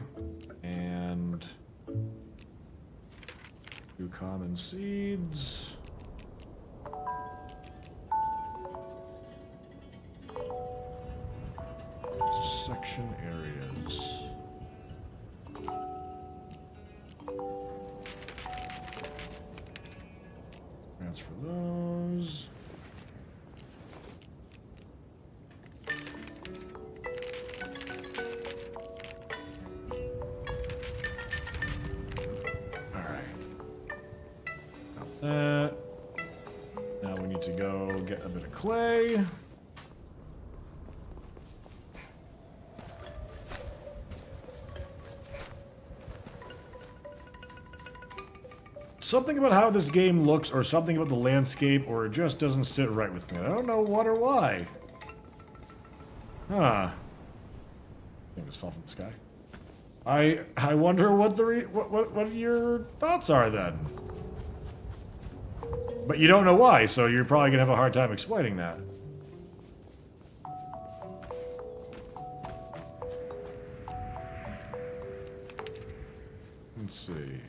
and do common seeds. Section areas. Transfer those. Alright. Got that. Now we need to go get a bit of clay. Something about how this game looks, or something about the landscape, or it just doesn't sit right with me. I don't know what or why. Huh. I think just fell from the sky. I wonder what the what your thoughts are then. But you don't know why, so you're probably gonna have a hard time explaining that. Let's see.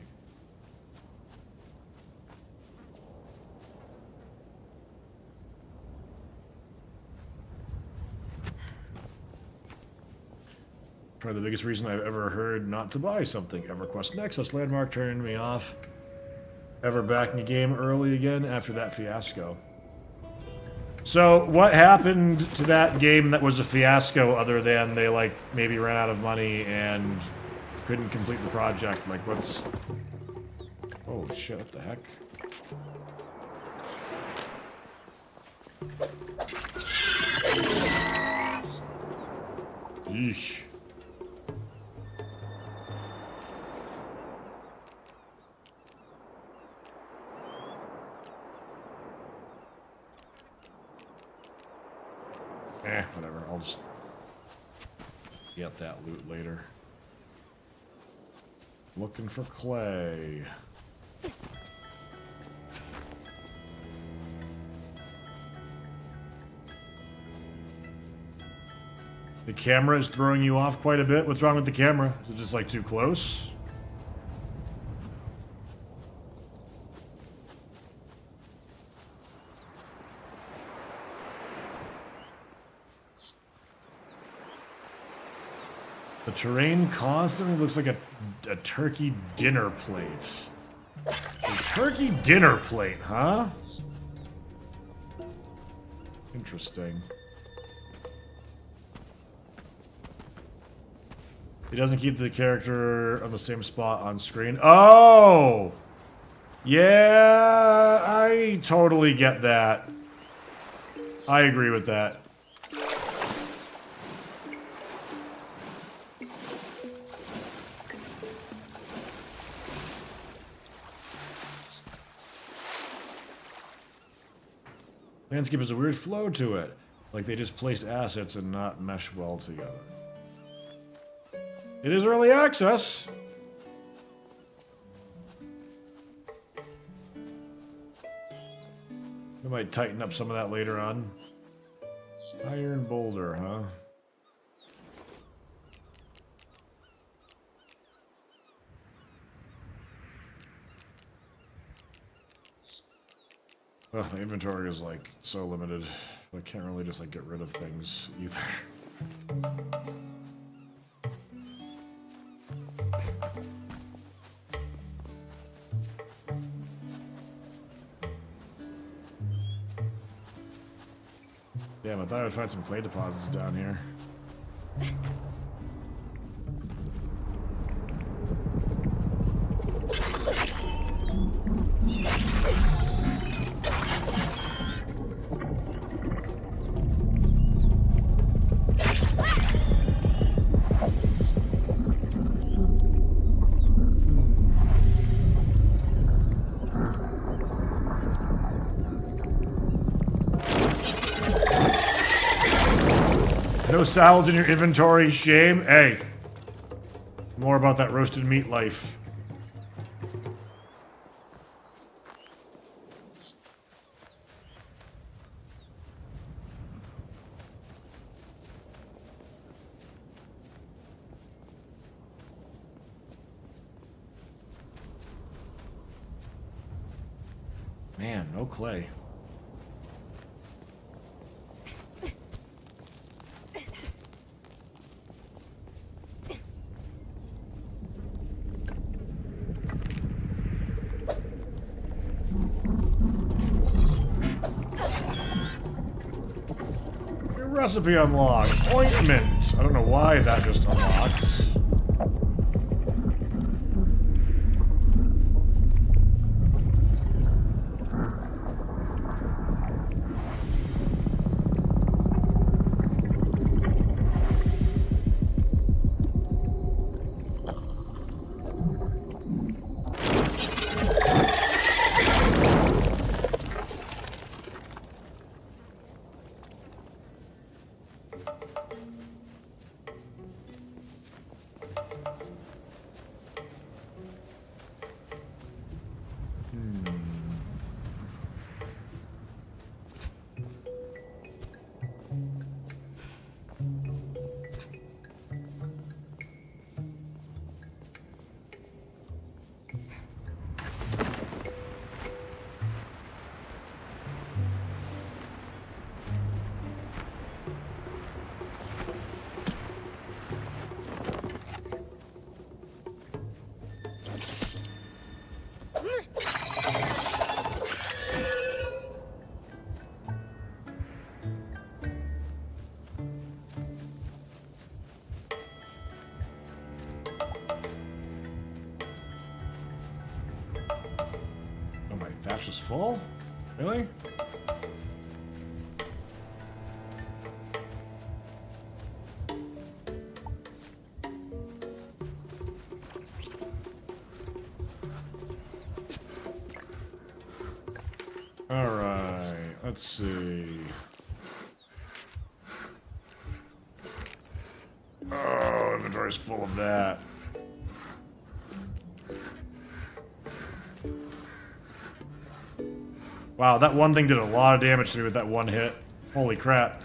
Probably the biggest reason I've ever heard not to buy something. EverQuest Nexus Landmark turned me off. Ever backing a game early again after that fiasco. So, what happened to that game that was a fiasco other than they, like, maybe ran out of money and couldn't complete the project? Like, what's... Oh, shit, what the heck? Yeesh. whatever. I'll just get that loot later. Looking for clay. The camera is throwing you off quite a bit. What's wrong with the camera? Is it just like too close? The terrain constantly looks like a turkey dinner plate. A turkey dinner plate, huh? Interesting. He doesn't keep the character on the same spot on screen. Oh! Yeah, I totally get that. I agree with that. Landscape has a weird flow to it. Like they just place assets and not mesh well together. It is early access. We might tighten up some of that later on. Iron boulder, huh? Ugh, my inventory is like so limited. I can't really just like get rid of things either. Damn, I thought I would find some clay deposits down here. No salads in your inventory, shame. Hey, more about that roasted meat life. Man, no clay. Recipe unlocked. Ointment. I don't know why that just unlocks. Thatch is full? Really? Alright, let's see. inventory's full of that. Wow, that one thing did a lot of damage to me with that one hit. Holy crap.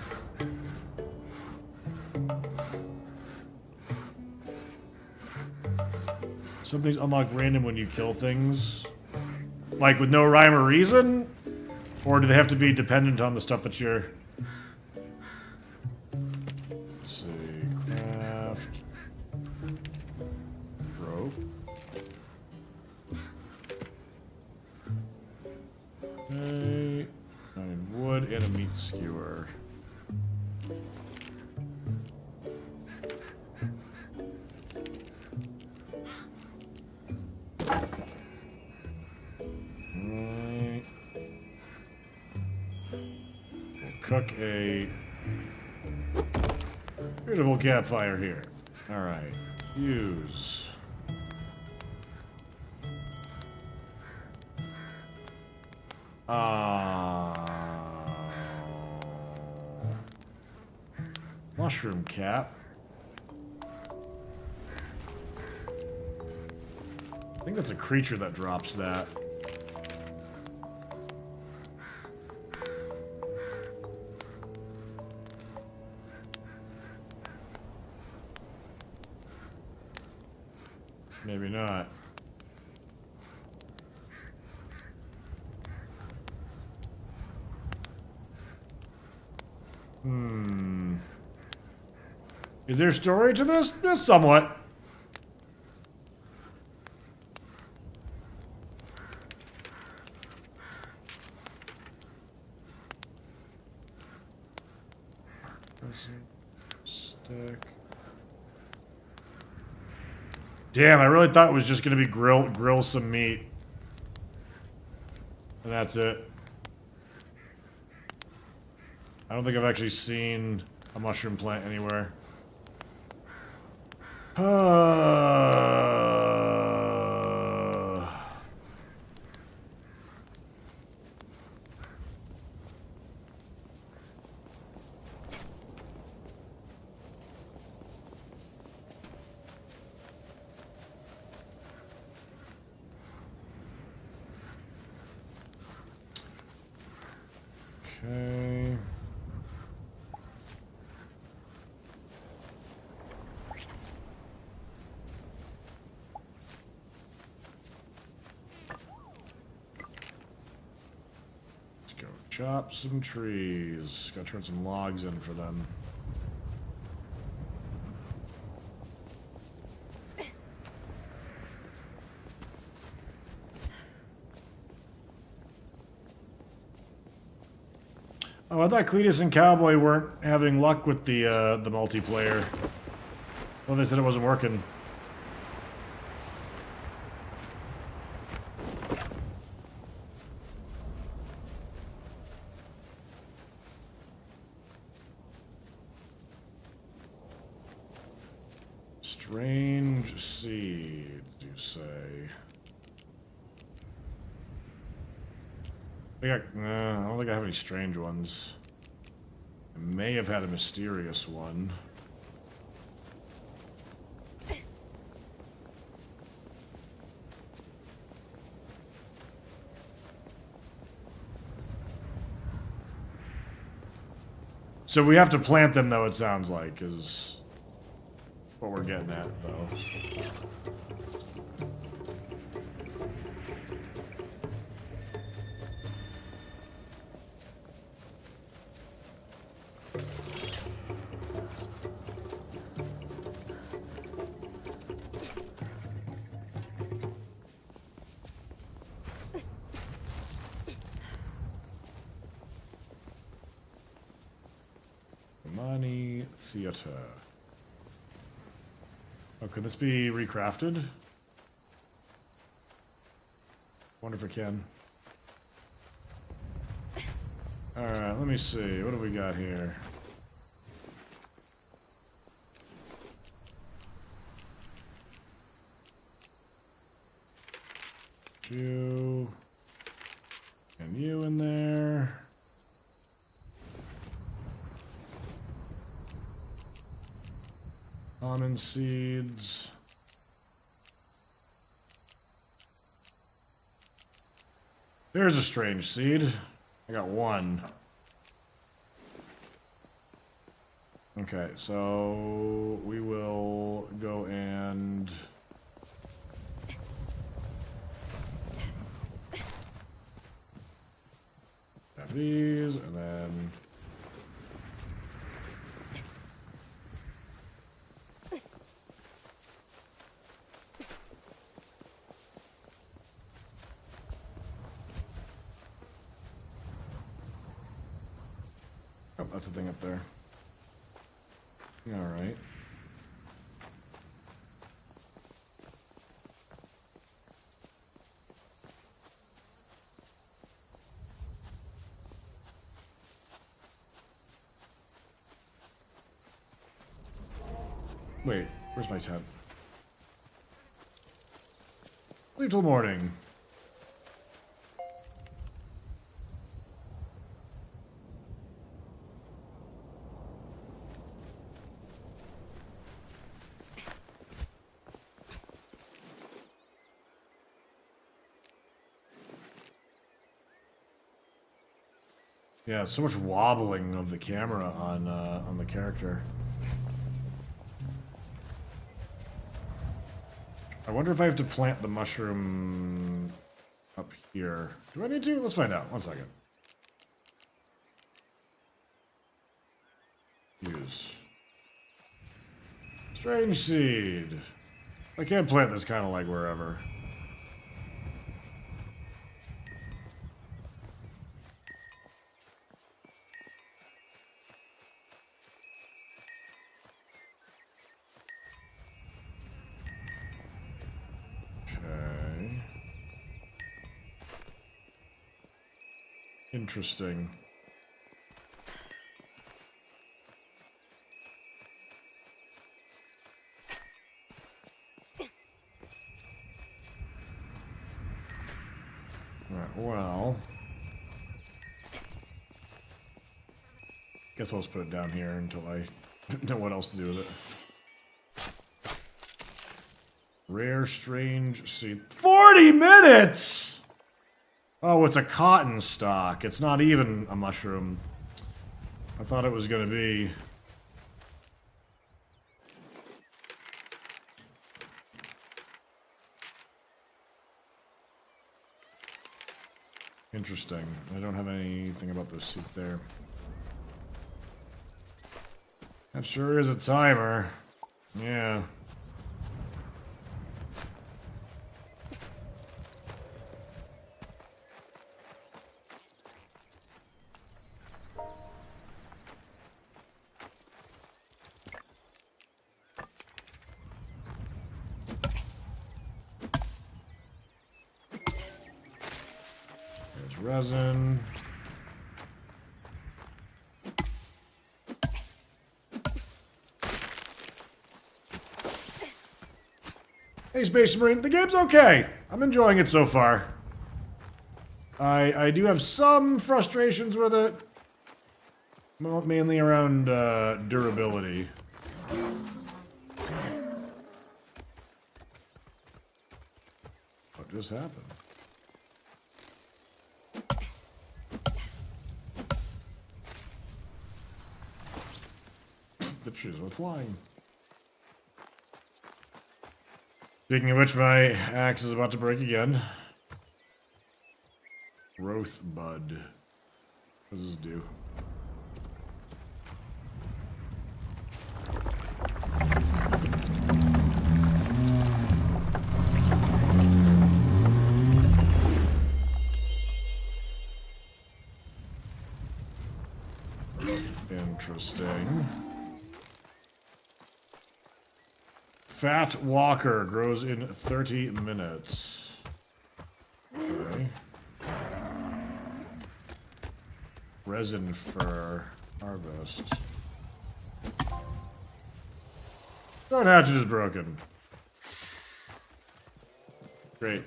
Some things unlock random when you kill things. Like with no rhyme or reason? Or do they have to be dependent on the stuff that you're... Let's see, craft... rope. Okay, I need wood and a meat skewer. Right. We'll cook a beautiful campfire here. Alright, use. Mushroom cap. I think that's a creature that drops that. Maybe not. Is there a story to this? Just somewhat. Stick. Damn, I really thought it was just gonna be grill some meat. And that's it. I don't think I've actually seen a mushroom plant anywhere. Okay. Let's go chop some trees. Gotta turn some logs in for them. Oh, I thought Cletus and Cowboy weren't having luck with the multiplayer. Well, they said it wasn't working. Strange seed, you say? I don't think I have any strange ones. I may have had a mysterious one. So we have to plant them, though, it sounds like, is what we're getting at, though. Money theater. Oh, could this be recrafted? Wonder if it can. Alright, let me see. What have we got here? You. And you in there. Almond seeds. There's a strange seed. I got one. Okay, so we will go and have these, and then oh, that's the thing up there. All right. Wait, where's my tent? Leave till morning. Yeah, so much wobbling of the camera on the character. I wonder if I have to plant the mushroom up here. Do I need to? Let's find out. 1 second. Use. Strange seed. I can't plant this kind of like wherever. Okay. Interesting. Alright, well. Guess I'll just put it down here until I know what else to do with it. Rare strange seed. 40 minutes! Oh, it's a cotton stalk. It's not even a mushroom. I thought it was gonna be. Interesting. I don't have anything about this seed there. That sure is a timer. Yeah. There's resin. Hey, Space Marine, the game's okay. I'm enjoying it so far. I do have some frustrations with it. Mainly around durability. What just happened? The trees were flying. Speaking of which, my axe is about to break again. Growth bud. What does this do? Interesting. Fat Walker grows in 30 minutes. Okay. Resin fur harvest. Stone hatchet is broken. Great.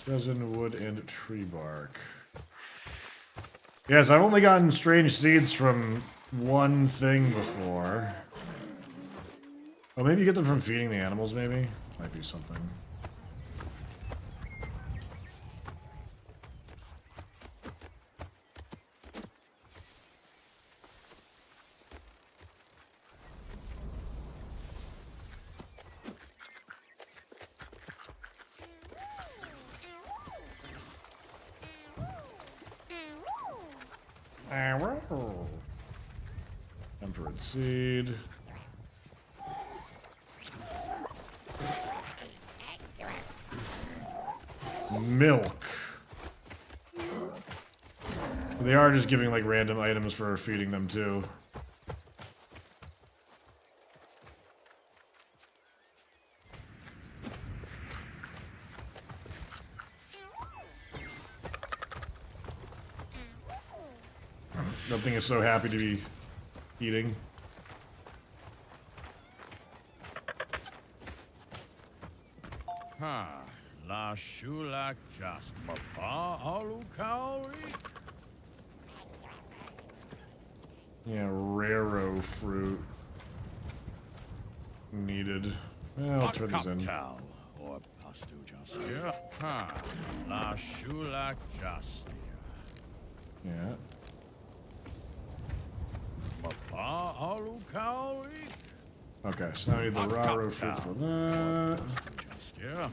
Resin, wood, and tree bark. Yes, I've only gotten strange seeds from one thing before. Oh, maybe you get them from feeding the animals, maybe? Might be something. Temperate seed. Milk. They are just giving like random items for feeding them too. Nothing is so happy to be eating. Ha. La shulak just. Mapa alu kauri. Yeah, raro fruit. Needed. Well, I'll turn these in. Cocktail. Or pastu just. Yeah. Ha. La shulak just. Yeah. Mapa alu kauri. Okay, so now I need the raro fruit for that. Just, yeah.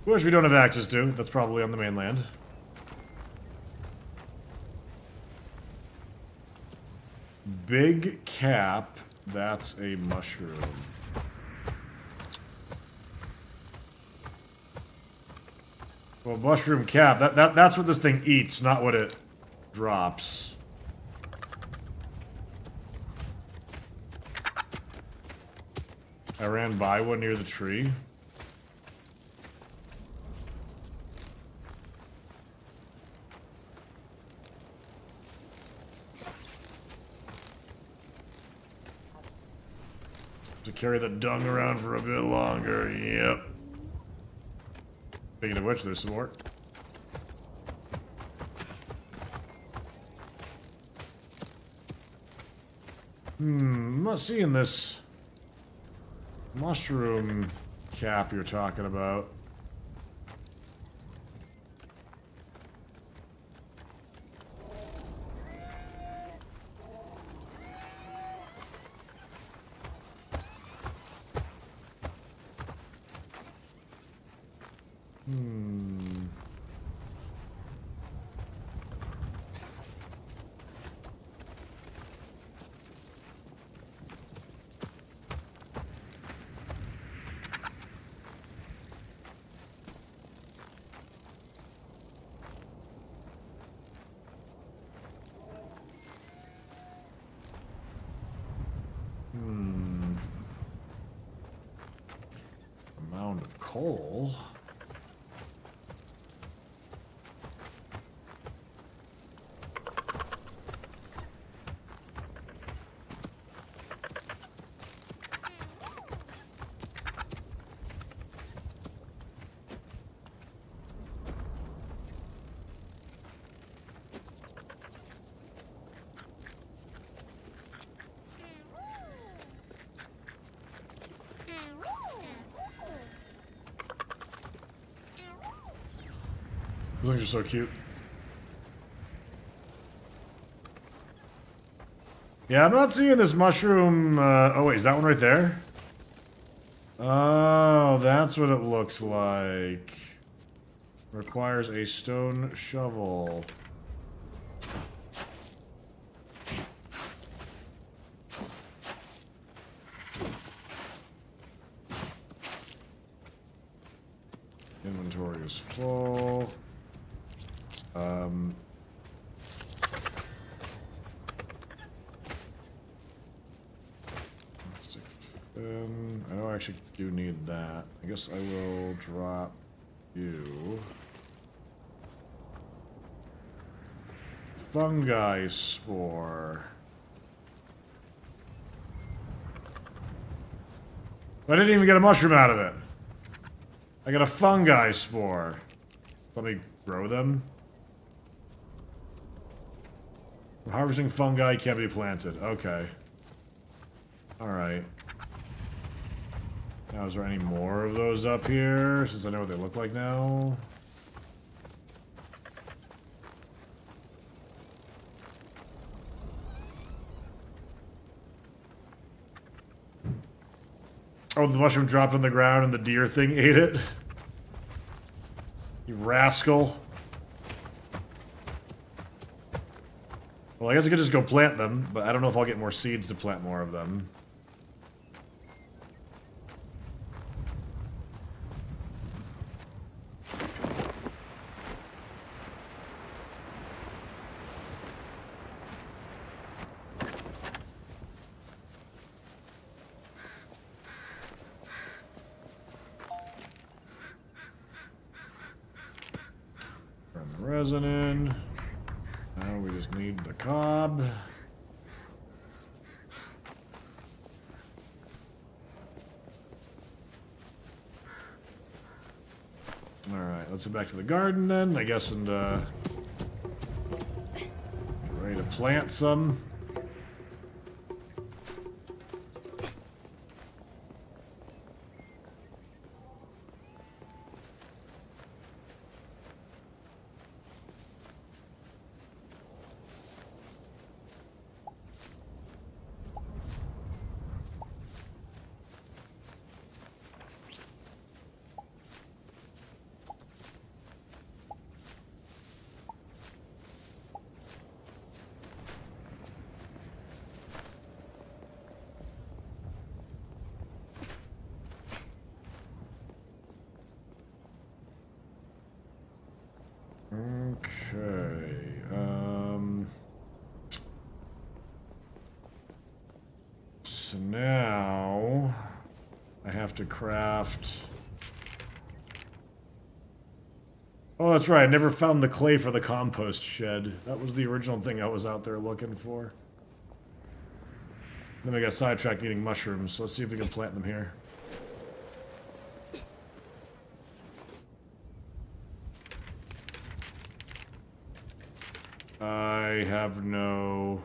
Which we don't have access to. That's probably on the mainland. Big cap. That's a mushroom. Well, mushroom cap. That's what this thing eats, not what it drops. I ran by one near the tree. To carry the dung around for a bit longer, yep. Speaking of which, there's some more. I'm not seeing this mushroom cap you're talking about. A mound of coal. Those things are so cute. Yeah, I'm not seeing this mushroom. Oh, wait, is that one right there? Oh, that's what it looks like. Requires a stone shovel. Inventory is full. I know I actually do need that. I guess I will drop you. Fungi spore. I didn't even get a mushroom out of it. I got a fungi spore. Let me grow them. Harvesting fungi can't be planted. Okay. Alright. Now, is there any more of those up here? Since I know what they look like now. Oh, the mushroom dropped on the ground and the deer thing ate it? You rascal. Well, I guess I could just go plant them, but I don't know if I'll get more seeds to plant more of them. Turn the resin in. Now we just need the cob. Alright, let's get back to the garden then, I guess, and get ready to plant some. Okay, so now I have to craft... Oh, that's right, I never found the clay for the compost shed. That was the original thing I was out there looking for. Then I got sidetracked eating mushrooms, so let's see if we can plant them here. I have no...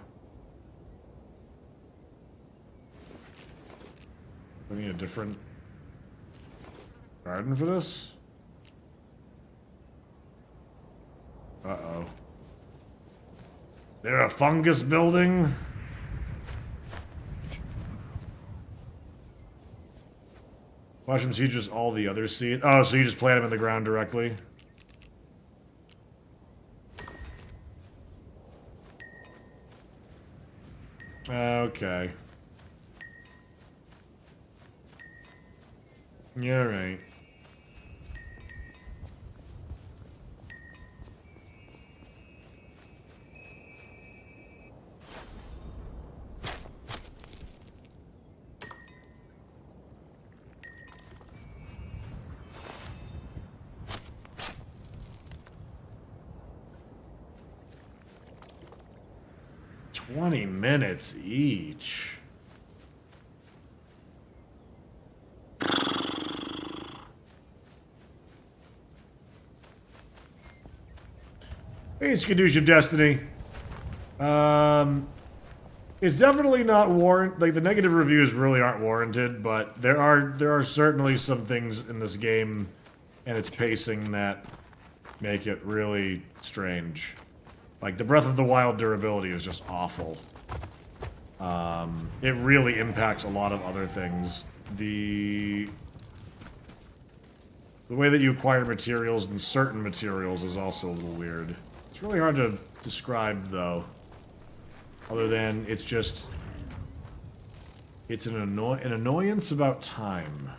I need a different garden for this? Uh-oh. They're a fungus building? Mushrooms, you just all the other seeds? Oh, so you just plant them in the ground directly? Okay. Yeah, right. $20 minutes each. Hey, it's Kadoosh of Destiny. It's definitely not like the negative reviews really aren't warranted, but there are certainly some things in this game and its pacing that make it really strange. Like, the Breath of the Wild durability is just awful. It really impacts a lot of other things. The way that you acquire materials and certain materials is also a little weird. It's really hard to describe, though. Other than, it's just... It's an annoyance about time.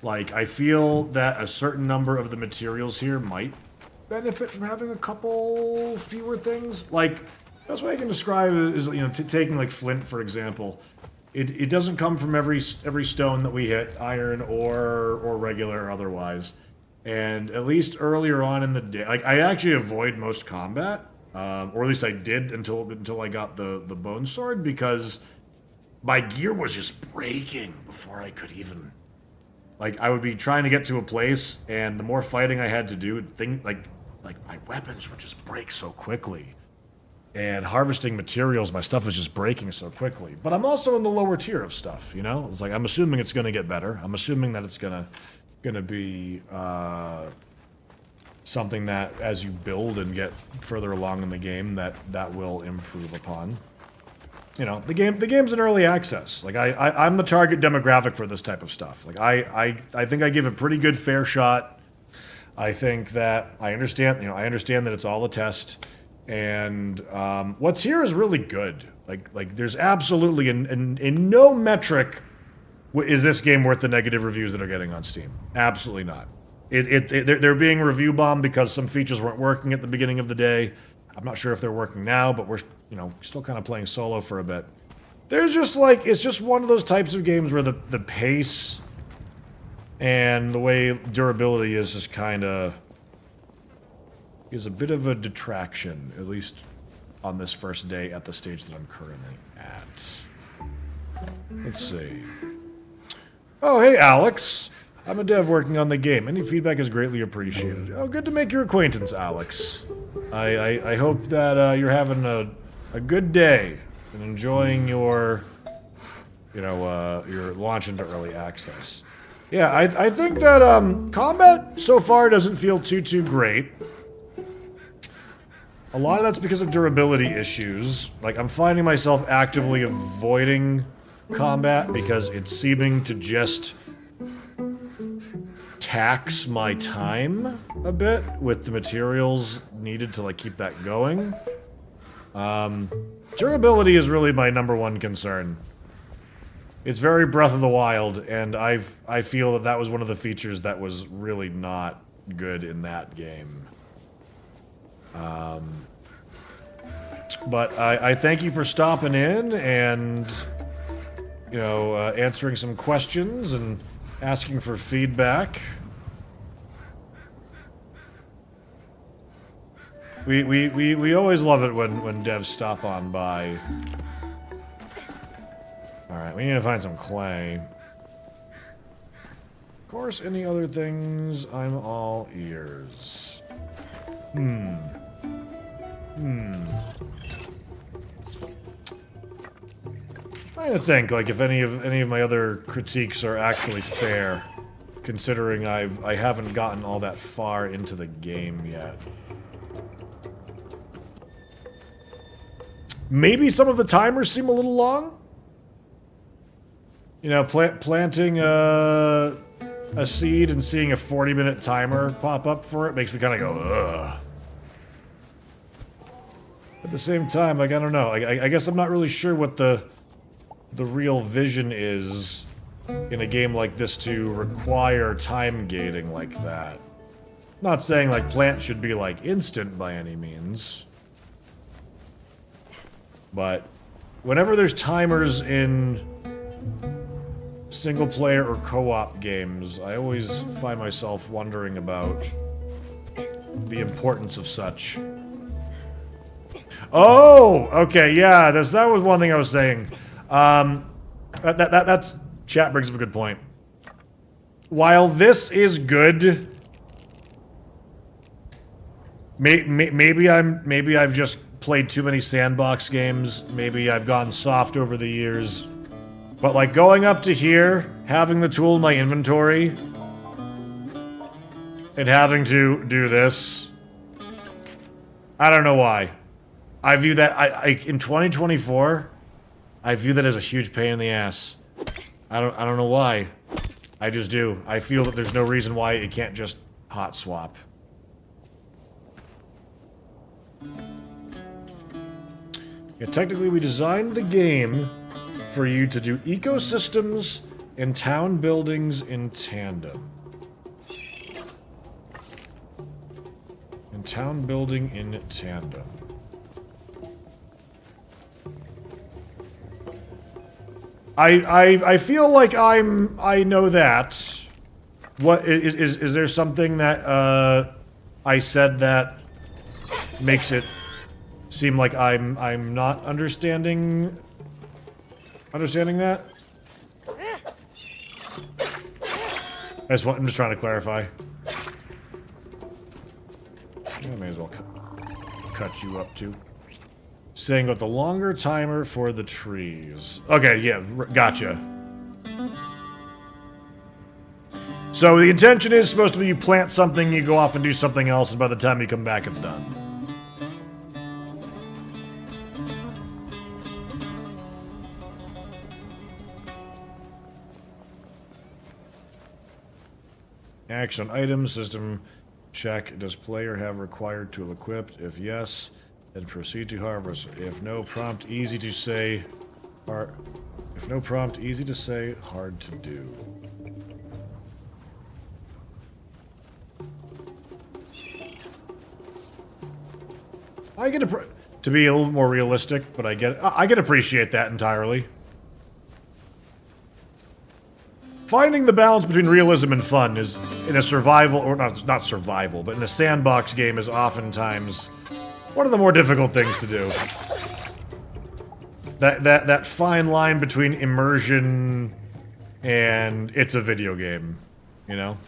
Like, I feel that a certain number of the materials here might benefit from having a couple fewer things. Like, that's what I can describe is, you know, taking, like, flint, for example. It doesn't come from every stone that we hit, iron or regular or otherwise. And at least earlier on in the day, like, I actually avoid most combat, or at least I did until I got the bone sword, because my gear was just breaking before I could even... Like, I would be trying to get to a place, and the more fighting I had to do, like my weapons would just break so quickly. And harvesting materials, my stuff is just breaking so quickly. But I'm also in the lower tier of stuff, you know? It's like, I'm assuming it's gonna get better. I'm assuming that it's gonna be, something that, as you build and get further along in the game, that will improve upon. You know, the game's in early access. Like, I'm the target demographic for this type of stuff. Like, I think I give a pretty good fair shot. I think that I understand that it's all a test. And what's here is really good. Like there's absolutely in no metric is this game worth the negative reviews that are getting on Steam. Absolutely not. They're being review bombed because some features weren't working at the beginning of the day. I'm not sure if they're working now, but we're still kind of playing solo for a bit. There's just like, it's just one of those types of games where the pace and the way durability is just kind of is a bit of a detraction, at least on this first day at the stage that I'm currently at. Let's see. Oh, hey, Alex. I'm a dev working on the game. Any feedback is greatly appreciated. Oh, good to make your acquaintance, Alex. I hope that you're having a good day and enjoying your launch into early access. Yeah, I think that combat so far doesn't feel too great. A lot of that's because of durability issues. Like, I'm finding myself actively avoiding combat because it's seeming to just tax my time a bit with the materials needed to, like, keep that going. Durability is really my #1 concern. It's very Breath of the Wild, and I feel that was one of the features that was really not good in that game. But I thank you for stopping in and, answering some questions and asking for feedback. We always love it when devs stop on by. Alright, we need to find some clay. Of course, any other things, I'm all ears. Trying to think, like, if any of my other critiques are actually fair, considering I haven't gotten all that far into the game yet. Maybe some of the timers seem a little long. You know, planting a seed and seeing a 40-minute timer pop up for it makes me kind of go, ugh. At the same time, like, I don't know. I guess I'm not really sure what the real vision is in a game like this to require time gating like that. Not saying, like, plant should be, like, instant by any means. But whenever there's timers in single-player or co-op games, I always find myself wondering about the importance of such. Oh! Okay, yeah, that was one thing I was saying. That's... Chat brings up a good point. While this is good... Maybe I've just played too many sandbox games. Maybe I've gotten soft over the years. But, like, going up to here, having the tool in my inventory, and having to do this, I don't know why. I view that, in 2024, I view that as a huge pain in the ass. I don't know why. I just do. I feel that there's no reason why it can't just hot swap. Yeah, technically we designed the game for you to do ecosystems and town buildings in tandem. And town building in tandem. I feel like I know that. What is there something that I said that makes it seem like I'm not understanding understanding that? I'm just trying to clarify. I may as well cut you up too. Saying about the longer timer for the trees. Okay, yeah, gotcha. So the intention is supposed to be you plant something, you go off and do something else, and by the time you come back, it's done. Action items, system check. Does player have required tool equipped? If yes, then proceed to harvest. If no, prompt easy to say, hard. If no prompt easy to say, hard to do. I get to be a little more realistic, but I can appreciate that entirely. Finding the balance between realism and fun is in a survival, or not survival, but in a sandbox game is oftentimes one of the more difficult things to do. That fine line between immersion and it's a video game, you know?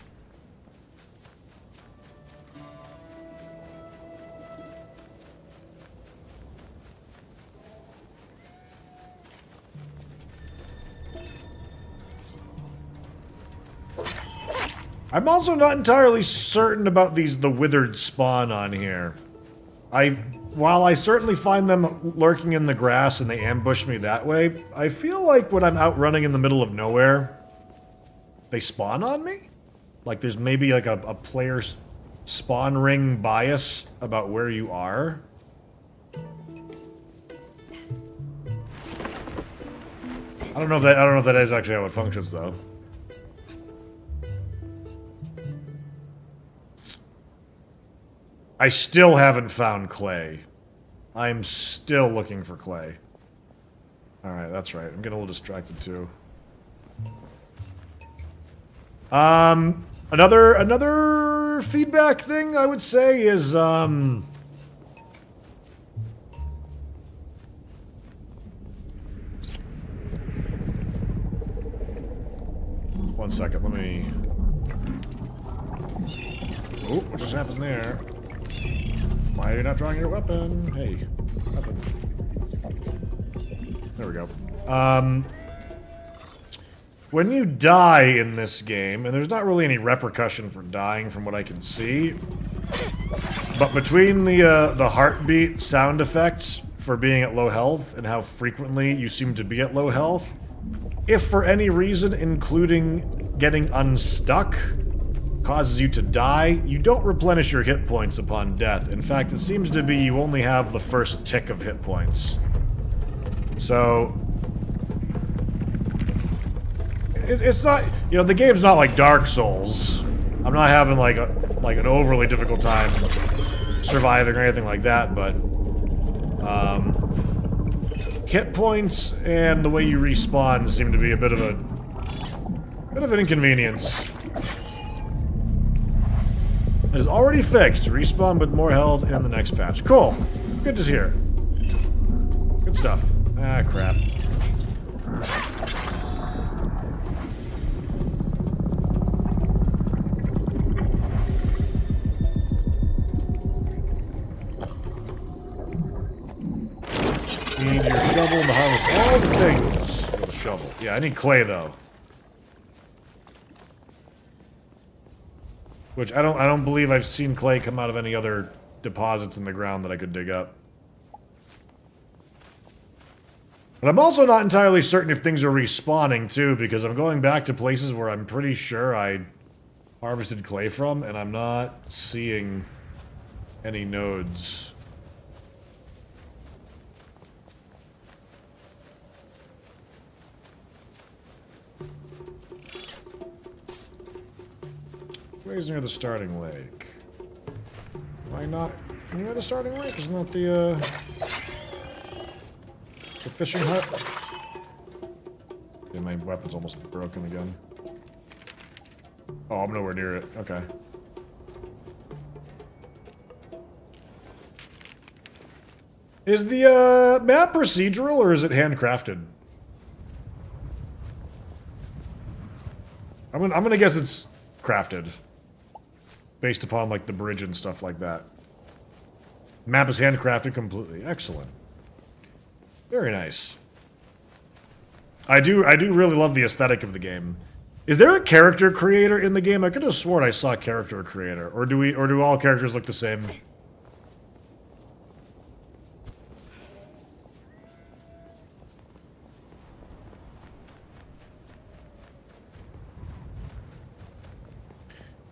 I'm also not entirely certain about the withered spawn on here. While I certainly find them lurking in the grass and they ambush me that way, I feel like when I'm out running in the middle of nowhere, they spawn on me? Like there's maybe like a player's spawn ring bias about where you are? I don't know if that is actually how it functions though. I still haven't found clay. I'm still looking for clay. Alright, that's right. I'm getting a little distracted too. Another feedback thing I would say is, one second, let me... Oh, what just happened there? Why are you not drawing your weapon? Hey, weapon. There we go. When you die in this game, and there's not really any repercussion for dying from what I can see, but between the heartbeat sound effects for being at low health and how frequently you seem to be at low health, if for any reason, including getting unstuck, causes you to die, you don't replenish your hit points upon death. In fact, it seems to be you only have the first tick of hit points. So... It's not... You know, the game's not like Dark Souls. I'm not having like an overly difficult time surviving or anything like that, but... hit points and the way you respawn seem to be a bit of an inconvenience. It is already fixed. Respawn with more health in the next patch. Cool. Good to hear. Good stuff. Ah, crap. Need your shovel to harvest all the things with a shovel. Yeah, I need clay though. Which I don't believe I've seen clay come out of any other deposits in the ground that I could dig up. But I'm also not entirely certain if things are respawning too, because I'm going back to places where I'm pretty sure I harvested clay from, and I'm not seeing any nodes. Where's near the starting lake? Am I not near the starting lake? Isn't that the fishing hut? Yeah, my weapon's almost broken again. Oh, I'm nowhere near it. Okay. Is the map procedural or is it handcrafted? I'm gonna guess it's crafted. Based upon, like, the bridge and stuff like that. Map is handcrafted completely. Excellent. Very nice. I do really love the aesthetic of the game. Is there a character creator in the game? I could have sworn I saw character creator. Or do all characters look the same?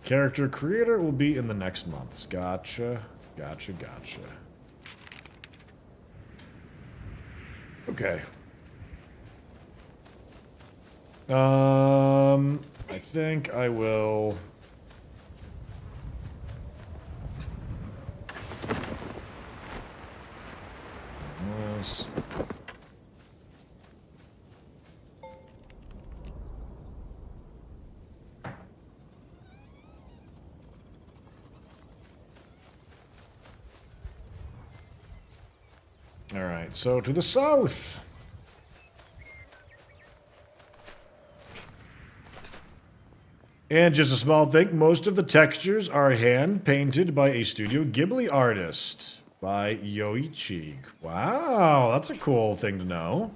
Character creator will be in the next months. Gotcha. Gotcha, gotcha. Okay. I think I will... This. Alright, so to the south. And just a small thing, most of the textures are hand-painted by a Studio Ghibli artist. By Yoichi. Wow, that's a cool thing to know.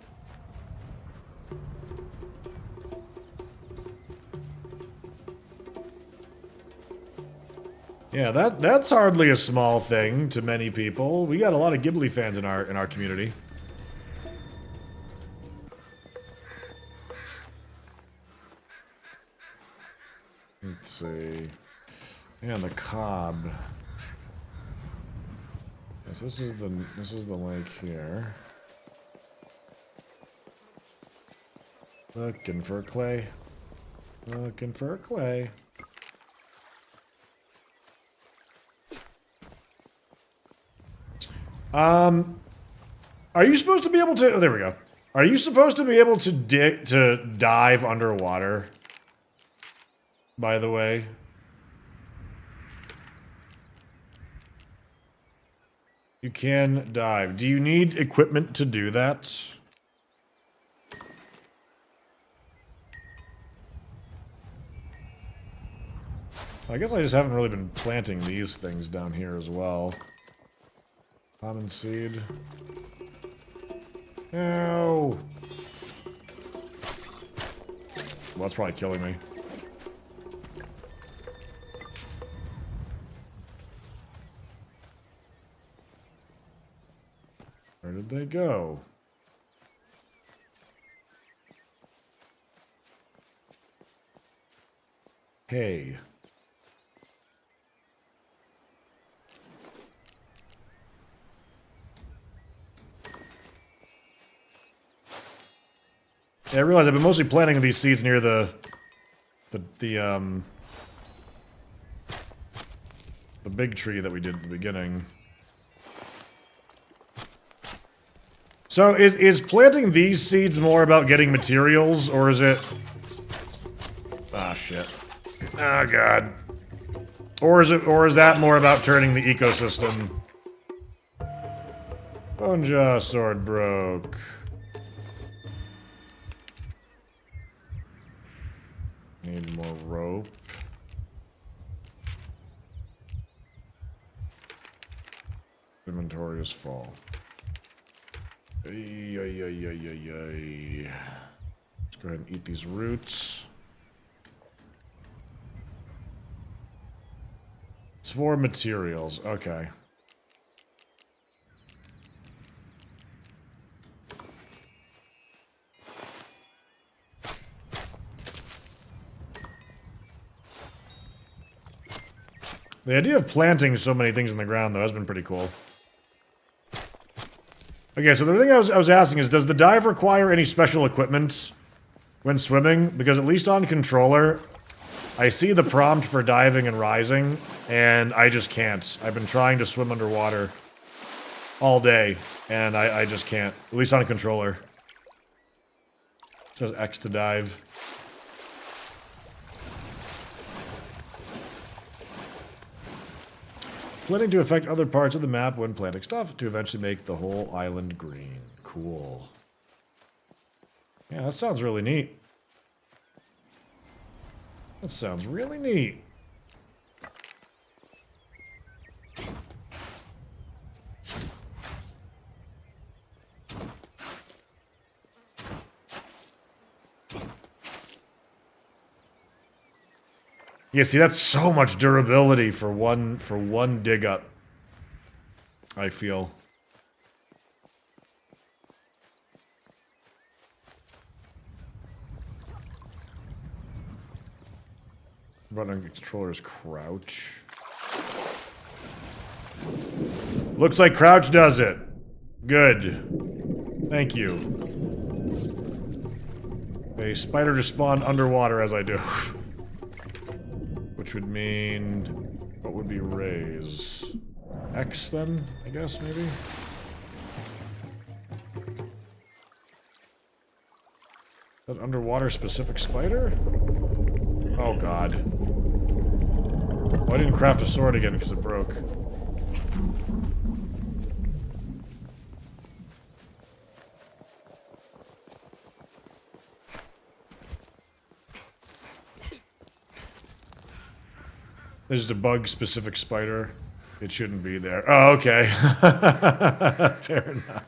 Yeah, that's hardly a small thing to many people. We got a lot of Ghibli fans in our community. Let's see. And the cob. Yes, this is the lake here. Looking for clay. Looking for clay. Are you supposed to be able to... Oh, there we go. Are you supposed to be able to dive underwater? By the way. You can dive. Do you need equipment to do that? I guess I just haven't really been planting these things down here as well. Common seed. No. Well, that's probably killing me. Where did they go? Hey. Yeah, I realize I've been mostly planting these seeds near the big tree that we did at the beginning. So is planting these seeds more about getting materials, or is it... Ah, shit. Oh, God. Or is that more about turning the ecosystem? Bonejaw sword broke. Need more rope. Inventory is full. Ay, ay, ay, ay, ay, ay. Let's go ahead and eat these roots. It's for materials. Okay. The idea of planting so many things in the ground, though, has been pretty cool. Okay, so the thing I was asking is, does the dive require any special equipment when swimming? Because at least on controller, I see the prompt for diving and rising, and I just can't. I've been trying to swim underwater all day, and I just can't. At least on controller. It says X to dive. Planting to affect other parts of the map when planting stuff to eventually make the whole island green. Cool. Yeah, that sounds really neat. That sounds really neat. Yeah, see, that's so much durability for one dig up. I feel. Button on controller's crouch. Looks like crouch does it. Good. Thank you. A spider to spawn underwater as I do. Which would mean... what would be raise? X then, I guess, maybe? That underwater specific spider? Oh god. Well, I didn't craft a sword again because it broke. There's a bug-specific spider. It shouldn't be there. Oh, okay. Fair enough.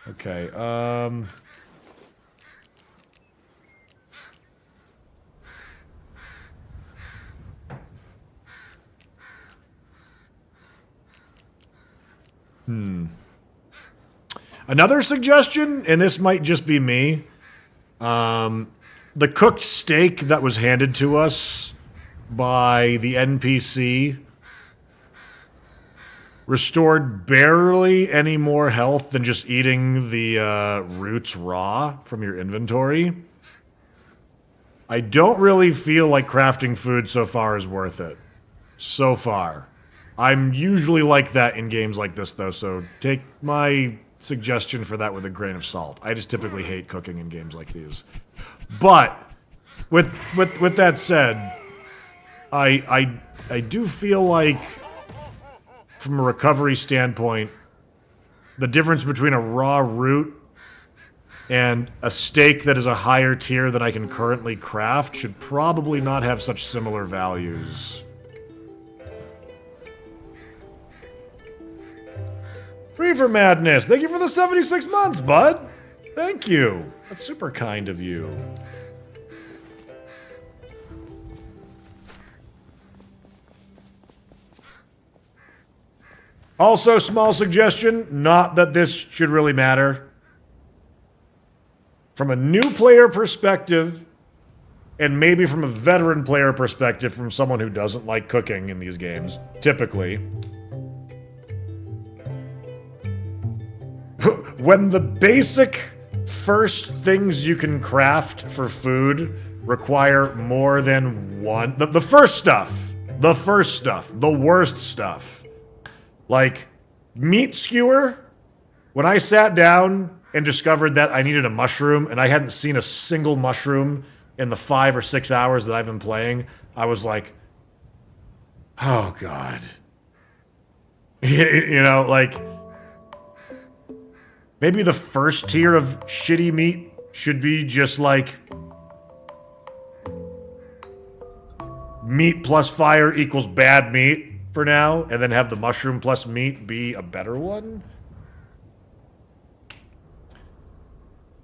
Okay, Another suggestion, and this might just be me, the cooked steak that was handed to us by the NPC restored barely any more health than just eating the roots raw from your inventory. I don't really feel like crafting food so far is worth it. So far. I'm usually like that in games like this, though, so take my suggestion for that with a grain of salt. I just typically hate cooking in games like these. But, with that said, I do feel like, from a recovery standpoint, the difference between a raw root and a steak that is a higher tier than I can currently craft should probably not have such similar values. Reaver Madness, thank you for the 76 months, bud! Thank you. That's super kind of you. Also, small suggestion, not that this should really matter. From a new player perspective, and maybe from a veteran player perspective, from someone who doesn't like cooking in these games, typically, when the basic first things you can craft for food require more than one... The first stuff. The worst stuff. Like, meat skewer, when I sat down and discovered that I needed a mushroom, and I hadn't seen a single mushroom in the 5 or 6 hours that I've been playing, I was like, oh god. You know, like... maybe the first tier of shitty meat should be just like meat plus fire equals bad meat for now, and then have the mushroom plus meat be a better one?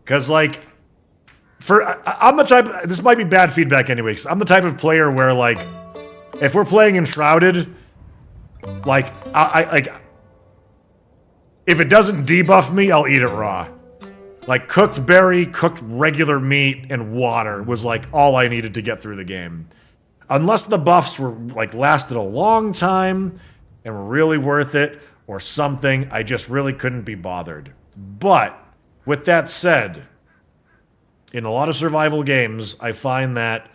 Because, like, I'm the type, this might be bad feedback anyway, because I'm the type of player where, like, if we're playing Enshrouded, like, if it doesn't debuff me, I'll eat it raw. Like, cooked berry, cooked regular meat, and water was, like, all I needed to get through the game. Unless the buffs were, like, lasted a long time and were really worth it or something, I just really couldn't be bothered. But, with that said, in a lot of survival games, I find that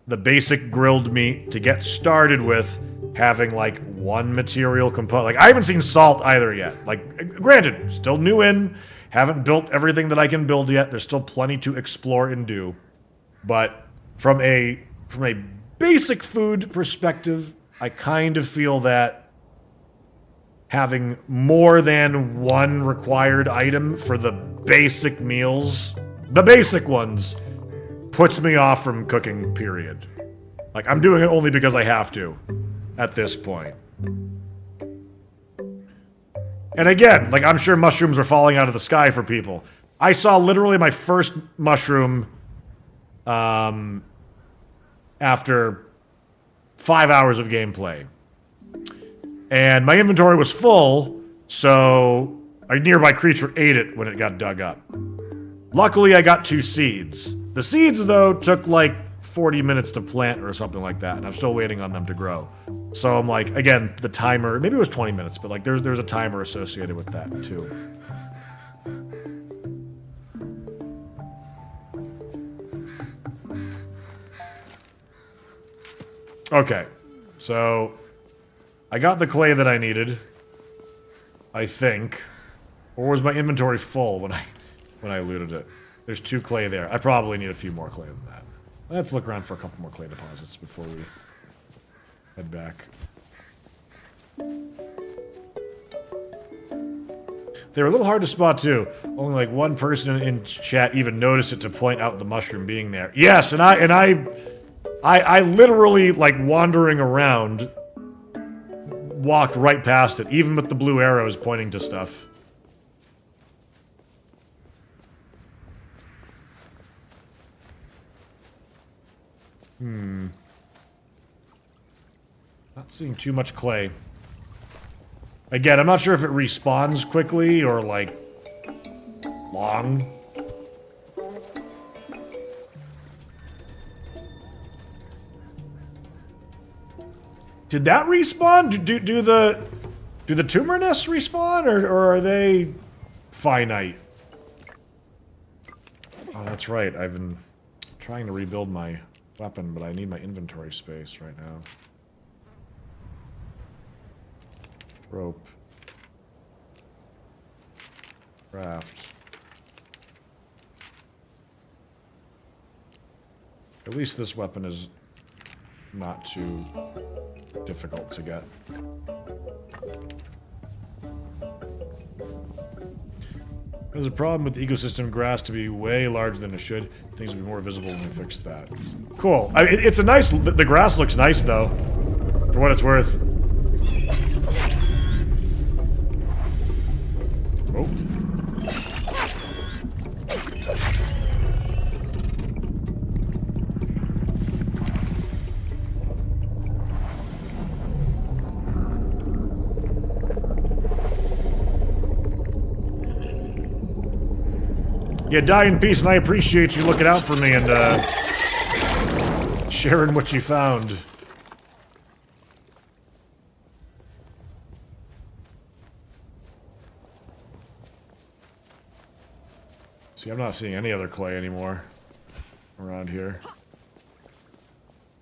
the basic grilled meat to get started with having, like, one material component. Like, I haven't seen salt either yet. Like, granted, still new in, haven't built everything that I can build yet. There's still plenty to explore and do. But from a basic food perspective, I kind of feel that having more than one required item for the basic meals, the basic ones, puts me off from cooking, period. Like, I'm doing it only because I have to at this point. And again, like, I'm sure mushrooms are falling out of the sky for people. I saw literally my first mushroom after 5 hours of gameplay. And my inventory was full, so a nearby creature ate it when it got dug up. Luckily, I got 2 seeds. The seeds, though, took like 40 minutes to plant or something like that, and I'm still waiting on them to grow. So I'm like, again, the timer, maybe it was 20 minutes, but like there's a timer associated with that, too. Okay, so I got the clay that I needed, I think. Or was my inventory full when I looted it? There's 2 clay there. I probably need a few more clay than that. Let's look around for a couple more clay deposits before we head back. They were a little hard to spot too. Only like one person in chat even noticed it to point out the mushroom being there. Yes, and I literally, like, wandering around, walked right past it, even with the blue arrows pointing to stuff. Not seeing too much clay. Again, I'm not sure if it respawns quickly or, like, long. Did that respawn? Do the tumor nests respawn, or are they finite? Oh, that's right. I've been trying to rebuild my weapon, but I need my inventory space right now. Rope. Craft. At least this weapon is not too difficult to get. There's a problem with the ecosystem grass to be way larger than it should. Things will be more visible when we fix that. Cool. I mean, it's a nice... The grass looks nice, though. For what it's worth. Oh. Yeah, die in peace, and I appreciate you looking out for me and, sharing what you found. See, I'm not seeing any other clay anymore around here.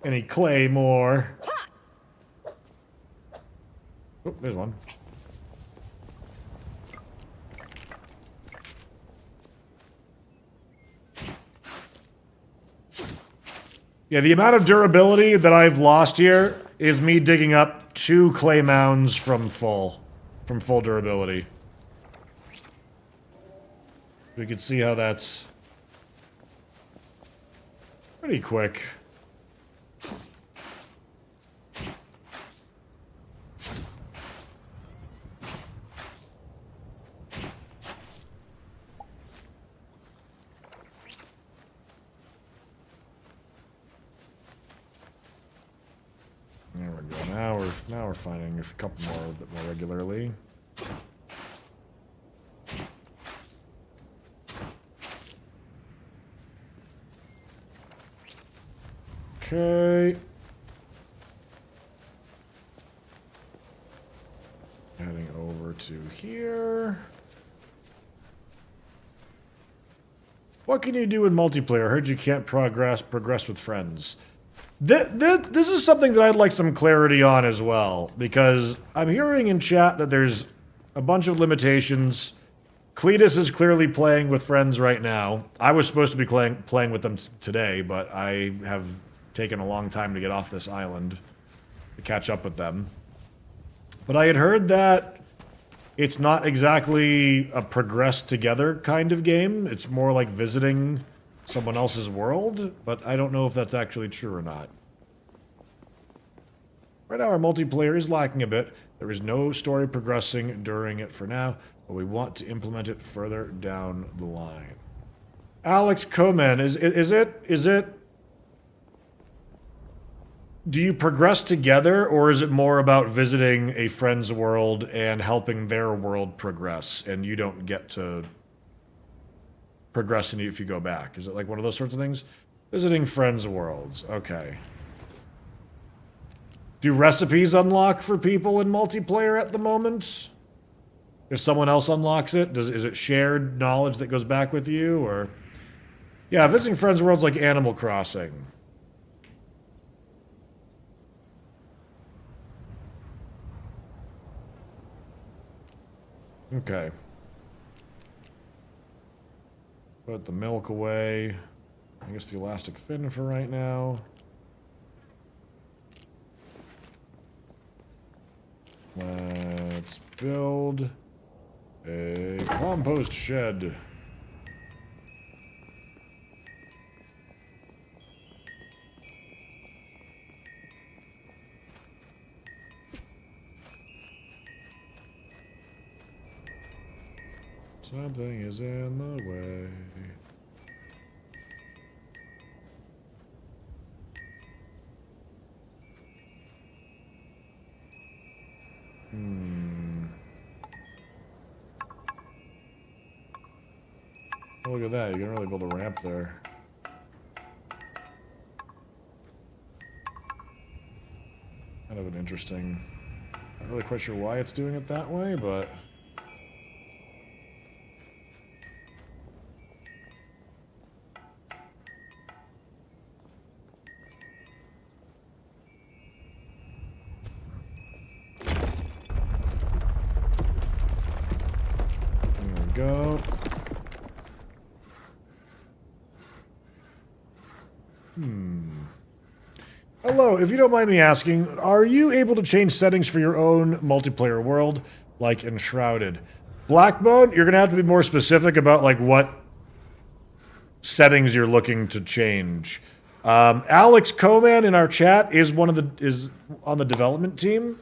Any clay more? Oh, there's one. Yeah, the amount of durability that I've lost here is me digging up 2 clay mounds from full durability. We can see how that's pretty quick. There we go. Now we're finding a couple more a bit more regularly. Okay. Heading over to here. What can you do in multiplayer? I heard you can't progress with friends. This is something that I'd like some clarity on as well, because I'm hearing in chat that there's a bunch of limitations. Cletus is clearly playing with friends right now. I was supposed to be playing with them today, but I have taken a long time to get off this island to catch up with them. But I had heard that it's not exactly a progress together kind of game. It's more like visiting someone else's world, but I don't know if that's actually true or not. Right now, our multiplayer is lacking a bit. There is no story progressing during it for now, but we want to implement it further down the line. Alex Komen, is it... Do you progress together, or is it more about visiting a friend's world and helping their world progress, and you don't get to progress if you go back? Is it like one of those sorts of things? Visiting friends' worlds. Okay. Do recipes unlock for people in multiplayer at the moment? If someone else unlocks it, is it shared knowledge that goes back with you, or... Yeah, visiting friends' worlds like Animal Crossing. Okay. Put the milk away. I guess the elastic fin for right now. Let's build a compost shed. Something is in the way. Oh, look at that. You can really build a ramp there. Kind of an interesting... Not really quite sure why it's doing it that way, but... There we go. Hello, if you don't mind me asking, are you able to change settings for your own multiplayer world, like Enshrouded? Blackbone, you're gonna have to be more specific about like what settings you're looking to change. Alex Koman in our chat is on the development team,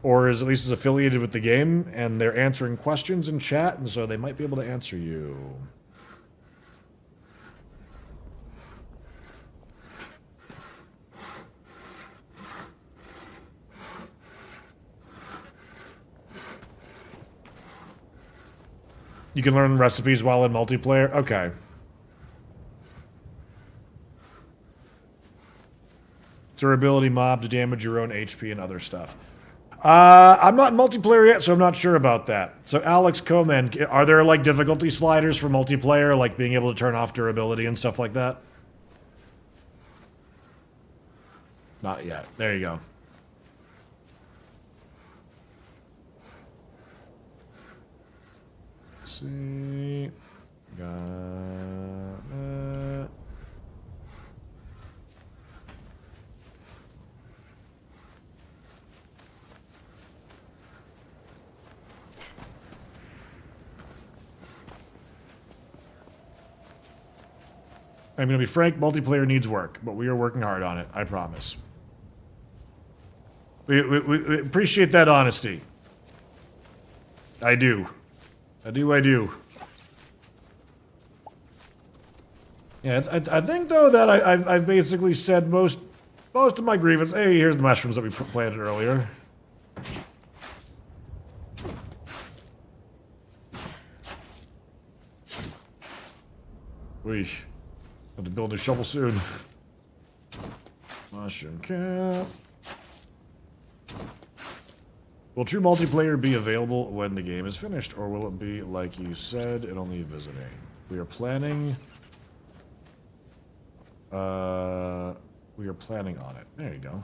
or is at least affiliated with the game, and they're answering questions in chat, and so they might be able to answer you. You can learn recipes while in multiplayer? Okay. Durability mobs damage your own HP and other stuff. I'm not in multiplayer yet, so I'm not sure about that. So Alex Komen, are there like difficulty sliders for multiplayer, like being able to turn off durability and stuff like that? Not yet. There you go. See, got that. I'm going to be frank, multiplayer needs work, but we are working hard on it, I promise. We appreciate that honesty. I do. I do. Yeah, I think, though, that I've basically said most of my grievance. Hey, here's the mushrooms that we planted earlier. We have to build a shovel soon. Mushroom cap. Will true multiplayer be available when the game is finished, or will it be, like you said, and only visiting? We are planning... we are planning on it. There you go.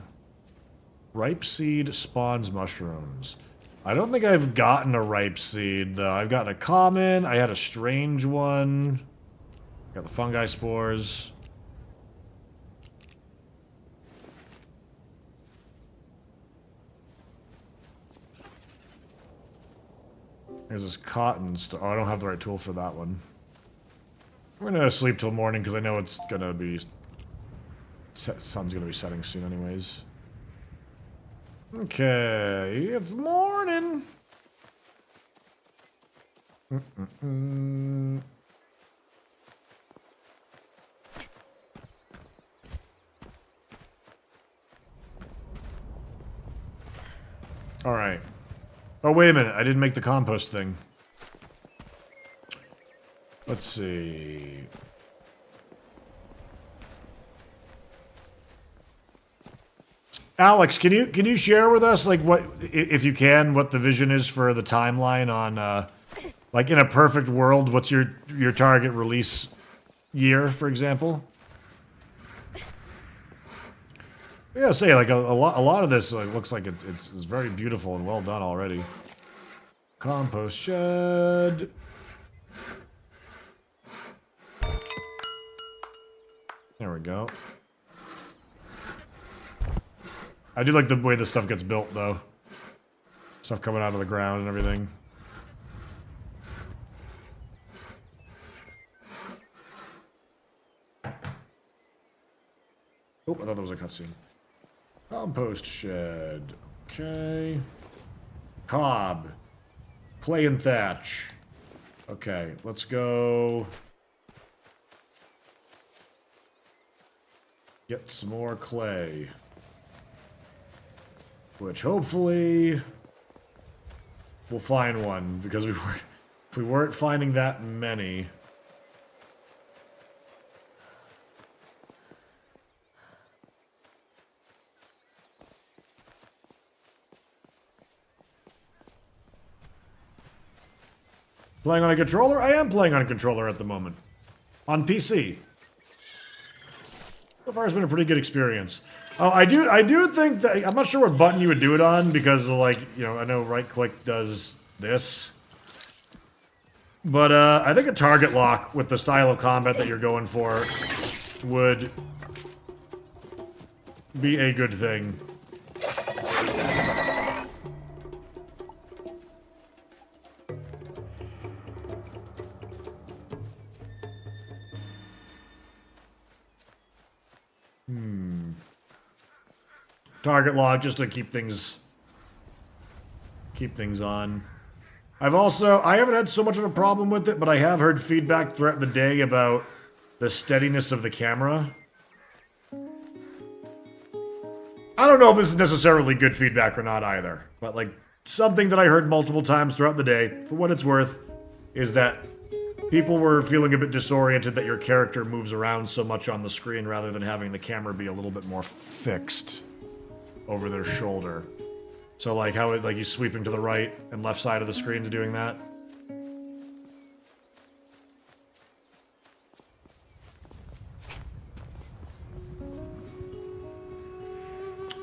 Ripe seed spawns mushrooms. I don't think I've gotten a ripe seed, though. I've gotten a common, I had a strange one. Got the fungi spores. There's this cotton stuff. Oh, I don't have the right tool for that one. I'm gonna sleep till morning because I know it's gonna be... sun's gonna be setting soon anyways. Okay, it's morning. All right. Oh, wait a minute. I didn't make the compost thing. Let's see. Alex, can you share with us, like, what, if you can, what the vision is for the timeline on, like, in a perfect world, what's your target release year, for example? Yeah, say like a lot of this looks like it's very beautiful and well done already. Compost shed. There we go. I do like the way this stuff gets built, though. Stuff coming out of the ground and everything. Oh, I thought that was a cutscene. Compost shed. Okay. Cob. Clay and thatch. Okay, let's go... get some more clay. Which hopefully we'll find one, because if we weren't finding that many. Playing on a controller? I am playing on a controller at the moment. On PC. So far it's been a pretty good experience. Oh, I do think that, I'm not sure what button you would do it on, because, like, you know, I know right-click does this. But, I think a target lock with the style of combat that you're going for would be a good thing. Target lock just to keep things on. I haven't had so much of a problem with it, but I have heard feedback throughout the day about the steadiness of the camera. I don't know if this is necessarily good feedback or not either, but, like, something that I heard multiple times throughout the day, for what it's worth, is that people were feeling a bit disoriented that your character moves around so much on the screen rather than having the camera be a little bit more fixed over their shoulder. So, like, how it, like, he's sweeping to the right and left side of the screen to doing that.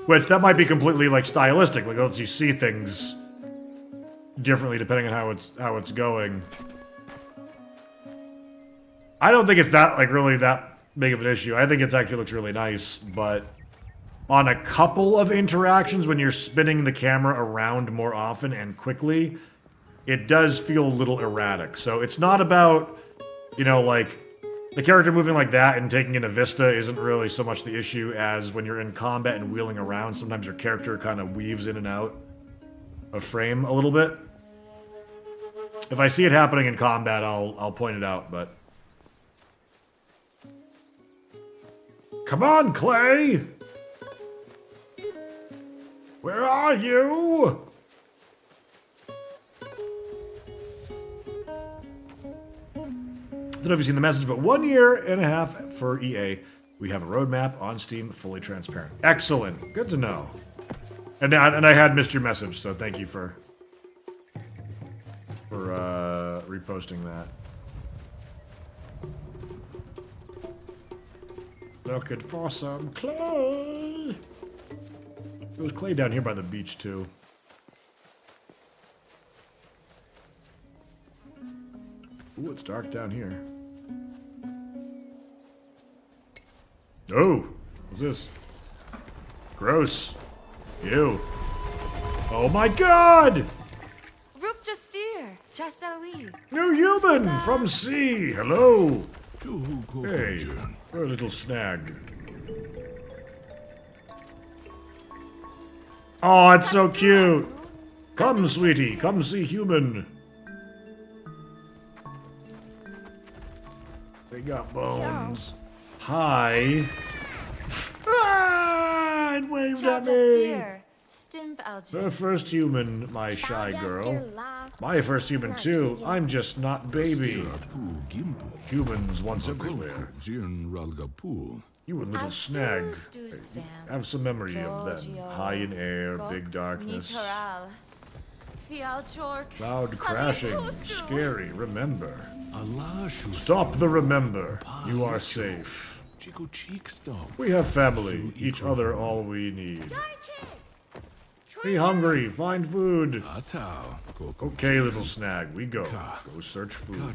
Which, that might be completely, like, stylistic. Like, it lets you see things differently depending on how it's going. I don't think it's that, like, really that big of an issue. I think it actually looks really nice, but on a couple of interactions, when you're spinning the camera around more often and quickly, it does feel a little erratic. So it's not about, you know, like, the character moving like that and taking in a vista isn't really so much the issue as when you're in combat and wheeling around, sometimes your character kind of weaves in and out of frame a little bit. If I see it happening in combat, I'll point it out, but... Come on, Clay! Where are you? I don't know if you've seen the message, but 1.5 years for EA. We have a roadmap on Steam, fully transparent. Excellent. Good to know. And I had missed your message, so thank you for reposting that. Looking for some clay. There was clay down here by the beach, too. Ooh, it's dark down here. Oh! What's this? Gross. Ew. Oh my god! Rup Justir, Jasawi. New human from C. Hello. Hey, you're a little snag. Oh, it's so cute. Come, sweetie, come see human. They got bones. Hi. Ah, it waved at me. Her first human, my shy girl. My first human too. I'm just not baby. Humans once everywhere. You and little snag. Have some memory of them. High in air, big darkness. Loud crashing, scary, remember. Stop the remember. You are safe. We have family, each other all we need. Be hungry, find food. Okay, little snag, we go. Go search food.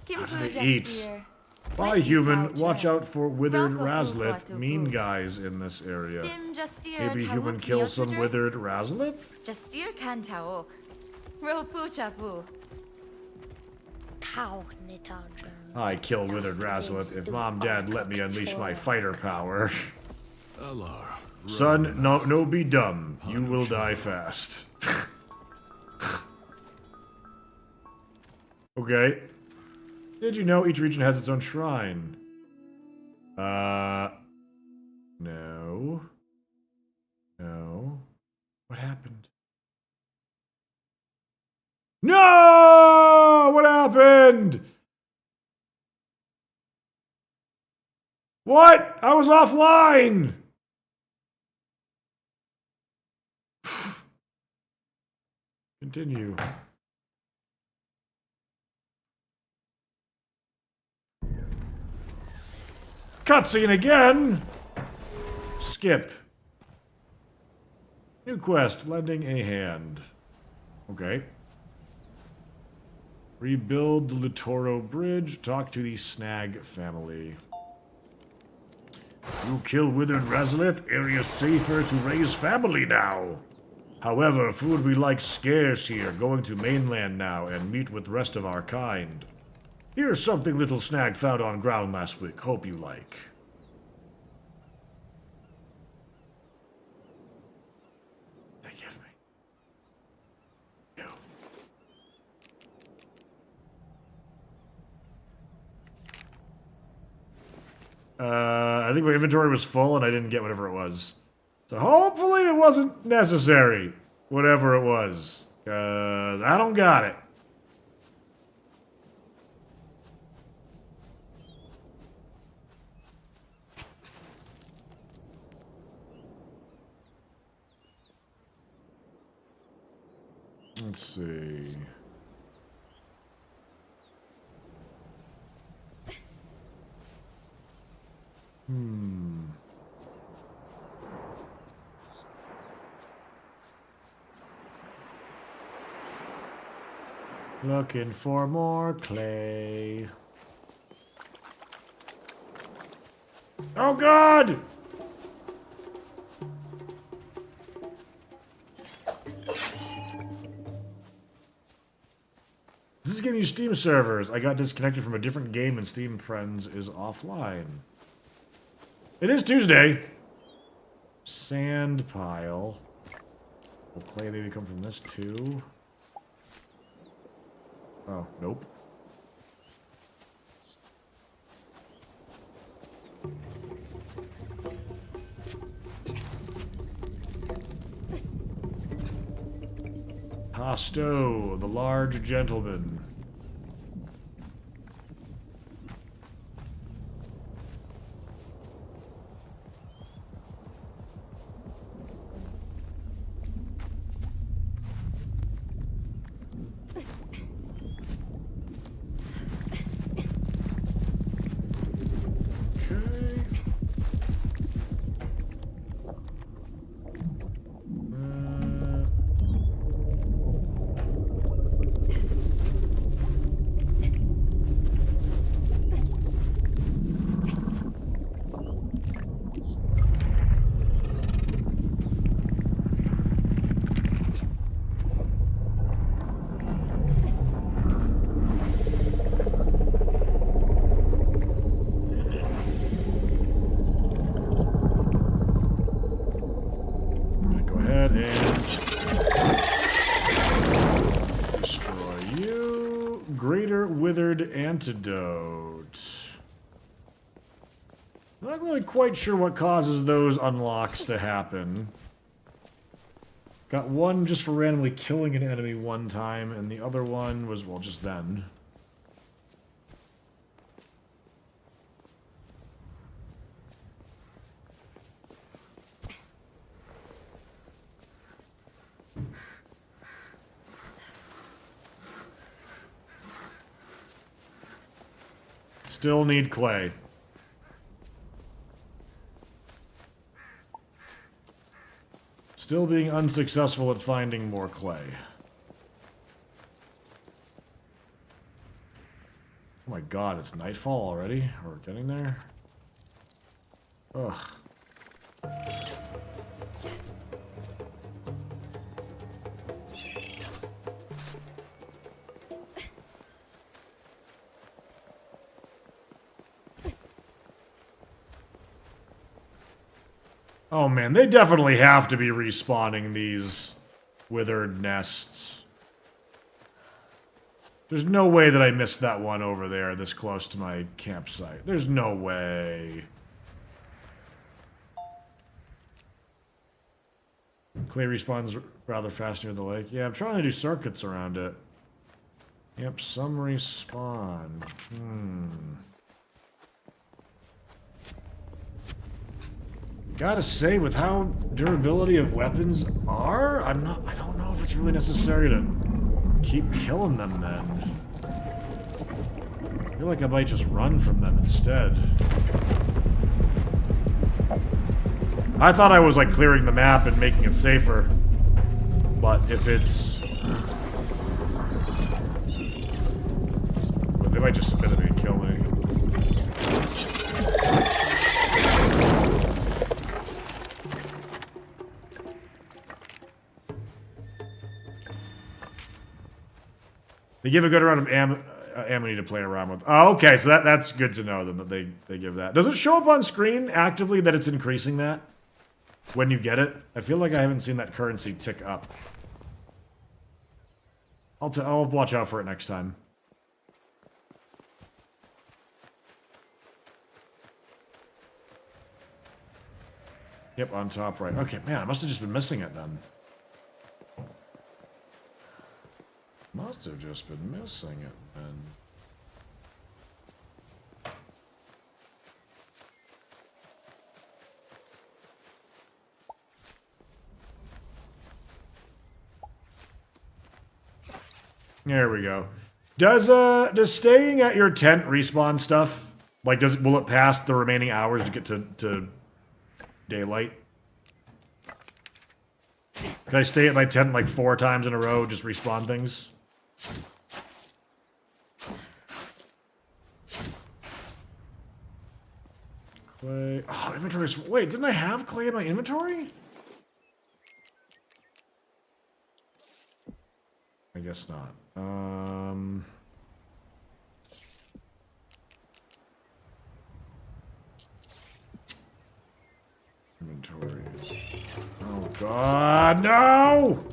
Gotta eat. Bye, human. Watch out for withered Razlet. Mean guys in this area. Maybe human kill some withered Razlet? I kill withered Razlet if Mom Dad let me unleash my fighter power. Son, no be dumb. You will die fast. Okay. Did you know each region has its own shrine? No. No. What happened? No! What happened? What? I was offline! Continue. Cutscene again! Skip. New quest, lending a hand. Okay. Rebuild the Litoro Bridge. Talk to the Snag family. You kill withered Razlet, area safer to raise family now. However, food we like scarce here, going to mainland now and meet with rest of our kind. Here's something little Snag found on ground last week, hope you like. They give me. You. I think my inventory was full and I didn't get whatever it was. So hopefully it wasn't necessary, whatever it was. 'Cause I don't got it. Let's see. Looking for more clay. Oh God! This is giving you Steam servers. I got disconnected from a different game and Steam Friends is offline. It is Tuesday. Sand pile. Will clay maybe come from this too? Oh, nope. Pasto, the large gentleman. ahead and destroy you. Greater Withered Antidote. Not really quite sure what causes those unlocks to happen. Got one just for randomly killing an enemy one time, and the other one was, well, just then. Still need clay. Still being unsuccessful at finding more clay. Oh my god, it's nightfall already? We're getting there? Ugh. Oh man, they definitely have to be respawning these withered nests. There's no way that I missed that one over there this close to my campsite. There's no way. Clay respawns rather fast near the lake. Yeah, I'm trying to do circuits around it. Yep, some respawn. Gotta say, with how durability of weapons are, I don't know if it's really necessary to keep killing them then. I feel like I might just run from them instead. I thought I was like clearing the map and making it safer. But if it's... Well, they might just spin at me and kill me. They give a good amount of ammo to play around with. Oh, okay, so that's good to know then that they give that. Does it show up on screen actively that it's increasing that when you get it? I feel like I haven't seen that currency tick up. I'll watch out for it next time. Yep, on top right. Okay, man, I must have just been missing it then. Must have just been missing it then. There we go. Does staying at your tent respawn stuff? Like, will it pass the remaining hours to get to daylight? Can I stay at my tent like 4 times in a row, just respawn things? Clay. Oh, inventory. Wait, didn't I have clay in my inventory? I guess not. Inventory. Oh god, no!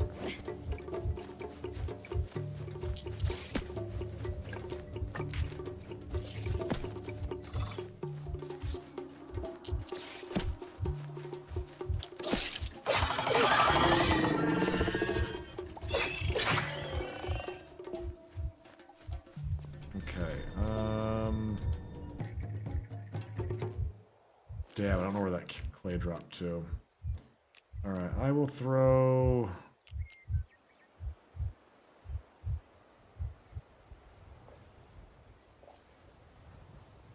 Damn, I don't know where that clay dropped to. Alright, I will throw...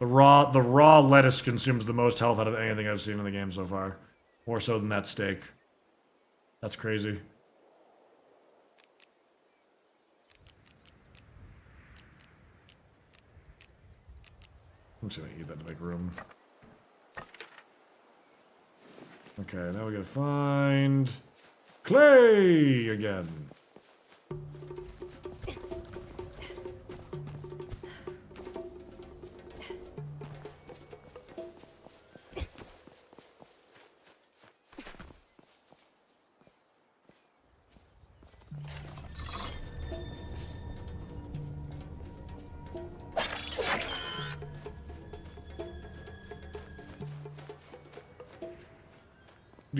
The raw lettuce consumes the most health out of anything I've seen in the game so far. More so than that steak. That's crazy. I'm just gonna eat that to make room. Okay, now we gotta find clay again.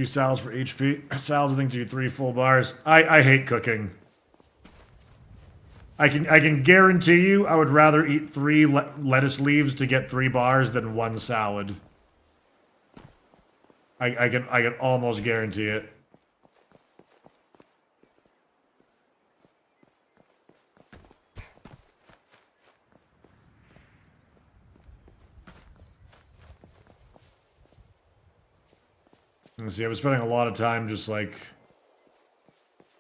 do salads for HP. Salads, I think, do 3 full bars. I hate cooking. I can guarantee you I would rather eat 3 lettuce leaves to get 3 bars than 1 salad. I can almost guarantee it. Let's see, I was spending a lot of time just like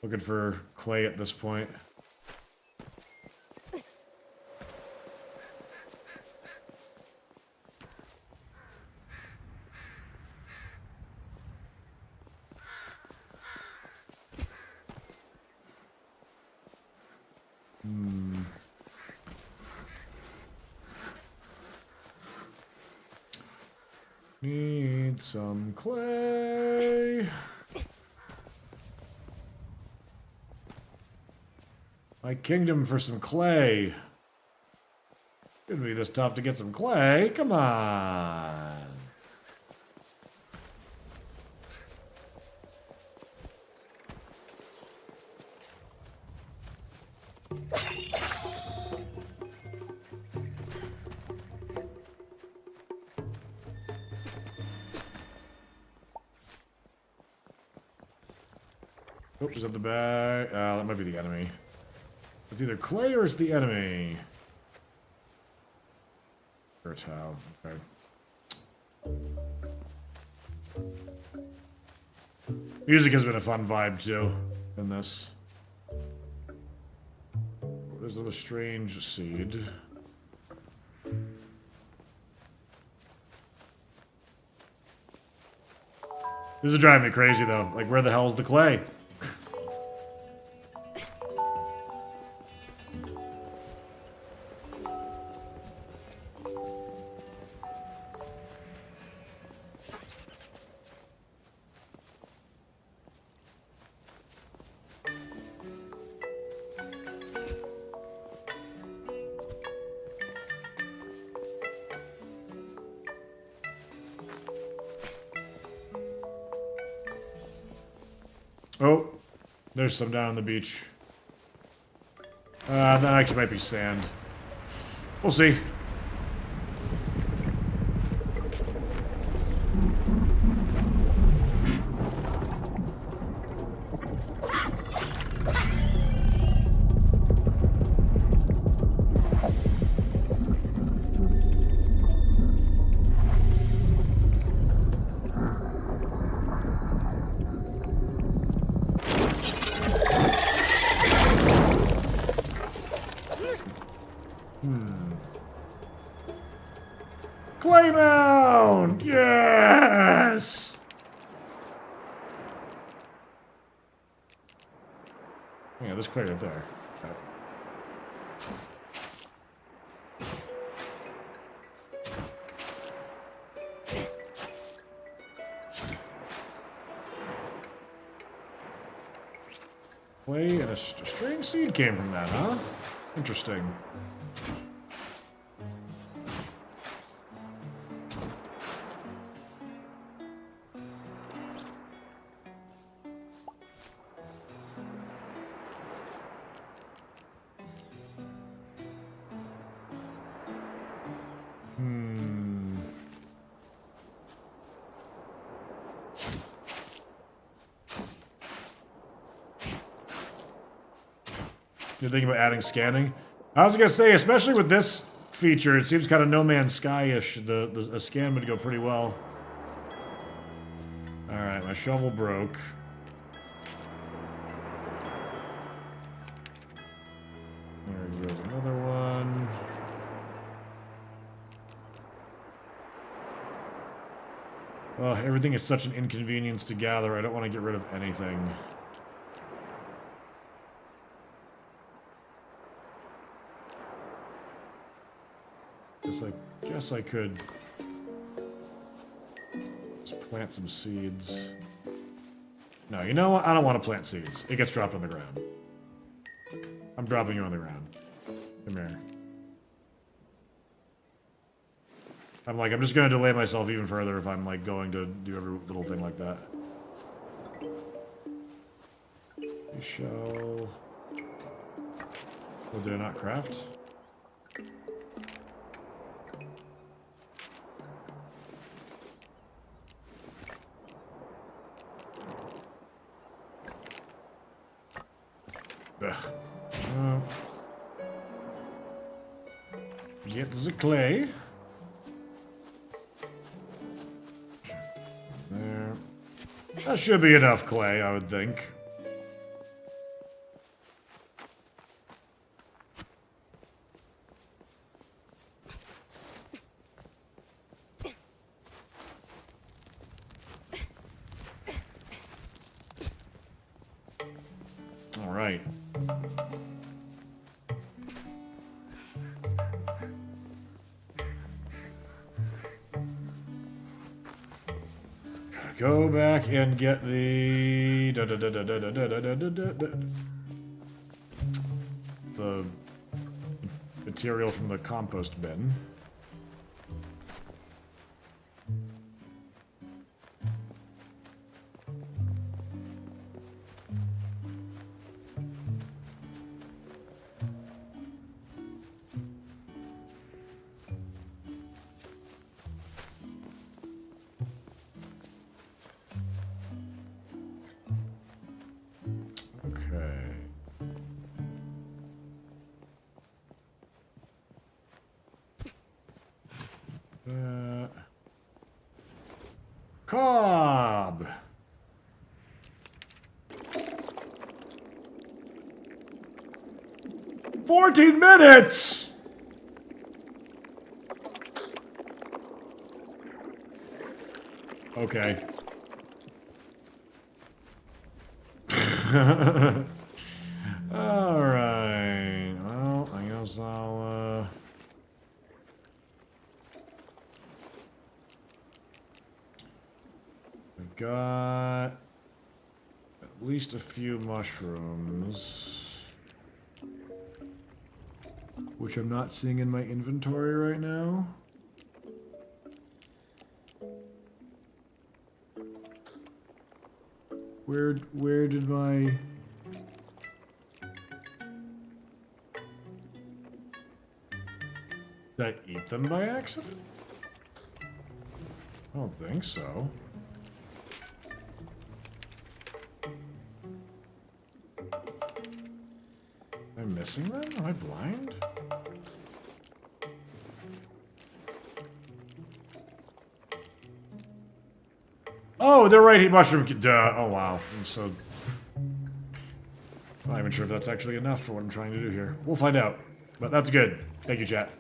looking for clay at this point. Need some clay. My kingdom for some clay. Couldn't be this tough to get some clay. Come on. Oh, is that the bag? That might be the enemy. It's either clay or it's the enemy. Or it's how. Okay. Music has been a fun vibe too in this. There's another strange seed. This is driving me crazy though. Like, where the hell is the clay? Oh, there's some down on the beach. That actually might be sand. We'll see. Clay mound! Yes! Yeah, there's clay right there. Okay. Clay and a strange seed came from that, huh? Interesting. You're thinking about adding scanning? I was gonna say, especially with this feature, it seems kind of No Man's Sky-ish. A scan would go pretty well. Alright, my shovel broke. There goes another one. Oh, everything is such an inconvenience to gather. I don't want to get rid of anything. Guess I could just plant some seeds. No, you know what? I don't want to plant seeds. It gets dropped on the ground. I'm dropping you on the ground. Come here. I'm just going to delay myself even further if I'm, like, going to do every little thing like that. shall... Oh, did I not craft? Ugh. Get the clay. There. That should be enough clay, I would think. All right. Go back and get the the material from the compost bin. Cobb. "14 minutes! Okay. Alright. Well, I guess I'll, I've got at least a few mushrooms, which I'm not seeing in my inventory right now. Where did my... Did I eat them by accident? I don't think so. Am I missing them? Am I blind? Oh, they're right here. Mushroom. Duh. Oh, wow. I'm so... Not even sure if that's actually enough for what I'm trying to do here. We'll find out. But that's good. Thank you, chat.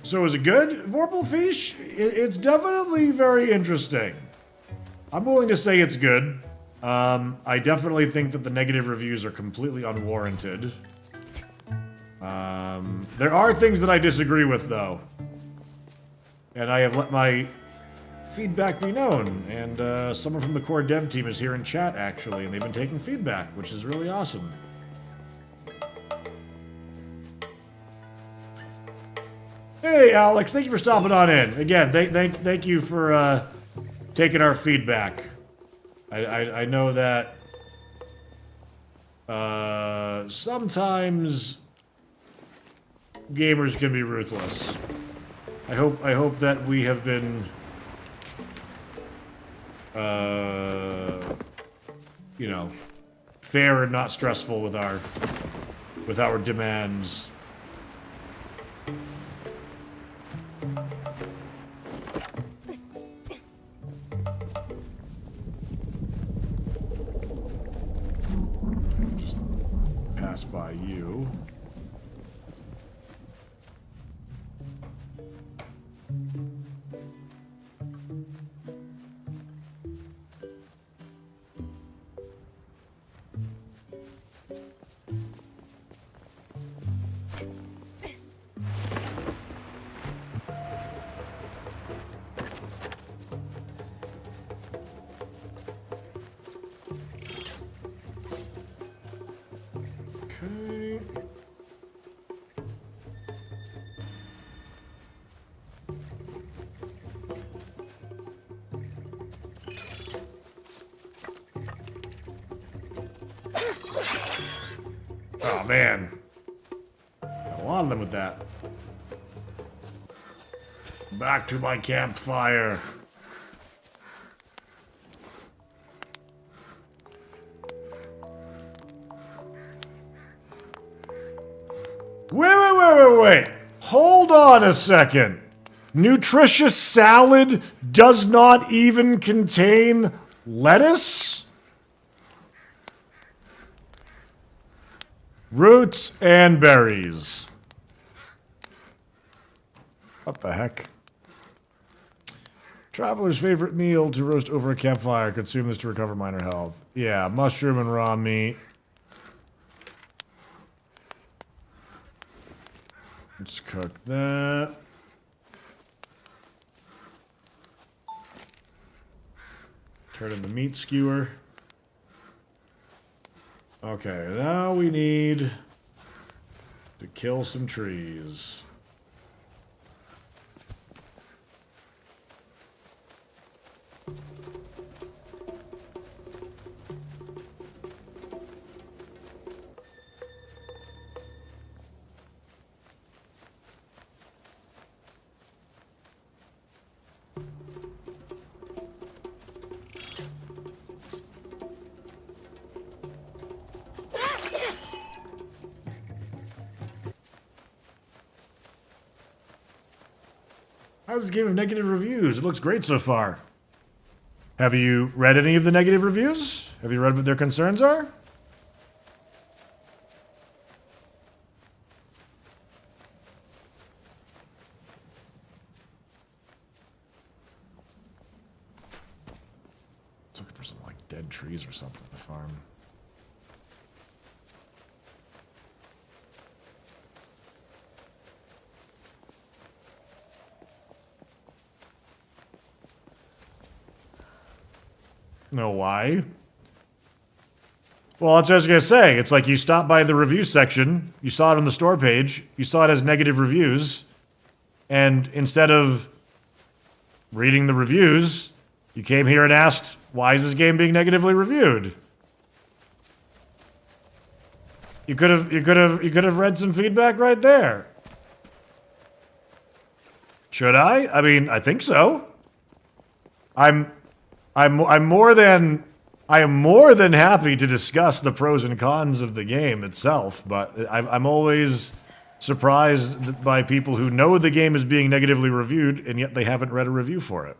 So is it good, Vorpalfish? It's definitely very interesting. I'm willing to say it's good. I definitely think that the negative reviews are completely unwarranted. There are things that I disagree with, though. And I have let my feedback be known. And someone from the core dev team is here in chat, actually, and they've been taking feedback, which is really awesome. Hey, Alex, thank you for stopping on in. Again, thank you for taking our feedback. I know that sometimes gamers can be ruthless. I hope that we have been you know, fair and not stressful with our demands. Just pass by you. Oh, man. Got a lot of them with that. Back to my campfire. Wait. Hold on a second. Nutritious salad does not even contain lettuce? Roots and berries. What the heck? Traveler's favorite meal to roast over a campfire. Consume this to recover minor health. Yeah, mushroom and raw meat. Let's cook that. Turn in the meat skewer. Okay, now we need to kill some trees. How's this game of negative reviews? It looks great so far. Have you read any of the negative reviews? Have you read what their concerns are? Looking for some like dead trees or something to farm. Know why? Well, that's what I was going to say. It's like you stopped by the review section, you saw it on the store page, you saw it as negative reviews, and instead of reading the reviews, you came here and asked, why is this game being negatively reviewed? You could have read some feedback right there. Should I? I mean, I think so. I am more than happy to discuss the pros and cons of the game itself, but I'm always surprised by people who know the game is being negatively reviewed and yet they haven't read a review for it.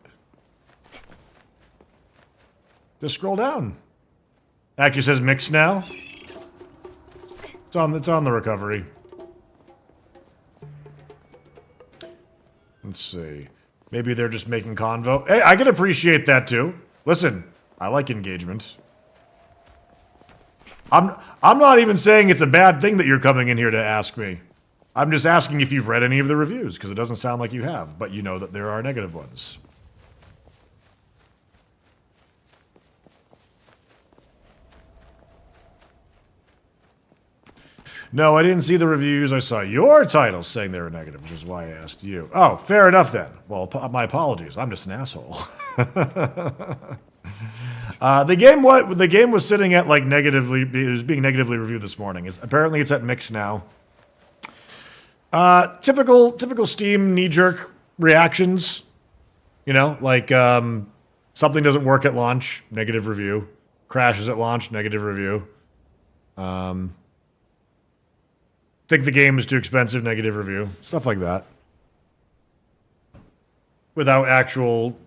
Just scroll down. Actually says mix now. It's on the recovery. Let's see. Maybe they're just making convo. Hey, I can appreciate that too. Listen, I like engagement. I'm not even saying it's a bad thing that you're coming in here to ask me. I'm just asking if you've read any of the reviews, because it doesn't sound like you have, but you know that there are negative ones. No, I didn't see the reviews. I saw your titles saying they were negative, which is why I asked you. Oh, fair enough then. Well, my apologies. I'm just an asshole. The game was sitting at like negatively. It was being negatively reviewed this morning. Apparently, it's at mix now. Typical Steam knee-jerk reactions. You know, like something doesn't work at launch, negative review. Crashes at launch, negative review. Think the game is too expensive, negative review. Stuff like that. Without actual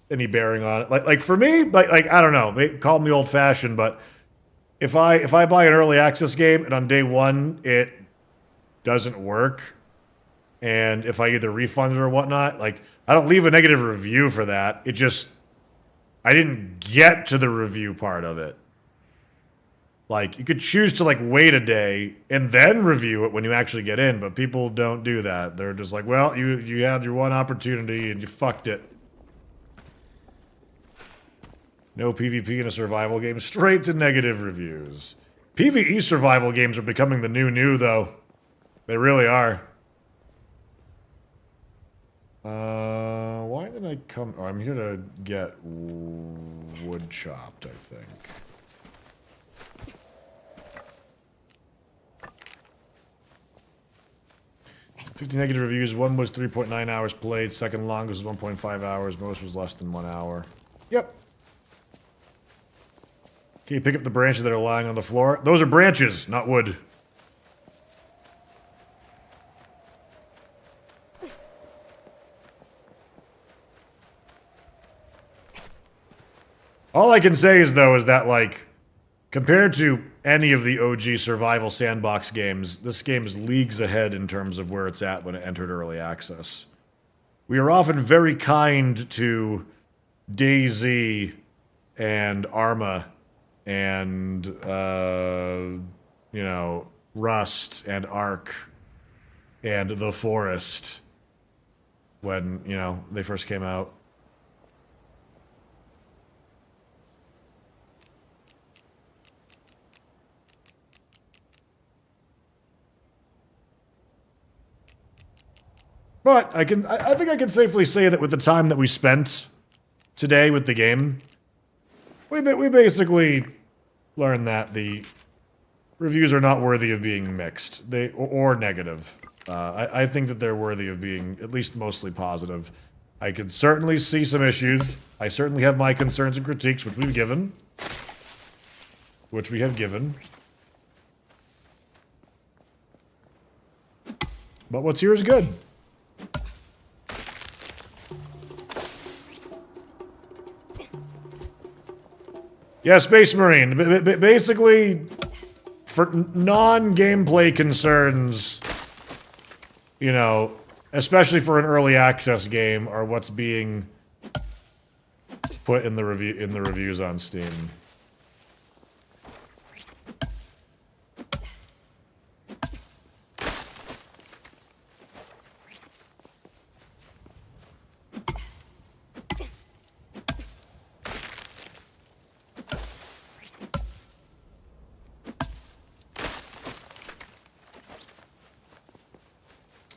any bearing on it. Like for me, like I don't know, call me old-fashioned, but if I buy an early access game and on day one it doesn't work, and if I either refund it or whatnot, like I don't leave a negative review for that. It just I didn't get to the review part of it. Like, you could choose to, like, wait a day and then review it when you actually get in, but people don't do that. They're just like, well, you had your one opportunity and you fucked it. No PvP in a survival game. Straight to negative reviews. PvE survival games are becoming the new, though. They really are. Why did I come... Oh, I'm here to get wood chopped, I think. 50 negative reviews. One was 3.9 hours played. Second longest was 1.5 hours. Most was less than 1 hour. Yep. Okay, pick up the branches that are lying on the floor. Those are branches, not wood. All I can say is, though, is that, like, compared to any of the OG survival sandbox games, this game is leagues ahead in terms of where it's at when it entered early access. We are often very kind to DayZ and Arma and, you know, Rust and Ark and The Forest when, you know, they first came out. But I think I can safely say that with the time that we spent today with the game, we basically learned that the reviews are not worthy of being mixed, or negative. I think that they're worthy of being at least mostly positive. I could certainly see some issues. I certainly have my concerns and critiques, which we've given. Which we have given. But what's here is good. Yeah, Space Marine. Basically, for non-gameplay concerns, you know, especially for an early access game, are what's being put in the reviews on Steam.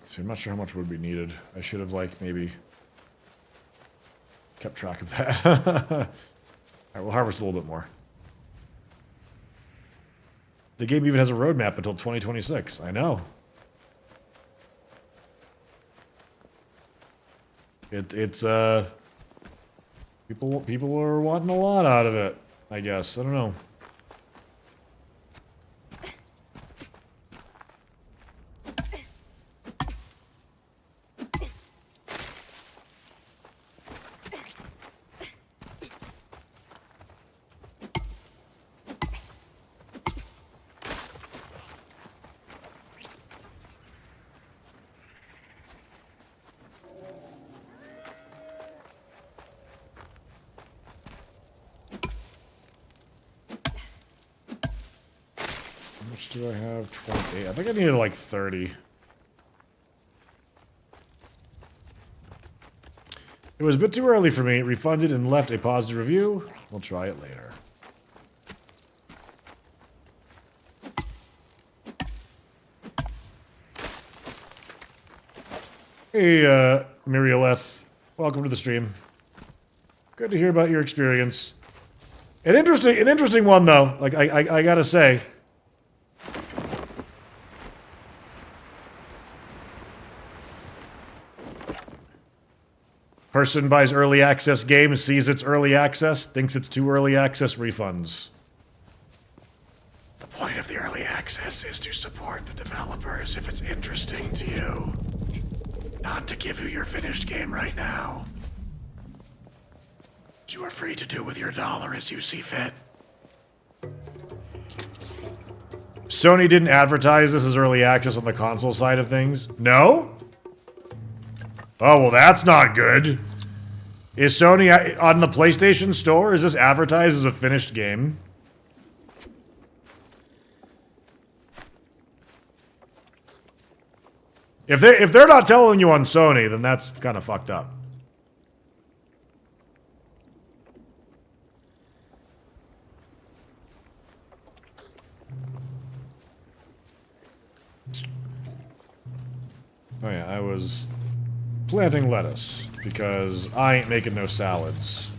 See, I'm not sure how much would be needed. I should have, like, maybe kept track of that. Alright, we'll harvest a little bit more. The game even has a roadmap until 2026. I know. It's people are wanting a lot out of it, I guess. I don't know. How much do I have? 28. I think I needed like 30. It was a bit too early for me. Refunded and left a positive review. We'll try it later. Hey, Mirieleth. Welcome to the stream. Good to hear about your experience. An interesting one, though. Like, I gotta say. Person buys early access game, sees it's early access, thinks it's too early access, refunds. The point of the early access is to support the developers if it's interesting to you. Not to give you your finished game right now. You are free to do with your dollar as you see fit. Sony didn't advertise this as early access on the console side of things? No? Oh, well, that's not good. Is Sony on the PlayStation Store? Is this advertised as a finished game? If they're not telling you on Sony, then that's kind of fucked up. Oh yeah, I was planting lettuce because I ain't making no salads.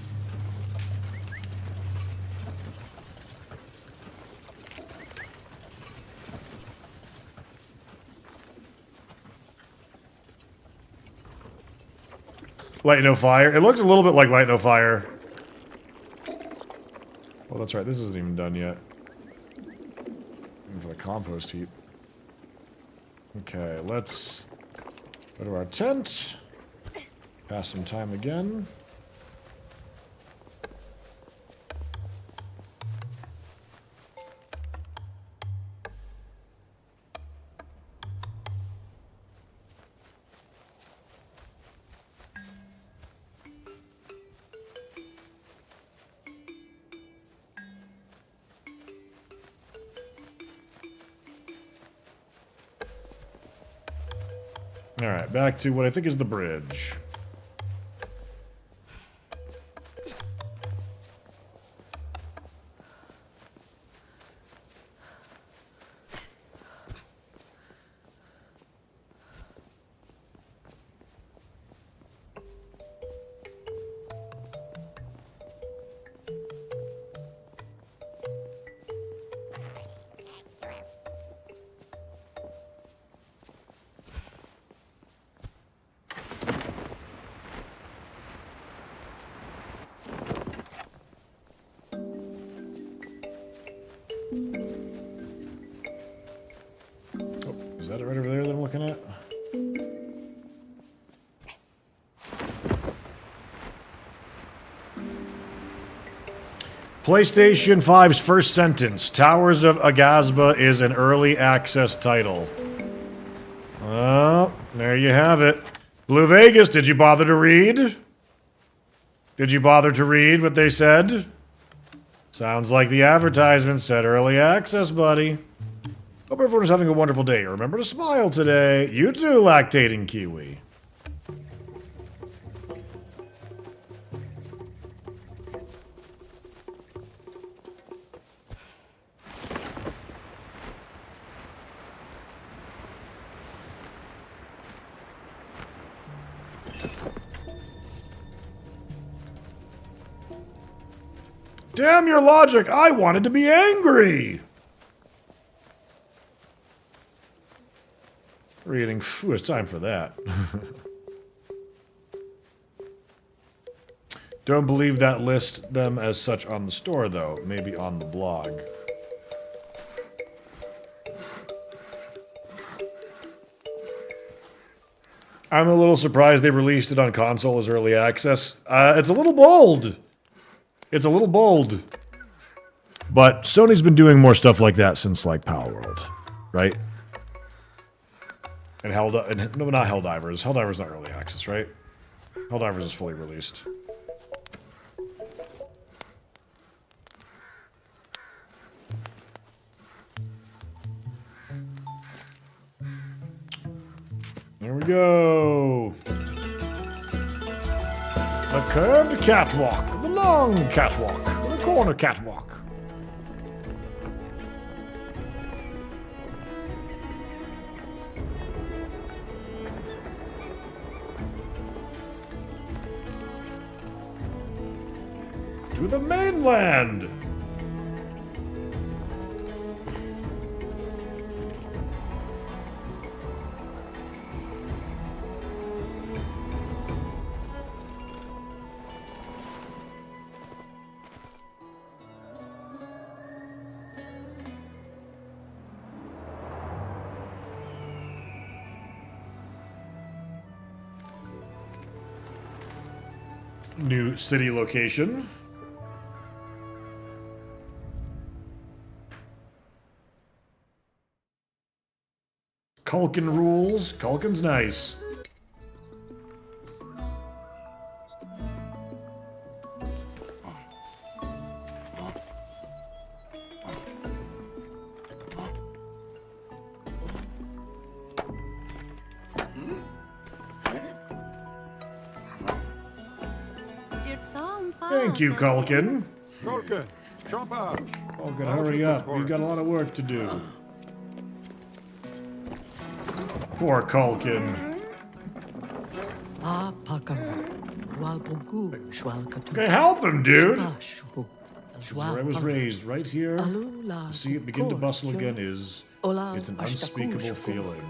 Light no fire. It looks a little bit like light no fire. Well, that's right. This isn't even done yet. Even for the compost heap. Okay, let's go to our tent. Pass some time again. Alright, back to what I think is the bridge. Is that it right over there that I'm looking at? PlayStation 5's first sentence. Towers of Aghasba is an early access title. Oh, there you have it. Blue Vegas, did you bother to read? Did you bother to read what they said? Sounds like the advertisement said early access, buddy. Hope everyone is having a wonderful day. Remember to smile today. You too, lactating kiwi. Damn your logic! I wanted to be angry! Reading. Phew, it's time for that. Don't believe that list them as such on the store, though. Maybe on the blog. I'm a little surprised they released it on console as early access. It's a little bold. It's a little bold. But Sony's been doing more stuff like that since, like, Palworld, right? And no, not Helldivers. Helldivers not early access, right? Helldivers is fully released. There we go. The curved catwalk. The long catwalk. The corner catwalk. To the mainland! New city location. Culkin rules. Culkin's nice. Thank you, Culkin. Culkin, Champage. Culkin, hurry up. We've got a lot of work to do. Poor Culkin. Ah, Pakaru. Walbugu, Shwalkatu. Okay, help him, dude. Shwashu. This is where I was raised, right here. To see it begin to bustle again is... It's an unspeakable feeling.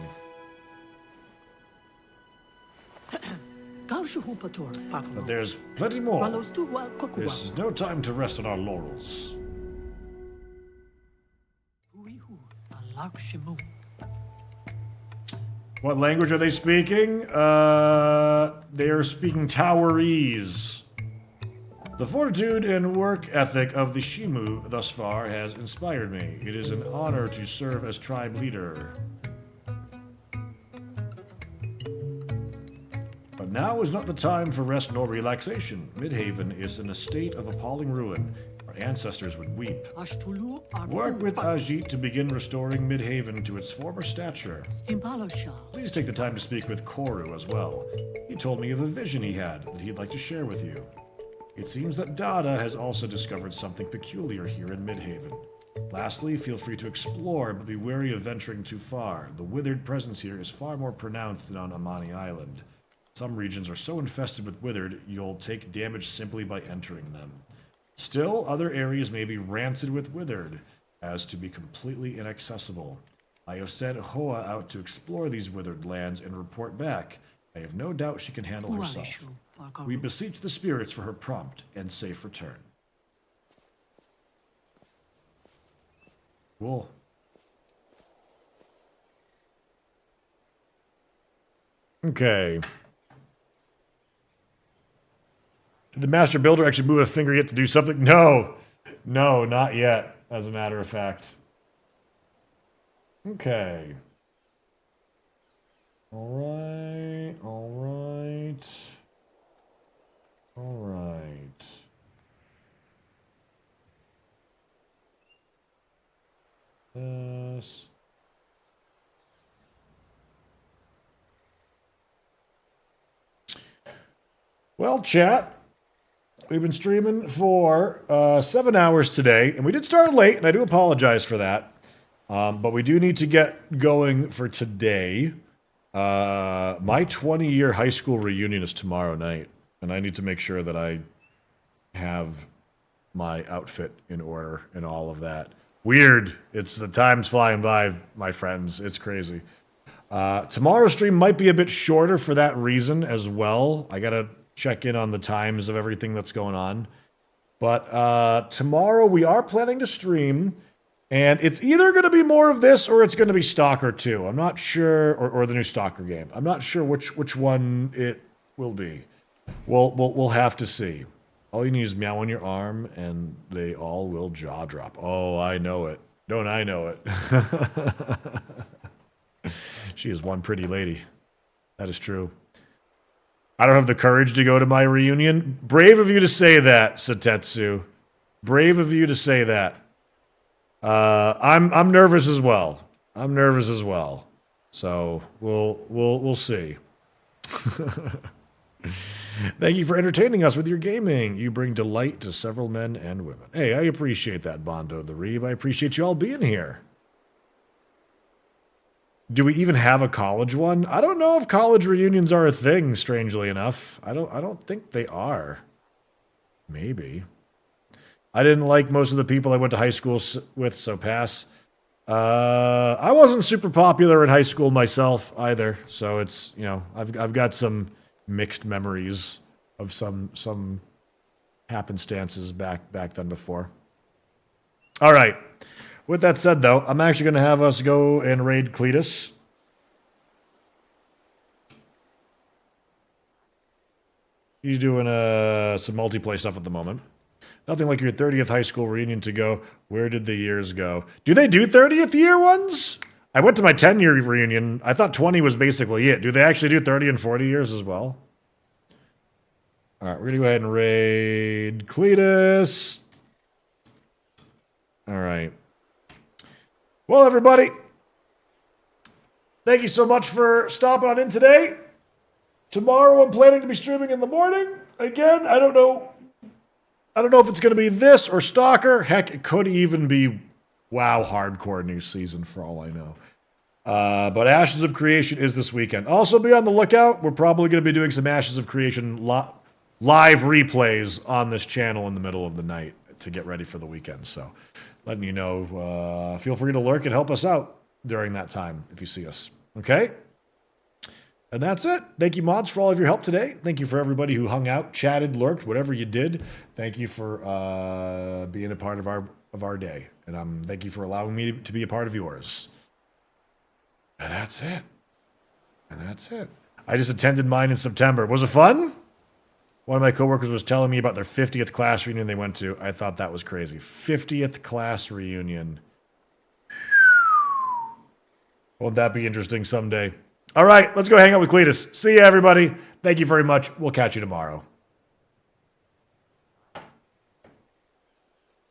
Shuhupator, But Pakalo. there's plenty more. Walos Tuhual This is Kokuwa. no time to rest on our laurels. Uihu, Alak Shimu. What language are they speaking? They are speaking Towerese. The fortitude and work ethic of the Shimu thus far has inspired me. It is an honor to serve as tribe leader. But now is not the time for rest nor relaxation. Midhaven is in a state of appalling ruin. Our ancestors would weep. Ashtulu, Work with Ajit to begin restoring Midhaven to its former stature. Stimbalosha. Please take the time to speak with Koru as well. He told me of a vision he had that he'd like to share with you. It seems that Dada has also discovered something peculiar here in Midhaven. Lastly, feel free to explore, but be wary of venturing too far. The withered presence here is far more pronounced than on Amani Island. Some regions are so infested with withered, you'll take damage simply by entering them. Still, other areas may be rancid with withered, as to be completely inaccessible. I have sent Hoa out to explore these withered lands and report back. I have no doubt she can handle herself. Ualishu, Pakaru. We beseech the spirits for her prompt and safe return. Cool. Okay. Did the master builder actually move a finger yet to do something? No. No, not yet, as a matter of fact. Okay. Alright, alright. Alright. This. Well, chat. We've been streaming for 7 hours today, and we did start late, and I do apologize for that. But we do need to get going for today. My 20-year high school reunion is tomorrow night, and I need to make sure that I have my outfit in order and all of that. Weird. It's the time's flying by, my friends. It's crazy. Tomorrow's stream might be a bit shorter for that reason as well. I gotta check in on the times of everything that's going on. But tomorrow we are planning to stream, and it's either going to be more of this or it's going to be Stalker 2. I'm not sure, or the new Stalker game. I'm not sure which one it will be. We'll have to see. All you need is meow on your arm, and they all will jaw drop. Oh, I know it. Don't I know it? She is one pretty lady. That is true. I don't have the courage to go to my reunion. Brave of you to say that, Satetsu. Brave of you to say that. I'm nervous as well. I'm nervous as well. So we'll see. Thank you for entertaining us with your gaming. You bring delight to several men and women. Hey, I appreciate that, Bondo the Reeb. I appreciate you all being here. Do we even have a college one? I don't know if college reunions are a thing, strangely enough. I don't think they are. Maybe. I didn't like most of the people I went to high school with, so pass. I wasn't super popular in high school myself either, so it's, you know, I've got some mixed memories of some happenstances back then before. All right. With that said, though, I'm actually going to have us go and raid Cletus. He's doing some multiplayer stuff at the moment. Nothing like your 30th high school reunion to go, where did the years go? Do they do 30th year ones? I went to my 10-year reunion. I thought 20 was basically it. Do they actually do 30 and 40 years as well? All right, we're going to go ahead and raid Cletus. All right. Well, everybody, thank you so much for stopping on in today. Tomorrow I'm planning to be streaming in the morning. Again, I don't know if it's going to be this or Stalker. Heck, it could even be WoW Hardcore new season for all I know. But Ashes of Creation is this weekend. Also be on the lookout. We're probably going to be doing some Ashes of Creation live replays on this channel in the middle of the night to get ready for the weekend. So letting you know, feel free to lurk and help us out during that time if you see us. Okay? And that's it. Thank you, mods, for all of your help today. Thank you for everybody who hung out, chatted, lurked, whatever you did. Thank you for being a part of our day. And thank you for allowing me to be a part of yours. And that's it. And that's it. I just attended mine in September. Was it fun? One of my coworkers was telling me about their 50th class reunion they went to. I thought that was crazy. 50th class reunion. Won't that be interesting someday? All right, let's go hang out with Cletus. See you, everybody. Thank you very much. We'll catch you tomorrow.